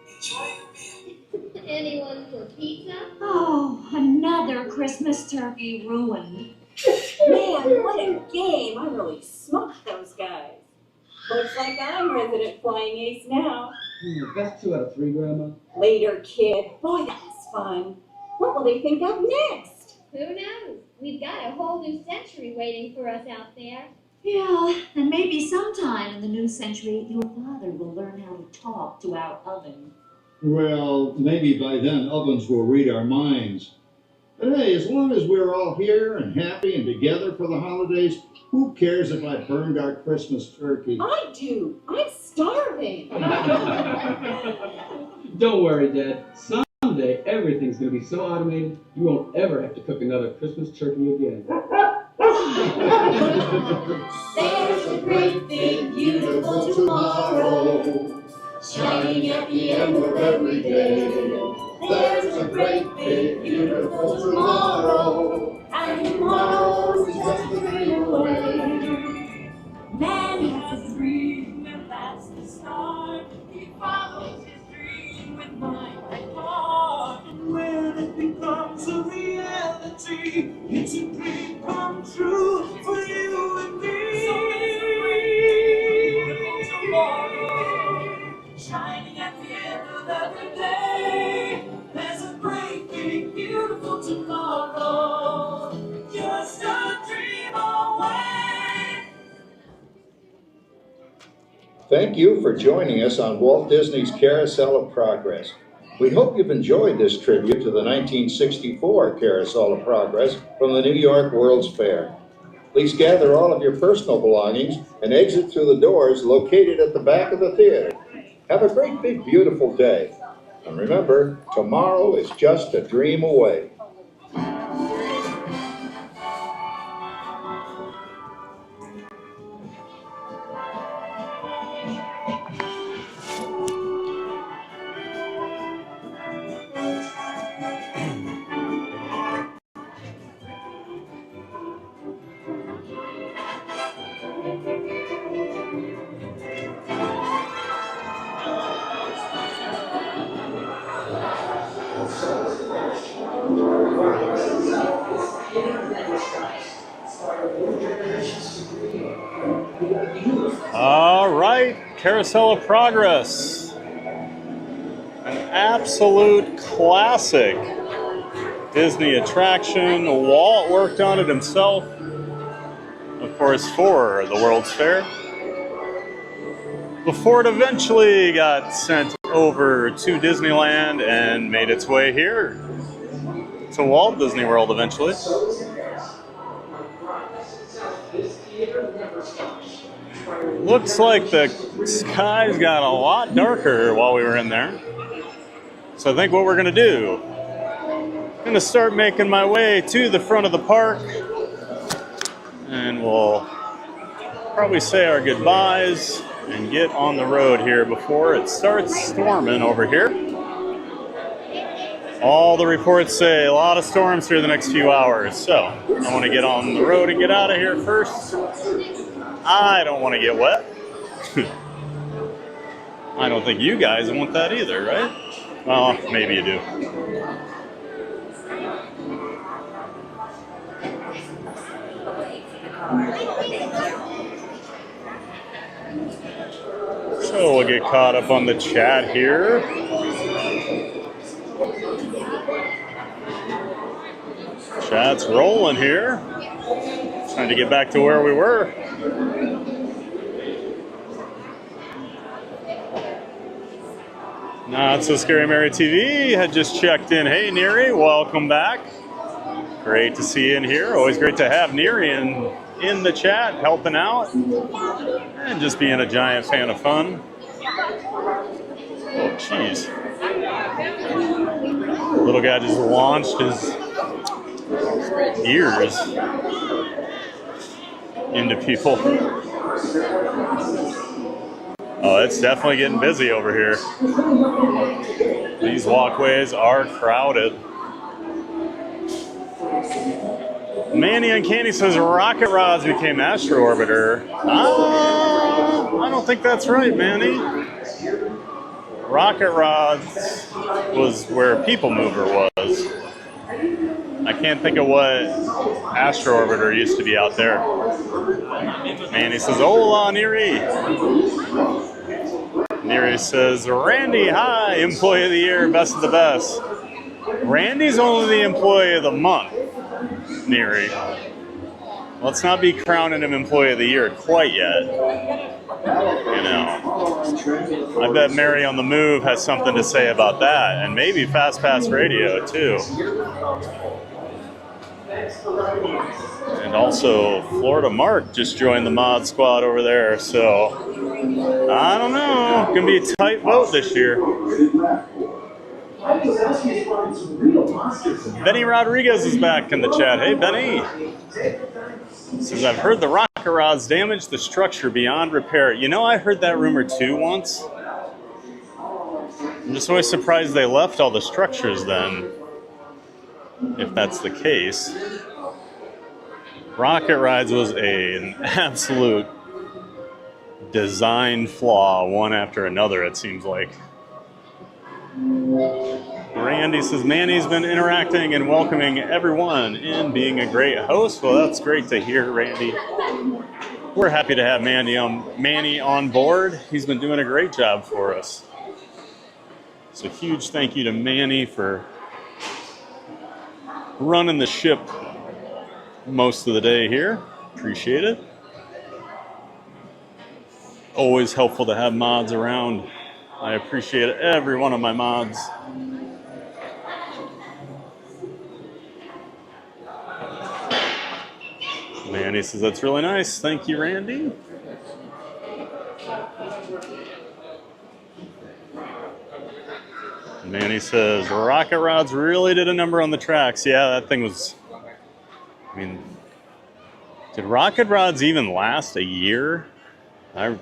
Enjoy your meal. Anyone for pizza? Oh, another Christmas turkey ruined. Man, what a game. I really smoked those guys. Looks like I'm resident flying ace now. Best 2 out of 3, Grandma. Later, kid. Boy, that was fun. What will they think of next? Who knows? We've got a whole new century waiting for us out there. Yeah, and maybe sometime in the new century, your father will learn how to talk to our oven. Well, maybe by then ovens will read our minds. But hey, as long as we're all here and happy and together for the holidays, who cares if I burned our Christmas turkey? I do. I'm starving. Don't worry, Dad. Someday, everything's going to be so automated, you won't ever have to cook another Christmas turkey again. There's a great big beautiful tomorrow, shining at the end of every day. There's a great big beautiful tomorrow, and tomorrow is just a dream away. Man has a dream, and that's the start. He follows his dream with mind and heart. And when it becomes a reality, it's a dream come true for you and me. So there's a great beautiful tomorrow, shining at the end of every day. There's a great big beautiful tomorrow, just a dream away. Thank you for joining us on Walt Disney's Carousel of Progress. We hope you've enjoyed this tribute to the 1964 Carousel of Progress from the New York World's Fair. Please gather all of your personal belongings and exit through the doors located at the back of the theater. Have a great big beautiful day. And remember, tomorrow is just a dream away. All right, Carousel of Progress. An absolute classic Disney attraction. Walt worked on it himself, of course, for the World's Fair, before it eventually got sent over to Disneyland and made its way here to Walt Disney World eventually. Looks like the skies got a lot darker while we were in there. So I think what we're gonna do, I'm gonna start making my way to the front of the park, and we'll probably say our goodbyes and get on the road here before it starts storming over here. All the reports say a lot of storms here the next few hours, so I want to get on the road and get out of here first. I don't want to get wet. I don't think you guys want that either, right? Well, maybe you do. So we'll get caught up on the chat here. Chat's rolling here. Trying to get back to where we were. Not So Scary Mary TV had just checked in. Hey, Neri, welcome back. Great to see you in here. Always great to have Neri in the chat, helping out and just being a giant fan of fun. Oh, jeez. Little guy just launched his ears into people. Oh, it's definitely getting busy over here. These walkways are crowded. Manny Uncanny says Rocket Rods became Astro Orbiter. I don't think that's right, Manny. Rocket Rods was where People Mover was. I can't think of what Astro Orbiter used to be out there. Manny says, hola, Neri. Neri says, Randy, hi, Employee of the Year, best of the best. Randy's only the Employee of the Month, Neri. Let's not be crowning him Employee of the Year quite yet. You know, I bet Mary on the Move has something to say about that, and maybe Fast Pass Radio too. And also, Florida Mark just joined the mod squad over there, so I don't know. Gonna be a tight vote this year. Benny Rodriguez is back in the chat. Hey, Benny. Says, I've heard the rocket rods damaged the structure beyond repair. You know, I heard that rumor too once. I'm just always surprised they left all the structures then, if that's the case. Rocket Rides was an absolute design flaw, one after another, it seems like. Randy says, Manny's been interacting and welcoming everyone and being a great host. Well, that's great to hear, Randy. We're happy to have Manny on board. He's been doing a great job for us. So huge thank you to Manny for running the ship most of the day here. Appreciate it. Always helpful to have mods around. I appreciate every one of my mods. Manny says, that's really nice. Thank you, Randy. Manny says, rocket rods really did a number on the tracks. Yeah, that thing was, I mean, did rocket rods even last a year? I've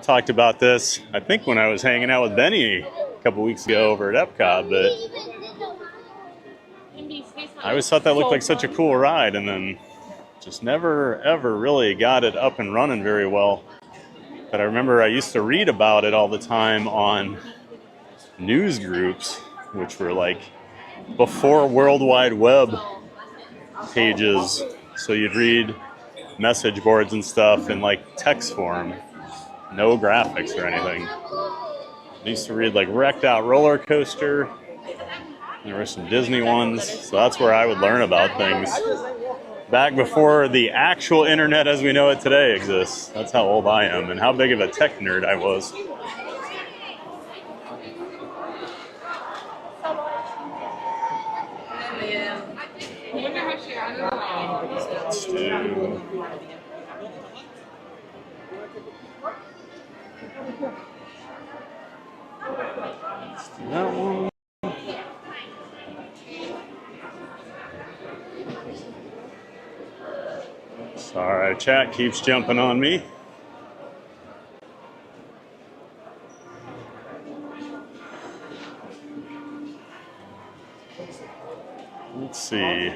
talked about this, I think, when I was hanging out with Benny a couple weeks ago over at Epcot, but I always thought that looked like such a cool ride, and then just never, ever really got it up and running very well. But I remember I used to read about it all the time on news groups, which were like before World Wide Web pages. So you'd read message boards and stuff in like text form, no graphics or anything. I used to read like Wrecked Out Roller Coaster. There were some Disney ones, so that's where I would learn about things. Back before the actual internet as we know it today exists. That's how old I am and how big of a tech nerd I was. Let's do that one. Sorry, chat keeps jumping on me. Let's see.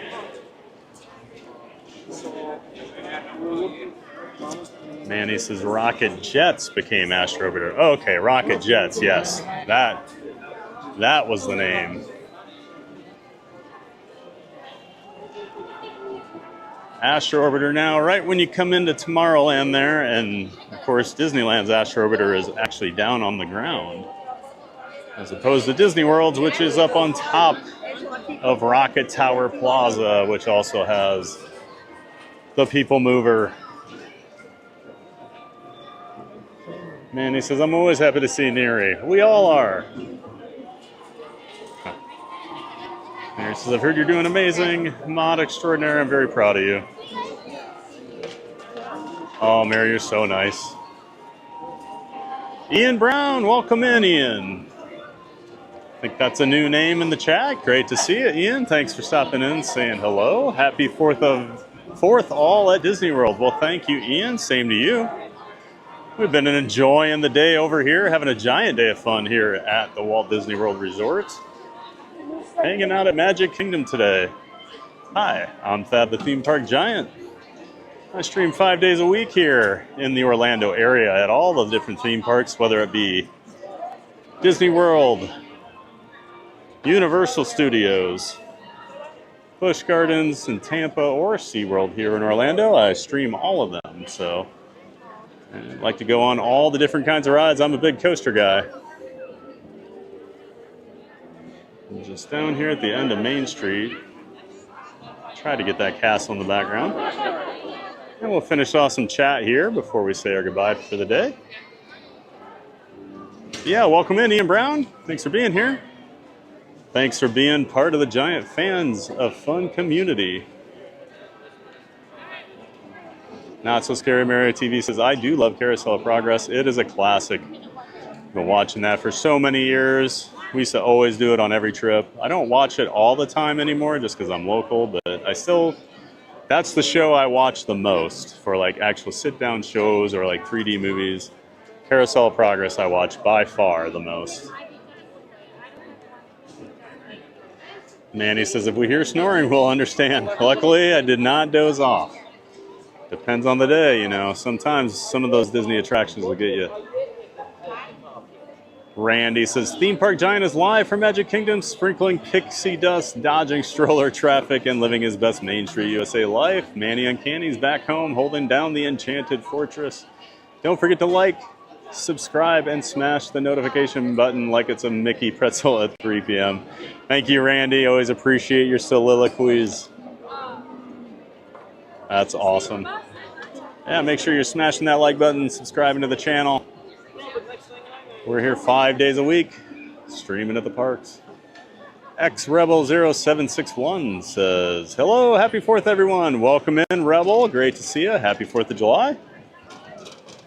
Manny says rocket jets became Astro Orbiter. Okay, rocket jets, yes. That was the name. Astro Orbiter now, right when you come into Tomorrowland there, and of course Disneyland's Astro Orbiter is actually down on the ground, as opposed to Disney World's, which is up on top of Rocket Tower Plaza, which also has the People Mover. Man, he says, I'm always happy to see Neri. We all are. Neri says, I've heard you're doing amazing. Mod extraordinary. I'm very proud of you. Oh, Mary, you're so nice. Ian Brown, welcome in, Ian. I think that's a new name in the chat. Great to see you, Ian. Thanks for stopping in and saying hello. Happy 4th all at Disney World. Well, thank you, Ian. Same to you. We've been enjoying the day over here, having a giant day of fun here at the Walt Disney World Resort. Hanging out at Magic Kingdom today. Hi, I'm Thad the Theme Park Giant. I stream 5 days a week here in the Orlando area at all the different theme parks, whether it be Disney World, Universal Studios, Busch Gardens in Tampa, or SeaWorld here in Orlando. I stream all of them, so I like to go on all the different kinds of rides. I'm a big coaster guy. I'm just down here at the end of Main Street. Try to get that castle in the background. And we'll finish off some chat here before we say our goodbye for the day. Yeah, welcome in, Ian Brown. Thanks for being here. Thanks for being part of the Giant Fans of Fun community. Not So Scary Mario TV says, I do love Carousel of Progress. It is a classic. I've been watching that for so many years. We used to always do it on every trip. I don't watch it all the time anymore just because I'm local, but I still That's the show I watch the most for like actual sit-down shows or like 3D movies. Carousel of Progress I watch by far the most. Manny says, if we hear snoring, we'll understand. Luckily, I did not doze off. Depends on the day, you know. Sometimes some of those Disney attractions will get you. Randy says, Theme Park Giant is live from Magic Kingdom, sprinkling pixie dust, dodging stroller traffic, and living his best Main Street USA life. Manny Uncanny's back home, holding down the Enchanted Fortress. Don't forget to like, subscribe, and smash the notification button like it's a Mickey pretzel at 3 p.m. Thank you, Randy. Always appreciate your soliloquies. That's awesome. Yeah, make sure you're smashing that like button, subscribing to the channel. We're here 5 days a week, streaming at the parks. XRebel0761 says, hello, happy 4th, everyone. Welcome in, Rebel. Great to see you. Happy 4th of July.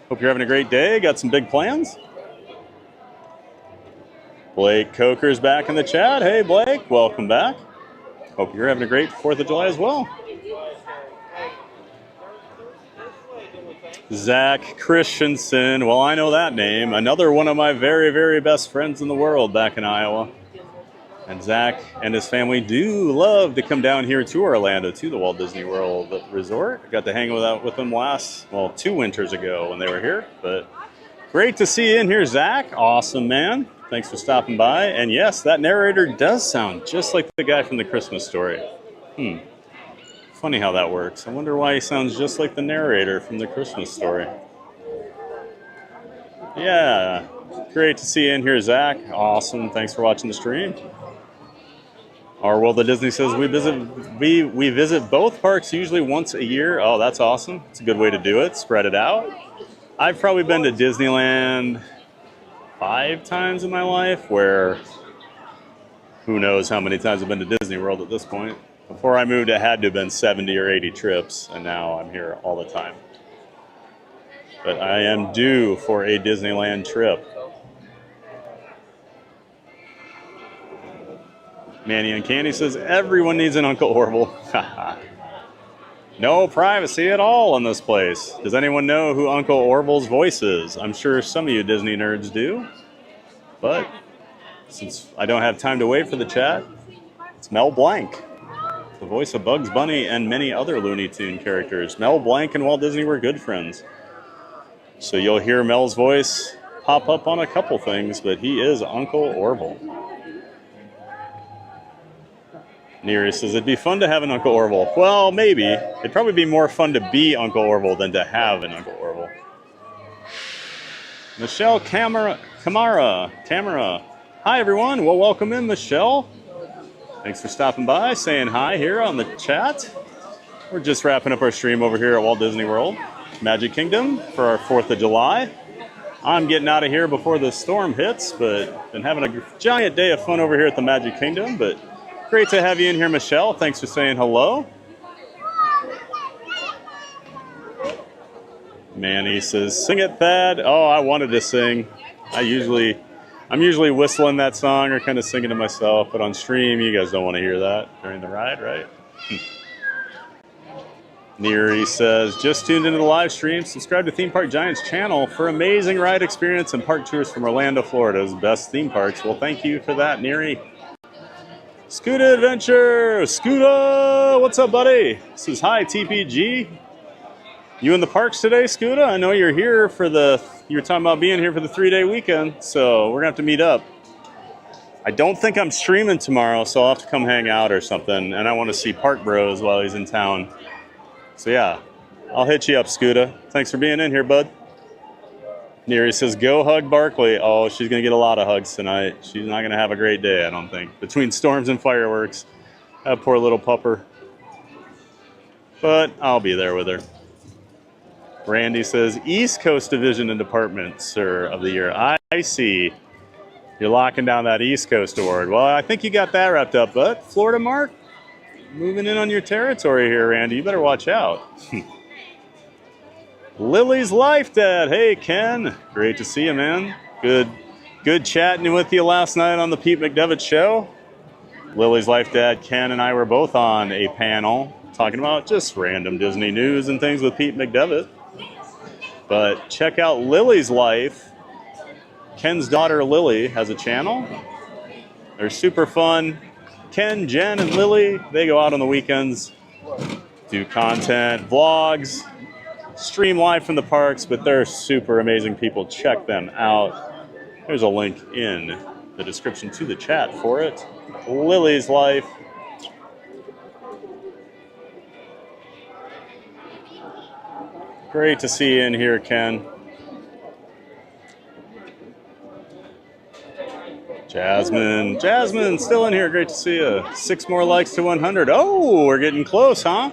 Hope you're having a great day. Got some big plans? Blake Coker's back in the chat. Hey, Blake, welcome back. Hope you're having a great 4th of July as well. Zach Christensen. Well, I know that name. Another one of my very, very best friends in the world back in Iowa. And Zach and his family do love to come down here to Orlando, to the Walt Disney World Resort. I got to hang out with them 2 winters ago when they were here. But great to see you in here, Zach. Awesome, man. Thanks for stopping by. And yes, that narrator does sound just like the guy from The Christmas Story. Funny how that works. I wonder why he sounds just like the narrator from The Christmas Story. Yeah, great to see you in here, Zach. Awesome. Thanks for watching the stream. Our World of Disney says we visit both parks usually once a year. Oh, that's awesome. It's a good way to do it. Spread it out. I've probably been to Disneyland 5 times in my life, where who knows how many times I've been to Disney World at this point. Before I moved, it had to have been 70 or 80 trips, and now I'm here all the time. But I am due for a Disneyland trip. Manny Uncanny says, everyone needs an Uncle Orville. No privacy at all in this place. Does anyone know who Uncle Orville's voice is? I'm sure some of you Disney nerds do. But since I don't have time to wait for the chat, it's Mel Blanc, the voice of Bugs Bunny and many other Looney Tune characters. Mel Blanc and Walt Disney were good friends. So you'll hear Mel's voice pop up on a couple things, but he is Uncle Orville. Neri says, it'd be fun to have an Uncle Orville. Well, maybe. It'd probably be more fun to be Uncle Orville than to have an Uncle Orville. Michelle Camara. Hi, everyone. Well, welcome in, Michelle. Thanks for stopping by, saying hi here on the chat. We're just wrapping up our stream over here at Walt Disney World, Magic Kingdom, for our 4th of July. I'm getting out of here before the storm hits, but been having a giant day of fun over here at the Magic Kingdom. But great to have you in here, Michelle. Thanks for saying hello. Manny says, sing it, Thad. Oh, I wanted to sing. I'm usually whistling that song or kind of singing to myself, but on stream, you guys don't want to hear that during the ride, right? Neri says, just tuned into the live stream. Subscribe to Theme Park Giant's channel for amazing ride experience and park tours from Orlando, Florida's best theme parks. Well, thank you for that, Neri. Scooter Adventure! Scooter! What's up, buddy? This is hi, TPG. You in the parks today, Scooter? I know you're here for you were talking about being here for the 3-day weekend, so we're going to have to meet up. I don't think I'm streaming tomorrow, so I'll have to come hang out or something, and I want to see Park Bros while he's in town. So yeah, I'll hit you up, Scooter. Thanks for being in here, bud. Neri says, go hug Barkley. Oh, she's going to get a lot of hugs tonight. She's not going to have a great day, I don't think. Between storms and fireworks. That poor little pupper. But I'll be there with her. Randy says, East Coast Division and Department, sir, of the year. I see. You're locking down that East Coast award. Well, I think you got that wrapped up, but Florida Mark, moving in on your territory here, Randy. You better watch out. Lily's Life, Dad. Hey, Ken. Great to see you, man. Good chatting with you last night on the Pete McDevitt show. Lily's Life, Dad, Ken, and I were both on a panel talking about just random Disney news and things with Pete McDevitt. But check out Lily's Life. Ken's daughter Lily has a channel. They're super fun. Ken, Jen, and Lily, they go out on the weekends, do content, vlogs, stream live from the parks, but they're super amazing people. Check them out. There's a link in the description to the chat for it. Lily's Life. Great to see you in here, Ken. Jasmine, still in here. Great to see you. 6 more likes to 100. Oh, we're getting close, huh?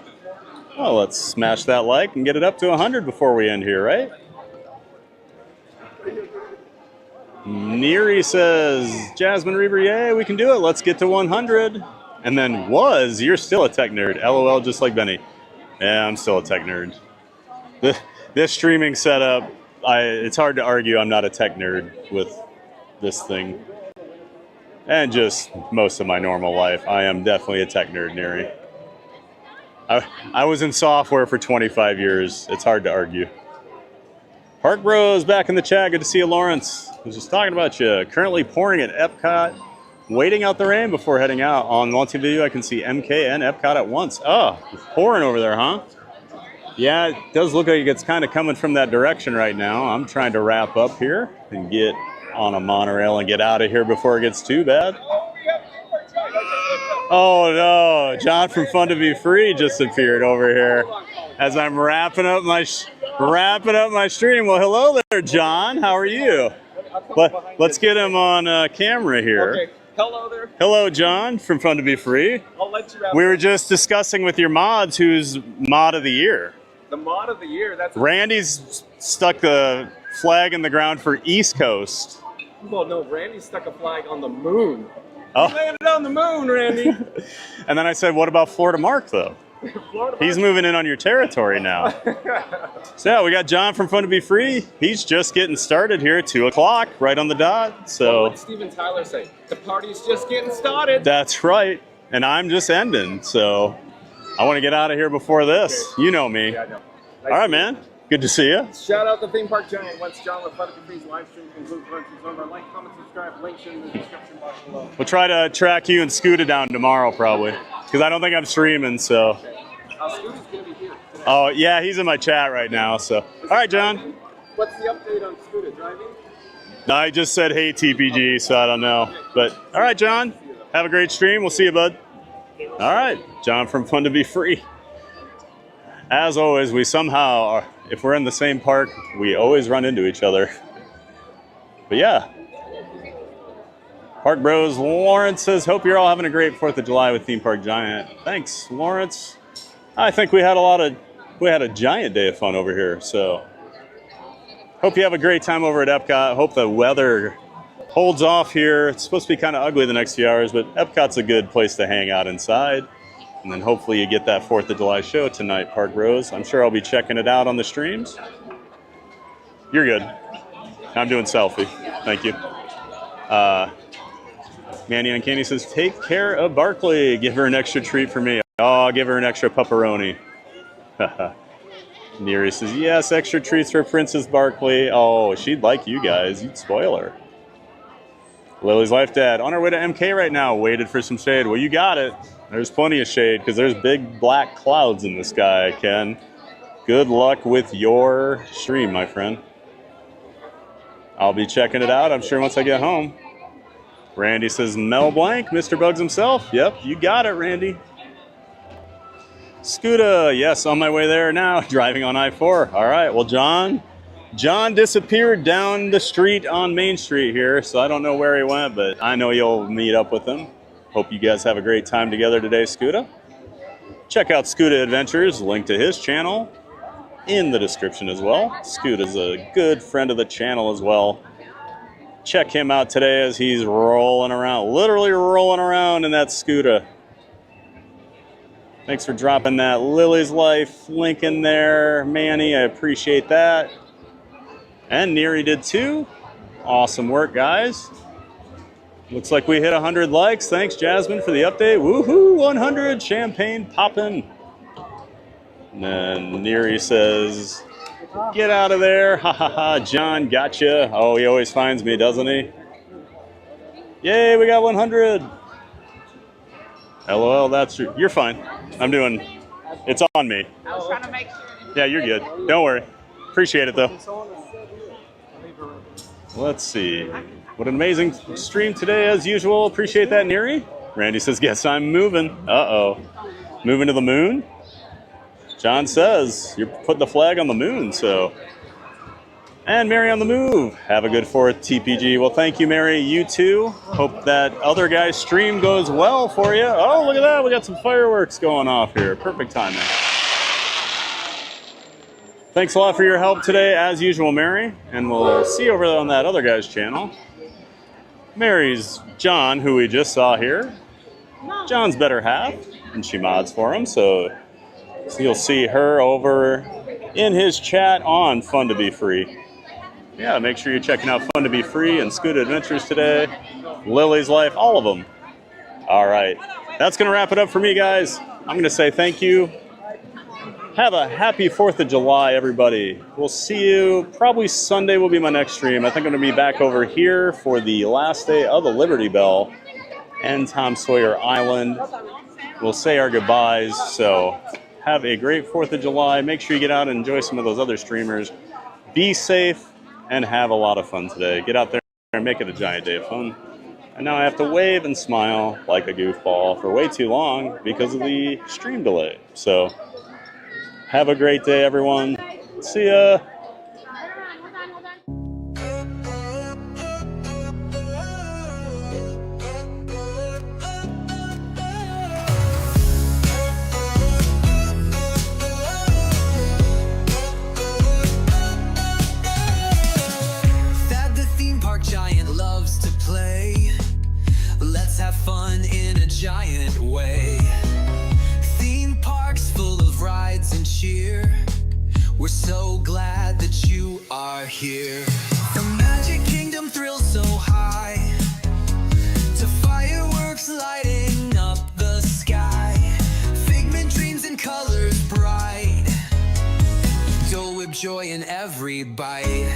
Well, let's smash that like and get it up to 100 before we end here, right? Neri says, Jasmine Reaver, yay, we can do it. Let's get to 100. And then you're still a tech nerd. LOL, just like Benny. Yeah, I'm still a tech nerd. This streaming setup, it's hard to argue I'm not a tech nerd with this thing. And just most of my normal life, I am definitely a tech nerd, Neri. I was in software for 25 years. It's hard to argue. Park Bros back in the chat. Good to see you, Lawrence. I was just talking about you. Currently pouring at Epcot. Waiting out the rain before heading out. On multi-video, I can see MK and Epcot at once. Oh, it's pouring over there, huh? Yeah, it does look like it's kind of coming from that direction right now. I'm trying to wrap up here and get on a monorail and get out of here before it gets too bad. Oh no, John from Fun to Be Free just appeared over here as I'm wrapping up my stream. Well, hello there, John. How are you? Let's get him on camera here. Okay. Hello there. Hello, John from Fun to Be Free. I'll let you wrap We were just discussing with your mods who's mod of the year. The mod of the year. That's Randy's stuck the flag in the ground for East Coast. Well, no, Randy stuck a flag on the moon. Oh. He landed on the moon, Randy. And then I said, what about Florida Mark, though? He's moving in on your territory now. So yeah, we got John from Fun to Be Free. He's just getting started here at 2 o'clock, right on the dot. So what did Steven Tyler say? The party's just getting started. That's right. And I'm just ending. So I want to get out of here before this. Okay. You know me. Yeah, I know. All right, man. Good to see you. Shout out to Theme Park Giant. Once John with Fun to Be Free's live stream concludes, remember, like, comment, subscribe, links in the description box below. We'll try to track you and Scooter down tomorrow, probably. Because I don't think I'm streaming, so. Okay. Scooter's going to be here today. Oh, yeah, he's in my chat right now, so. All right, John. What's the update on Scooter? Driving? No, I just said, hey, TPG, so I don't know. But, all right, John. Have a great stream. We'll see you, bud. All right. John from Fun to Be Free. As always, we somehow are, if we're in the same park, we always run into each other. But yeah. Park Bros, Lawrence says, hope you're all having a great 4th of July with Theme Park Giant. Thanks, Lawrence. I think we had a giant day of fun over here, so hope you have a great time over at Epcot. Hope the weather holds off here. It's supposed to be kind of ugly the next few hours, but Epcot's a good place to hang out inside. And then hopefully you get that 4th of July show tonight, Park Bros. I'm sure I'll be checking it out on the streams. You're good. I'm doing selfie. Thank you. Manny Uncanny says, take care of Barkley. Give her an extra treat for me. Oh, I'll give her an extra pepperoni. Neri says, yes, extra treats for Princess Barkley. Oh, she'd like you guys. You'd spoil her. Lily's Life Dad, on our way to MK right now. Waited for some shade. Well, you got it. There's plenty of shade because there's big black clouds in the sky, Ken. Good luck with your stream, my friend. I'll be checking it out, I'm sure, once I get home. Randy says, Mel Blanc, Mr. Bugs himself. Yep, you got it, Randy. Scooter, yes, on my way there now, driving on I-4. All right, well, John disappeared down the street on Main Street here, so I don't know where he went, but I know you'll meet up with him. Hope you guys have a great time together today, Scooter. Check out Scooter Adventures, link to his channel in the description as well. Scooter's a good friend of the channel as well. Check him out today as he's rolling around, literally rolling around in that Scooter. Thanks for dropping that Lily's Life link in there, Manny. I appreciate that. And Neri did too. Awesome work, guys. Looks like we hit 100 likes. Thanks, Jasmine, for the update. Woohoo, 100, champagne popping. And then Neri says, get out of there. Ha ha ha. John, gotcha. Oh, he always finds me, doesn't he? Yay, we got 100. LOL, that's true. You're fine. It's on me. I was trying to make sure. Yeah, you're good. Don't worry. Appreciate it, though. Let's see. What an amazing stream today, as usual. Appreciate that, Neri. Randy says, guess I'm moving. Uh-oh. Moving to the moon? John says, you're putting the flag on the moon, so. And Mary on the move. Have a good 4th, TPG. Well, thank you, Mary. You too. Hope that other guy's stream goes well for you. Oh, look at that. We got some fireworks going off here. Perfect timing. Thanks a lot for your help today, as usual, Mary. And we'll see you over on that other guy's channel. Mary's John, who we just saw here. John's better half, and she mods for him, so you'll see her over in his chat on Fun to Be Free. Yeah, make sure you're checking out Fun to Be Free and Scoot Adventures today. Lily's Life, all of them. All right, that's going to wrap it up for me, guys. I'm going to say thank you. Have a happy 4th of July, everybody. We'll see you. Probably Sunday will be my next stream. I think I'm going to be back over here for the last day of the Liberty Bell and Tom Sawyer Island. We'll say our goodbyes. So have a great 4th of July. Make sure you get out and enjoy some of those other streamers. Be safe and have a lot of fun today. Get out there and make it a giant day of fun. And now I have to wave and smile like a goofball for way too long because of the stream delay. So have a great day, everyone. See ya. That the theme park giant loves to play. Let's have fun in a giant way. Theme parks full of rides and cheer. We're so glad that you are here. The Magic Kingdom thrills so high, to fireworks lighting up the sky. Figment dreams and colors bright, Dole Whip joy in every bite.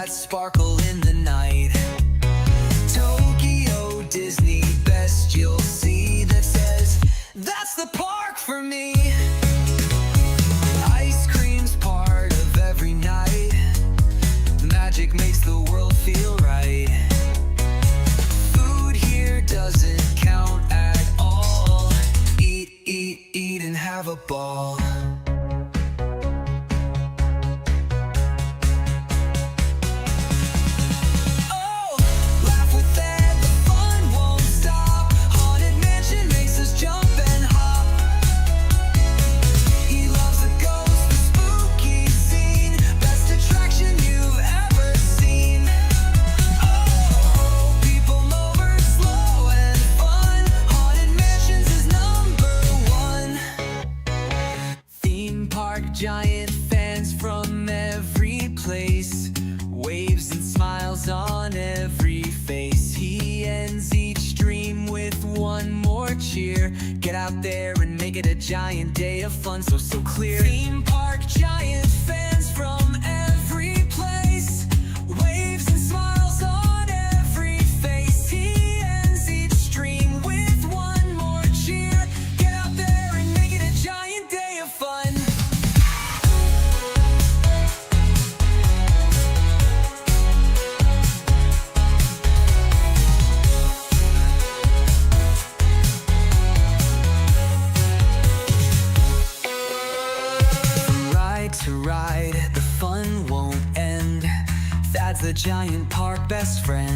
Sparkle in the night. Tokyo Disney, best you'll see that says that's the park for me. Ice cream's part of every night. Magic makes the world feel right. Food here doesn't count at all. Eat, eat, eat and have a ball. Giant fans from every place, waves and smiles on every face. He ends each dream with one more cheer. Get out there and make it a giant day of fun, so clear. Theme park giant fans from every place, waves and smiles on every face. He ends each dream with one more cheer. Get out there and make it a giant day of fun. To ride, the fun won't end. That's the giant park best friend.